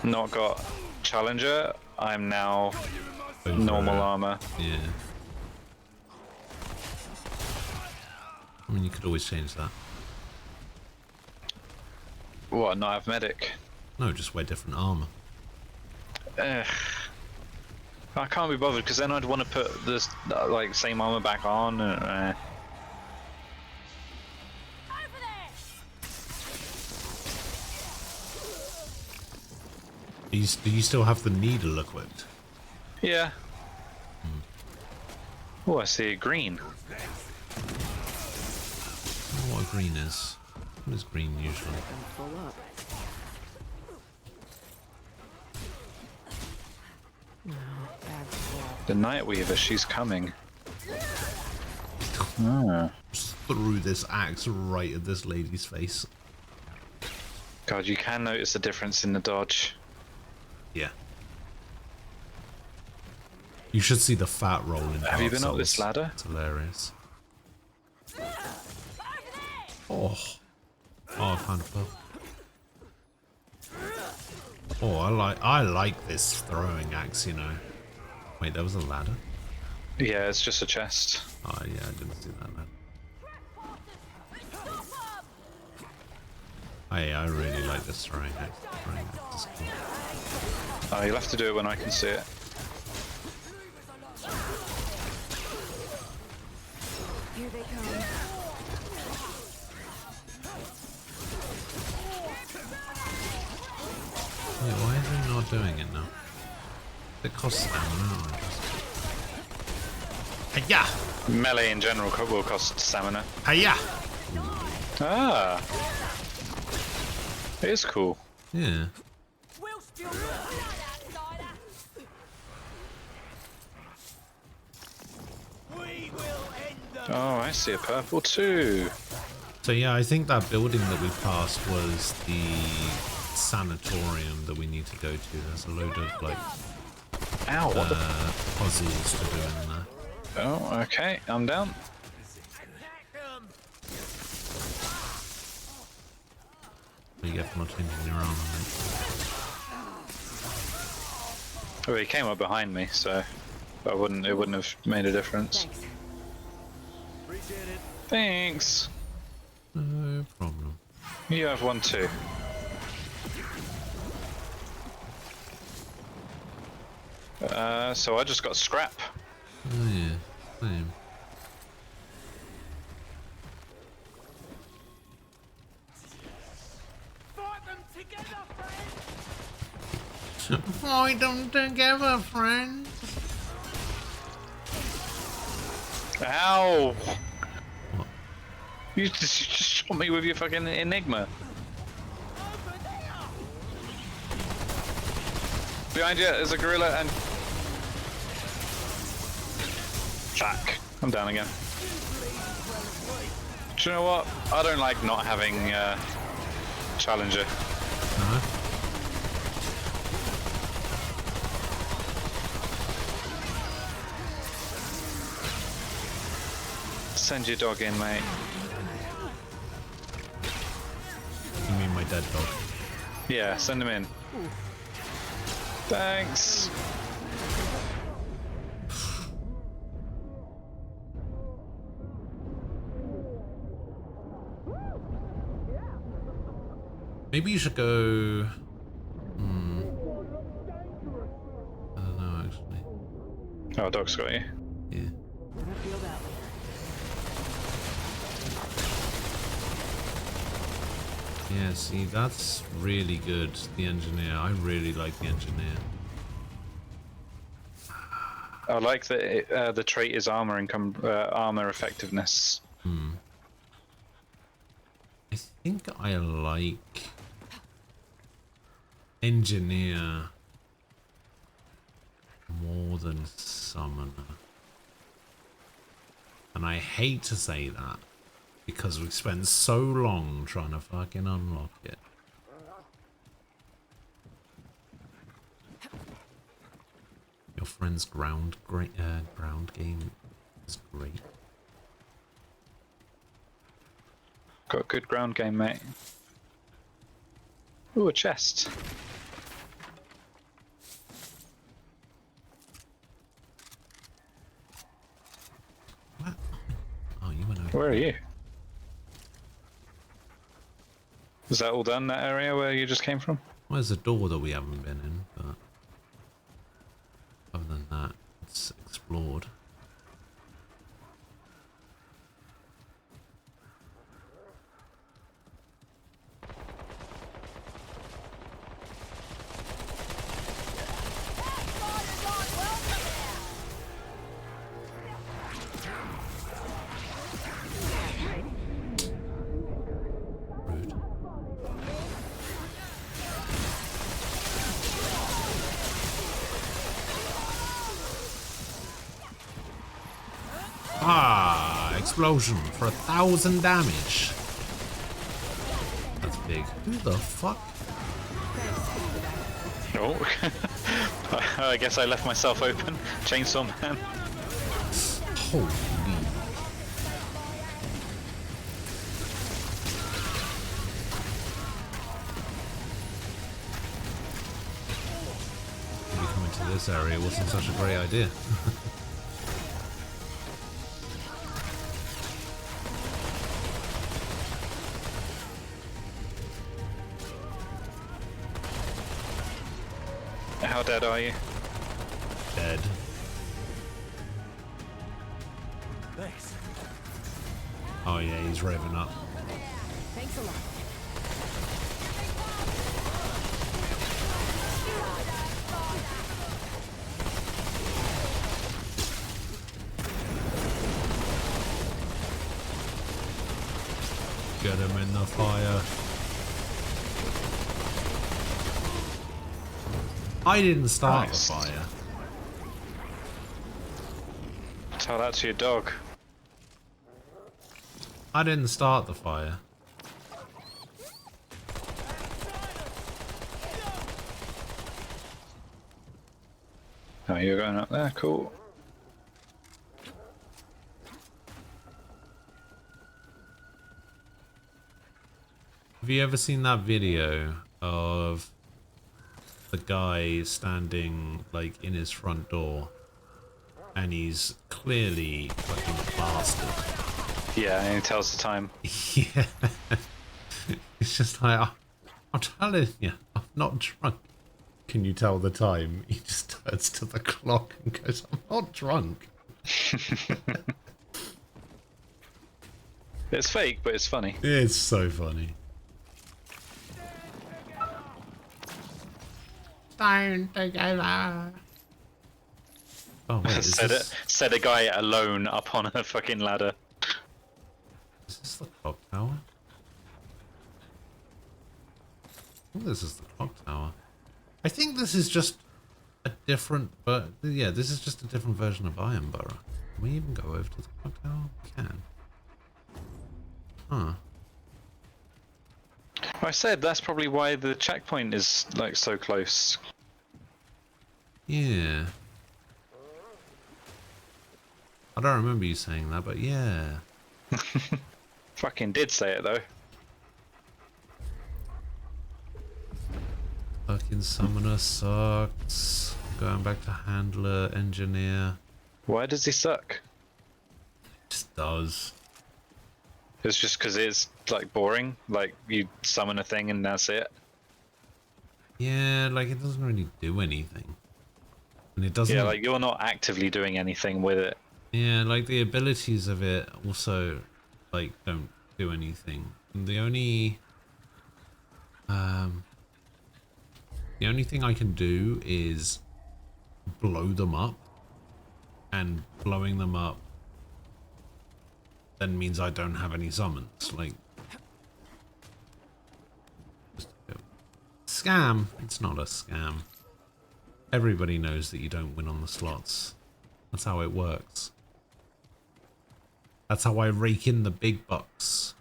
not got Challenger, I'm now normal armor. Yeah. I mean, you could always change that. What, not have medic? No, just wear different armor. I can't be bothered because then I'd want to put this like same armor back on. Do you still have the needle equipped? Yeah. Oh, I see a green. I don't know what a green is. What is green usually? I'm full up. The Night Weaver, she's coming. Ah. Just threw this axe right at this lady's face. God, you can notice the difference in the dodge. Yeah. You should see the fat roll in Have you Dark been up this Souls. ladder? It's hilarious. Oh. Oh, I found a pearl. Oh, I like this throwing axe, you know. Wait, there was a ladder? Yeah, it's just a chest. Oh yeah, I didn't see that ladder. Hey, I really like this throwing axe. Throwing axe is cool. Oh, you'll have to do it when I can see it. Here they come. Yeah, why is he not doing it now? It costs stamina. Hiya! Melee in general will cost stamina. Hiya! Ah! It is cool. Yeah. Oh, I see a purple too. So yeah, I think that building that we passed was the sanatorium that we need to go to. There's a load of like Ow, what the puzzles to do in there. Oh, okay, I'm down. You get from not changing your armor, mate. Oh, he came up behind me, so it wouldn't have made a difference. Thanks. No problem. You have one too. So I just got scrap. Oh yeah, same. Fight them together, friends. Ow! What? You just shot me with your fucking Enigma. Behind you, there's a gorilla and... Fuck. I'm down again. Do you know what? I don't like not having Challenger. No? Send your dog in, mate. You mean my dead dog? Yeah, send him in. Thanks. Maybe you should go... I don't know, actually. Oh, dog's got you. Yeah. Yeah, see, that's really good, the engineer. I really like the engineer. I like that the trait is armor armor effectiveness. I think I like engineer more than summoner. And I hate to say that because we spent so long trying to fucking unlock it. Your friend's ground game is great. Got a good ground game, mate. Ooh, a chest. What? Oh, you went over. Where are you? Is that all done, that area where you just came from? Well, there's a door that we haven't been in, but other than that, it's explored. Rude. explosion for 1,000 damage. That's big. Who the fuck? Oh, I guess I left myself open. Chainsaw Man. Holy. Maybe coming to this area wasn't such a great idea. How dead are you? Dead. Thanks. Oh yeah, he's revving up. Thanks a lot. Get him in the fire. I didn't start the fire. Tell that to your dog. I didn't start the fire. Oh, you're going up there? Cool. Have you ever seen that video of the guy standing like in his front door and he's clearly fucking bastard? Yeah, and he tells the time. Yeah. It's just like, I'm telling you, I'm not drunk. Can you tell the time? He just turns to the clock and goes, I'm not drunk. It's fake, but it's funny. It's so funny. Down together. Oh, wait, Said a guy alone up on a fucking ladder. Is this the clock tower? Oh, this is the clock tower. I think this is just a different, but yeah, this is just a different version of Ironborough. Can we even go over to the clock tower? We can. Huh. I said that's probably why the checkpoint is like so close. Yeah. I don't remember you saying that, but yeah. Fucking did say it though. Fucking summoner sucks. Going back to handler, engineer. Why does he suck? Just does. It's just because it's like boring. Like you summon a thing and that's it. Yeah, like it doesn't really do anything. And it doesn't. Yeah, like you're not actively doing anything with it. Yeah, like the abilities of it also like don't do anything. And the only thing I can do is blow them up, and blowing them up then means I don't have any summons. Like, scam. It's not a scam. Everybody knows that you don't win on the slots. That's how it works. That's how I rake in the big bucks.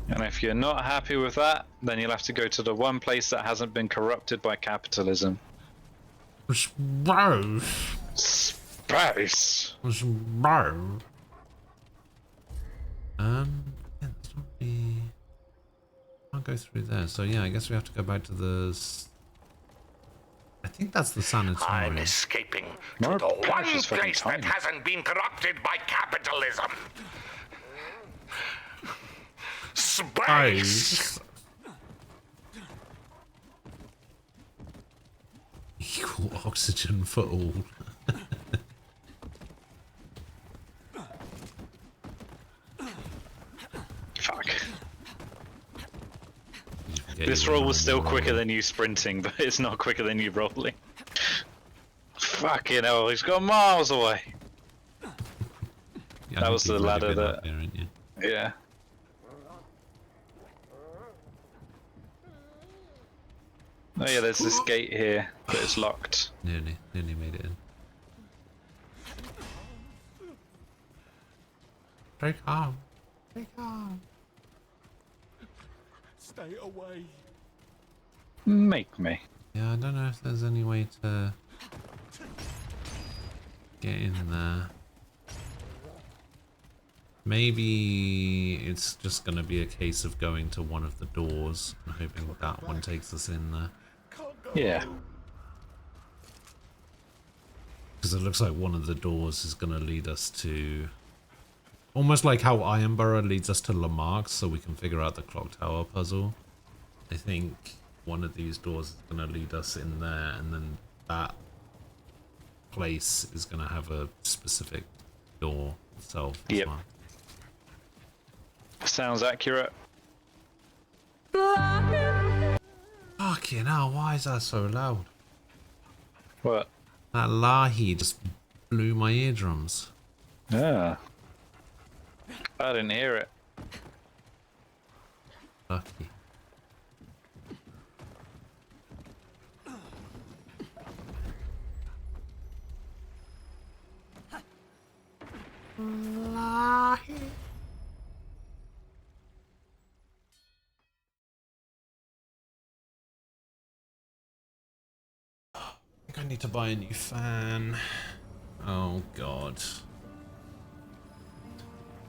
And if you're not happy with that, then you'll have to go to the one place that hasn't been corrupted by capitalism. Space. Space. Yeah, that's not the... I'll go through there. So yeah, I guess we have to go back to the... I think that's the I'm sanitarium. escaping More to the one gosh, it's fucking place that tiny. hasn't been corrupted by capitalism. Space! Equal oxygen for all. Fuck. Yeah, This you roll were was still rolling. quicker than you sprinting, but it's not quicker than you rolling. Fucking hell, he's gone miles away. Yeah, I That think was the you've already ladder been up that- there, haven't you? Yeah. Oh yeah, there's this gate here, but it's locked. Nearly made it in. Stay calm. Stay calm. Stay away. Make me. Yeah, I don't know if there's any way to get in there. Maybe it's just going to be a case of going to one of the doors and hoping that one takes us in there. Yeah. Because it looks like one of the doors is going to lead us to... Almost like how Ironborough leads us to Lamarck so we can figure out the clock tower puzzle. I think one of these doors is going to lead us in there, and then that place is going to have a specific door itself as Yep. well. Sounds accurate. Fucking hell, why is that so loud? What? That lahi just blew my eardrums. Ah. I didn't hear it. Lucky. Lahi. I think I need to buy a new fan. Oh god.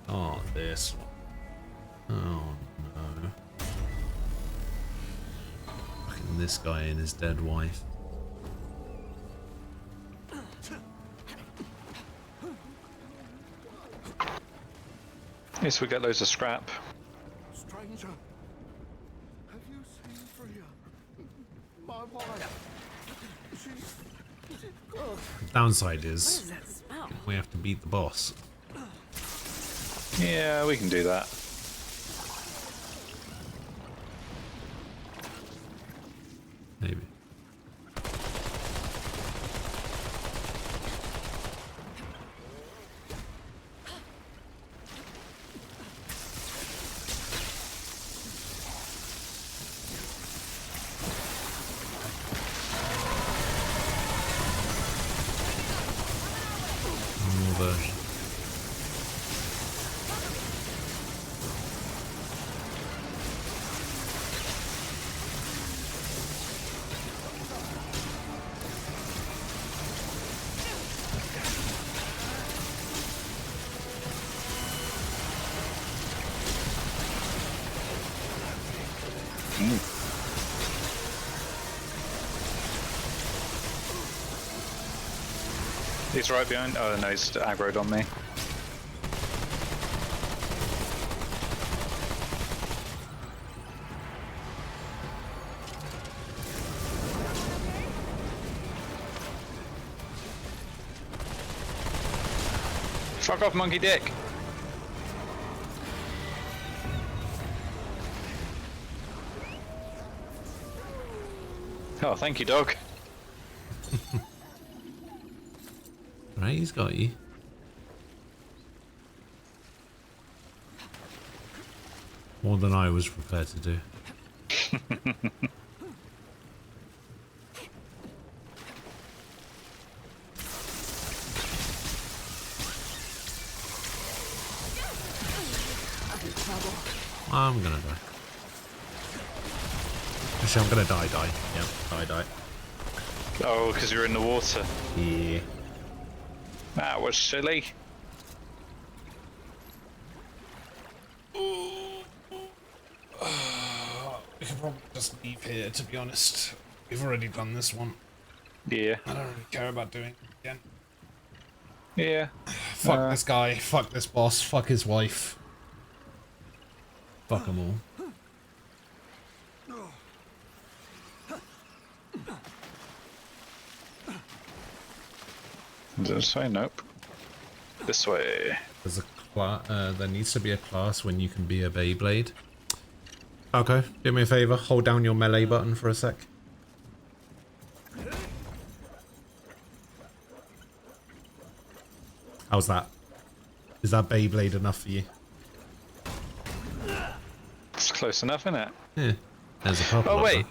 Oh, this one. Oh no. Fucking this guy and his dead wife. Yes, we get loads of scrap. Stranger, have you seen Freya? My wife. The downside is we have to beat the boss. Yeah, we can do that. Maybe. More version. He's right behind. Oh no, he's aggroed on me. Fuck off, monkey dick! Oh, thank you, dog. Right, he's got you. More than I was prepared to do. I'm gonna die. Actually, I'm gonna die. Yep, die. Oh, because you're in the water. Yeah. That was silly. We could probably just leave here, to be honest. We've already done this one. Yeah. I don't really care about doing it again. Yeah. Fuck this guy, fuck this boss, fuck his wife. Fuck them all. Does it say nope? This way. There's a there needs to be a class when you can be a Beyblade. Okay, do me a favor, hold down your melee button for a sec. How's that? Is that Beyblade enough for you? It's close enough, isn't it? Yeah. There's a couple. Oh of wait. them.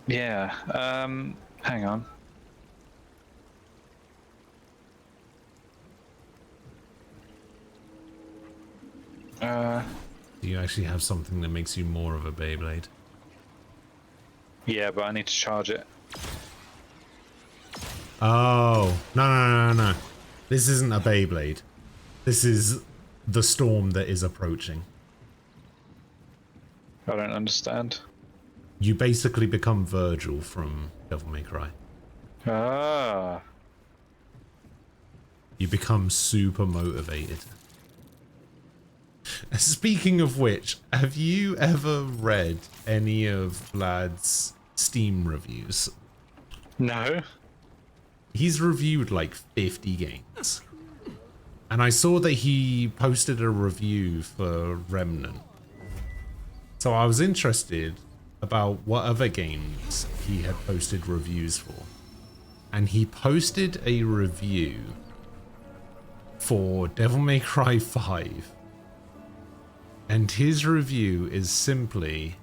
Yeah. Hang on. Do you actually have something that makes you more of a Beyblade? Yeah, but I need to charge it. Oh, no. This isn't a Beyblade. This is the storm that is approaching. I don't understand. You basically become Virgil from Devil May Cry. Ah. You become super motivated. Speaking of which, have you ever read any of Vlad's Steam reviews? No. He's reviewed like 50 games. And I saw that he posted a review for Remnant. So I was interested about what other games he had posted reviews for. And he posted a review for Devil May Cry 5. And his review is simply...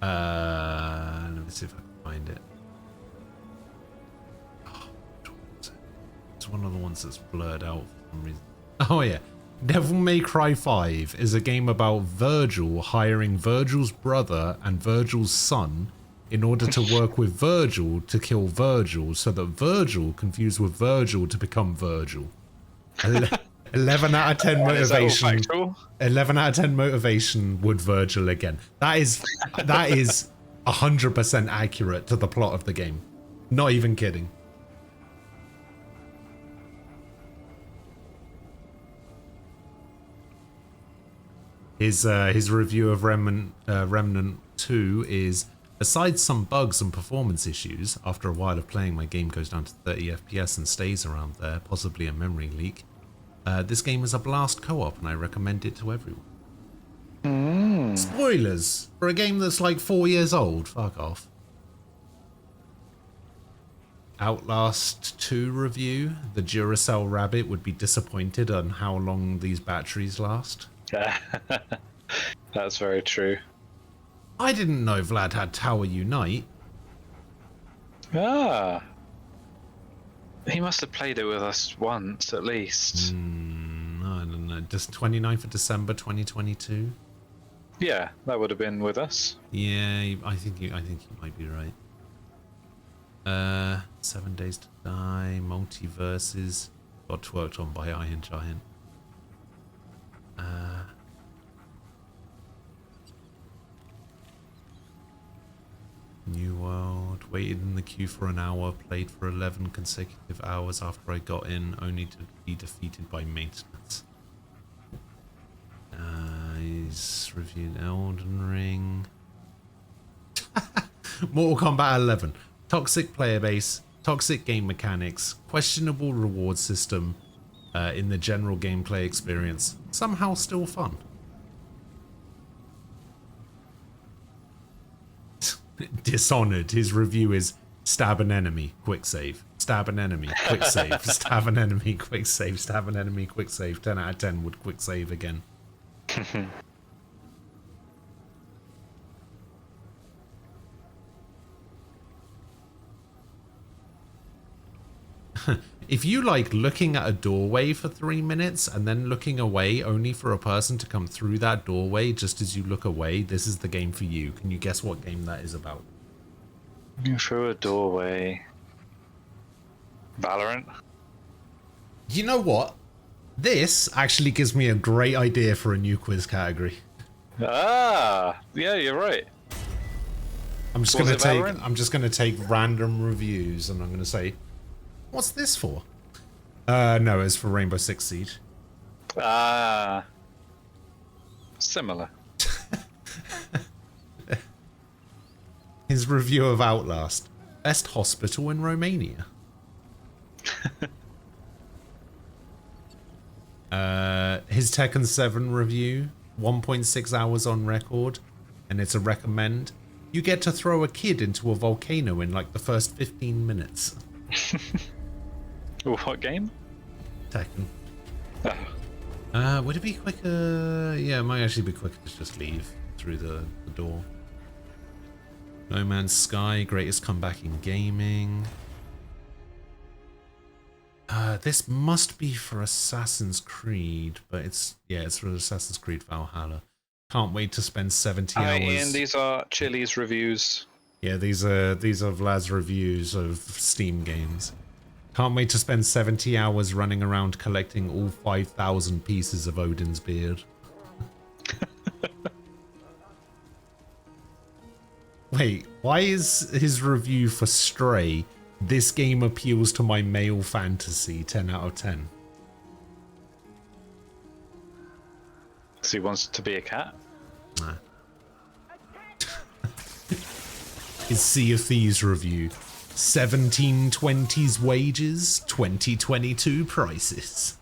let me see if I can find it. Oh, it's one of the ones that's blurred out for some reason. Oh yeah. Devil May Cry 5 is a game about Virgil hiring Virgil's brother and Virgil's son in order to work with Virgil to kill Virgil so that Virgil confused with Virgil to become Virgil. 11 out of 10 motivation. 11 out of 10 motivation would Virgil again. That is 100% accurate to the plot of the game. Not even kidding. His review of Remnant 2 is, besides some bugs and performance issues, after a while of playing my game goes down to 30 FPS and stays around there, possibly a memory leak. This game is a blast co-op and I recommend it to everyone. Spoilers for a game that's like 4 years old. Fuck off. Outlast 2 review. The Duracell Rabbit would be disappointed on how long these batteries last. That's very true. I didn't know Vlad had Tower Unite. Ah. He must have played it with us once, at least. I don't know. Just 29th of December 2022? Yeah, that would have been with us. Yeah, I think you might be right. 7 Days to Die, Multiverses, got worked on by Iron Giant. New World, waited in the queue for an hour, played for 11 consecutive hours after I got in, only to be defeated by maintenance. He's reviewed Elden Ring. Mortal Kombat 11. Toxic player base, toxic game mechanics, questionable reward system in the general gameplay experience. Somehow still fun. Dishonored. His review is stab an enemy, quick save. Stab an enemy, quick save. Stab an enemy, quick save. Stab an enemy, quick save. 10 out of 10 would quick save again. If you like looking at a doorway for 3 minutes and then looking away only for a person to come through that doorway just as you look away, this is the game for you. Can you guess what game that is about? Through a doorway. Valorant? You know what? This actually gives me a great idea for a new quiz category. Ah, yeah, you're right. I'm just gonna take random reviews and I'm gonna say, what's this for? No, it's for Rainbow Six Siege. Ah, similar. His review of Outlast. Best hospital in Romania. His Tekken 7 review. 1.6 hours on record. And it's a recommend. You get to throw a kid into a volcano in like the first 15 minutes. What game? Tekken. Oh. Would it be quicker? Yeah, it might actually be quicker to just leave through the door. No Man's Sky, greatest comeback in gaming. This must be for Assassin's Creed, but it's for Assassin's Creed Valhalla. Can't wait to spend 70 Hi, hours. Ian, these are Chili's reviews. Yeah, these are Vlad's reviews of Steam games. Can't wait to spend 70 hours running around collecting all 5,000 pieces of Odin's beard. Wait, why is his review for Stray, this game appeals to my male fantasy, 10 out of 10? So he wants to be a cat? Nah. His Sea of Thieves review, 1720s wages, 2022 prices.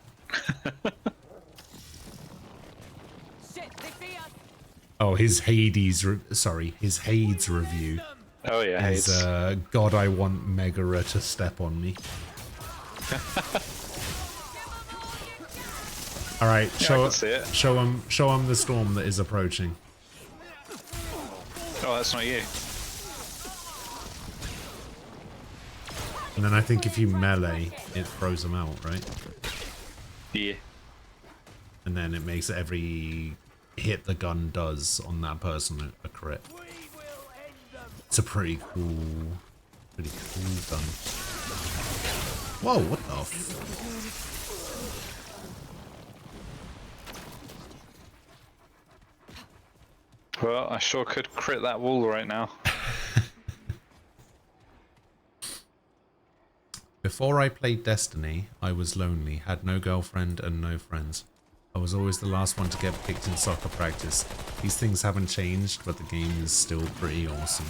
Oh, his Hades review. Oh yeah, is, Hades. God, I want Megara to step on me. All right, Yeah, show him the storm that is approaching. Oh, that's not you. And then I think if you melee, it throws them out, right? Yeah. And then it makes every hit the gun does on that person a crit. It's a pretty cool gun. Whoa, what the Well, I sure could crit that wall right now. Before I played Destiny, I was lonely, had no girlfriend and no friends. I was always the last one to get picked in soccer practice. These things haven't changed, but the game is still pretty awesome.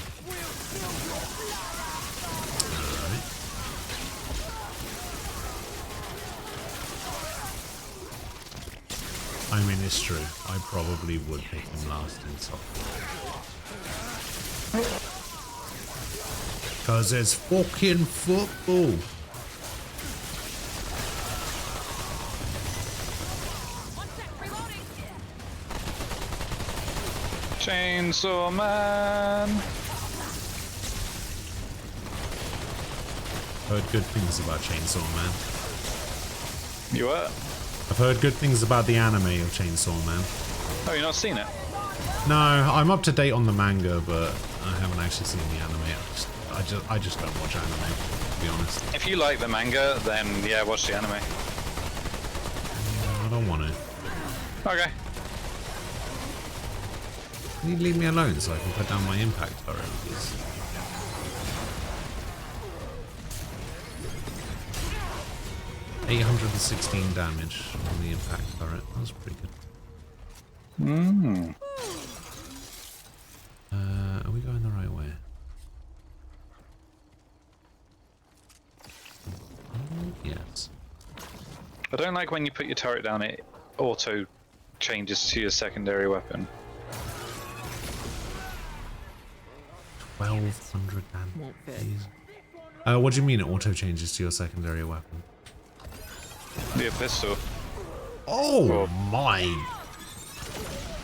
Alright. I mean, it's true. I probably would pick him last in soccer. Cause it's fucking football. Chainsaw Man. Heard good things about Chainsaw Man. You what? I've heard good things about the anime of Chainsaw Man. Oh, you not seen it? No, I'm up to date on the manga, but I haven't actually seen the anime. I just don't watch anime, to be honest. If you like the manga, then yeah, watch the anime. I don't want to. Okay. Can you leave me alone so I can put down my impact turret, please? $816 damage on the impact turret. That was pretty good. Are we going the right way? Yes. I don't like when you put your turret down, it auto changes to your secondary weapon. 1,200 damage. What do you mean it auto changes to your secondary weapon? The pistol. Oh my!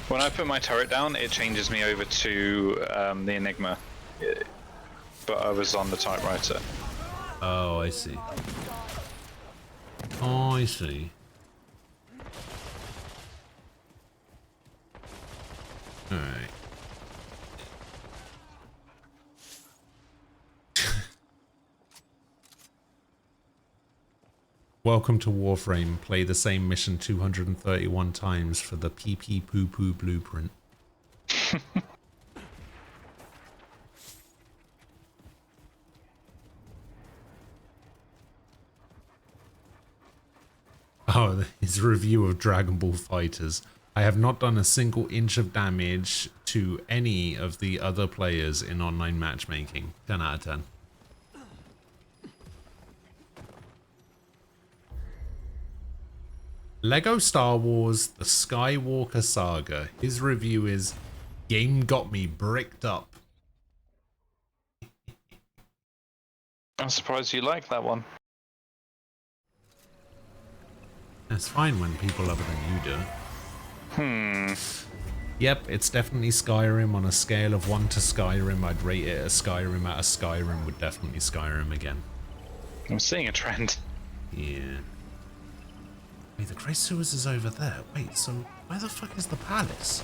When I put my turret down, it changes me over to the Enigma. But I was on the typewriter. Oh, I see. Oh, I see. Alright. Welcome to Warframe. Play the same mission 231 times for the PP poo poo blueprint. Oh, his review of Dragon Ball Fighters. I have not done a single inch of damage to any of the other players in online matchmaking. 10 out of 10. Lego Star Wars The Skywalker Saga. His review is, game got me bricked up. I'm surprised you like that one. It's fine when people other than you do. Yep, it's definitely Skyrim. On a scale of 1 to Skyrim, I'd rate it a Skyrim out of Skyrim would definitely Skyrim again. I'm seeing a trend. Yeah. Wait, the Great Sewers is over there. Wait, so where the fuck is the palace?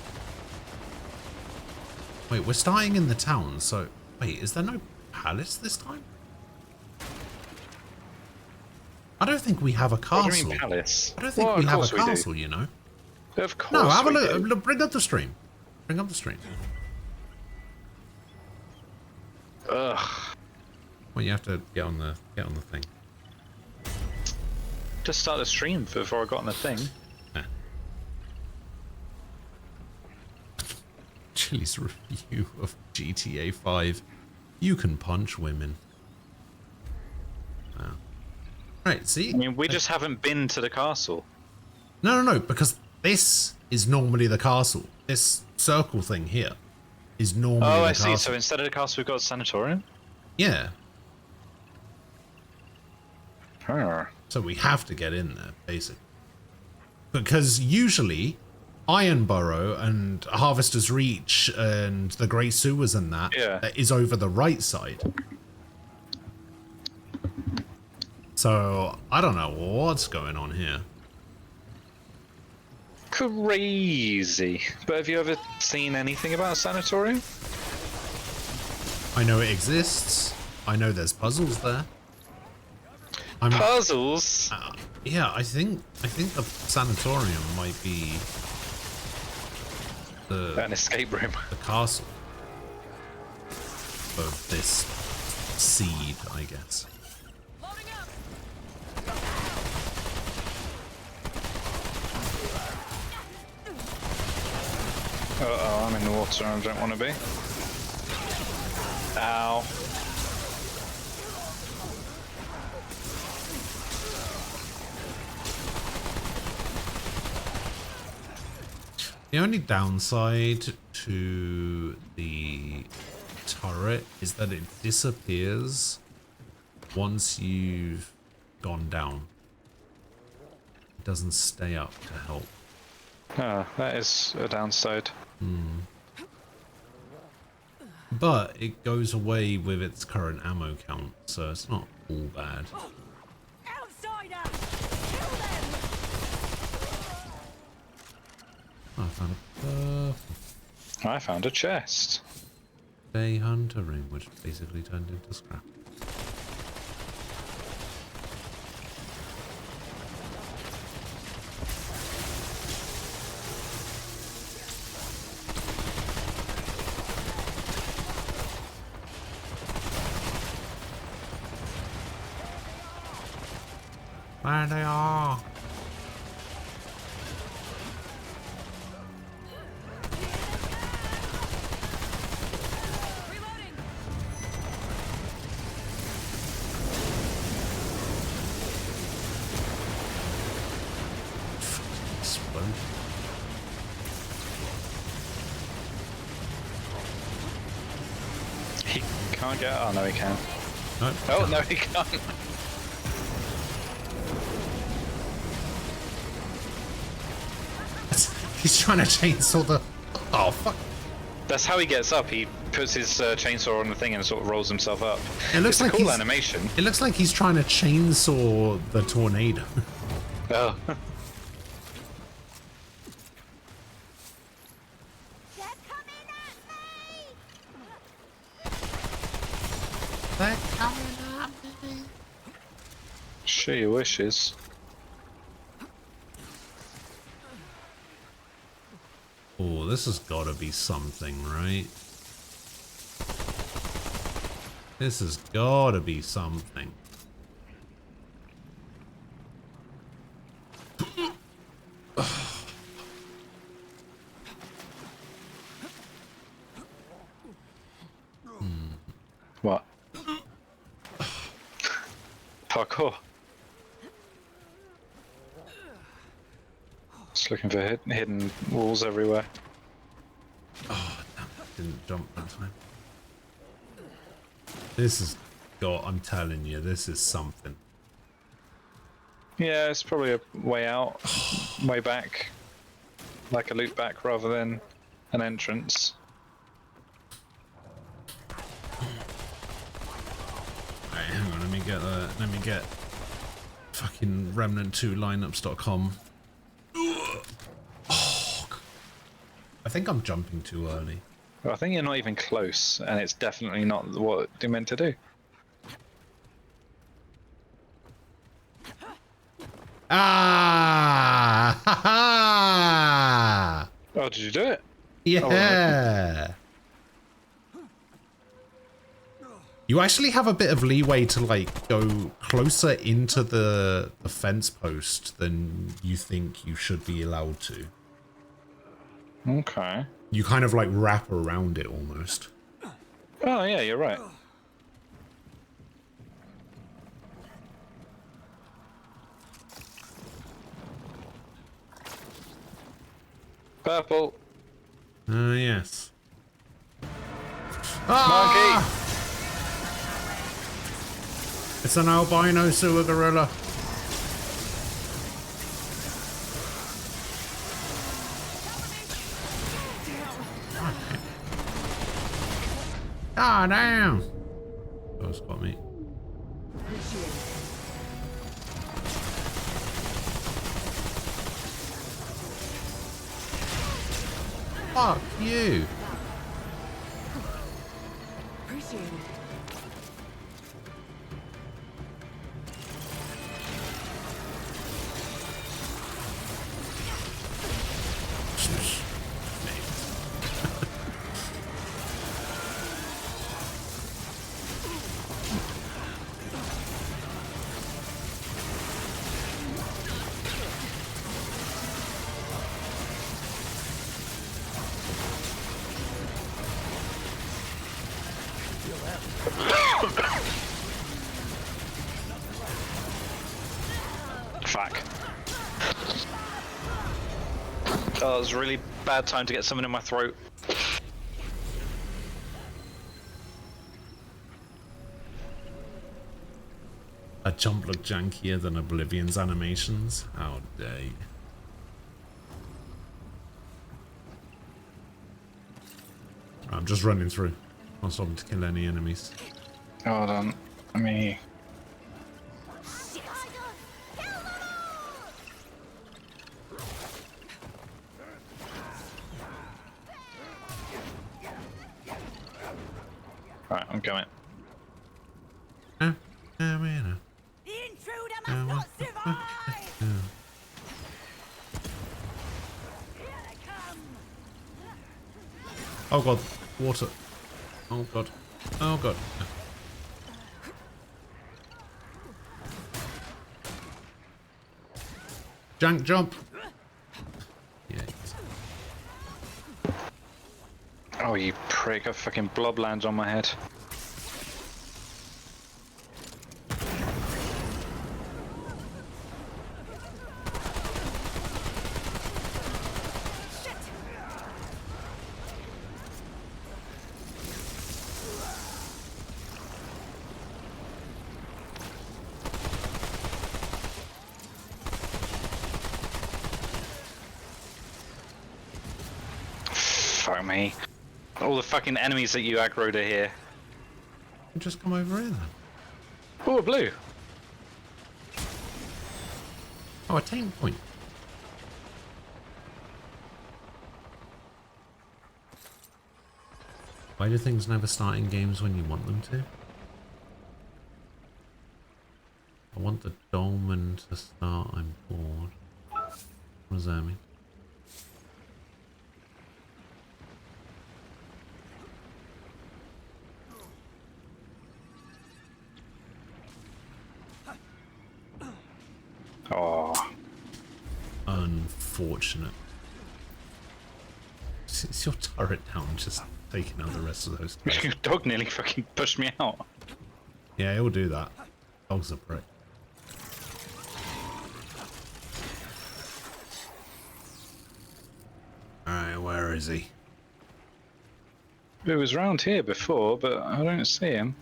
Wait, we're starting in the town, so... Wait, is there no palace this time? I don't think we have a castle. What do you mean palace? I don't think Well, we of have a course we do. castle, you know? Of course No, have a we do. look. Bring up the stream. Bring up the stream. Ugh. Well, you have to get on the thing. Just start the stream before I got on the thing. Yeah. Chili's review of GTA 5. You can punch women. Wow. Right, see? I mean, we just haven't been to the castle. No, because this is normally the castle. This circle thing here is normally Oh, the I castle. see. So instead of the castle, we've got a sanatorium? Yeah. Huh. So we have to get in there, basically. Because usually, Ironburrow and Harvester's Reach and the Great Sewers and that is over the right side. So, I don't know what's going on here. Crazy. But have you ever seen anything about a sanatorium? I know it exists. I know there's puzzles there. Puzzles? Yeah, I think the sanatorium might be an escape room. The castle of this seed, I guess. Uh-oh, I'm in the water and I don't want to be. Ow. The only downside to the turret is that it disappears once you've gone down. It doesn't stay up to help. Ah, that is a downside. But it goes away with its current ammo count, so it's not all bad. I found a I found a chest. Day Hunter ring, which basically turned into scrap. There they are. Explode. He can't get. Oh no, he can. Nope. Oh no, he can't. He's trying to chainsaw the... Oh, fuck. That's how he gets up. He puts his chainsaw on the thing and sort of rolls himself up. It looks it's like a cool he's- animation. It looks like he's trying to chainsaw the tornado. Oh. They're coming at me. Sure your wishes. Oh, this has got to be something, right? This has got to be something. What? Parkour. Just looking for hidden walls everywhere. Oh, damn, didn't jump that time. This is... God, I'm telling you, this is something. Yeah, it's probably a way out, way back. Like a loop back rather than an entrance. Alright, hang on, let me get... Fucking Remnant2lineups.com. Oh, I think I'm jumping too early. Well, I think you're not even close, and it's definitely not what you're meant to do. Ah! Ha ha! Oh, did you do it? Yeah. You actually have a bit of leeway to like go closer into the fence post than you think you should be allowed to. Okay. You kind of like wrap around it almost. Oh yeah, you're right. Purple. Yes. Ah! Monkey. It's an albino sewer gorilla. Ah, damn. Oh, it's got me. Fuck you. Appreciate it. Fuck. Oh, it was a really bad time to get something in my throat. A jump looked jankier than Oblivion's animations. How dare you. I'm just running through. Not stopping to kill any enemies. Hold on. Let me... Right, I'm going. The intruder must not survive! Here they come! Oh god, water. Oh god. Oh god. Jank jump. Yeah. Oh, you prick. A fucking blob lands on my head. Fuck me. All the fucking enemies that you aggroed are here. Just come over here then. Oh, a blue. Oh, a tame point. Why do things never start in games when you want them to? I want the dolmen to start, I'm bored. What does that mean? Oh. Unfortunate. Is your turret down just taking out the rest of those guys? Your dog nearly fucking pushed me out. Yeah, he'll do that. Dog's a prick. Alright, where is he? He was round here before, but I don't see him.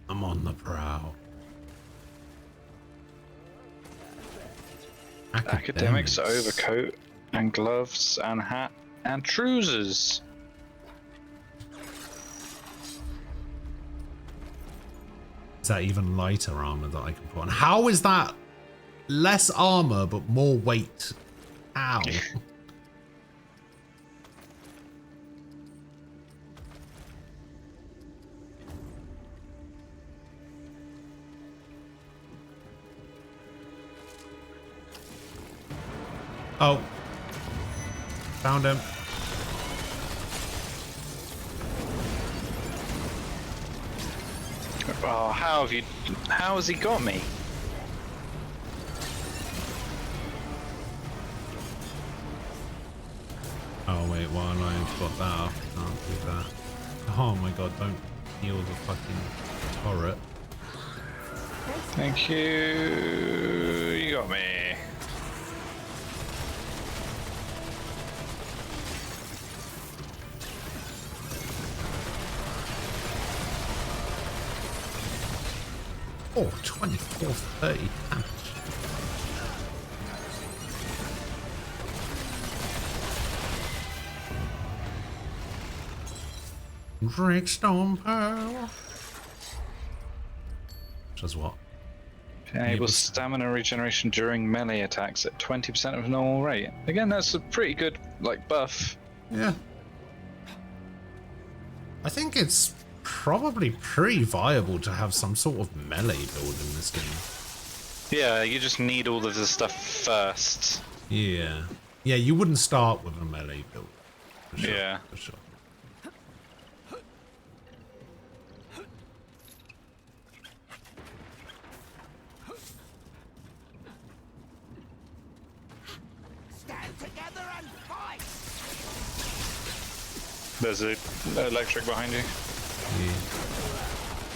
I'm on the prowl. Academics, overcoat, and gloves, and hat, and trousers. Is that even lighter armor that I can put on? How is that less armor but more weight? Ow. Oh. Found him. Oh, how has he got me? Oh wait, while I've got that up, I can't do that. Oh my god, don't heal the fucking turret. Thank you. You got me. Oh, 2430 damage. Dragstone power. Does what? Enables stamina regeneration during melee attacks at 20% of normal rate. Again, that's a pretty good, like, buff. Yeah. I think it's probably pretty viable to have some sort of melee build in this game. Yeah, you just need all of the stuff first. Yeah. Yeah, you wouldn't start with a melee build. For sure, Yeah. For sure. Stand together and fight! There's an electric behind you. Yeah.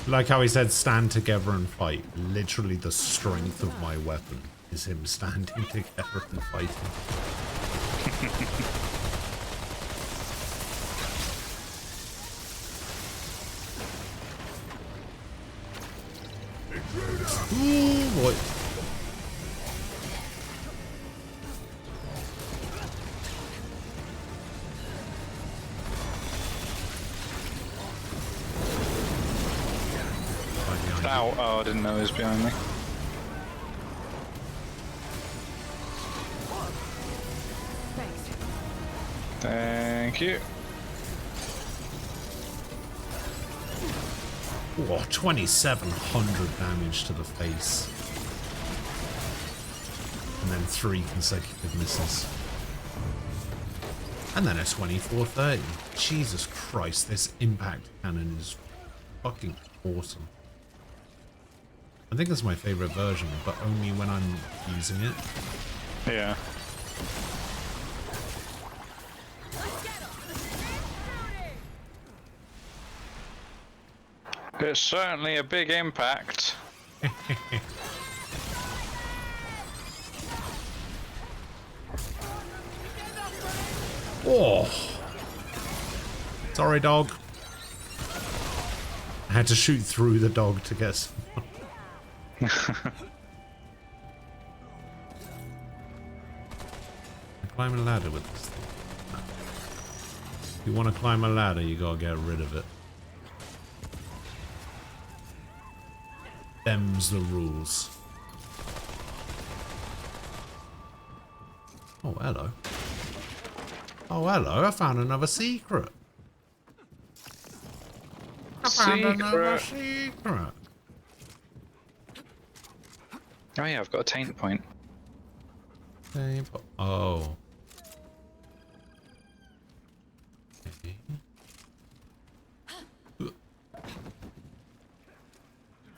Like how he said, stand together and fight. Literally the strength of my weapon is him standing together and fighting. Ooh, boy. Ow, oh, I didn't know he was behind me. Thank you. Oh, 2,700 damage to the face. And then 3 consecutive misses. And then a 2430. Jesus Christ, this impact cannon is fucking awesome. I think that's my favorite version, but only when I'm using it. Yeah. It's certainly a big impact. Oh. Sorry, dog. I had to shoot through the dog to get some. Climb a ladder with this thing. No. If you want to climb a ladder, you gotta get rid of it. Them's the rules. Oh, hello. Oh, hello. I found another secret. I found another secret. Oh yeah, I've got a taint point. Oh.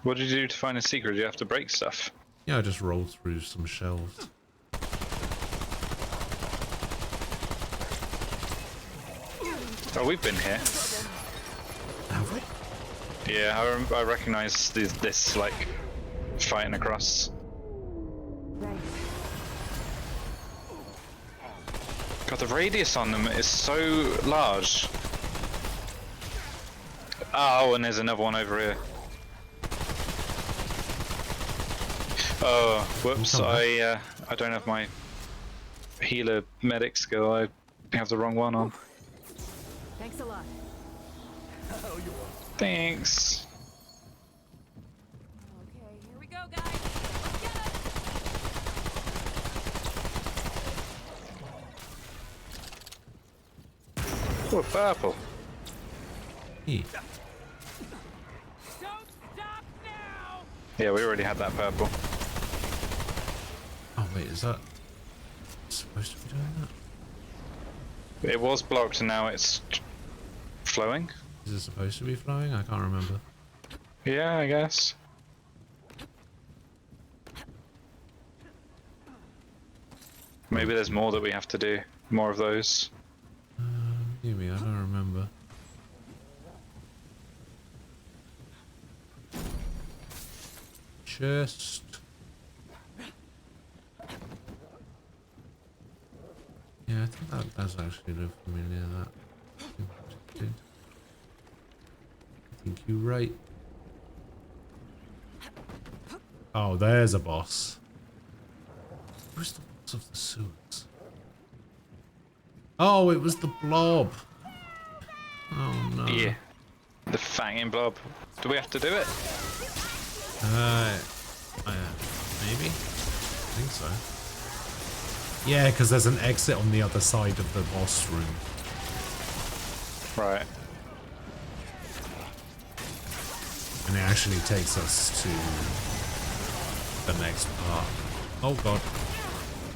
What did you do to find a secret? Do you have to break stuff? Yeah, I just rolled through some shelves. Oh, we've been here. Have we? Yeah, I recognize this like fighting across. God, the radius on them is so large. Oh, and there's another one over here. Oh, whoops! I don't have my healer medic skill. I have the wrong one on. Thanks a lot. Thanks. go, guys. Let's get it. Oh, purple. Hey. Don't stop now. Yeah, we already had that purple. Oh wait, is that supposed to be doing that? It was blocked and now it's flowing. Is it supposed to be flowing? I can't remember. Yeah, I guess. Maybe there's more that we have to do. More of those. Maybe, I don't remember. Chest. Yeah, I think that does actually look familiar, that. I think you're right. Oh, there's a boss. Where's the boss of the sewers? Oh, it was the blob. Oh no. Yeah. The fanging blob. Do we have to do it? Maybe? I think so. Yeah, because there's an exit on the other side of the boss room. Right. And it actually takes us to the next part. Oh god.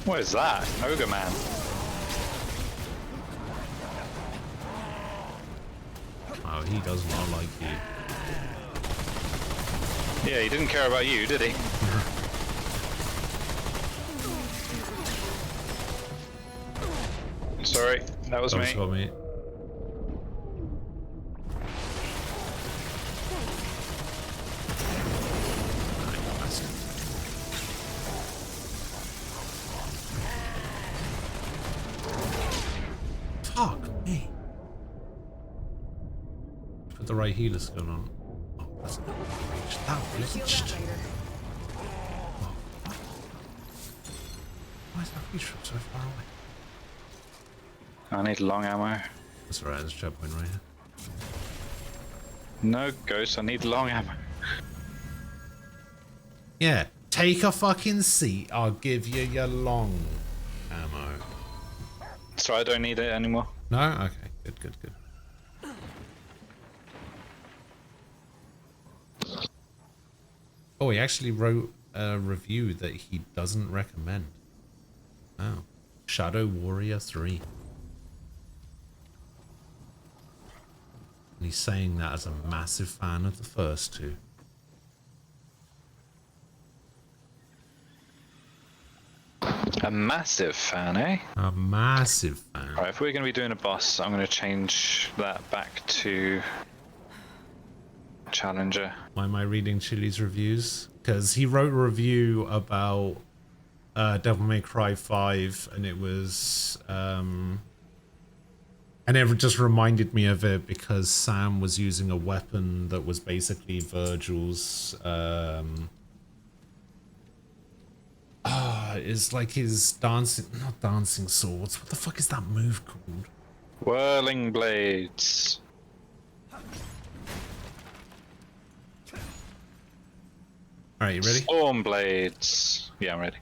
What is that? Ogre Man. Oh, he does not like you. Yeah, he didn't care about you, did he? Sorry, that was me. Got me. Fuck me. Put the right healer skill on. Oh, that's not reached. That reached. Oh. Why is that reached from so far away? I need long ammo. That's alright, there's a checkpoint right here. No, Ghost, I need long ammo. Yeah, take a fucking seat. I'll give you your long ammo. So I don't need it anymore. No? Okay, good, good, good. Oh, he actually wrote a review that he doesn't recommend. Oh. Shadow Warrior 3. And he's saying that as a massive fan of the first two. A massive fan, eh? A massive fan. Right, if we're going to be doing a boss, I'm going to change that back to Challenger. Why am I reading Chili's reviews? Because he wrote a review about Devil May Cry 5, and it was... and it just reminded me of it because Sam was using a weapon that was basically Virgil's... it's like his dancing... Not dancing swords. What the fuck is that move called? Whirling Blades. Alright, you ready? Storm Blades. Yeah, I'm ready.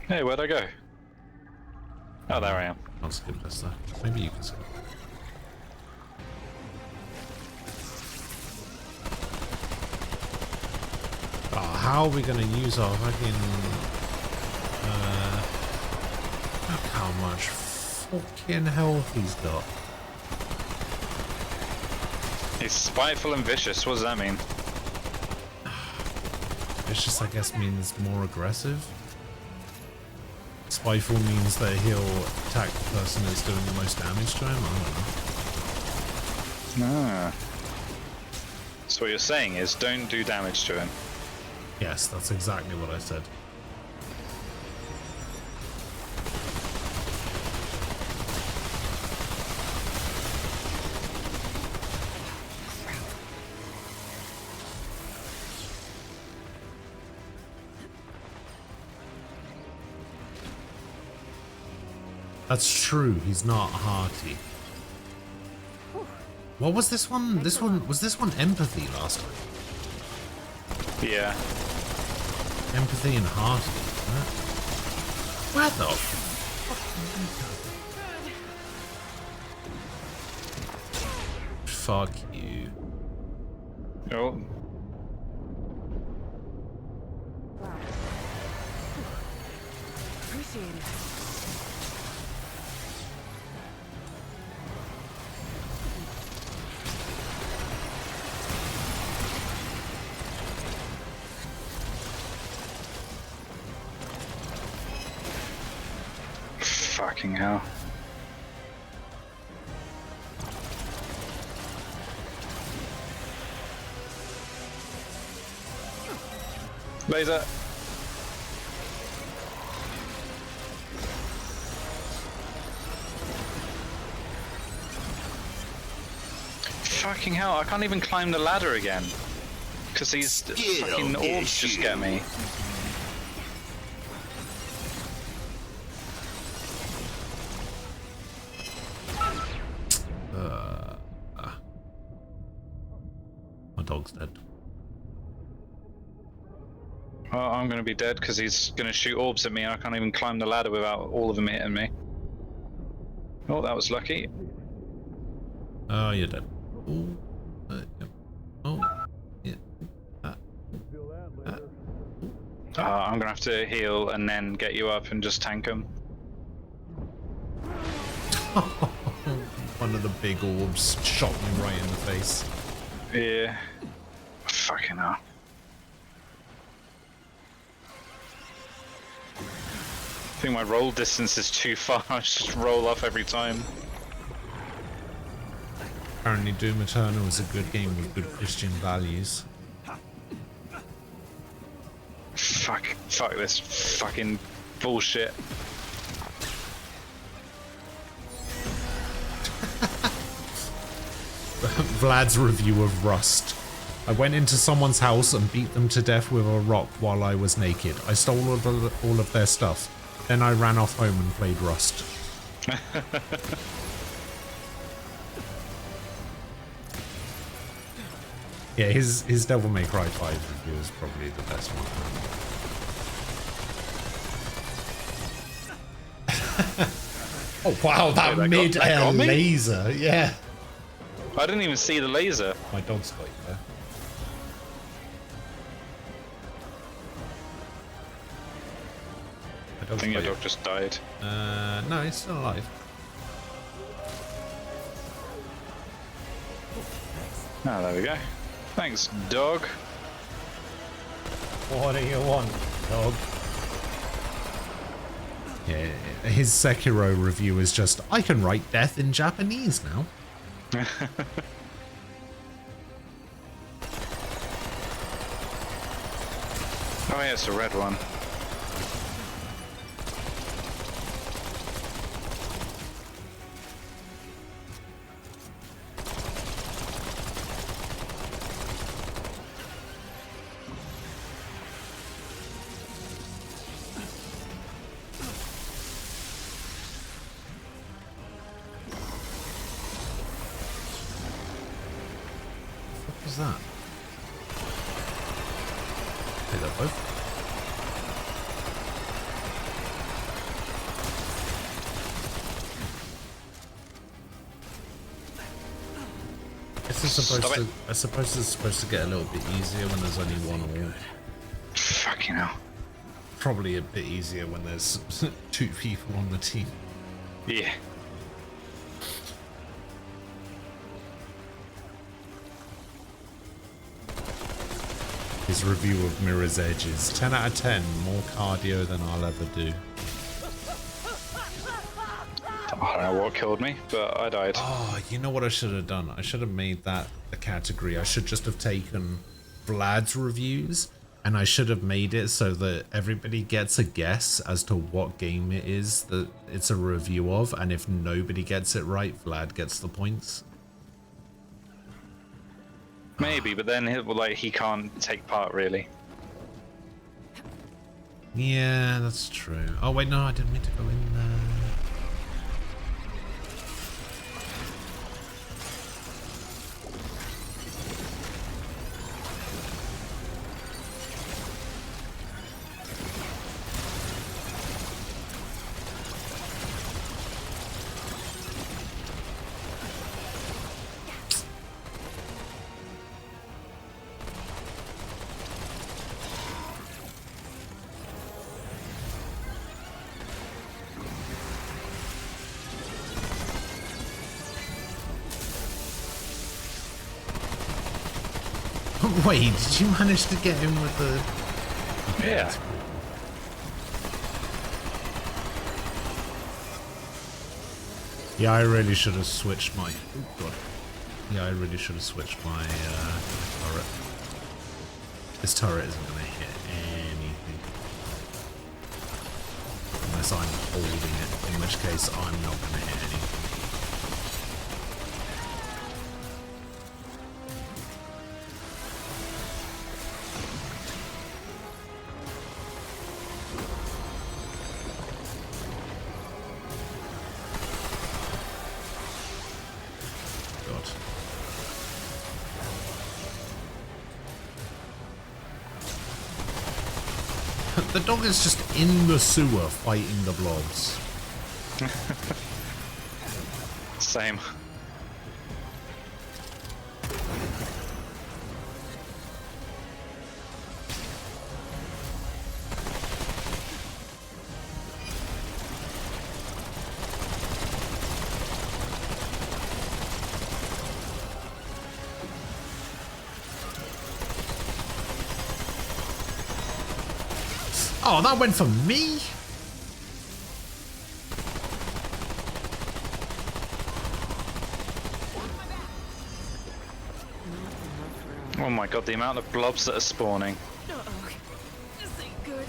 Hey, where'd I go? Oh, there I am. I'll skip this though. Maybe you can skip. Oh, how are we gonna use our fucking... look how much fucking health he's got. He's spiteful and vicious. What does that mean? It's just, I guess, means more aggressive. Spiteful means that he'll attack the person that's doing the most damage to him. I don't know. Ah. So what you're saying is don't do damage to him. Yes, that's exactly what I said. That's true, he's not hearty. What was this one? Was this one empathy last time? Yeah. Empathy and heart. Where the fuck you? Oh. Wow. Appreciate it. Fucking hell. Laser. Fucking hell, I can't even climb the ladder again. Because these fucking orbs just get me. My dog's dead. Oh, I'm gonna be dead because he's gonna shoot orbs at me and I can't even climb the ladder without all of them hitting me. Oh, that was lucky. Oh, you're dead. Ooh. Yep. Oh, yeah. I'm gonna have to heal and then get you up and just tank him. One of the big orbs shot me right in the face. Yeah. Fucking hell. I think my roll distance is too far. I just roll off every time. Apparently Doom Eternal is a good game with good Christian values. Fuck this fucking bullshit. Vlad's review of Rust. I went into someone's house and beat them to death with a rock while I was naked. I stole all of their stuff. Then I ran off home and played Rust. Yeah, his Devil May Cry 5 review is probably the best one. Oh wow, that mid-air laser, yeah. I didn't even see the laser. My dog's got you there. I think your dog just died. No, he's still alive. Oh, there we go. Thanks, dog. What do you want, dog? Yeah, his Sekiro review is just, I can write death in Japanese now. Oh yeah, it's a red one. What was that? Take that both. I suppose it's supposed to get a little bit easier when there's only one orb. Fucking hell. Probably a bit easier when there's 2 people on the team. Yeah. His review of Mirror's Edge is 10 out of 10, more cardio than I'll ever do. I don't know what killed me, but I died. Oh, you know what I should have done? I should have made that a category. I should just have taken Vlad's reviews and I should have made it so that everybody gets a guess as to what game it is that it's a review of, and if nobody gets it right, Vlad gets the points. Maybe, but then he can't take part really. Yeah, that's true. Oh wait, no, I didn't mean to go in there. Wait, did you manage to get him with the... Yeah. Yeah, I really should have switched my... Oh, God. Yeah, I really should have switched my turret. This turret isn't going to hit anything. Unless I'm holding it, in which case I'm not going to hit anything. The dog is just in the sewer fighting the blobs. Same. Oh, that went for me? Oh my god, the amount of blobs that are spawning. Uh-oh. This ain't good.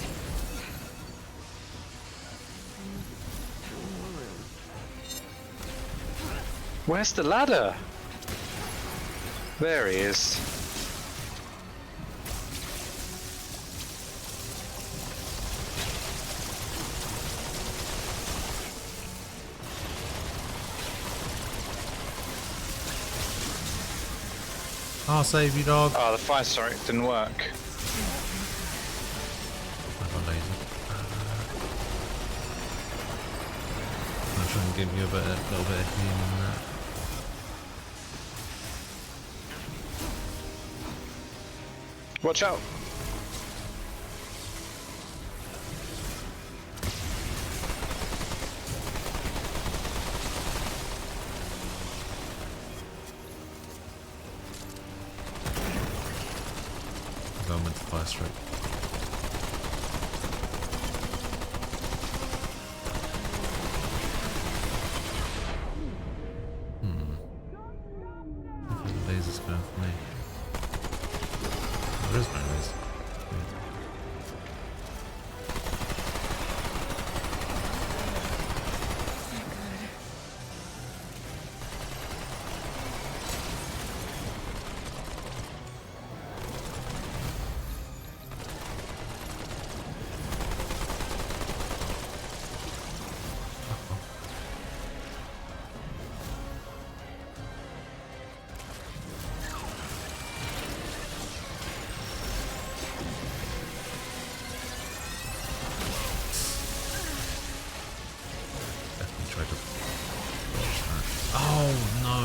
Where's the ladder? There he is. I'll save you, dog. Oh, the fire strike didn't work. I got laser. I'll try and give you a little bit of healing on that. Watch out! I'm going with the fire strike. I think the laser's going for me. There is no laser. Tried to dodge that. Oh no!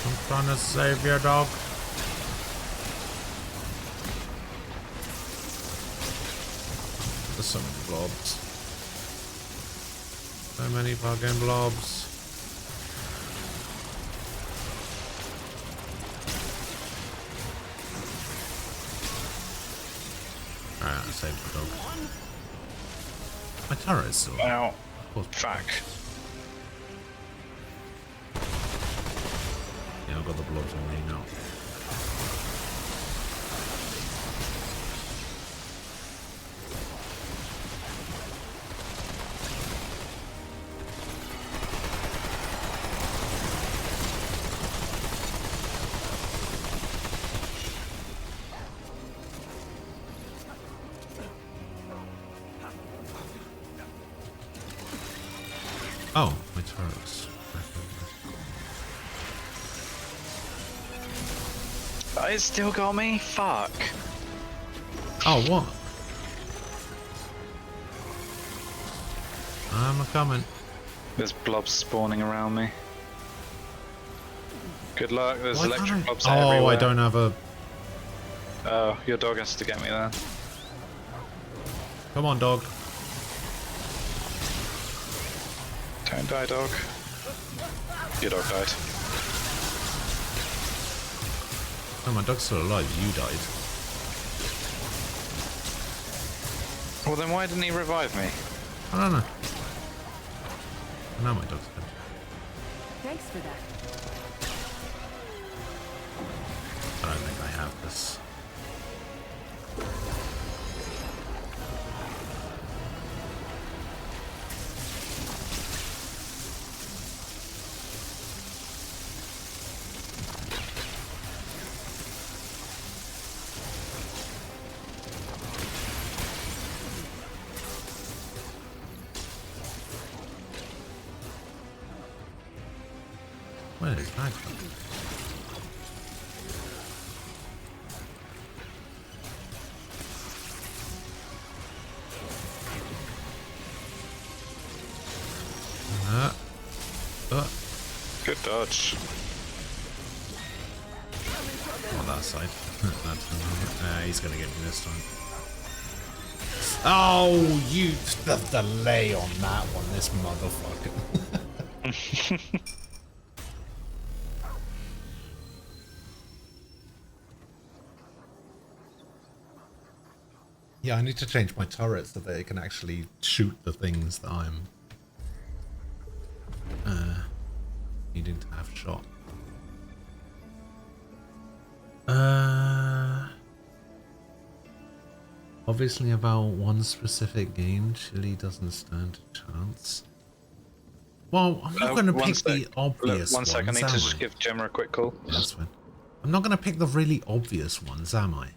I'm trying to save your dog. There's so many blobs. So many fucking blobs. Alright, I saved the dog. My turret is still. Ow. Oh, Fuck. yeah, I've got the blobs on me now. Oh, my turret's back over. It still got me? Fuck. Oh, what? I'm coming. There's blobs spawning around me. Good luck, there's Why electric can't I- blobs Oh, everywhere. I don't have a... Oh, your dog has to get me there. Come on, dog. Don't die, dog. Your dog died. Oh, my dog's still alive. You died. Well, then why didn't he revive me? I don't know. Now my dog's dead. Thanks for that. I don't think I have this. Where is that from? Good dodge. On that side. He's gonna get me this time. Oh, you the delay on that one, this motherfucker. Yeah, I need to change my turret so that it can actually shoot the things that I'm needing to have shot. Obviously about one specific game, Chile doesn't stand a chance. Well, I'm not going to pick the obvious ones, One sec, I need to just give Gemma a quick call. Yeah, that's fine. I'm not going to pick the really obvious ones, am I?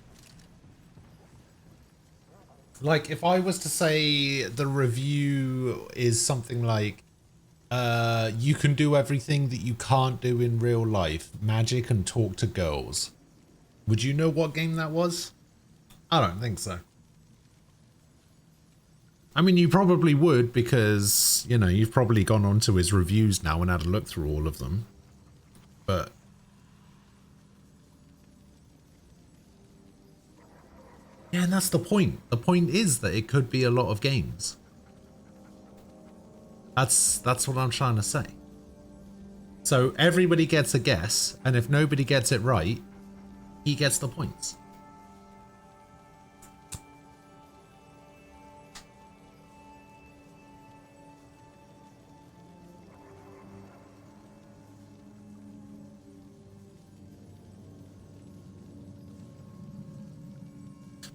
Like, if I was to say the review is something like, you can do everything that you can't do in real life, magic and talk to girls. Would you know what game that was? I don't think so. I mean, you probably would because, you know, you've probably gone onto his reviews now and had a look through all of them. But yeah, and that's the point. The point is that it could be a lot of games. That's what I'm trying to say. So everybody gets a guess, and if nobody gets it right, he gets the points.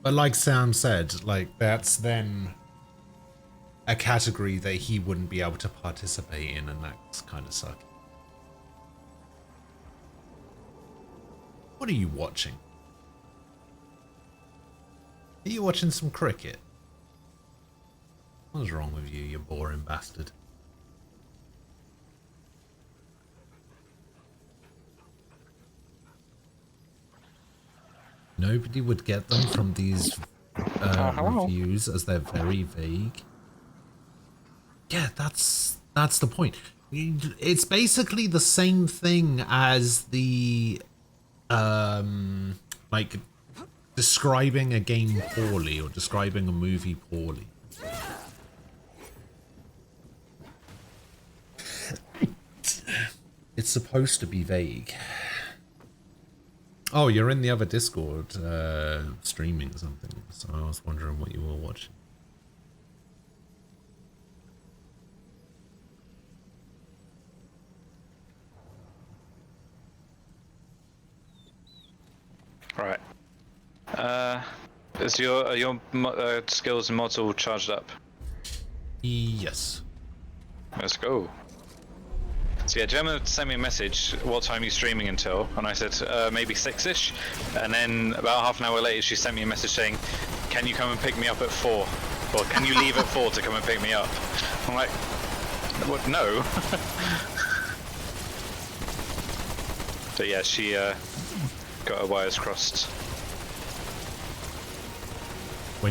But like Sam said, like that's then a category that he wouldn't be able to participate in, and that's kind of sucky. What are you watching? Are you watching some cricket? What's wrong with you, you boring bastard? Nobody would get them from these reviews as they're very vague. Yeah, that's the point. It's basically the same thing as the like describing a game poorly or describing a movie poorly. It's supposed to be vague. Oh, you're in the other Discord streaming something, so I was wondering what you were watching. Right. Is your skills and mods all charged up? Yes. Let's go. So yeah, Gemma sent me a message, what time are you streaming until? And I said, maybe 6-ish. And then about half an hour later, she sent me a message saying, can you come and pick me up at 4? Or can you leave at 4 to come and pick me up? I'm like, what? No. But yeah, she got her wires crossed.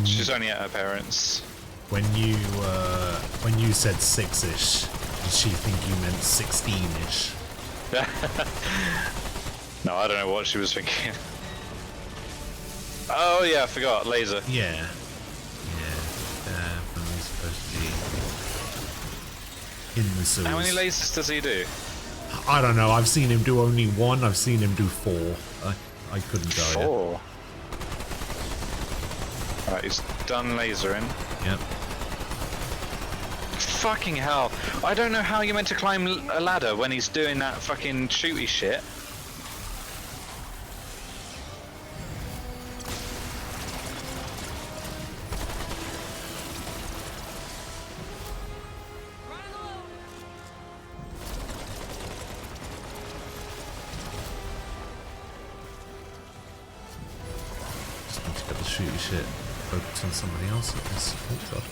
She's only at her parents'. When you said 6-ish, did she think you meant 16-ish? No, I don't know what she was thinking. Oh yeah, I forgot. Laser. Yeah. Yeah. Definitely supposed to be in the sewers. How many lasers does he do? I don't know. I've seen him do only one. I've seen him do 4. I couldn't tell you. 4. Alright, he's done lasering. Yep. Fucking hell. I don't know how you're meant to climb a ladder when he's doing that fucking shooty shit. Just need to get the shooty shit. Focus on somebody else at this. Oh god.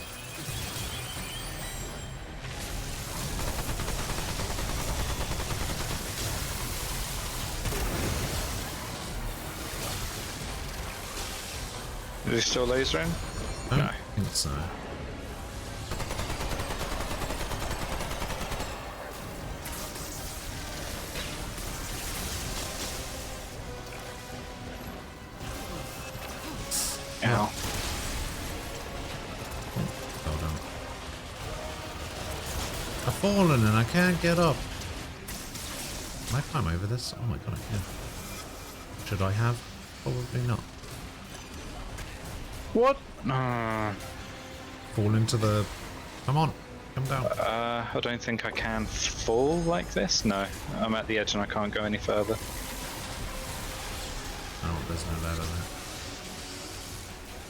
Is he still lasering? I don't think so. Ow. Hold on. I've fallen and I can't get up. Can I climb over this? Oh my god, I can. Should I have? Probably not. What? Fall into the... Come on. Come down. I don't think I can fall like this. No, I'm at the edge and I can't go any further. Oh, there's no ladder there.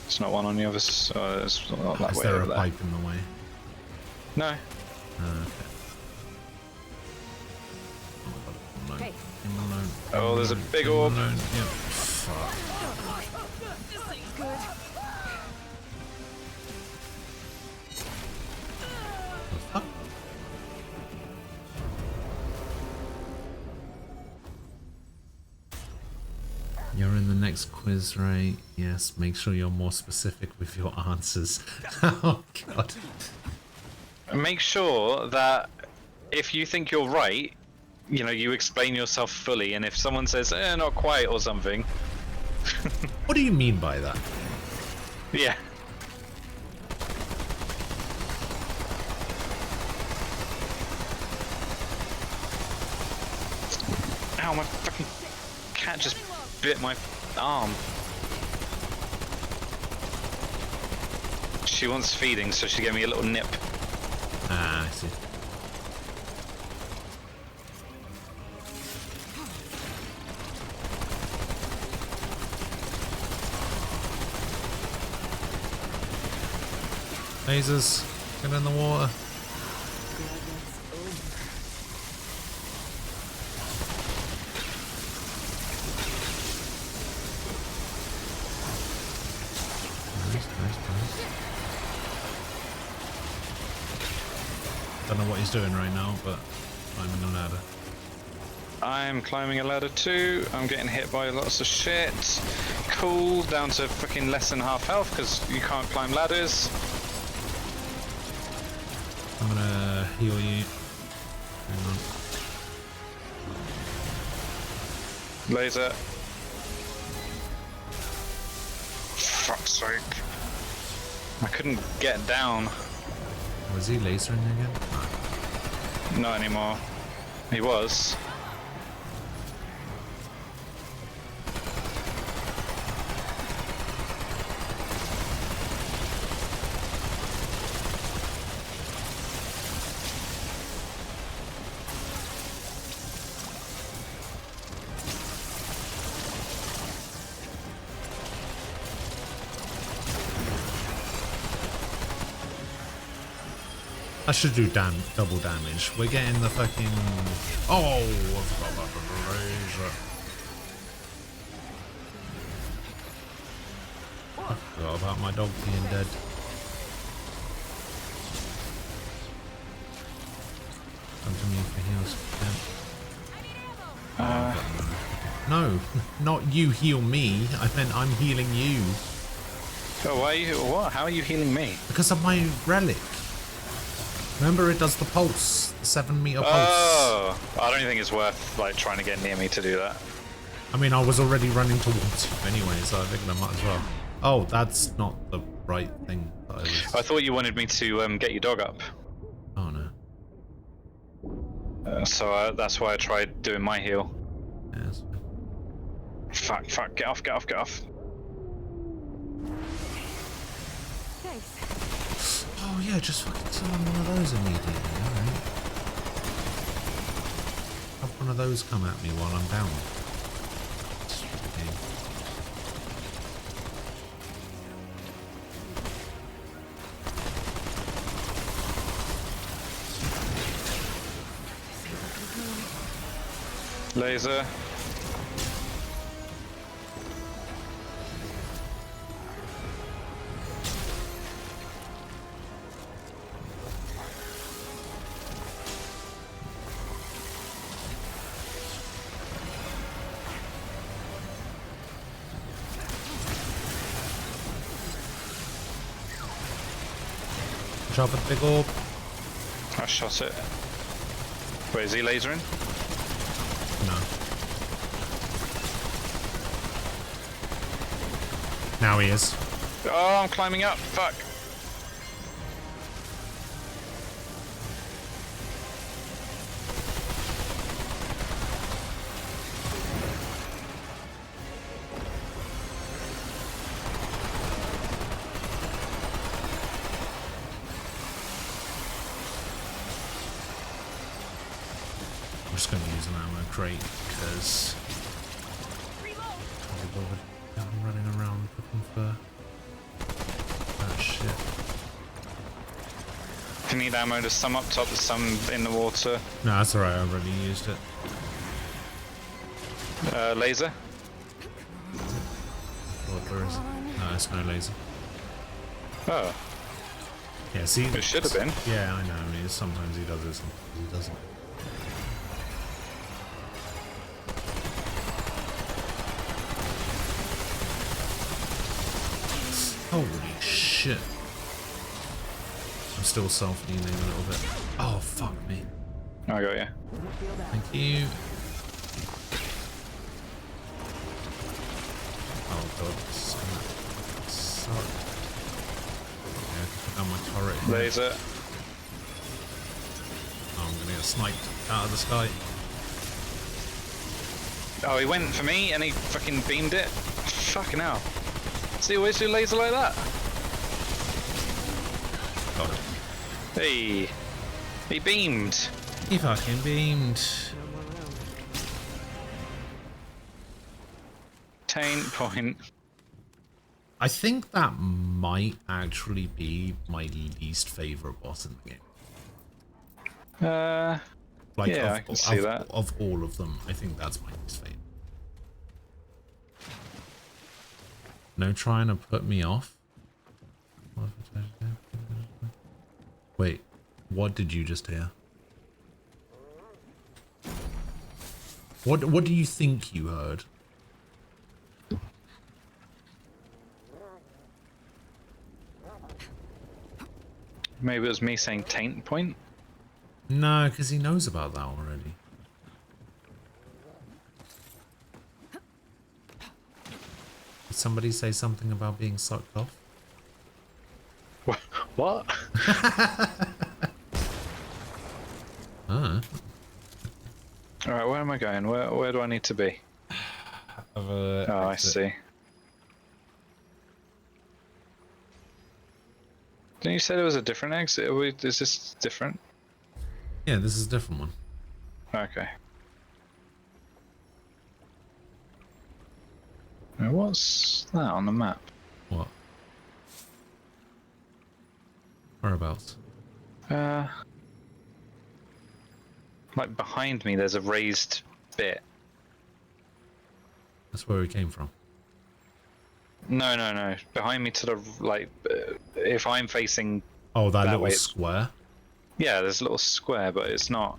It's not one on the other side. It's not that Is way there over a there. pipe in the way? No. Okay. Oh my god, leave him alone. Hey. Leave him alone. Oh, there's a Leave him big alone. orb. Yep. Fuck. This ain't good. The fuck? You're in the next quiz, right? Yes, make sure you're more specific with your answers. Oh god. Make sure that if you think you're right, you know, you explain yourself fully, and if someone says, not quite or something. What do you mean by that? Yeah. Ow, my fucking cat just bit my arm. She wants feeding, so she gave me a little nip. Ah, I see. Lasers, get in the water. Nice. Don't know what he's doing right now, but climbing a ladder. I'm climbing a ladder too. I'm getting hit by lots of shit. Cool, down to fucking less than half health because you can't climb ladders. I'm gonna heal you. Hang on. Laser. Fuck's sake. I couldn't get down. Was he lasering again? No. Not anymore. He was. I should do double damage. We're getting the fucking... Oh! I forgot about the laser. I forgot about my dog being dead. Come to me for heals. No, not you heal me. I meant I'm healing you. Oh, why are you? What? How are you healing me? Because of my relic. Remember, it does the pulse, the 7 meter pulse. Oh, I don't think it's worth like trying to get near me to do that. I mean, I was already running towards you anyway, so I figured I might as well. Oh, that's not the right thing that I was... I thought you wanted me to get your dog up. Oh, no. So that's why I tried doing my heal. Yeah, that's fine. Fuck, get off. Thanks. Oh, yeah, just fucking summon one of those immediately, alright. Have one of those come at me while I'm down. Laser. Drop a big orb. I shot it. Wait, is he lasering? No. Now he is. Oh, I'm climbing up. Fuck. I'm just going to use an ammo crate because I'm running around looking for that shit. If you need ammo, there's some up top, there's some in the water. No, that's alright, I already used it. Laser. Where is it? No, it's no laser. Oh, Yeah, see? it should have been. Yeah, I know. I mean, sometimes he does it, sometimes he doesn't. Holy shit. I'm still self-healing a little bit. Oh, fuck me. I got you. Thank you. Oh god, this is gonna suck. Okay, I can put down my turret here. Laser. Oh, I'm gonna get sniped out of the sky. Oh, he went for me and he fucking beamed it. Fucking hell. Does he always do laser like that? Got it. Hey. He beamed. He fucking beamed. Taint point. I think that might actually be my least favorite boss in the game. Like, yeah, I can see that. Of all of them, I think that's my least favorite. No trying to put me off. Wait, what did you just hear? What do you think you heard? Maybe it was me saying taint point? No, because he knows about that already. Did somebody say something about being sucked off? What? Ah. Alright, where am I going? Where do I need to be? Oh, I see. Didn't you say there was a different exit? Is this different? Yeah, this is a different one. Okay. Now what's that on the map? What? Whereabouts? Like behind me there's a raised bit. That's where we came from. No. Behind me to the, if I'm facing... Oh, that little way, square? Yeah, there's a little square, but it's not...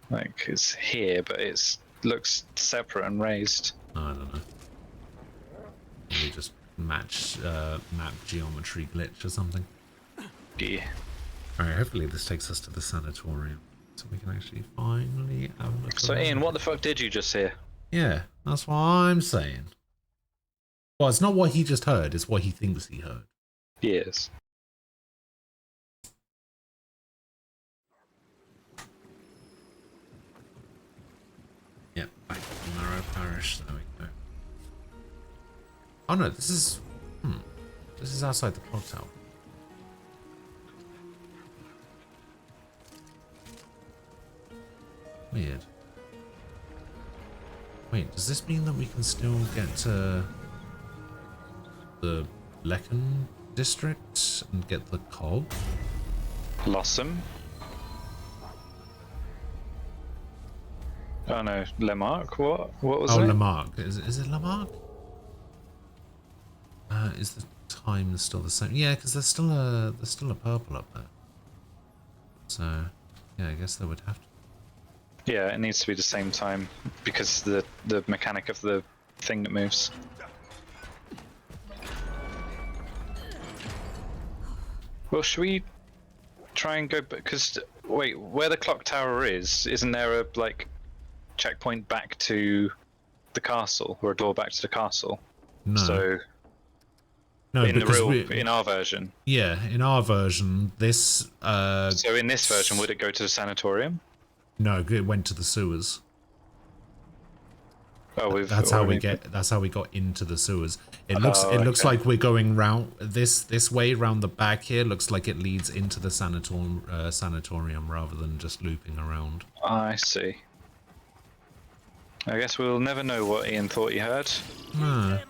Like, it's here, but it looks separate and raised. I don't know. Maybe just map geometry glitch or something. Yeah. Alright, hopefully this takes us to the sanatorium. So we can actually finally have a look. So Ian, what the fuck did you just hear? Yeah, that's what I'm saying. Well, it's not what he just heard, it's what he thinks he heard. Yes. Yep, back to Narrow Parish, there we go. Oh no, this is... This is outside the clock tower. Weird. Wait, does this mean that we can still get to the Lecken district and get the cog? Lossum? Oh no, Lemark? What was it? Oh, Lamarck. Is it Lamarck? Is the time still the same? Yeah, because there's still a purple up there. So, yeah, I guess they would have to. Yeah, it needs to be the same time because the mechanic of the thing that moves. Well, should we try and go? Because wait, where the clock tower is, isn't there a like checkpoint back to the castle or a door back to the castle? No. So no, in because in our version. Yeah, in our version, this. So in this version, would it go to the sanatorium? No, it went to the sewers. Oh, that's how we got into the sewers. It looks like we're going round this way round the back here. Looks like it leads into the sanatorium rather than just looping around. I see. I guess we'll never know what Ian thought he heard. No.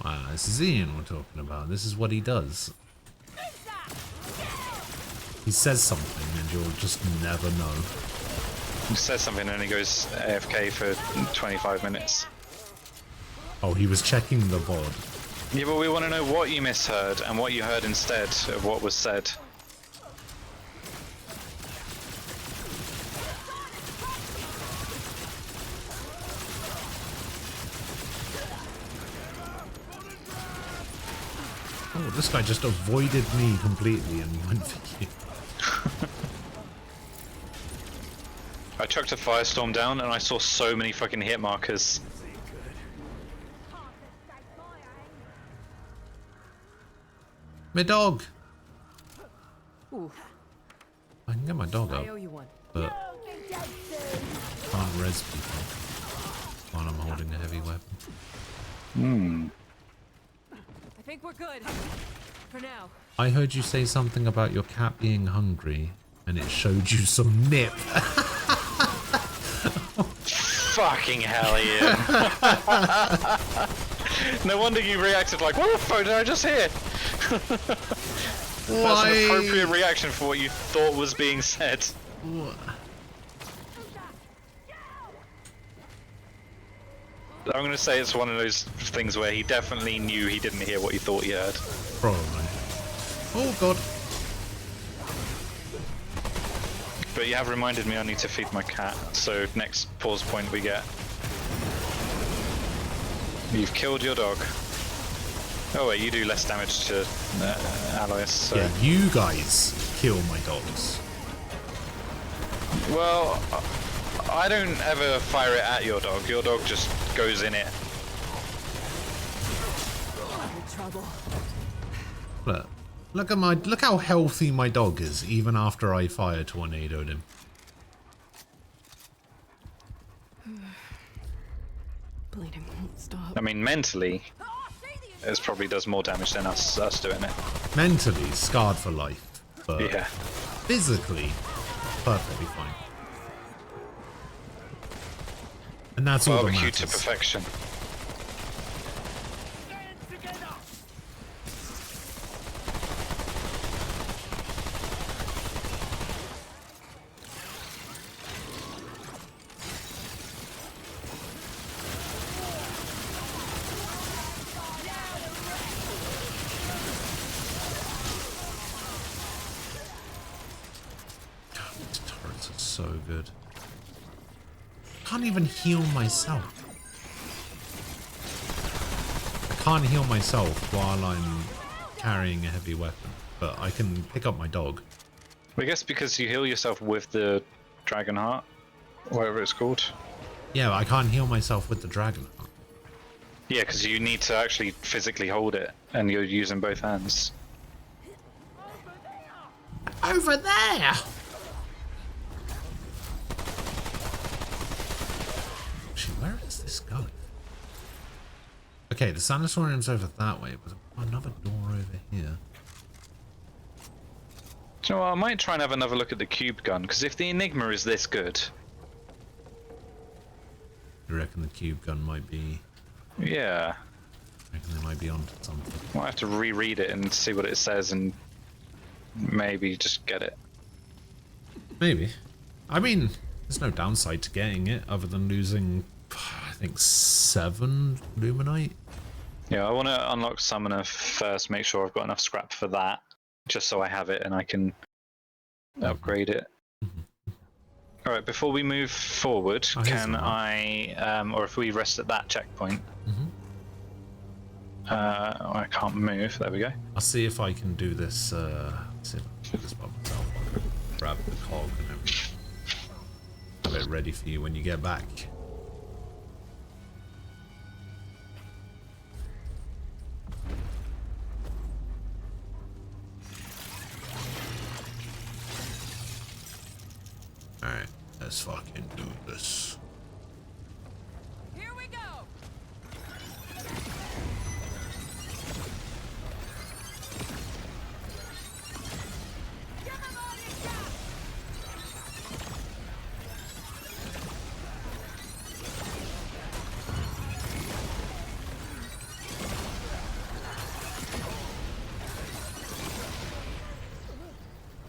Wow, this is Ian we're talking about. This is what he does. He says something and you'll just never know. He says something and he goes AFK for 25 minutes. Oh, he was checking the VOD. Yeah, but we want to know what you misheard and what you heard instead of what was said. Oh, this guy just avoided me completely and went for you. I chucked a firestorm down and I saw so many fucking hit markers. My dog! Ooh, I can get my dog up, I owe you one. but can't res people while I'm holding a heavy weapon. I think we're good. For now. I heard you say something about your cat being hungry, and it showed you some nip. Fucking hell, Ian. No wonder you reacted like, what the fuck did I just hear? That's an appropriate reaction for what you thought was being said. I'm going to say it's one of those things where he definitely knew he didn't hear what he thought he heard. Probably. Oh god. But you have reminded me I need to feed my cat, so next pause point we get. You've killed your dog. Oh wait, you do less damage to Alois, so... Yeah, you guys kill my dogs. Well, I don't ever fire it at your dog just goes in it. Trouble. Look how healthy my dog is, even after I fire tornadoed him. Bleeding won't stop. I mean, mentally, it probably does more damage than us doing it. Mentally, scarred for life, but Yeah. physically, perfectly fine. And that's all that Barbecue matters. to perfection. These turrets are so good. Can't even heal myself. I can't heal myself while I'm carrying a heavy weapon, but I can pick up my dog. I guess because you heal yourself with the dragon heart, whatever it's called. Yeah, I can't heal myself with the dragon. Yeah, because you need to actually physically hold it, and you're using both hands. Over there! Actually, where is this going? Okay, the sanatorium's over that way, but another door over here. Do you know what, I might try and have another look at the cube gun, because if the Enigma is this good... You reckon the cube gun might be... Yeah. I reckon they might be onto something. Might have to reread it and see what it says and maybe just get it. Maybe. I mean, there's no downside to getting it other than losing, I think, 7 Luminite. Yeah, I want to unlock Summoner first, make sure I've got enough scrap for that, just so I have it and I can upgrade it. Alright, before we move forward, can I, or if we rest at that checkpoint, I can't move, there we go. I'll see if I can do this, see if I can do this by myself. I'll grab the cog and everything. Have it ready for you when you get back. Alright, let's fucking do this. Here we go.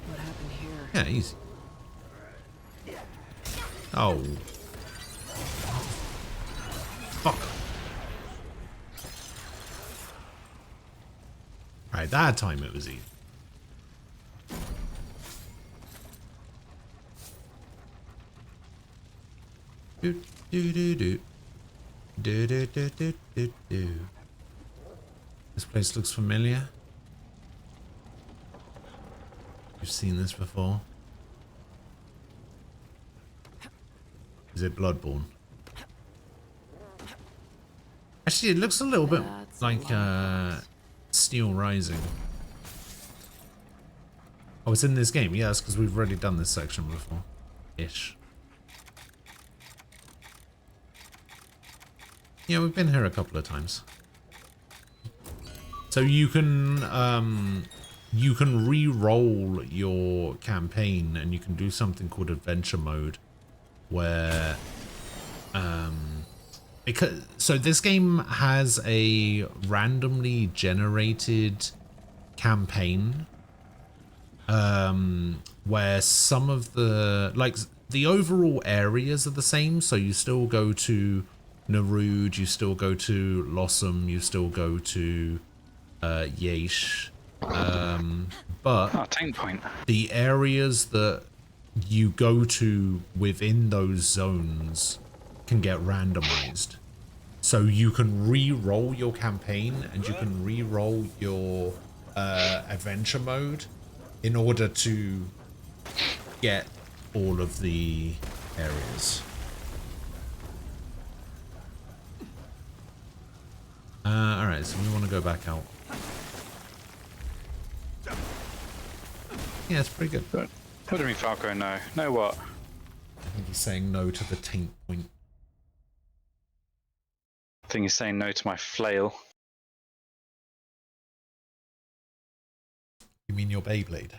What happened here? Yeah, easy. Oh. Fuck. Alright, that time it was easy. Do do do do. Do do do do do do. This place looks familiar. You've seen this before. Is it Bloodborne? Actually, it looks a little bit like Steel Rising. Oh, it's in this game. Yeah, that's because we've already done this section before. Ish. Yeah, we've been here a couple of times. So you can re-roll your campaign and you can do something called adventure mode, where so this game has a randomly generated campaign where some of the overall areas are the same, so you still go to Narude, you still go to Lossum, you still go to Yeesh, but the areas that you go to within those zones can get randomized. So you can re-roll your campaign and you can re-roll your adventure mode in order to get all of the areas. Alright, so we want to go back out. Yeah, it's pretty good. What do you mean, Falco? No. No what? I think he's saying no to the taint point. I think he's saying no to my flail. You mean your Beyblade?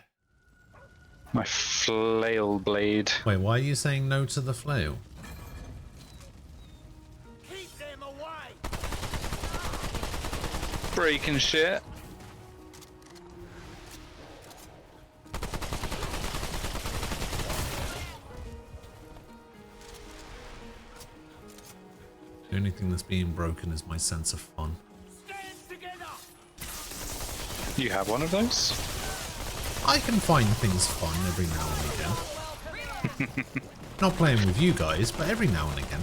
My flail blade. Wait, why are you saying no to the flail? Keep them away. Breaking shit. The only thing that's being broken is my sense of fun. You have one of those? I can find things fun every now and again. Not playing with you guys, but every now and again.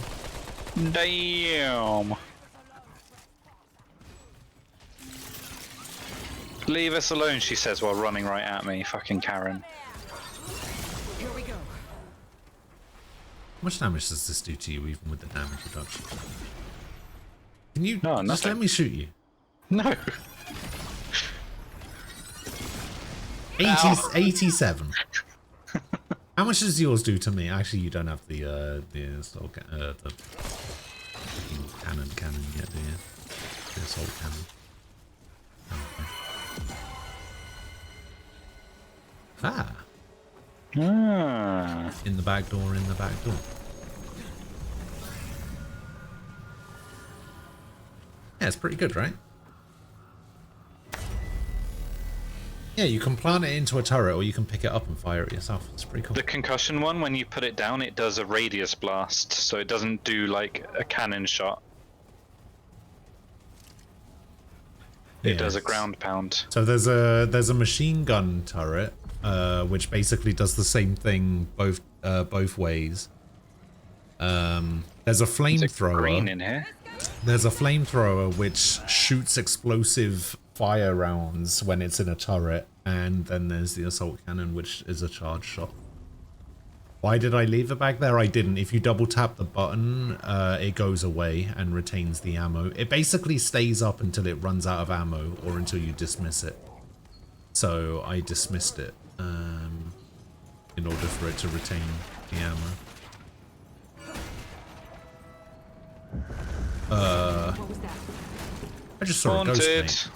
Damn. Leave us alone, she says while running right at me. Fucking Karen. Here we go. How much damage does this do to you, even with the damage reduction? Can you No, just nothing. let me shoot you? No. 87. How much does yours do to me? Actually, you don't have the assault the fucking cannon yet, do you? The assault cannon. Okay. Ah. Ah. In the back door. Yeah, it's pretty good, right? Yeah, you can plant it into a turret or you can pick it up and fire it yourself. It's pretty cool. The concussion one, when you put it down, it does a radius blast, so it doesn't do like a cannon shot. It does a ground pound. So there's a machine gun turret, which basically does the same thing both ways. There's a flamethrower. Green in here. There's a flamethrower which shoots explosive fire rounds when it's in a turret, and then there's the assault cannon, which is a charge shot. Why did I leave it back there? I didn't. If you double tap the button, it goes away and retains the ammo. It basically stays up until it runs out of ammo or until you dismiss it. So I dismissed it in order for it to retain the ammo. What was that? I just saw a ghost, Haunted. mate.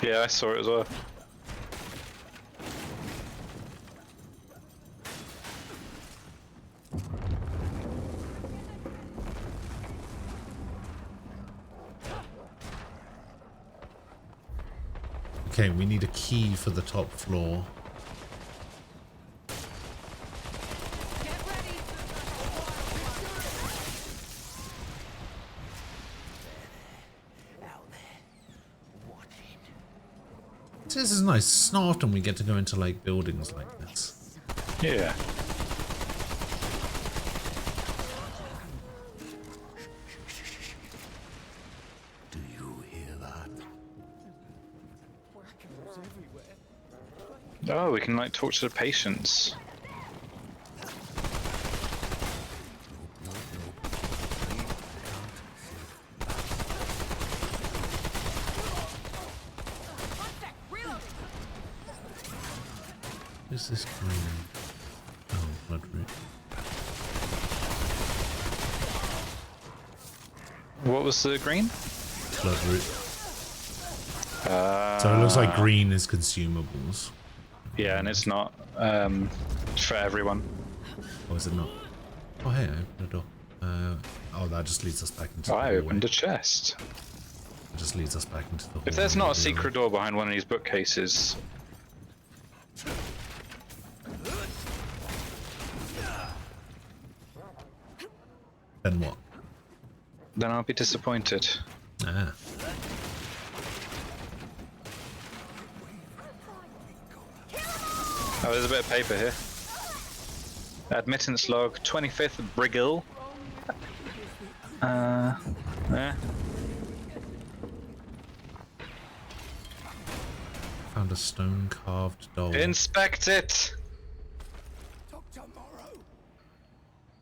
Yeah, I saw it as well. Okay, we need a key for the top floor. This is nice. It's not often we get to go into like buildings like this. Yeah. Do you hear that? Oh, we can like talk to the patients. Who's this green? Oh, bloodroot. What was the green? Bloodroot. So it looks like green is consumables. Yeah, and it's not for everyone. Or is it not? Oh, hey, I opened a door. Oh, that just leads us back into the I hallway. opened a chest. It just leads us back into the hallway. If there's not a secret door behind one of these bookcases, then what? then I'll be disappointed. Ah. Oh, there's a bit of paper here. Admittance log, 25th Brigil. Yeah. Found a stone carved doll. Inspect it!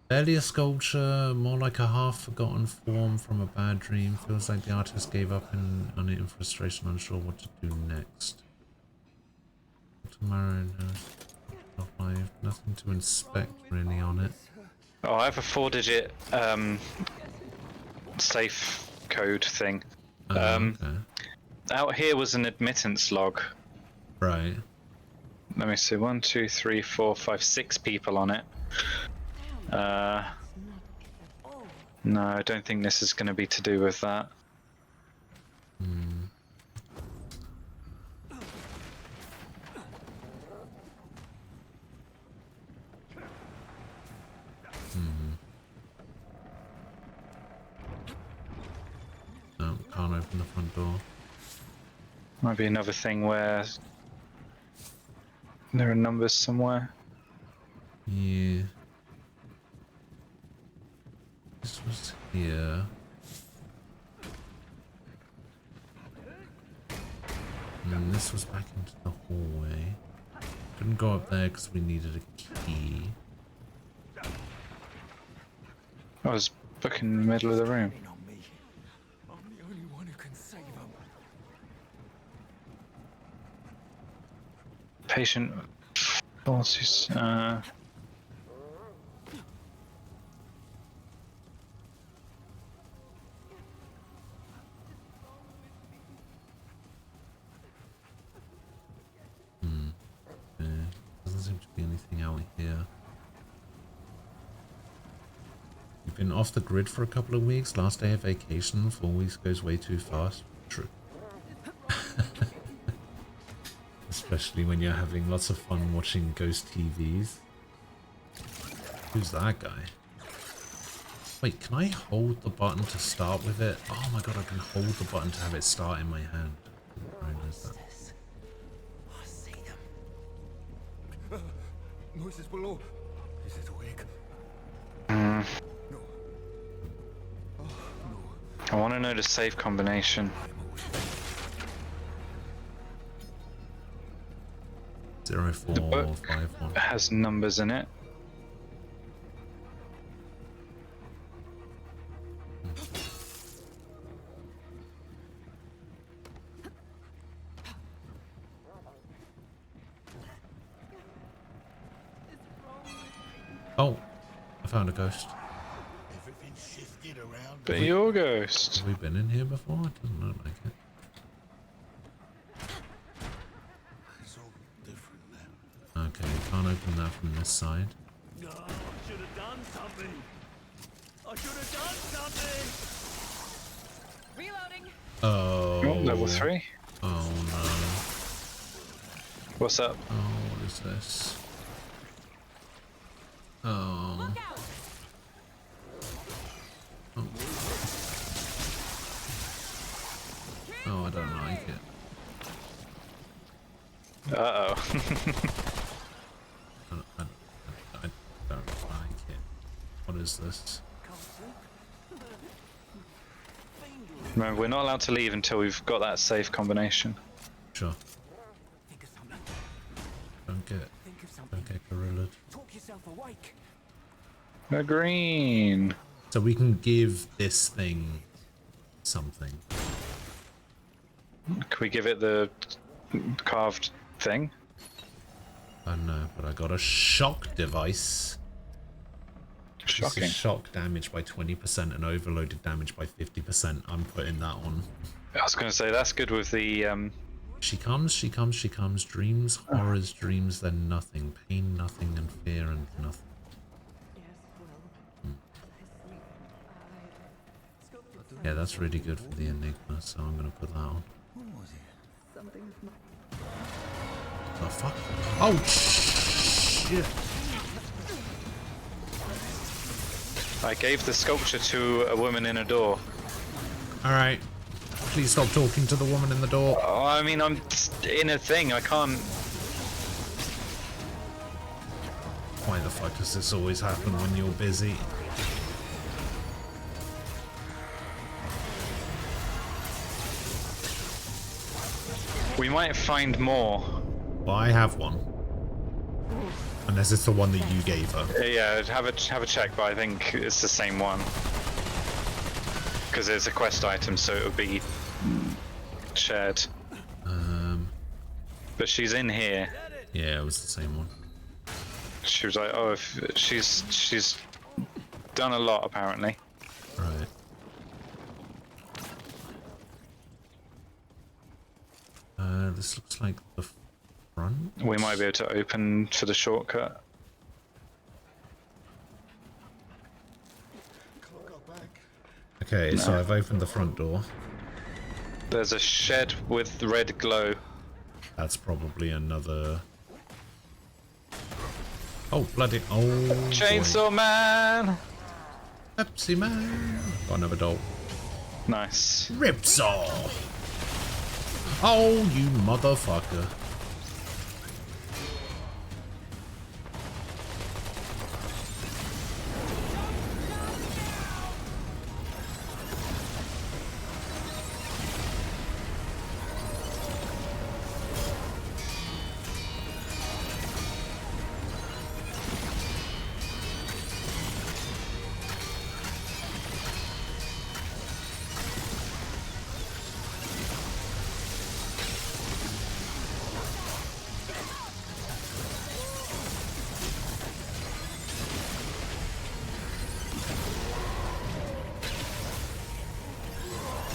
Barely a sculpture, more like a half-forgotten form from a bad dream. Feels like the artist gave up on it in frustration, unsure what to do next. Tomorrow, not live. Nothing to inspect really on it. Oh, I have a 4-digit safe code thing. Okay. Out here was an admittance log. Right. Let me see, 1, 2, 3, 4, 5, 6 people on it. No, I don't think this is going to be to do with that. No, can't open the front door. Might be another thing where there are numbers somewhere. Yeah. This was here. And this was back into the hallway. Couldn't go up there because we needed a key. I was fucking in the middle of the room. On me. I'm the only one who can save them. Patient forces. Doesn't seem to be anything out here. You've been off the grid for a couple of weeks. Last day of vacation. 4 weeks goes way too fast. True. Especially when you're having lots of fun watching ghost TVs. Who's that guy? Wait, can I hold the button to start with it? Oh my god, I can hold the button to have it start in my hand. Right, there's that. I see them. Noises below. Is it awake? No. Oh, no. I want to know the safe combination. 0451. It has numbers in it. Oh, I found a ghost. Everything shifted around. But your ghost. Have we been in here before? It doesn't look like it. It's all different now. Okay, you can't open that from this side. No, I should have done something. I should have done something. Reloading. Oh. Oh, level 3. Oh no. What's up? Oh, what is this? Oh. Look out. Oh, I don't like it. Uh-oh. I don't like it. What is this? Remember, we're not allowed to leave until we've got that safe combination. Sure. Think of something. Don't Think of something. get gorillaed. Talk yourself awake. A green. So we can give this thing something. Can we give it the carved thing? I don't know, but I got a shock device. Shocking. This is shock damage by 20% and overloaded damage by 50%. I'm putting that on. I was going to say, that's good with the... She comes, she comes, she comes. Dreams, horrors, dreams, then nothing. Pain, nothing, and fear, and nothing. Yeah, that's really good for the Enigma, so I'm gonna put that on. The fuck? Oh, shit! I gave the sculpture to a woman in a door. Alright. Please stop talking to the woman in the door. Oh, I mean, I'm in a thing, I can't... Why the fuck does this always happen when you're busy? We might find more. Well, I have one. Unless it's the one that you gave her. Yeah, have a check, but I think it's the same one. Because it's a quest item, so it would be shared. But she's in here. Yeah, it was the same one. She was like, oh, if she's done a lot apparently. Right. This looks like the front. We might be able to open for the shortcut. Okay, so I've opened the front door. There's a shed with red glow. That's probably another... Oh, bloody... Oh, Chainsaw Man! Pepsi Man! Got another doll. Nice. Ripsaw! Oh, you motherfucker.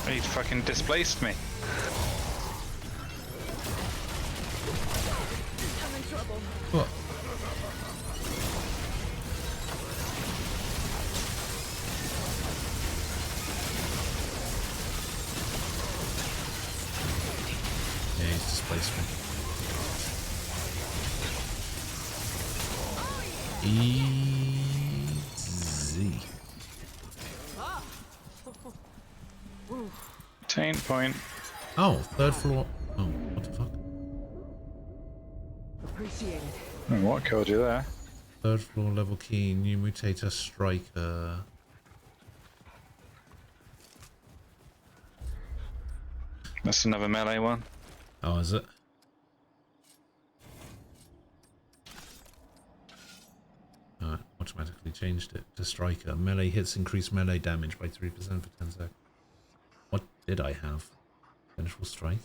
He fucking displaced me. I'm in trouble. What? Yeah, he's displaced me. Easy. 10 point. Oh, third floor. Oh, what the fuck? Appreciate it. Oh, what killed you there? Third floor level key, new mutator striker. That's another melee one. Oh, is it? Alright, automatically changed it to striker. Melee hits increase melee damage by 3% for 10 seconds. What did I have? Vengeful strike?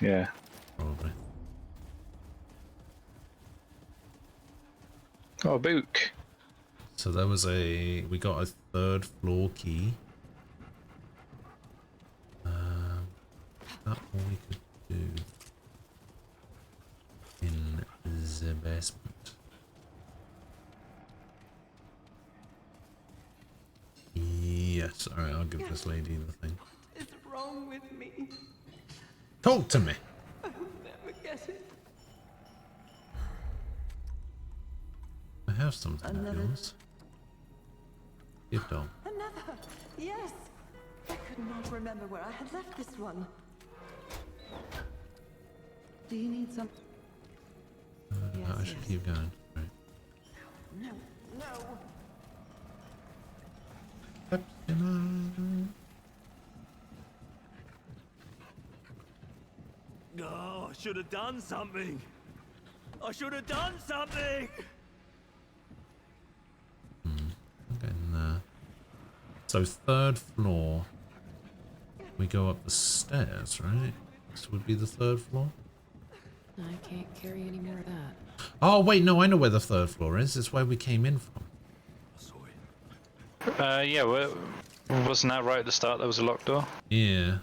Yeah. Probably. Oh, book. So there was we got a third floor key. That all we could do in the basement. Yes, alright, I'll give this lady the thing. What is wrong with me? Talk to me! I will never get it. I have something of Another- yours. Give doll. Another. Yes. I could not remember where I had left this one. Do you need some? Yes, I should yes. keep going. Right. No. No. Oh, I should have done something. I should have done something. Getting there. So third floor. We go up the stairs, right? This would be the third floor. I can't carry any more of that. Oh wait, no, I know where the third floor is. It's where we came in from. Yeah, wasn't that right at the start? There was a locked door. Yeah.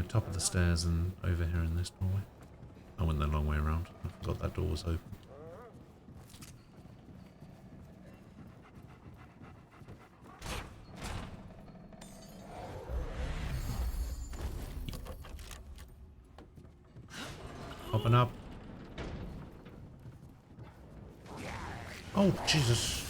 Top of the stairs and over here in this doorway. I went the long way around. I forgot that door was open. Open up. Oh, Jesus.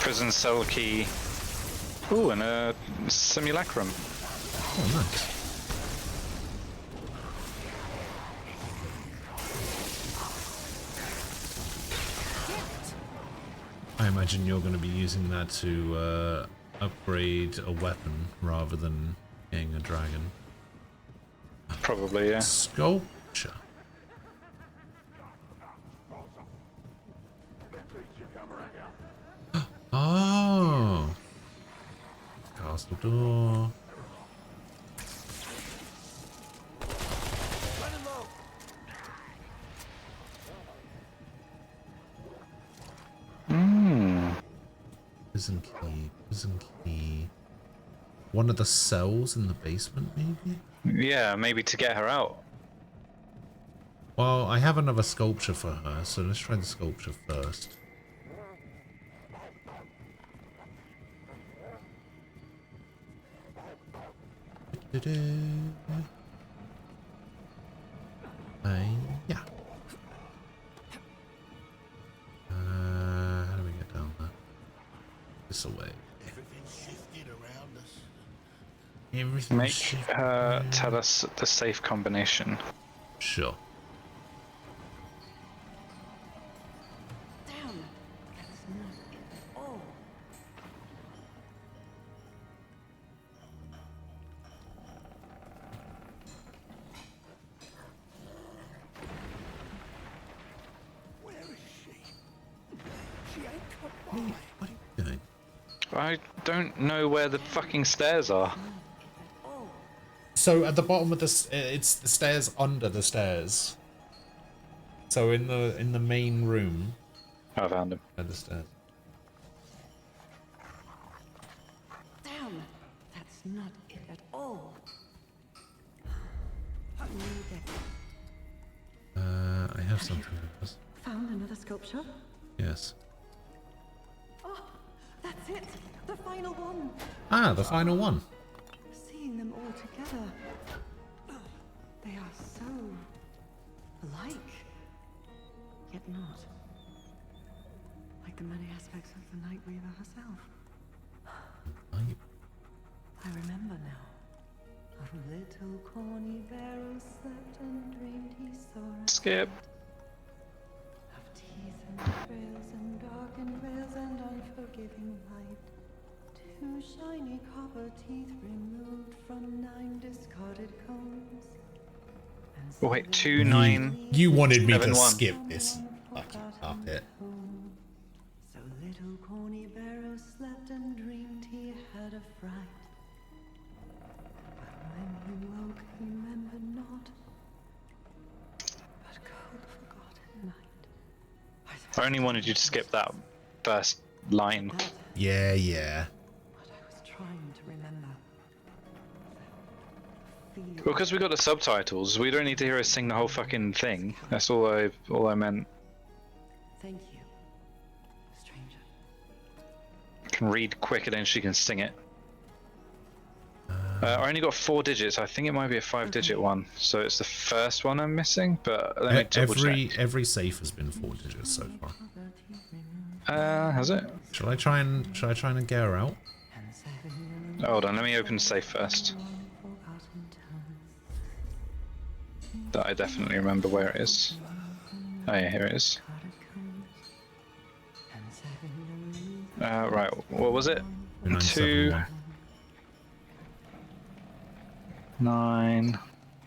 Prison cell key. Ooh, and a simulacrum. Oh, nice. I imagine you're going to be using that to upgrade a weapon rather than getting a dragon. Probably, yeah. Sculpture. Oh. Castle door. Prison key, prison key. One of the cells in the basement, maybe? Yeah, maybe to get her out. Well, I have another sculpture for her, so let's try the sculpture first. Yeah. How do we get down there? This away. Everything shifted around us. Everything. Make her tell us the safe combination. Sure. Damn. That's not it at all. Where is she? She ain't come by. What are you doing? I don't know where the fucking stairs are. So at the bottom of it's the stairs under the stairs. So in the main room. I found him. At the stairs. Damn. That's not it at all. I have something for this. Found another sculpture? Yes. Oh, that's it. The final one. Ah, the final one. Seeing them all together. They are so alike, yet not. Like the many aspects of the Night Weaver herself. I remember now. A little corny barrel slept and dreamed he saw a Skip. of teeth and trails and darkened rails and unforgiving light. Two shiny copper teeth removed from 9 discarded combs. And Oh, wait, 2, seven 9. You wanted me to 7, 1. skip this. Fucking puppet. home. So little corny barrow slept and dreamed he had a fright. But when he woke, he remembered not. But cold forgotten night. I only wanted you to skip that first line. That Yeah. what I was trying to remember. Feel. Well, because we got the subtitles, we don't need to hear us sing the whole fucking thing. That's all I meant. Thank you, stranger. Can read quicker than she can sing it. I only got 4 digits. I think it might be a 5-digit one. So it's the first one I'm missing. But let me double check. Every safe has been 4 digits so far. Has it? Shall I try and get her out? Hold on. Let me open the safe first. That I definitely remember where it is. Oh yeah, here it is. Right. What was it? 2, 971. 9,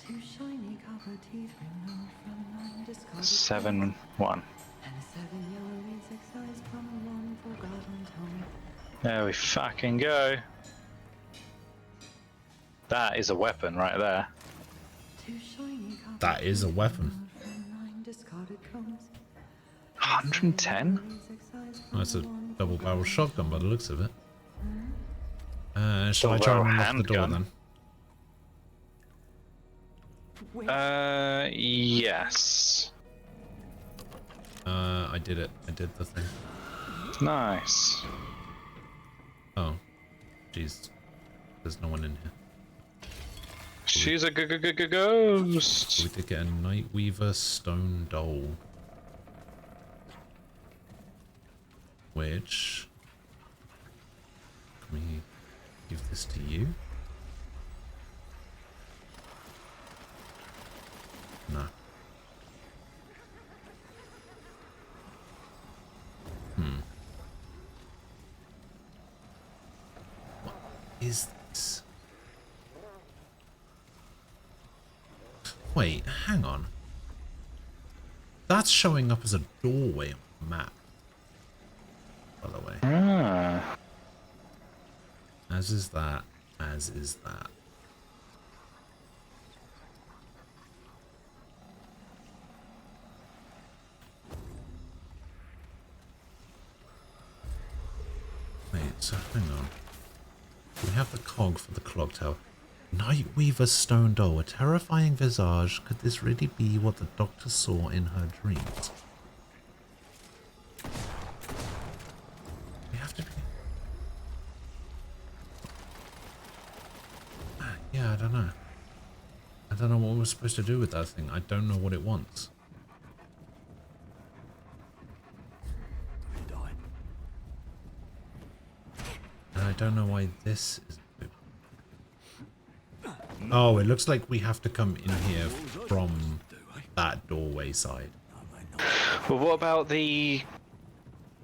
Two shiny copper teeth removed from 9 discarded 7, 1. and 7 yellow excised from one forgotten tome. There we fucking go. That is a weapon right there. Two shiny copper That is a weapon. teeth from 9 discarded combs. 110? That's a double barrel shotgun by the looks of it. Shall I Double try and barrel unlock the door handgun. then? Yes. I did it. I did the thing. Nice. Oh. Jeez. There's no one in here. She's a ghost. We did get a Nightweaver stone doll. Which... Can we give this to you? No. What is this? Wait, hang on. That's showing up as a doorway on the map. By the way. Ah. As is that. As is that. Wait, so hang on. We have the cog for the clock tower. Nightweaver's stone doll, a terrifying visage. Could this really be what the doctor saw in her dreams? We have to be... Yeah, I don't know. I don't know what we're supposed to do with that thing. I don't know what it wants. And I don't know why this is... Oh, it looks like we have to come in here from that doorway side. Well, what about the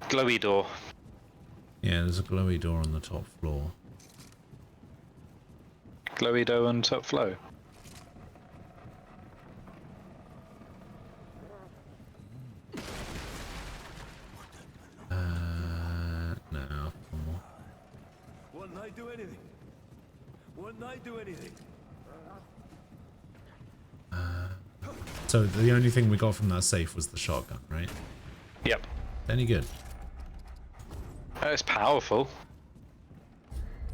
glowy door? Yeah, there's a glowy door on the top floor. Glowy door on top flow. No. Wouldn't I do anything? Wouldn't I do anything? So the only thing we got from that safe was the shotgun, right? Yep. Any good? Oh, it's powerful.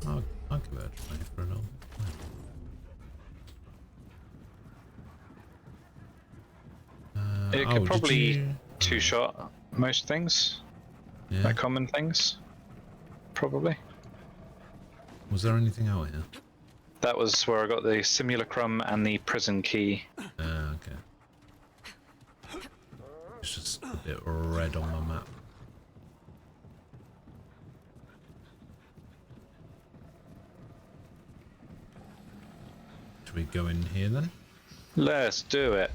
I'll give it a try for a little. It could probably you... two-shot most things. Yeah. Like common things. Probably. Was there anything out here? That was where I got the simulacrum and the prison key. Okay. It's just a bit red on my map. Should we go in here then? Let's do it.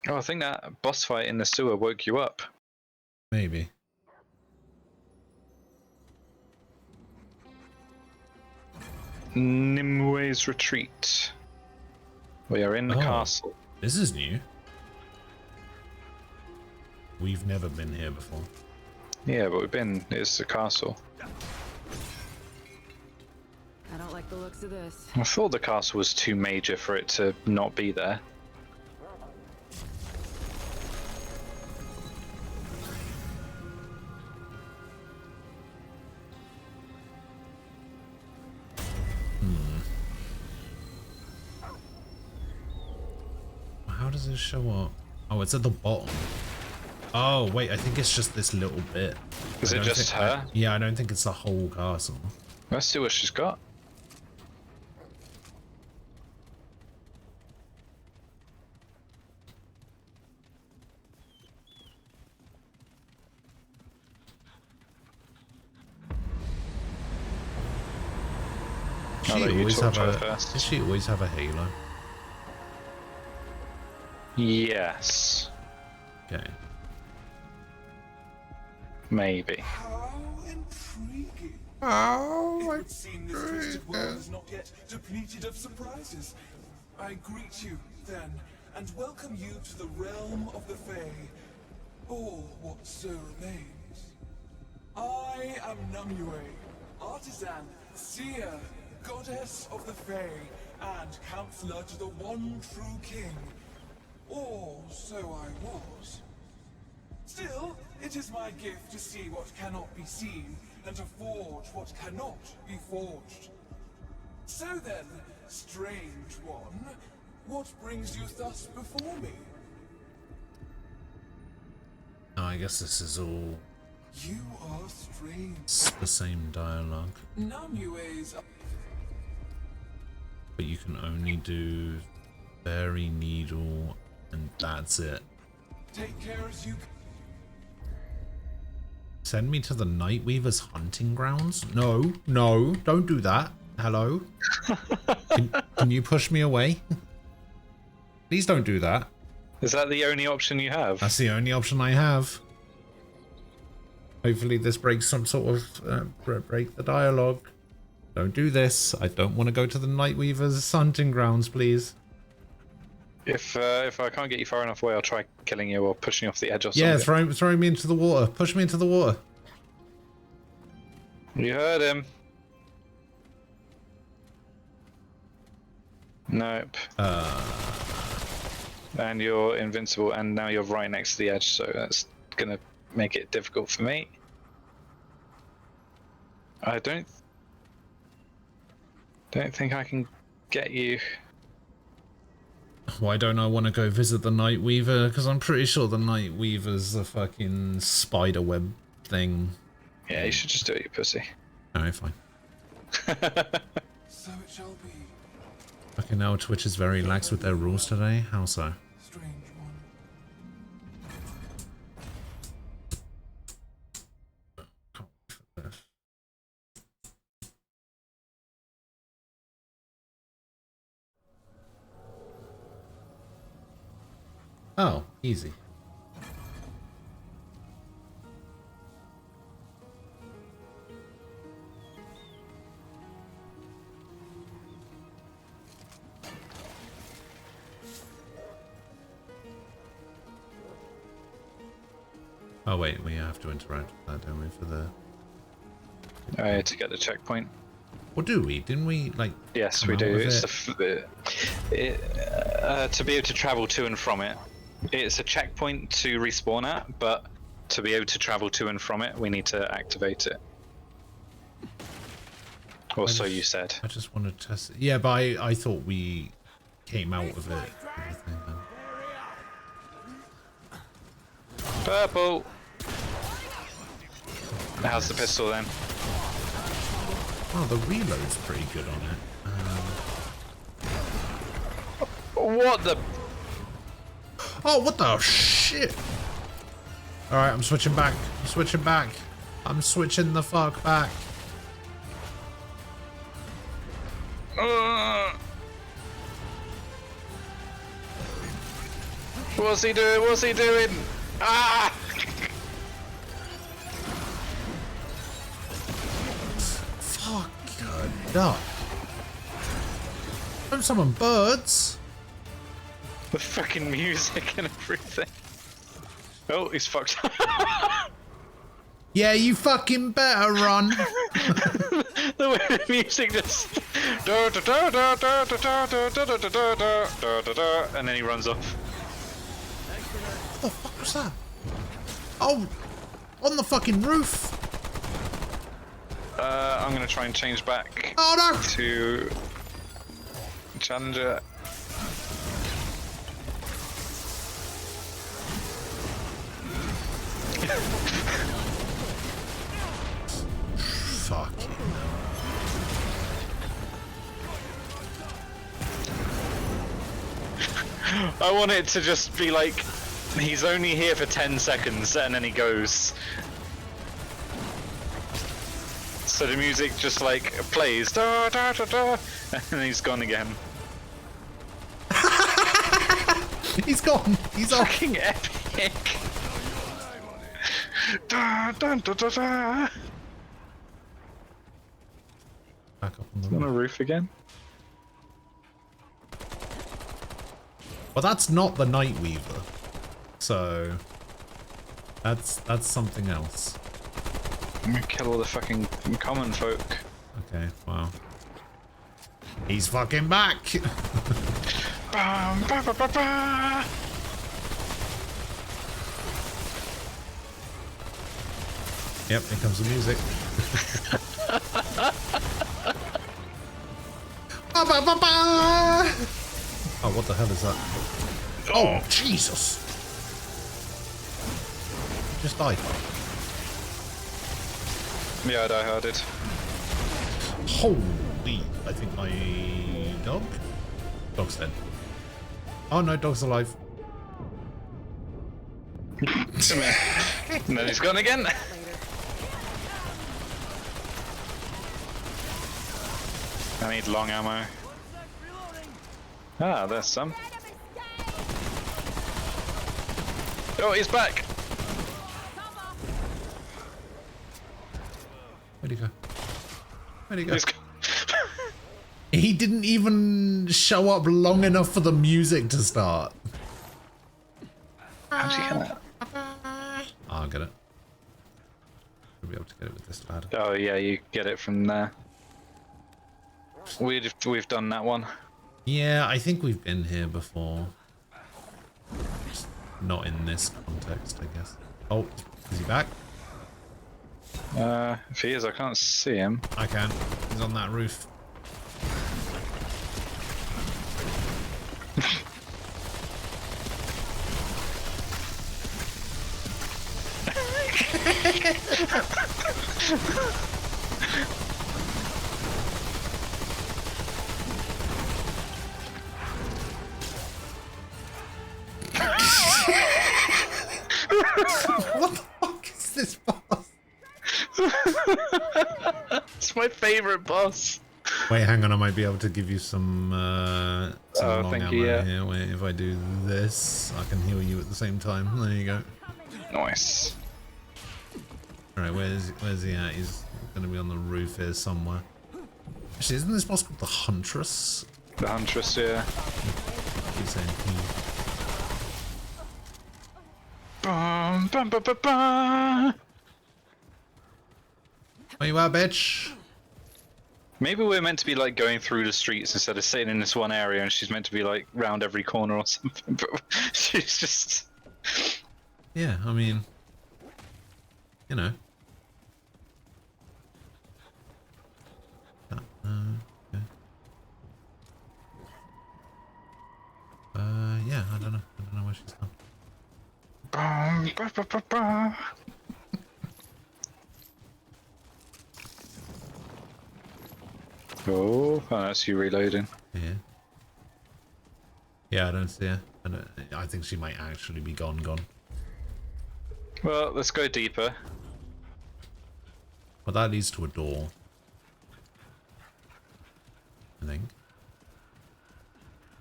Oh, I think that boss fight in the sewer woke you up. Maybe. Nimwe's Retreat. We are in the castle. This is new. We've never been here before. Yeah, but it's the castle. I don't like the looks of this. I thought the castle was too major for it to not be there. How does it show up? Oh, it's at the bottom. Oh, wait, I think it's just this little bit. Is it just her? Yeah, I don't think it's the whole castle. Let's see what she's got. Does she always have a halo? Yes. Okay. Maybe. How intriguing. Oh, it would seem this twisted world is not yet depleted of surprises. I greet you, then, and welcome you to the realm of the Fae, or what so remains. I am Numue, artisan, seer, goddess of the Fae, and counselor to the one true king. Or so I was. Still, it is my gift to see what cannot be seen, and to forge what cannot be forged. So then, strange one, what brings you thus before me? Oh, I guess this is all You are strange. the same dialogue. Namue's. But you can only do Fairy Needle, and that's it. Take care as you. Send me to the Nightweaver's hunting grounds? No, no, don't do that. Hello? Can you push me away? Please don't do that. Is that the only option you have? That's the only option I have. Hopefully this breaks some sort of break the dialogue. Don't do this. I don't want to go to the Nightweaver's hunting grounds, please. If I can't get you far enough away, I'll try killing you or pushing you off the edge or something. Yeah, throw me into the water. Push me into the water. You heard him. Nope. And you're invincible, and now you're right next to the edge, so that's gonna make it difficult for me. I don't think I can get you. Why don't I want to go visit the Nightweaver? Because I'm pretty sure the Nightweaver's a fucking spider web thing. Yeah, you should just do it, you pussy. Alright, fine. So it shall be. Fucking hell, Twitch is very lax with their rules today. How so? Strange one. Oh, easy. Oh wait, we have to interact with that, don't we, for the... To get the checkpoint. Or do we? Didn't we, like... Yes, come we out do. with It's it? to be able to travel to and from it. It's a checkpoint to respawn at, but to be able to travel to and from it, we need to activate it. Or so you said. I just want to test it. Yeah, but I thought we came out of it. Purple! How's the pistol then? Oh, the reload's pretty good on it. What the... Oh, what the shit? Alright, I'm switching back. I'm switching back. I'm switching the fuck back. What's he doing? What's he doing? Ah! Fuck no. Don't summon birds. The fucking music and everything. Oh, he's fucked. Yeah, you fucking better run. The way the music just... and then he runs off. What the fuck was that? Oh, on the fucking roof. I'm gonna try and change back to Challenger. Fuck. I want it to just be like, he's only here for 10 seconds and then he goes. So the music just like plays, da, da, da, da, and then he's gone again. He's gone. He's fucking epic. Da, da, da, da, da. Back up on the roof again. Well, that's not the Night Weaver, so that's something else. I'm gonna kill all the fucking common folk. Okay, wow. He's fucking back. Bum, ba, ba, ba, ba. Yep, here comes the music. Ba, ba, ba, ba. Oh, what the hell is that? Oh, Jesus! Just died. Yeah, I die-harded. Holy! I think my dog? Dog's dead. Oh no, dog's alive. Come here. And then he's gone again. I need long ammo. Ah, there's some. Oh, he's back! Where'd he go? Where'd he go? He didn't even show up long enough for the music to start. How'd you get that? I'll get it. Should be able to get it with this ladder. Oh yeah, you get it from there. We've done that one. Yeah, I think we've been here before. Not in this context, I guess. Oh, is he back? If he is, I can't see him. I can. He's on that roof. What the fuck is this boss? It's my favorite boss. Wait, hang on. I might be able to give you some long thank ammo you, yeah. here. Wait, if I do this, I can heal you at the same time. There you go. Nice. All right, where's he at? He's going to be on the roof here somewhere. Actually, isn't this boss called the Huntress? The Huntress, yeah. Keep saying he. Bum, bum, bum, bum, bum. Where you at, bitch? Maybe we're meant to be like going through the streets instead of sitting in this one area, and she's meant to be like round every corner or something. But she's just. Yeah, I mean, you know. Okay. Yeah, I don't know where she's gone. Bum, ba, ba, ba, ba. Oh, that's you reloading. Yeah. Yeah, I don't see her. I think she might actually be gone. Well, let's go deeper. But that leads to a door. I think.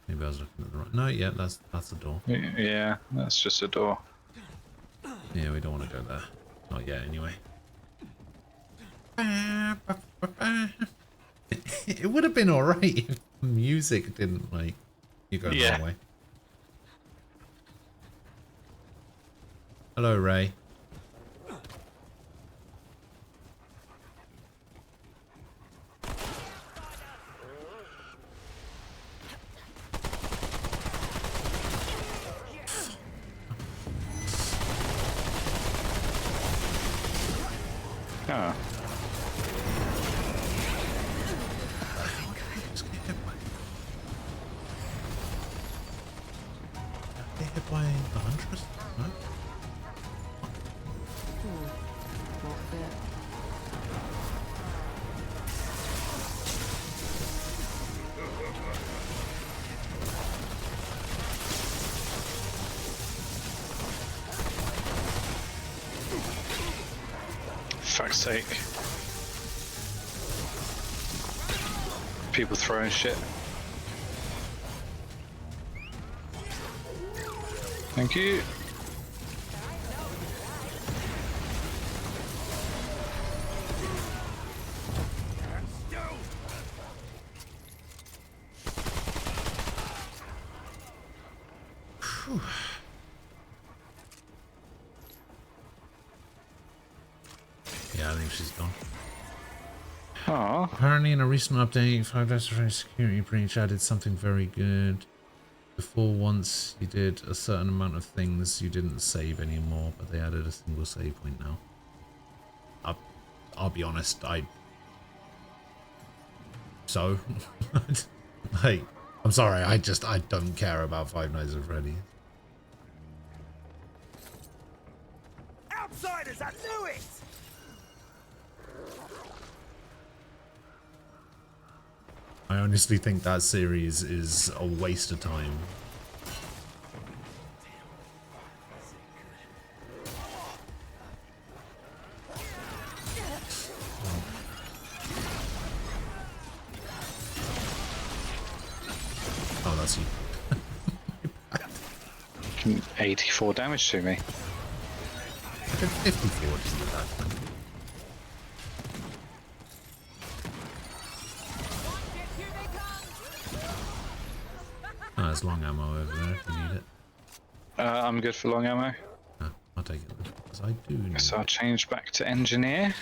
Maybe I was looking at the right. No, yeah, that's the door. Yeah, that's just a door. Yeah, we don't want to go there. Not yet, anyway. It would have been alright if music didn't, like, you go the wrong way. Hello, Ray. Oh. Get hit by the Huntress? No? Won't fit. Fuck's sake. People throwing shit. Thank you. Whew. Yeah, I think she's gone. Oh. Apparently in a recent update, 5 Days of Security Breach added something very good. Before, once you did a certain amount of things, you didn't save anymore, but they added a single save point now. I'll be honest, So? Like, I'm sorry, I don't care about Five Nights at Freddy's. Outsiders, I knew it! I honestly think that series is a waste of time. Oh, that's you. 84 damage to me. I did 54 to that. Oh, there's long ammo over there if you need it. I'm good for long ammo. Oh, I'll take it then, because I do need So I'll it. change back to engineer.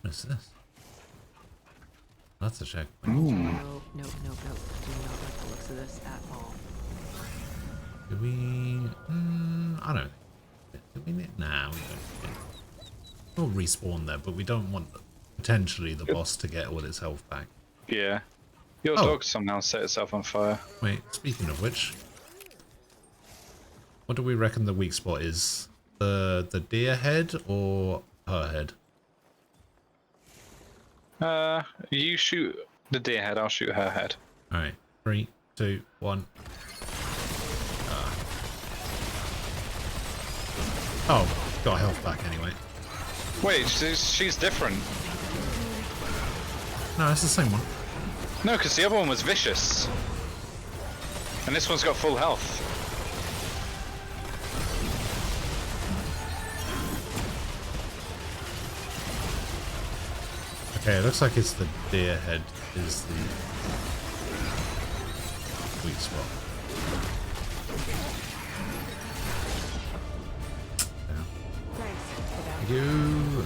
What is this? That's a checkpoint. No. Do not like the looks of this at all. Do we... I don't... Do we need... Nah, we don't. We'll respawn there, but we don't want potentially the boss to get all his health back. Yeah. Your dog somehow set itself on fire. Wait, speaking of which... What do we reckon the weak spot is? The deer head or her head? You shoot The deer head, I'll shoot her head. Alright, 3, 2, 1. Oh, got health back anyway. Wait, she's different. No, it's the same one. No, because the other one was vicious. And this one's got full health. Okay, it looks like it's the deer head is the sweet spot. Thank you.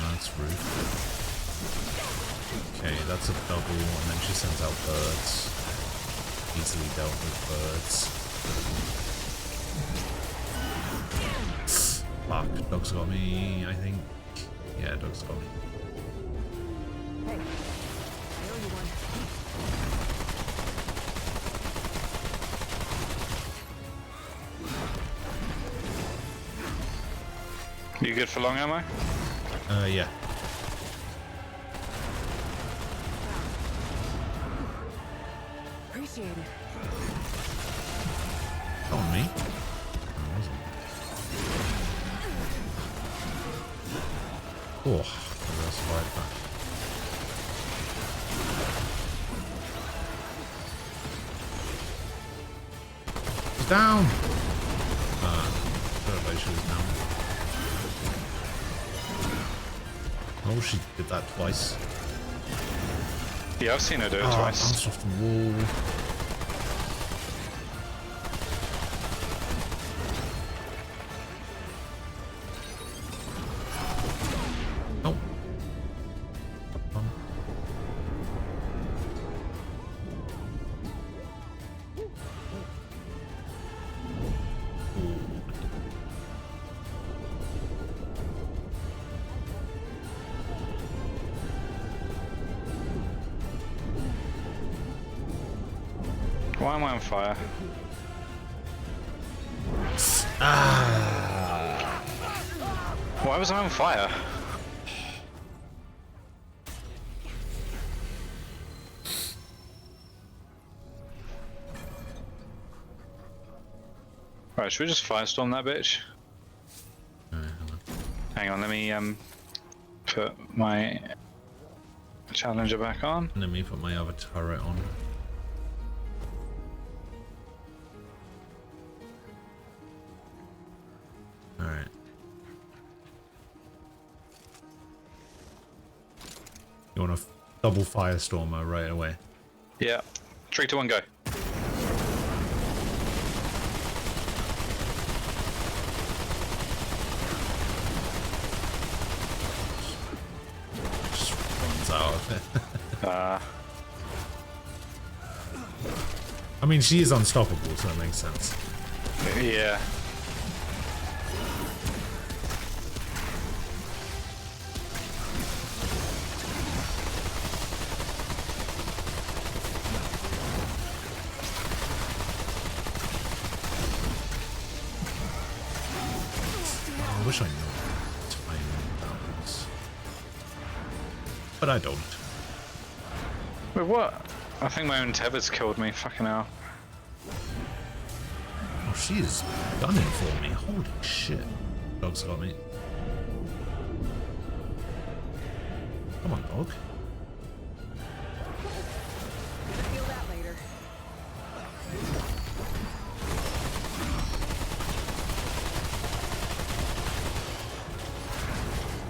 That's rude. Okay, that's a double, and then she sends out birds. Easily dealt with birds. Fuck, dog's got me, I think. Yeah, dog's got me. Hey, I owe you one. You good for long ammo? Yeah. Appreciate it. On me? Oh, that's fired back. He's down! Don't know if she was down. Oh, she did that twice. Yeah, I've seen her do it Oh, twice. bounced off the wall. Oh. Why am I on fire? Ah. Why was I on fire? Right, should we just firestorm that bitch? Hang on, let me put my challenger back on. Let me put my other turret on. Alright. You want a double firestormer right away? Yeah. 3, 2, 1, go. Just runs out of it. I mean, she is unstoppable, so that makes sense. Yeah. I wish I knew what time that was. But I don't. Wait, what? I think my own tether's killed me. Fucking hell. Oh, she is gunning for me. Holy shit. Dog's got me. Come on, dog. Feel that later.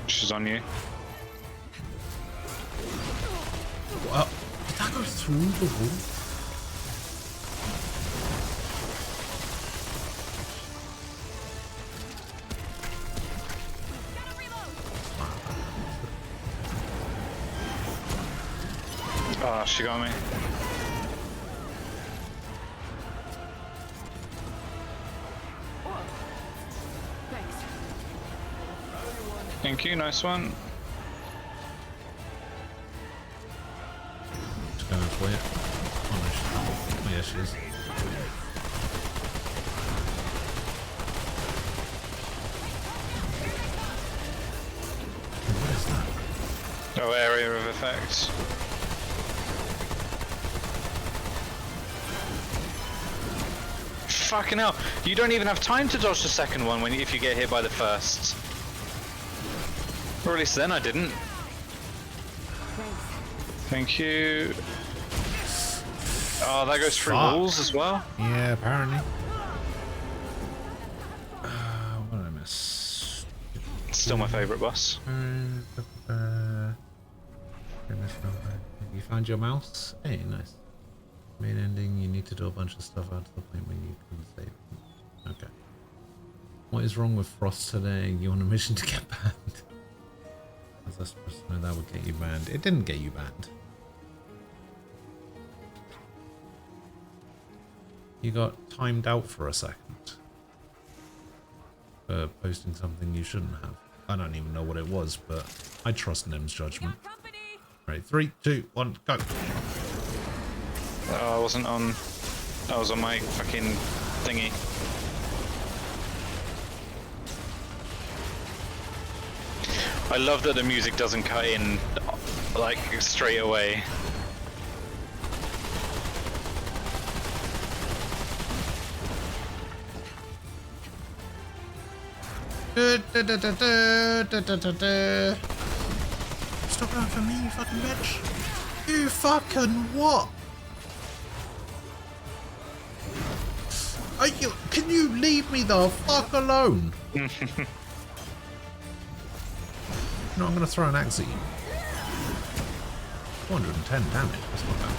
She's on you. Well, did that go through the wall? Oh, she got me. Thanks. Thank you, nice one. for you. Oh, no, she's not. Oh, yeah, she is. What is that? Oh, area of effects. Fucking hell! You don't even have time to dodge the second one if you get hit by the first. Or at least then I didn't. Thank you. Oh, that goes through walls as well? Yeah, apparently. What did I miss? Still my favourite boss. You found your mouse? Hey, nice. Main ending, you need to do a bunch of stuff out to the point where you can save. Okay. What is wrong with Frost today? You on a mission to get banned? Was I supposed to know that would get you banned? It didn't get you banned. You got timed out for a second. For posting something you shouldn't have. I don't even know what it was, but I trust Nim's judgment. Right, 3, 2, 1, go! Oh, I wasn't on... I was on my fucking thingy. I love that the music doesn't cut in, like, straight away. Stop going for me, you fucking bitch! You fucking what? Can you leave me the fuck alone? No, I'm gonna throw an axe at you. 410 damage, that's not bad.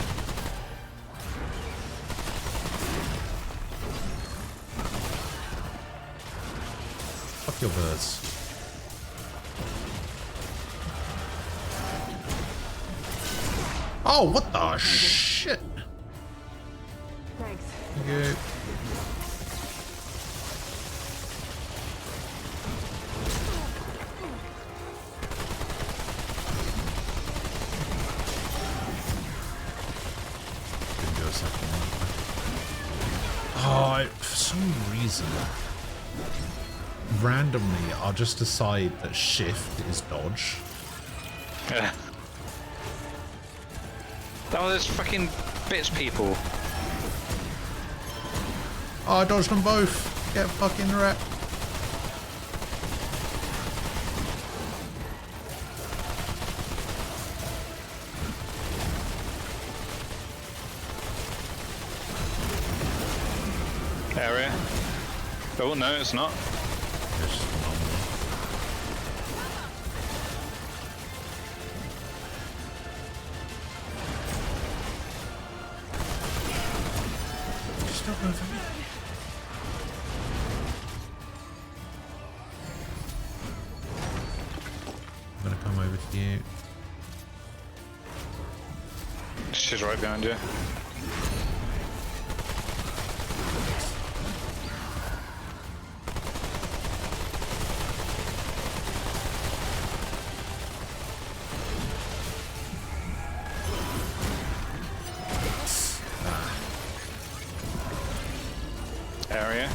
Fuck your birds. Oh, what the shit? Thanks. Thank you. For some reason, randomly, I'll just decide that shift is dodge. Yeah. Oh, there's fucking bitch people. Oh, I dodged them both. Get fucking wrecked. Area. Oh no, it's not. Still going for me. I'm gonna come over to you. She's right behind you. Area.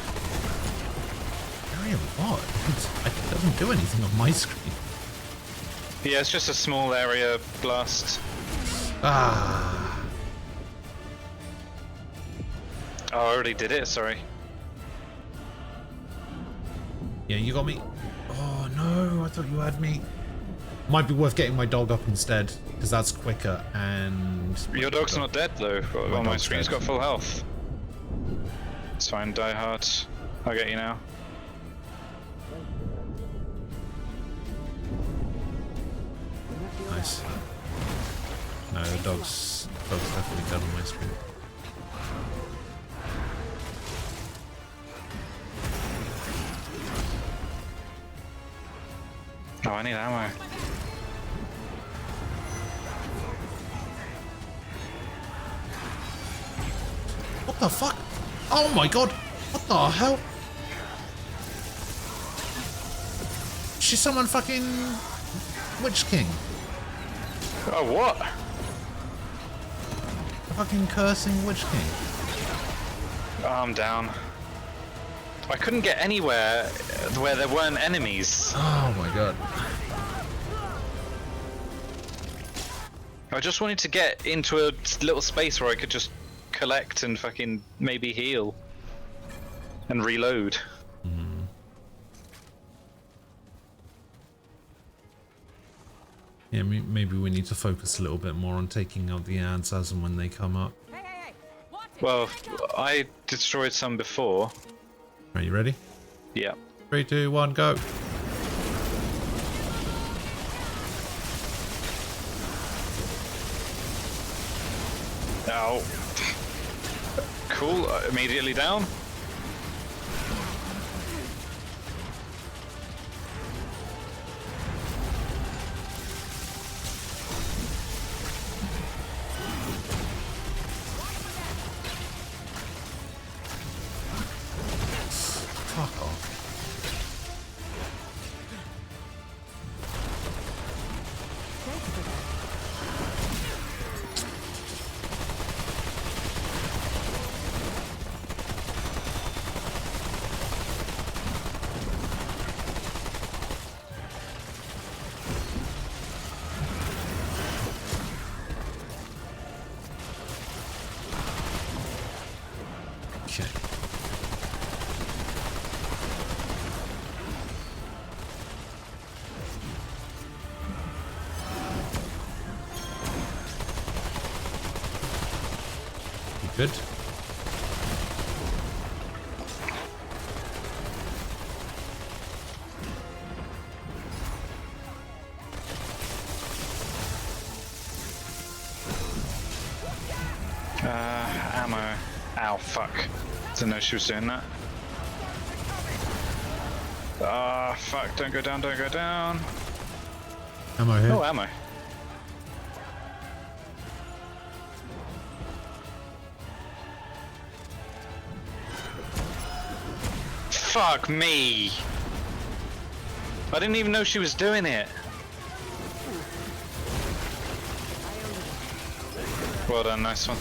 Area what? It doesn't do anything on my screen. Yeah, it's just a small area blast. Ah. Oh, I already did it, sorry. Yeah, you got me. Oh no, I thought you had me. Might be worth getting my dog up instead, because that's quicker and... Your dog's not dead though. On my screen, it's got full health. It's fine, die hard. I'll get you now. Nice. No, the dog's definitely dead on my screen. Oh, I need ammo. What the fuck? Oh my god! What the hell? She's someone fucking... Witch King. Oh, what? fucking cursing Witch King. I'm down. I couldn't get anywhere where there weren't enemies. Oh my god. I just wanted to get into a little space where I could just collect and fucking maybe heal. And reload. Yeah, maybe we need to focus a little bit more on taking out the ads as and when they come up. Well, I destroyed some before. Are you ready? Yeah. 3, 2, 1, go. Ow. Cool, immediately down. Fuck off. Okay. You good? Ammo. Ow, fuck. Didn't know she was doing that. Ah, fuck, don't go down, don't go down. Ammo here. Oh, ammo. Fuck me! I didn't even know she was doing it. Well done, nice one.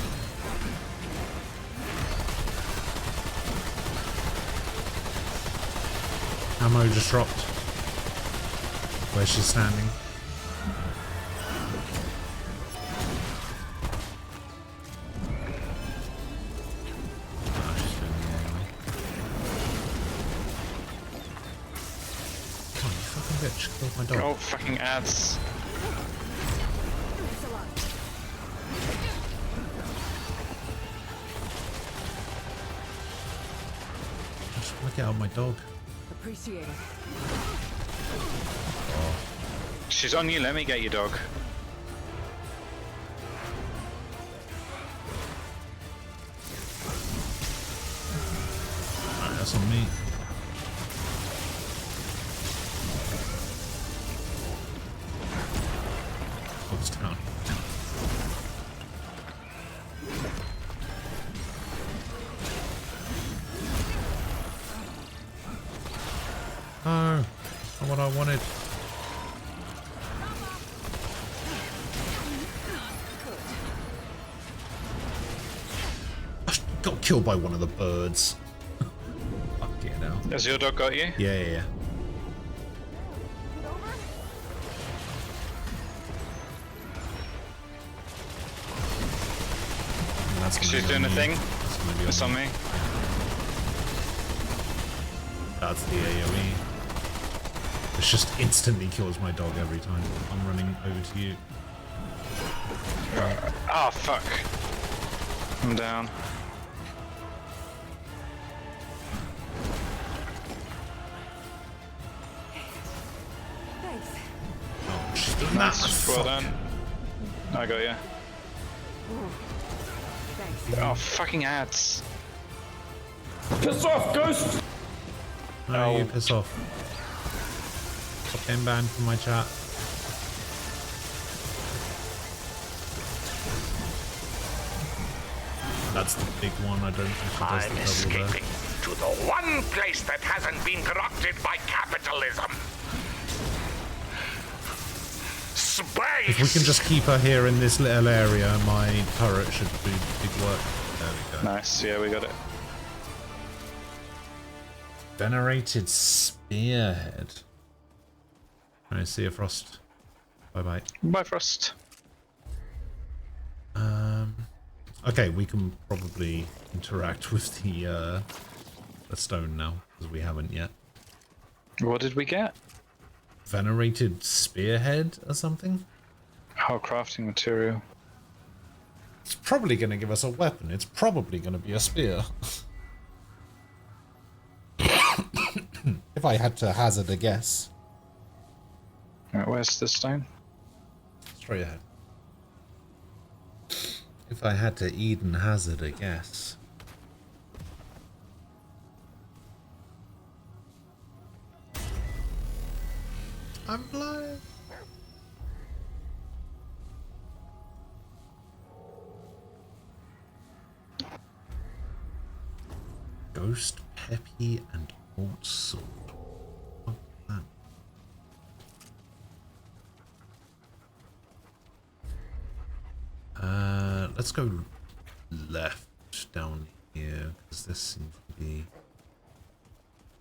Ammo just dropped. Where she's standing. Oh, she's doing the anyway. Come on, you fucking bitch. Killed my dog. Oh, fucking ads. Just want to get out my dog. Appreciate it. She's on you, let me get your dog. Alright, that's on me. Dog's down. No, not what I wanted. I got killed by one of the birds. Fucking hell. Has your dog got you? Yeah. That's gonna She's be doing on a you. thing. That's gonna be It's on you. me. That's the AoE. It just instantly kills my dog every time I'm running over to you. Ah, fuck. I'm down. Thanks. Oh, she's doing Nice, well that. done. I got you. Thanks. Oh, fucking ads. Piss off, Ghost! No, you piss off. Stop getting banned from my chat. That's the big one. I don't think she does I'm the double escaping there. to the one place that hasn't been corrupted by capitalism. space! If we can just keep her here in this little area, my turret should do big work. There we go. Nice. Yeah, we got it. Venerated Spearhead. Alright, see you, Frost. Bye-bye. Bye, Frost. Okay, we can probably interact with the stone now, because we haven't yet. What did we get? Venerated Spearhead or something? Oh, crafting material. It's probably going to give us a weapon. It's probably going to be a spear. If I had to hazard a guess. Right, where's the stone? Straight ahead. If I had to Eden hazard a guess. I'm blind. Ghost, Peppy, and Old Sword. What's that? Let's go left down here, because this seems to be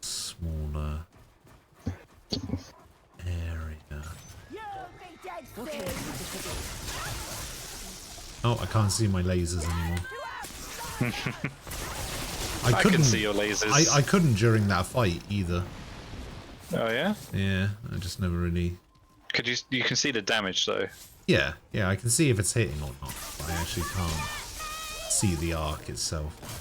smaller area. Oh, I can't see my lasers anymore. I can see your lasers. I couldn't during that fight either. Oh yeah? Yeah, I just never really... Could you can see the damage though? Yeah, I can see if it's hitting or not, but I actually can't see the arc itself.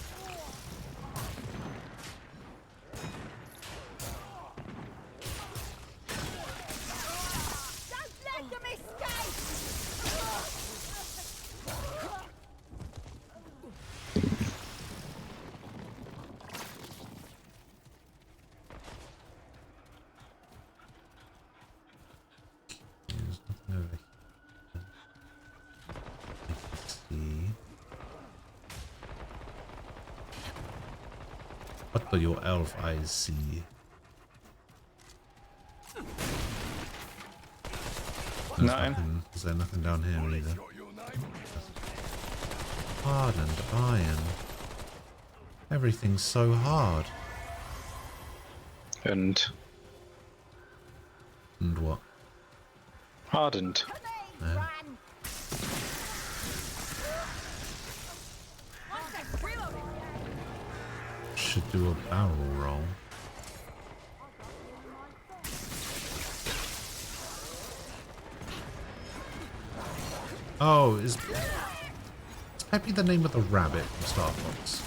What do your elf eyes see? Nothing. Is there nothing down here either? Hardened iron. Everything's so hard. And what? Hardened. No. Should do a barrel roll. Oh, is Peppy the name of the rabbit from Star Fox?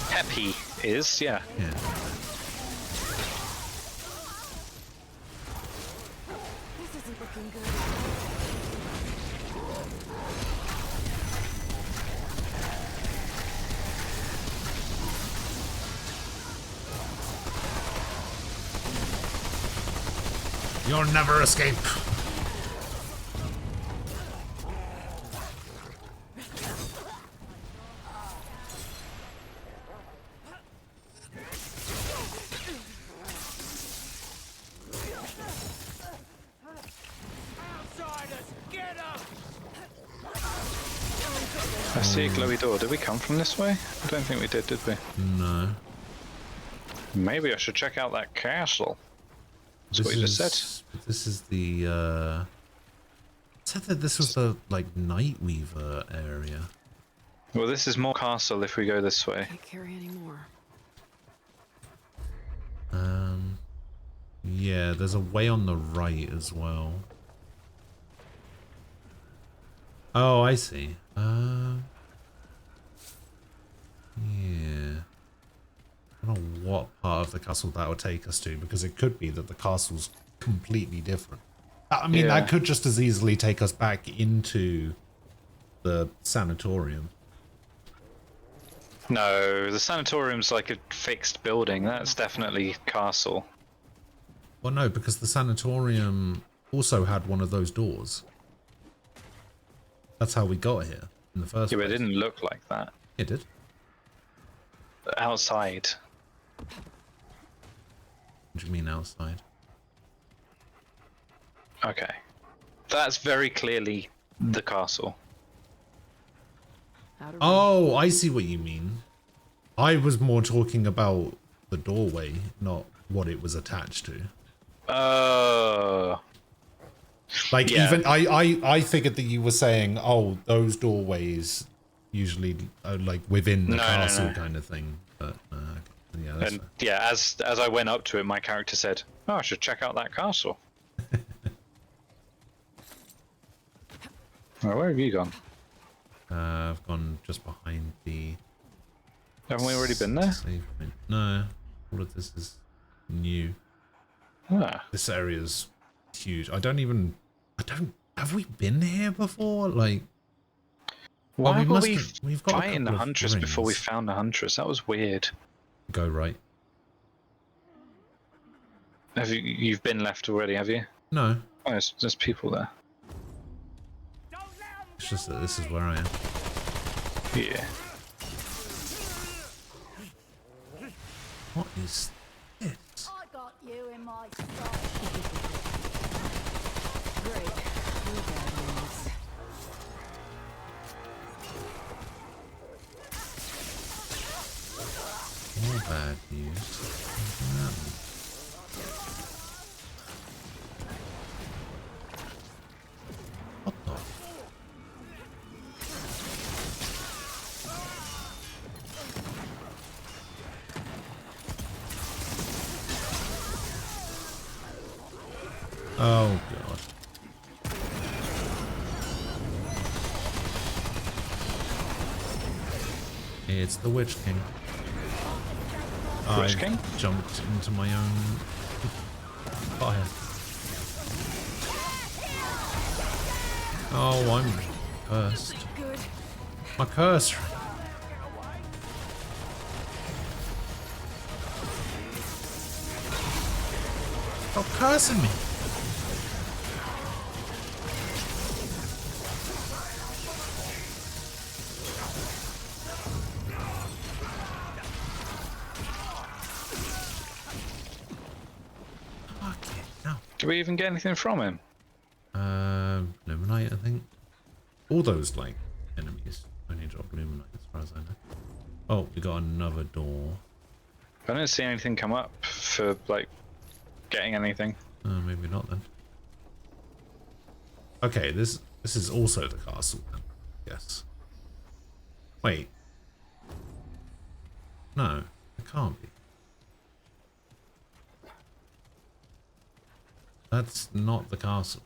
Peppy is, yeah. Yeah. This isn't looking good. You'll never escape. I see a glowy door. Did we come from this way? I don't think we did we? No. Maybe I should check out that castle. That's what you just said. This is the it said that this was the like Nightweaver area. Well, this is more castle if we go this way. Can't carry any more. Yeah, there's a way on the right as well. Oh, I see. Yeah. I don't know what part of the castle that would take us to, because it could be that the castle's completely different. I mean, Yeah. that could just as easily take us back into the sanatorium. No, the sanatorium's like a fixed building. That's definitely castle. Well, no, because the sanatorium also had one of those doors. That's how we got here in the first Yeah, but place. it didn't look like that. It did. Outside. What do you mean outside? Okay. That's very clearly the castle. Oh, I see what you mean. I was more talking about the doorway, not what it was attached to. Like, yeah. even I figured that you were saying, oh, those doorways usually are like within the castle kind of thing. But yeah, that's and yeah, as I went up to it, my character said, "Oh, I should check out that castle." Right, where have you gone? I've gone just behind the. Haven't we already been there? Save point. No, all of this is new. Ah. This area's huge. I don't. Have we been here before? Like, why were we we've got fighting the Huntress before we found the Huntress? That was weird. Go right. Have you've been left already? Have you? No. Oh, there's people there. It's just that this is where I am. Yeah. What is this? I got you in my Great. Real bad news. More bad news. What the? Oh god. It's the Witch King. Witch King? Jumped into my own fire. Oh, I'm cursed. My curse. Stop cursing me. Do we even get anything from him? Luminite, I think. All those, like, enemies only drop Luminite, as far as I know. Oh, we got another door. I don't see anything come up for, like, getting anything. Maybe not then. Okay, this is also the castle then, yes. Wait. No, it can't be. That's not the castle.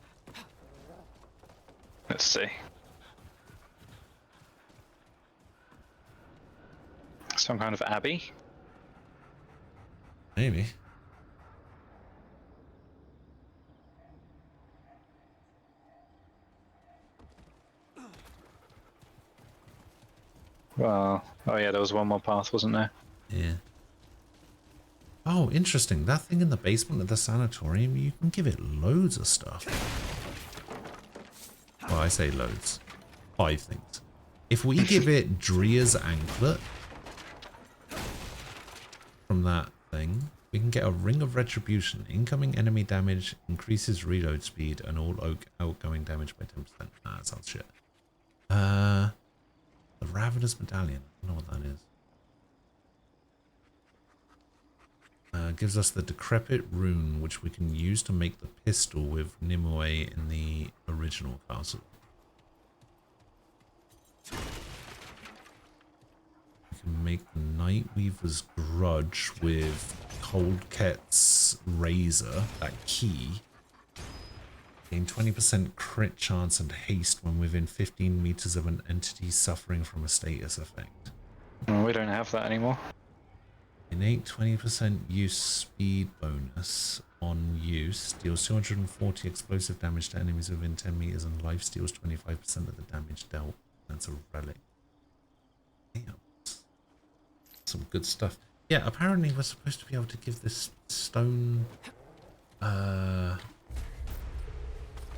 Let's see. Some kind of abbey? Maybe. Well, oh yeah, there was one more path, wasn't there? Yeah. Oh, interesting. That thing in the basement of the sanatorium, you can give it loads of stuff. Well, I say loads. 5 things. If we give it Dria's Anklet from that thing, we can get a Ring of Retribution. Incoming enemy damage increases reload speed and all outgoing damage by 10%. Nah, that sounds shit. The Ravenous Medallion. I don't know what that is. Gives us the Decrepit Rune, which we can use to make the pistol with Nimue in the original castle. We can make the Nightweaver's Grudge with Cold Ket's Razor, that key. Gain 20% crit chance and haste when within 15 meters of an entity suffering from a status effect. Oh, we don't have that anymore. Innate 20% use speed bonus on use. Deals 240 explosive damage to enemies within 10 meters and life steals 25% of the damage dealt. That's a relic. Damn. Some good stuff. Yeah, apparently we're supposed to be able to give this stone...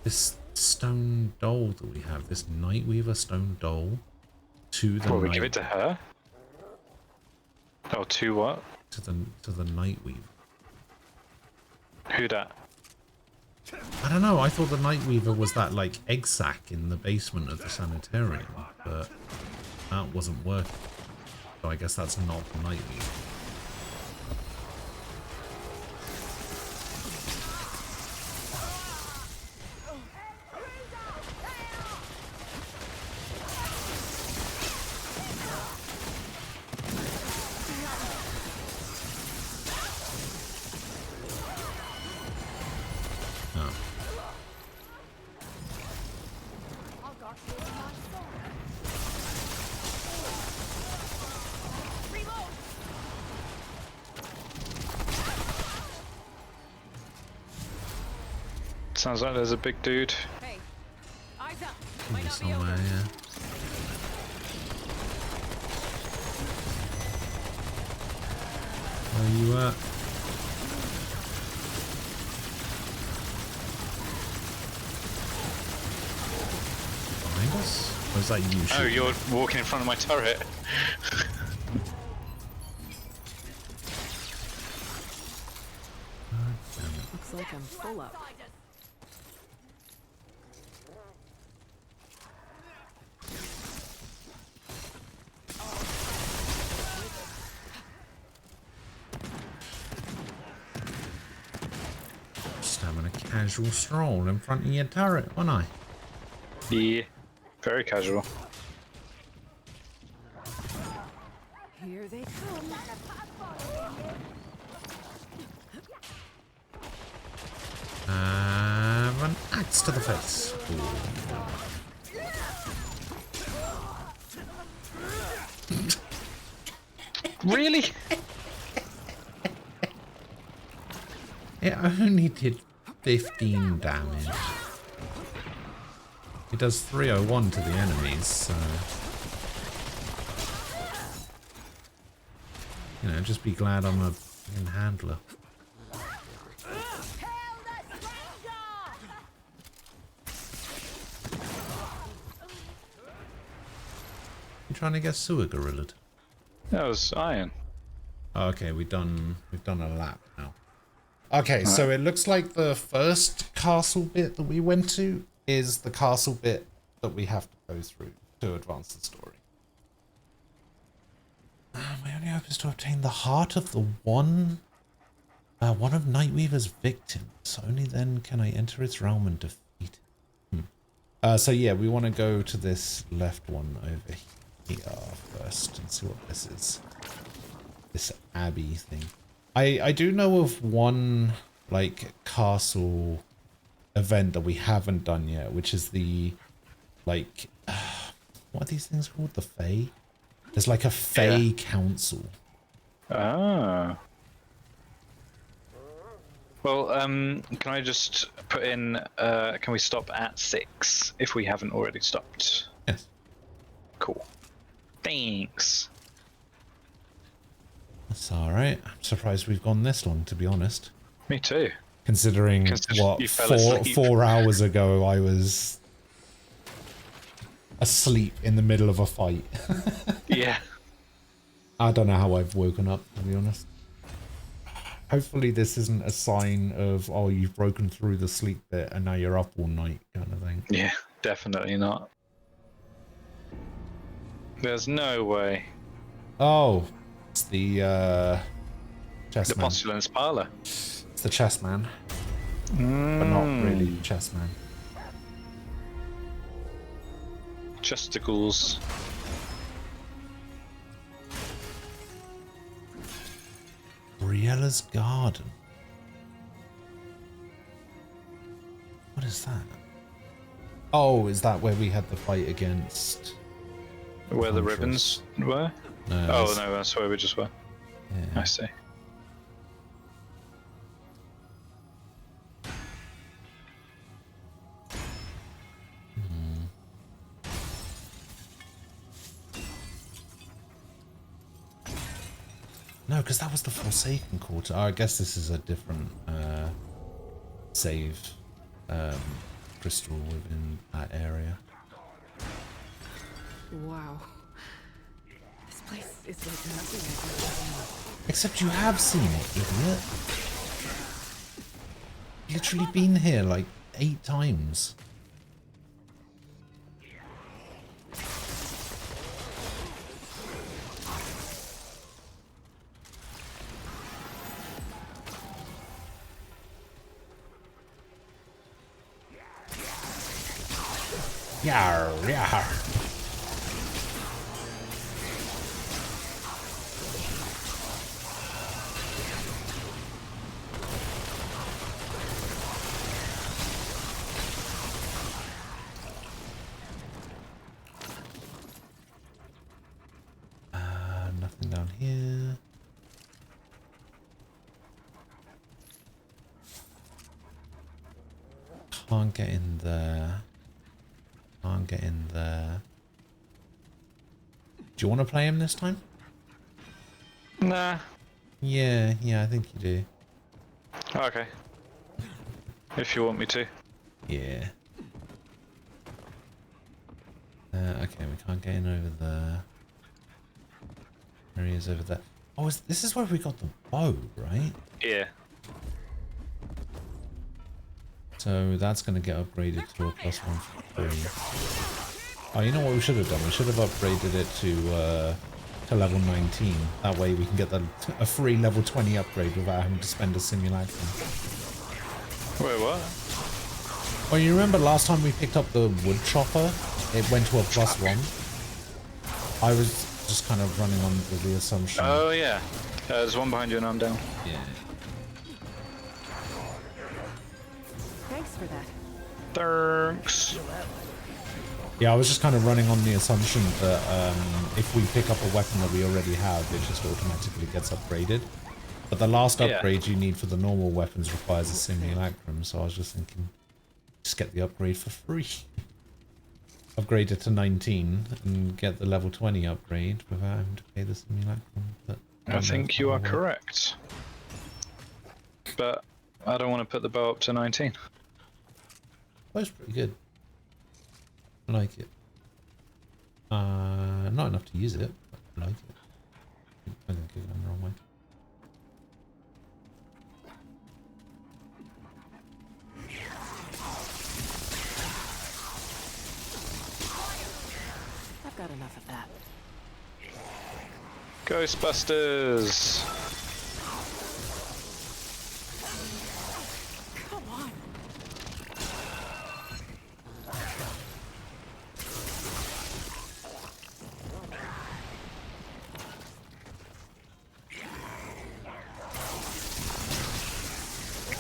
this stone doll that we have, this Nightweaver stone doll, to the... Will we give it to her? Oh, to what? To the Nightweaver. Who that? I don't know, I thought the Nightweaver was that, like, egg sack in the basement of the sanitarium, but that wasn't working. So I guess that's not the Nightweaver. Sounds like there's a big dude. Hey, eyes up. Might not somewhere, yeah. Where you at? Behind us? Or is that you? Oh, you're walking in front of my turret. Looks like I'm full up. Just having a casual stroll in front of your turret, wasn't I? Yeah, very casual. Here they come. An axe to the face. Really? It only did 15 damage. It does 301 to the enemies, so... You know, just be glad I'm a fucking handler. You trying to get sewer gorillaed? That was iron. Oh, okay, we've done a lap now. Okay, so it looks like the first castle bit that we went to is the castle bit that we have to go through to advance the story. My only hope is to obtain the heart of the one of Nightweaver's victims. Only then can I enter its realm and defeat him. So yeah, we want to go to this left one over here first and see what this is. This abbey thing. I do know of one like castle event that we haven't done yet, which is the like what are these things called? The Fae? There's like a Fae council. Ah. Well, can I just put in, can we stop at 6 if we haven't already stopped? Yes. Cool. Thanks. That's alright. I'm surprised we've gone this long, to be honest. Me too. Considering what, you fell asleep. 4 hours ago I was asleep in the middle of a fight. Yeah. I don't know how I've woken up, to be honest. Hopefully this isn't a sign of, oh, you've broken through the sleep bit and now you're up all night kind of thing. Yeah, definitely not. There's no way. Oh, it's the chess The man. postulant's parlor. It's the chess man. But not really the chess man. Chesticles. Briella's garden. What is that? Oh, is that where we had the fight against... Where the ribbons were? No, oh, no, that's where we just were. Yeah. I see. No, because that was the Forsaken Quarter. Oh, I guess this is a different save crystal within that area. Wow. This place is like nothing I've ever seen. Except you have seen it, idiot. literally been here like 8 times. Yar, yar. Nothing down here. Can't get in there. Can't get in there. Do you want to play him this time? Nah. Yeah, I think you do. Okay. If you want me to. Yeah. Okay, we can't get in over there. There he is over there. Oh, this is where we got the bow, right? Yeah. So that's going to get upgraded to a +1 for free. Oh, you know what we should have done? We should have upgraded it to level 19. That way we can get a free level 20 upgrade without having to spend a simulacrum. Wait, what? Well, you remember last time we picked up the wood chopper? It went to a +1. I was just kind of running on the assumption. Oh, yeah. There's one behind you and I'm down. Yeah. Thanks for that. Thanks. Yeah, I was just kind of running on the assumption that if we pick up a weapon that we already have, it just automatically gets upgraded. But the last upgrade you need for the normal weapons requires a simulacrum, so I was just thinking, just get the upgrade for free. Upgrade it to 19 and get the level 20 upgrade without having to pay the simulacrum. But I think you are correct. But I don't want to put the bow up to 19. That was pretty good. I like it. Not enough to use it, but I like it. I think it's going the wrong way. I've got enough of that. Ghostbusters! Come on.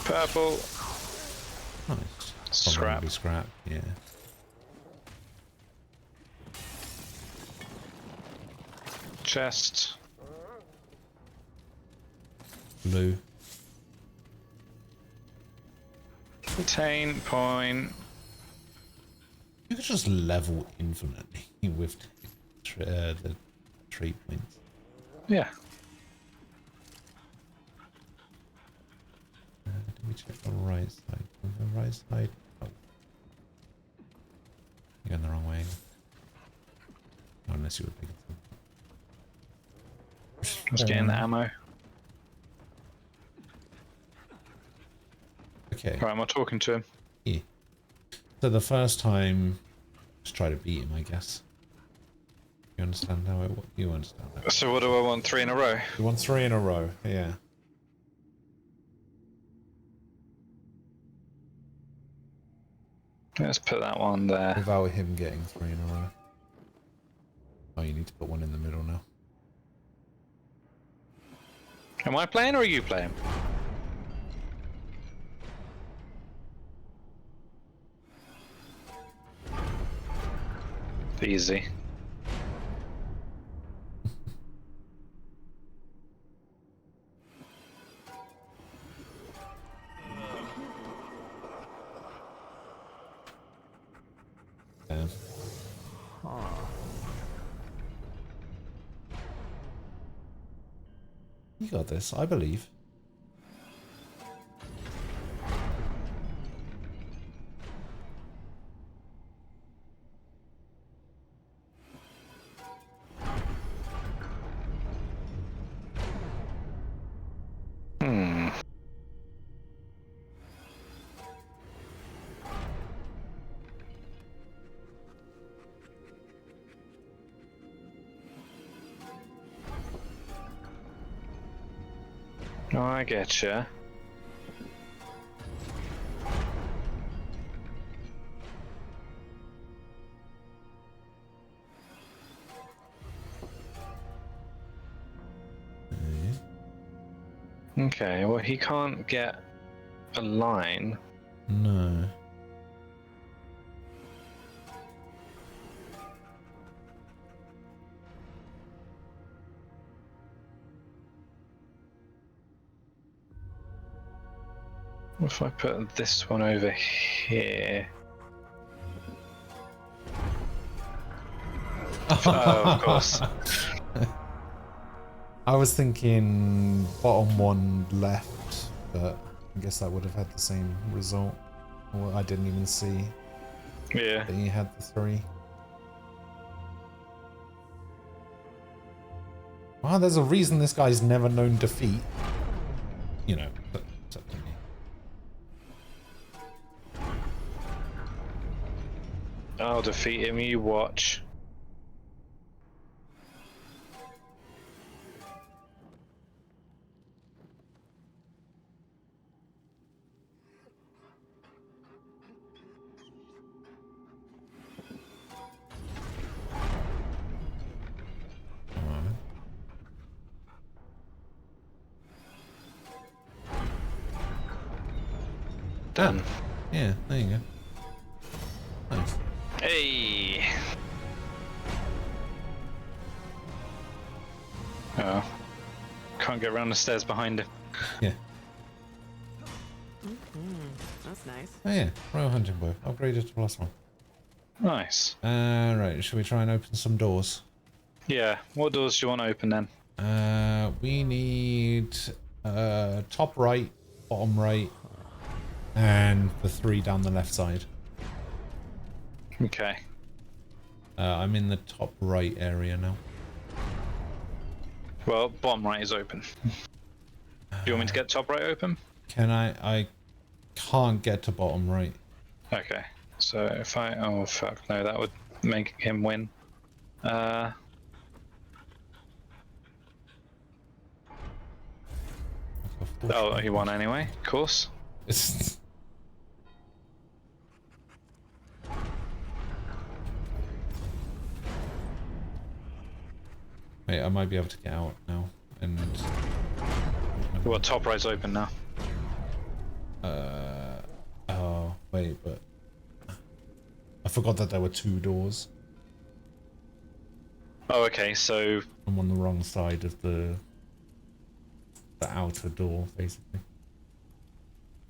Purple. Nice. Scrap. Scrap, yeah. Chest. Blue. Retain point. You could just level infinitely with the trait points. Yeah. Let me check the right side. On the right side. Oh. You're going the wrong way. Oh, unless you were picking something. Just getting the ammo. Okay. Right, am I talking to him? Yeah. So the first time, just try to beat him, I guess. You understand how it? You understand that? So what do I want? 3 in a row? You want 3 in a row, yeah. Let's put that one there. Without him getting 3 in a row. Oh, you need to put one in the middle now. Am I playing or are you playing? Easy. Yeah. You got this, I believe. Oh, I getcha. Okay, well, he can't get a line. No. What if I put this one over here? Oh, of course. I was thinking bottom one left, but I guess that would have had the same result. Or I didn't even see Yeah. that he had the 3. Wow, there's a reason this guy's never known defeat. You know, but it's up to me. I'll defeat him, you watch. Done. Yeah, there you go. Nice. Hey! Oh. Can't get around the stairs behind him. Yeah. That's nice. Oh yeah, Royal Hunting Bow. Upgraded to +1. Nice. Right, should we try and open some doors? Yeah, what doors do you want to open then? We need top right, bottom right, and the 3 down the left side. Okay. I'm in the top right area now. Well, bottom right is open. Do you want me to get top right open? Can I can't get to bottom right. Okay. So if I... Oh, fuck. No, that would make him win. Oh, he won anyway. Of course. Wait, I might be able to get out now. And Well, top right's open now. oh wait, but I forgot that there were 2 doors. Oh, okay. So I'm on the wrong side of the outer door, basically.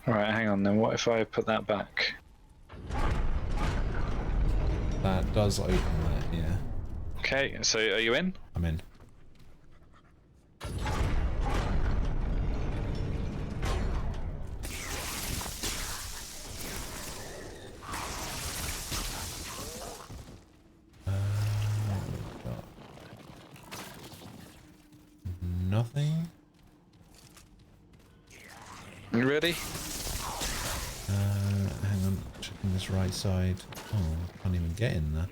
all right, hang on then. What if I put that back? That does open that, yeah. Okay. So are you in? I'm in. Nothing. You ready? Hang on, checking this right side. Oh, I can't even get in there.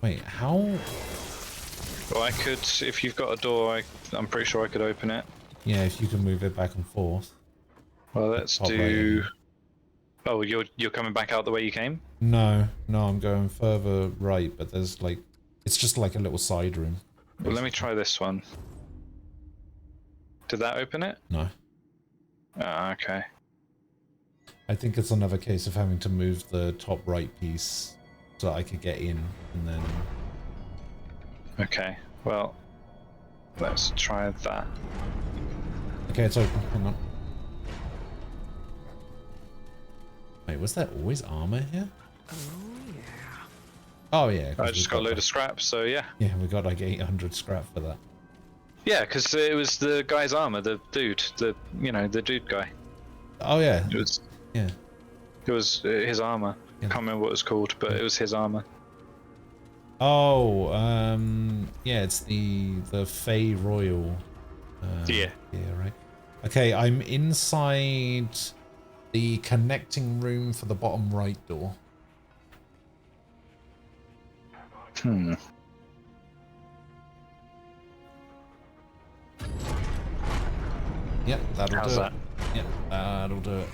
Wait, how? Well, I could. If you've got a door, I'm pretty sure I could open it. Yeah, if you can move it back and forth. Well, let's Top do. right. Oh, you're coming back out the way you came? No, I'm going further right, but there's like, it's just like a little side room. Well, let me try this one. Did that open it? No. Ah, okay. I think it's another case of having to move the top right piece so that I could get in, and then... Okay, well, let's try that. Okay, it's open. Hang on. Wait, was there always armor here? Oh yeah. I just got a load of scrap, so yeah. Yeah, we got like 800 scrap for that. Yeah, because it was the guy's armor, the dude, the dude guy. Oh yeah. It was. Yeah. It was his armor. Yeah. Can't remember what it was called, but it was his armor. Oh, yeah, it's the Fey Royal. Yeah. Yeah, right. Okay, I'm inside the connecting room for the bottom right door. Hmm. Yep, that'll How's do that? it. Yep, that'll do it.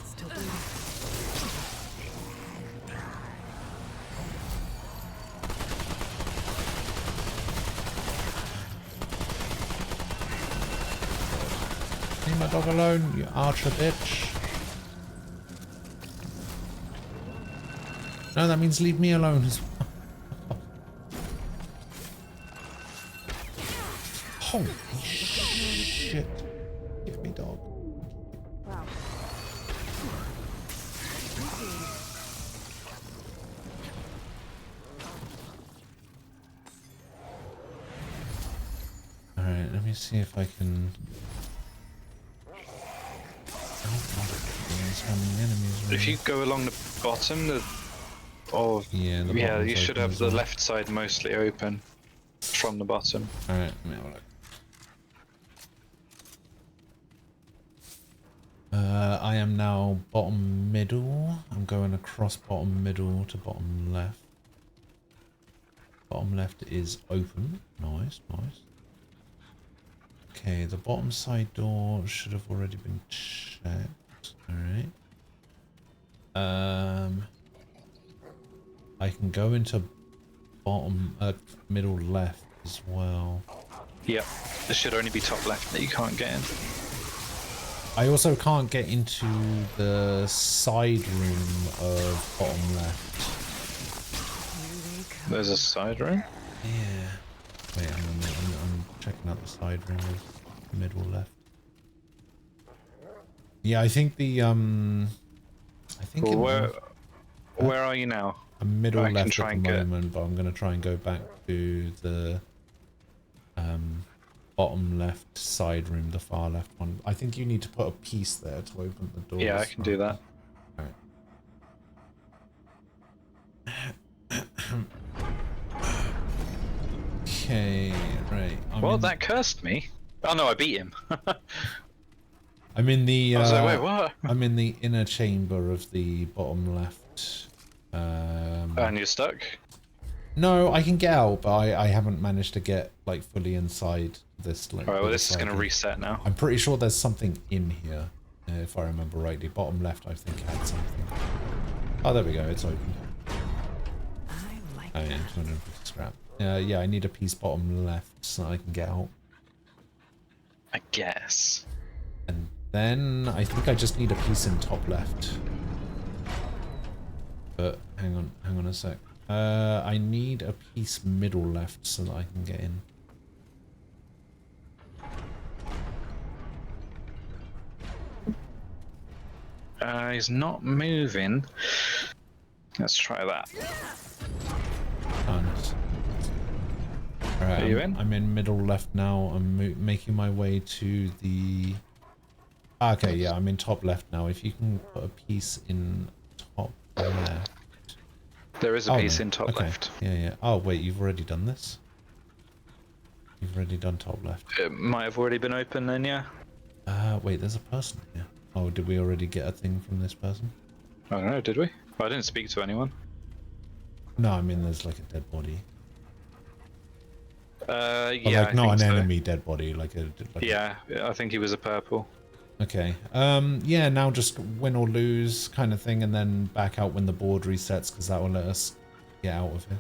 Still bleeding. Leave my dog alone, you archer bitch. No, that means leave me alone as well. Holy shit. Give me dog. Wow. Alright, let me see if I can... How many enemies If you go along the bottom, yeah, you should have the left side mostly open from the bottom. Alright, let me have a look. I am now bottom middle. I'm going across bottom middle to bottom left. Bottom left is open. Nice, nice. Okay, the bottom side door should have already been checked. Alright. I can go into bottom, middle left as well. Yep, there should only be top left that you can't get in. I also can't get into the side room of bottom left. There's a side room? Yeah. Wait, hang on, I'm checking out the side room of middle left. Yeah, I think the, I think where are you now? I'm middle left try at and the get... moment, but I'm going to try and go back to the, bottom left side room, the far left one. I think you need to put a piece there to open the door. Yeah, I can do that. Alright. Okay, right. Well, that cursed me. Oh no, I beat him. I'm in the. I was like, wait, what? I'm in the inner chamber of the bottom left. And you're stuck? No, I can get out, but I haven't managed to get like fully inside this. Like, Alright, well this is going to reset now. I'm pretty sure there's something in here, if I remember rightly. Bottom left, I think, had something. Oh, there we go. It's open. Oh yeah, 250 scrap. Yeah, I need a piece bottom left so I can get out. I guess. And then I think I just need a piece in top left. But hang on a sec. I need a piece middle left so that I can get in. He's not moving. Let's try that. Nice. Alright, Are you in? I'm in middle left now. I'm making my way to the... Okay, yeah, I'm in top left now. If you can put a piece in top left. There is a piece in top left. Yeah. Oh, wait, you've already done this? You've already done top left. It might have already been open then, yeah. Wait, there's a person here. Oh, did we already get a thing from this person? I don't know, did we? Well, I didn't speak to anyone. No, I mean there's like a dead body. Yeah, like not an enemy dead body, like a... Yeah, I think he was a purple. Okay. Yeah, now just win or lose kind of thing, and then back out when the board resets, because that will let us get out of here.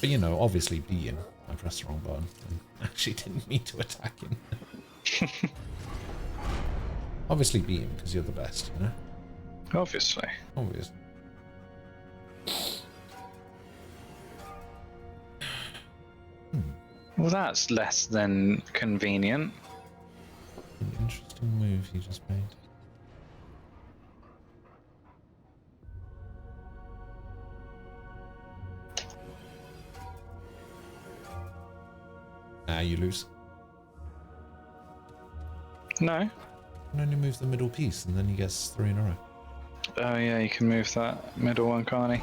But you know, obviously beat him. I pressed the wrong button. I actually didn't mean to attack him. Obviously beat him, because you're the best, you know? Obviously. Obviously. Well, that's less than convenient. An interesting move he just made. You lose. No. You can only move the middle piece, and then he gets 3 in a row. Oh yeah, you can move that middle one, can't he?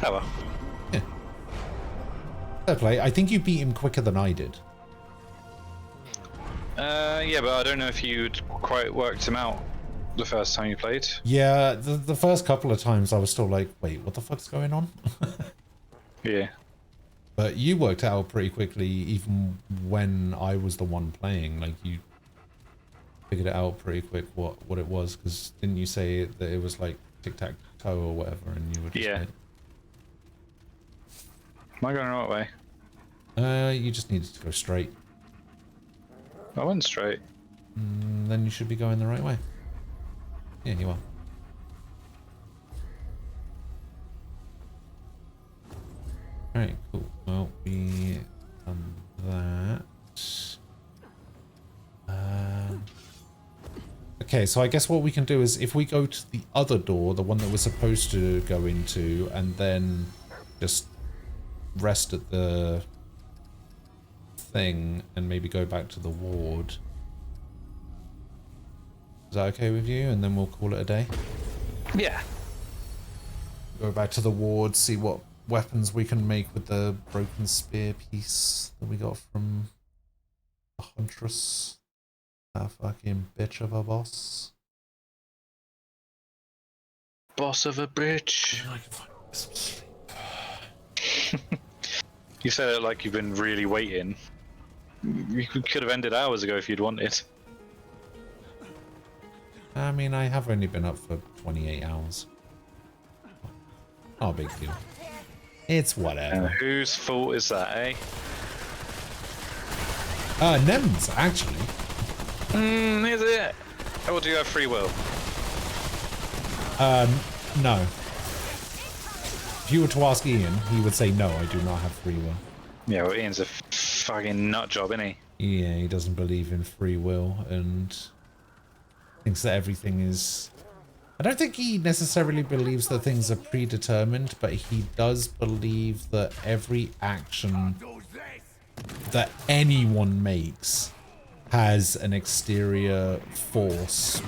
Oh well. Yeah. Fair play. I think you beat him quicker than I did. Yeah, but I don't know if you'd quite worked him out The first time you played? Yeah, the first couple of times I was still like, wait, what the fuck's going on? Yeah. But you worked out pretty quickly, even when I was the one playing. Like, you figured it out pretty quick what it was, because didn't you say that it was like tic-tac-toe or whatever, and you were just like... Am I going the right way? You just needed to go straight. I went straight. Then you should be going the right way. Yeah, you are. Alright, cool. Well, we done that. Okay, so I guess what we can do is if we go to the other door, the one that we're supposed to go into, and then just rest at the thing and maybe go back to the ward. Is that okay with you? And then we'll call it a day? Yeah. Go back to the ward, see what weapons we can make with the broken spear piece that we got from the Huntress. That fucking bitch of a boss. Boss of a bitch. You said it like you've been really waiting. You could have ended hours ago if you'd wanted. I mean, I have only been up for 28 hours. Not a big deal. It's whatever. Whose fault is that, eh? Nem's, actually. Is it? Or do you have free will? No. If you were to ask Ian, he would say no, I do not have free will. Yeah, well, Ian's a fucking nut job, isn't he? Yeah, he doesn't believe in free will and thinks that everything is... I don't think he necessarily believes that things are predetermined, but he does believe that every action that anyone makes has an exterior force,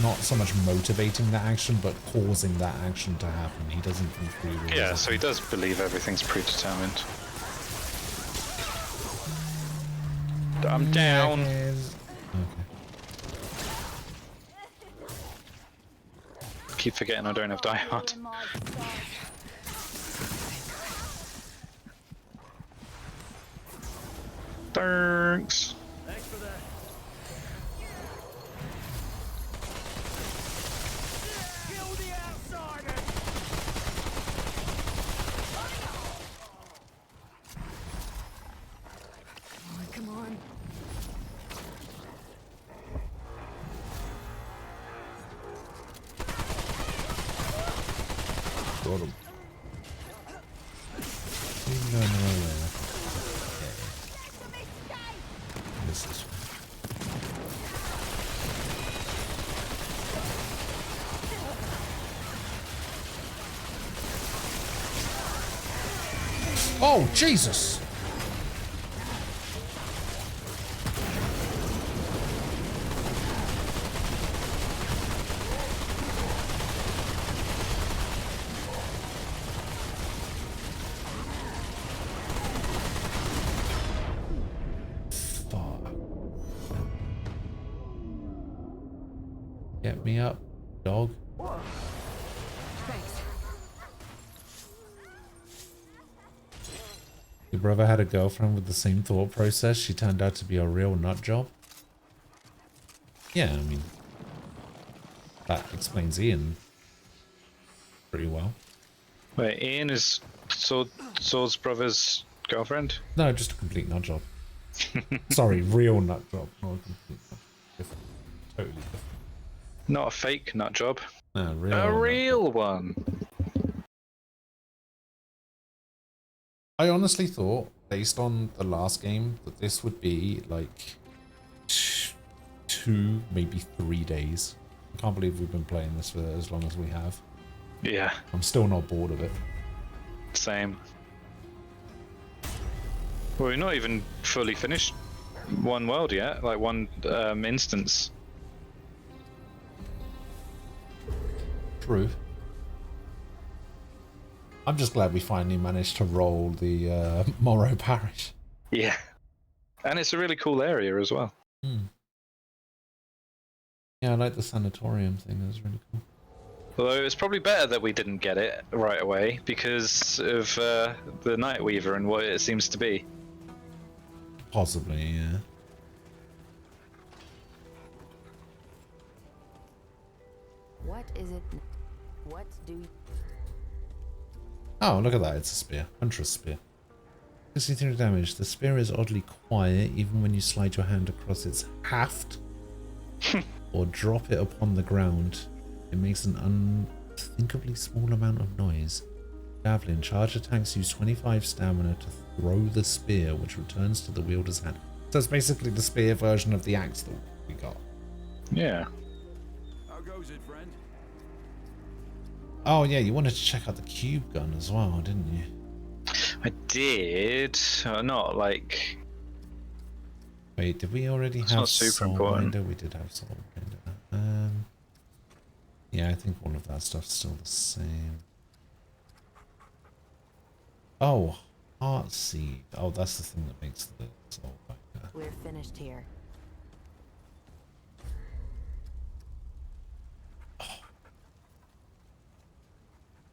not so much motivating that action, but causing that action to happen. He doesn't think free will. Yeah, so he does believe everything's predetermined. I'm down. Okay. Keep forgetting I don't have Die Hard. Thanks. Thanks for that. Kill the outsider. Oh, come on. Got him. He's going nowhere. Okay. This is... Oh, Jesus! Get me up, dog. Thanks. Your brother had a girlfriend with the same thought process. She turned out to be a real nut job. Yeah, I mean, that explains Ian pretty well. Wait, Ian is Sword's brother's girlfriend? No, just a complete nut job. Sorry, real nut job, not a complete nut. Different. Totally different. Not a fake nut job. No, A real one. I honestly thought, based on the last game, that this would be like 2, maybe 3 days. I can't believe we've been playing this for as long as we have. Yeah. I'm still not bored of it. Same. Well, we're not even fully finished one world yet, like one instance. True. I'm just glad we finally managed to roll the Morrow Parish. Yeah. And it's a really cool area as well. Hmm. Yeah, I like the sanatorium thing. That was really cool. Although it's probably better that we didn't get it right away because of the Nightweaver and what it seems to be. Possibly, yeah. What is it? What do you... Oh, look at that. It's a spear. Huntress spear. 63 damage. The spear is oddly quiet even when you slide your hand across its haft or drop it upon the ground. It makes an unthinkably small amount of noise. Javelin. Charge attacks use 25 stamina to throw the spear, which returns to the wielder's hand. So it's basically the spear version of the axe that we got. Yeah. How goes it, friend? Oh yeah, you wanted to check out the cube gun as well, didn't you? I did. Not like... Wait, did we already have not super Soul important. Binder? We did have Soul Binder. Yeah, I think all of that stuff's still the same. Oh, Heart Seed. Oh, that's the thing that makes the Soul Binder. We're finished here.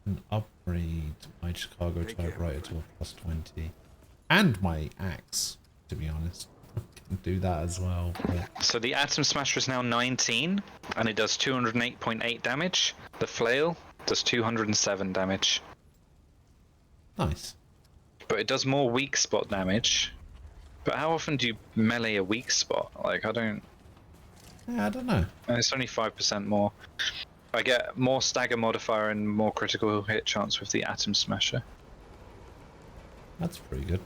An upgrade my Chicago typewriter to a +20. And my axe, to be honest. I can do that as well. But... So the Atom Smasher is now 19, and it does 208.8 damage. The Flail does 207 damage. Nice. But it does more weak spot damage. But how often do you melee a weak spot? Like, I don't... Yeah, I don't know. And it's only 5% more. I get more stagger modifier and more critical hit chance with the Atom Smasher. That's pretty good.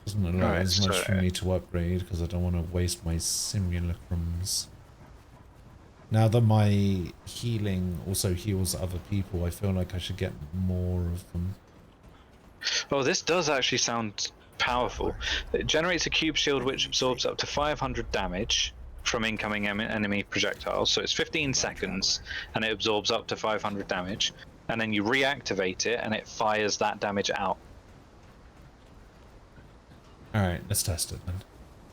Doesn't allow as much for me to upgrade because I don't want to waste my simulacrums. Now that my healing also heals other people, I feel like I should get more of them. Oh, this does actually sound powerful. It generates a cube shield which absorbs up to 500 damage from incoming enemy projectiles. So it's 15 seconds and it absorbs up to 500 damage. And then you reactivate it and it fires that damage out. Alright, let's test it then.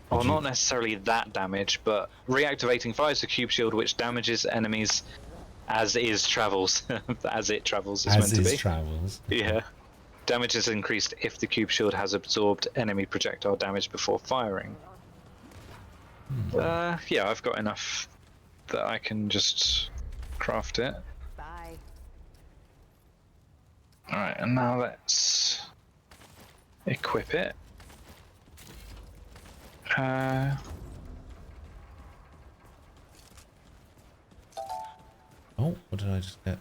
Well, not necessarily that damage, but reactivating fires the cube shield which damages enemies as is travels. As it travels is meant to be. Travels. Yeah. Damage is increased if the cube shield has absorbed enemy projectile damage before firing. Yeah, I've got enough that I can just craft it. Bye. Alright, and now let's equip it. Oh, what did I just get?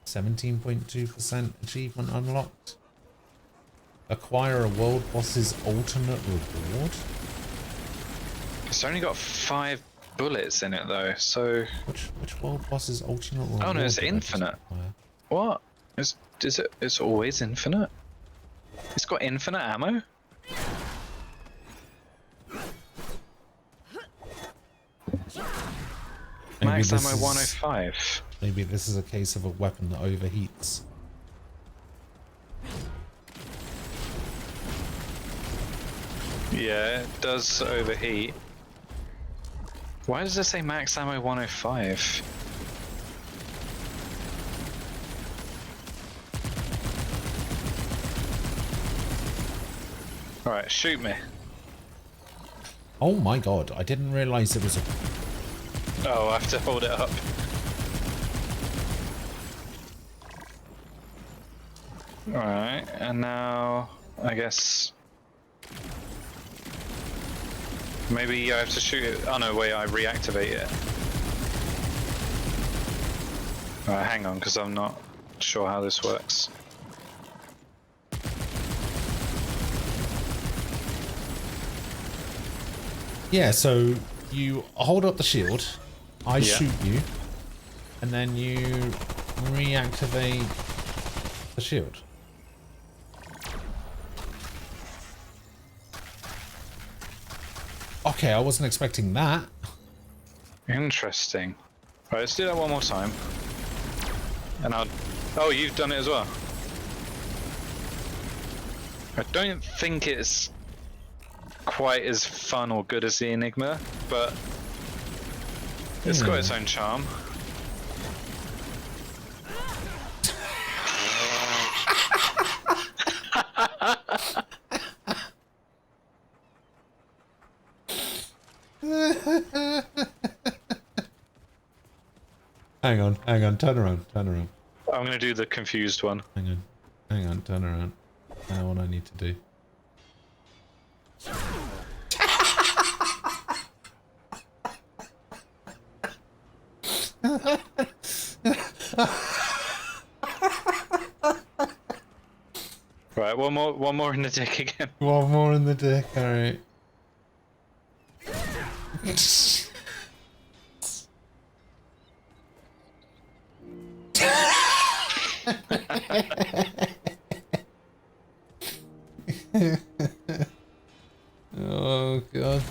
17.2% achievement unlocked. Acquire a world boss's alternate reward. It's only got 5 bullets in it though, so... Which world boss's alternate reward? Oh no, it's infinite. What? Is it? It's always infinite? It's got infinite ammo? Max ammo 105. Maybe this is a case of a weapon that overheats. Yeah, it does overheat. Why does it say max ammo 105? Alright, shoot me. Oh my god, I didn't realise it was a... Oh, I have to hold it up. Alright, and now I guess maybe I have to shoot it. Oh no, wait, I reactivate it. Alright, hang on, because I'm not sure how this works. Yeah, so you hold up the shield, I shoot you, and then you reactivate the shield. Okay, I wasn't expecting that. Interesting. Right, let's do that one more time. And I'll... Oh, you've done it as well. I don't think it's quite as fun or good as the Enigma, but It's got its own charm. Hang on, turn around. I'm gonna do the confused one. Hang on, turn around. I know what I need to do. Right, one more in the dick again. One more in the dick, alright. Oh god.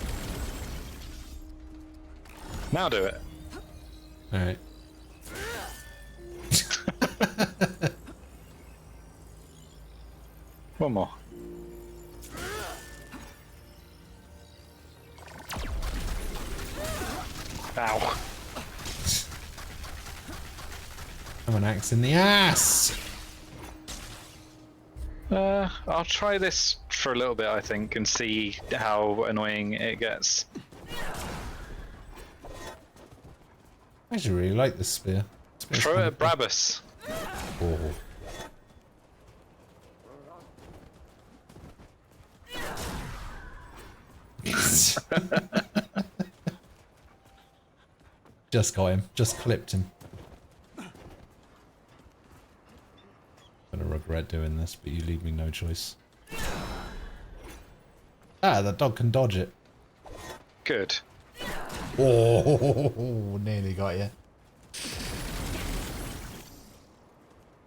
Now do it. Alright. One more. Ow. I'm an axe in the ass! I'll try this for a little bit, I think, and see how annoying it gets. I actually really like this spear. Throw it at Brabus. Oh. Just got him. Just clipped him. I'm gonna regret doing this, but you leave me no choice. Ah, the dog can dodge it. Good. Oh, nearly got you.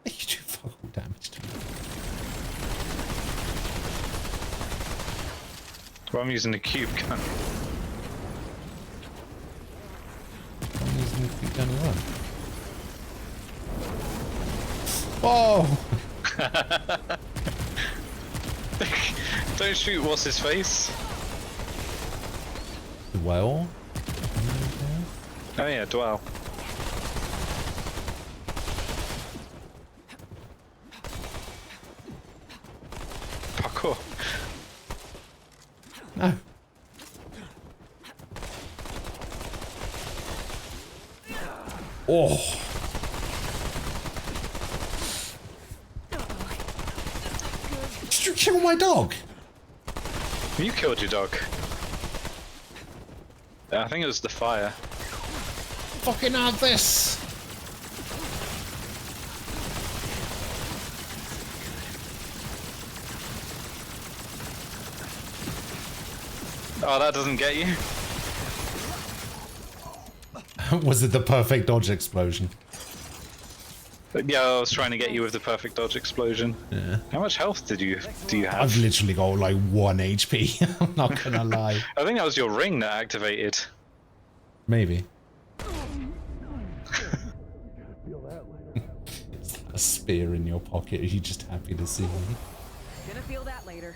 You do fuck all damage to me. Well, I'm using the cube gun. I'm using the cube gun as well. Oh! Don't shoot what's his face. Well? Oh yeah, Dwell. Parkour. No. Oh! Did you kill my dog? You killed your dog. I think it was the fire. Fucking have this! Oh, that doesn't get you. Was it the perfect dodge explosion? Yeah, I was trying to get you with the perfect dodge explosion. Yeah. How much health do you have? I've literally got like 1 HP. I'm not gonna lie. I think that was your ring that activated. Maybe. A spear in your pocket. Are you just happy to see me? Gonna feel that later.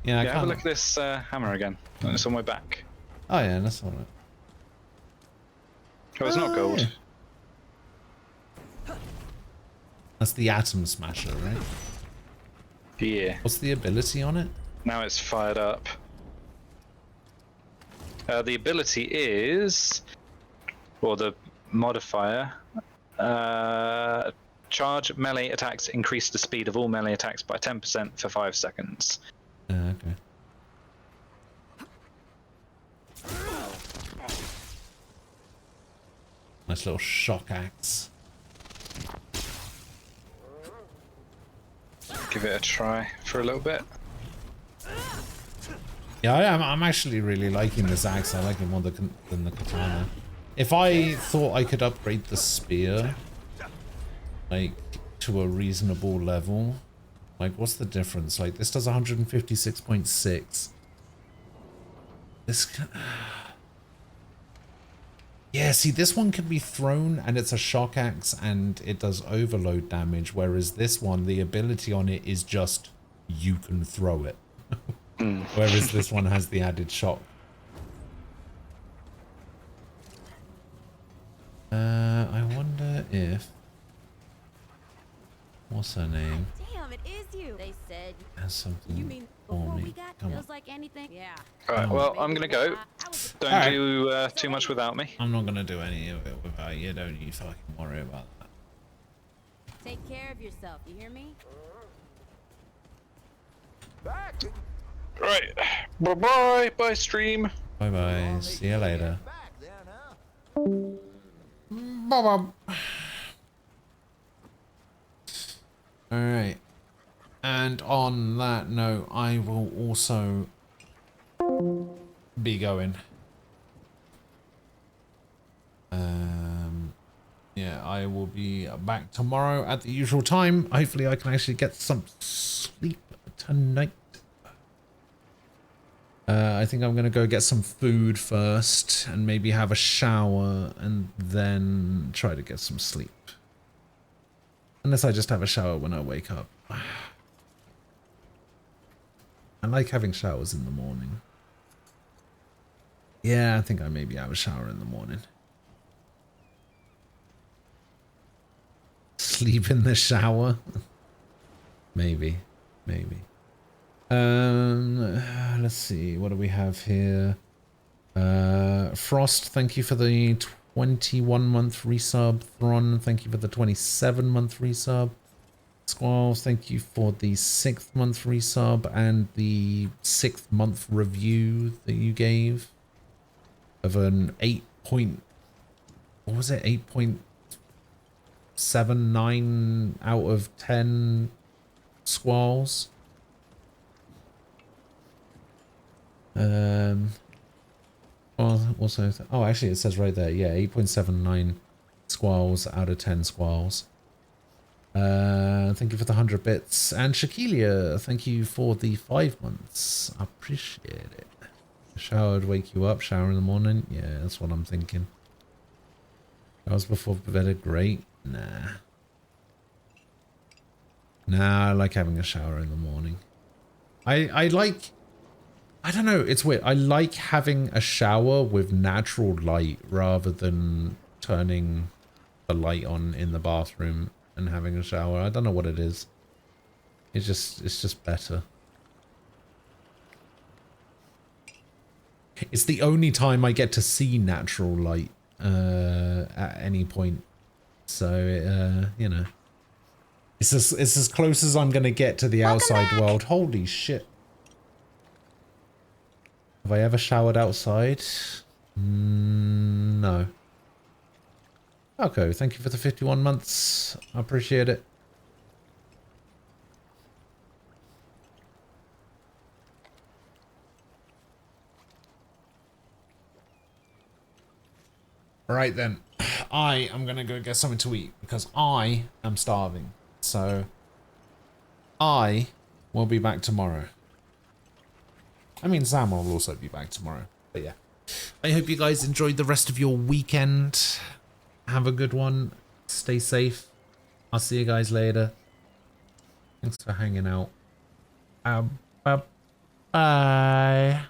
Yeah, I Yeah, have a can't. look at this hammer again. It's on my back. Oh yeah, that's alright. Oh, it's not gold. Yeah. That's the Atom Smasher, right? Yeah. What's the ability on it? Now it's fired up. The ability is, or the modifier, charge melee attacks increase the speed of all melee attacks by 10% for 5 seconds. Okay. Nice little shock axe. Give it a try for a little bit. Yeah, I'm actually really liking this axe. I like it more than the katana. If I thought I could upgrade the spear, like, to a reasonable level, like, what's the difference? Like, this does 156.6. This can... Yeah, see, this one can be thrown, and it's a shock axe, and it does overload damage, whereas this one, the ability on it is just, you can throw it. Whereas this one has the added shock. I wonder if... What's her name? Damn, it is you. They said. Has something You mean for before me. we got Come on. feels like anything? Yeah. Alright, well, I'm gonna go. Don't Alright. do too much without me. I'm not gonna do any of it without you. Don't you fucking worry about that. Take care of yourself. You hear me? Back. Right. Bye-bye. Bye, stream. Bye-bye. See you later. Back then, huh? Bye-bye. Alright. And on that note, I will also be going. Yeah, I will be back tomorrow at the usual time. Hopefully I can actually get some sleep tonight. I think I'm going to go get some food first and maybe have a shower and then try to get some sleep. Unless I just have a shower when I wake up. I like having showers in the morning. Yeah, I think I maybe have a shower in the morning. Sleep in the shower? Maybe. Let's see, what do we have here? Frost, thank you for the 21-month resub. Thron, thank you for the 27-month resub. Squalls, thank you for the 6th month resub and the 6th month review that you gave of an 8.79 out of 10 squalls. Also, oh, actually it says right there, yeah, 8.79 squalls out of 10 squalls. Thank you for the 100 bits. And Shakilia, thank you for the 5 months. I appreciate it. Shower would wake you up, shower in the morning. Yeah, that's what I'm thinking. Showers before bed are great. Nah, I like having a shower in the morning. I like... I don't know, it's weird. I like having a shower with natural light rather than turning the light on in the bathroom and having a shower. I don't know what it is. It's just better. It's the only time I get to see natural light at any point. So, you know. It's as close as I'm going to get to the outside world. Holy shit. Have I ever showered outside? No. Falco, thank you for the 51 months. I appreciate it. Right then. I am going to go get something to eat because I am starving. So I will be back tomorrow. I mean, Sam will also be back tomorrow. But yeah. I hope you guys enjoyed the rest of your weekend. Have a good one. Stay safe. I'll see you guys later. Thanks for hanging out. Bye.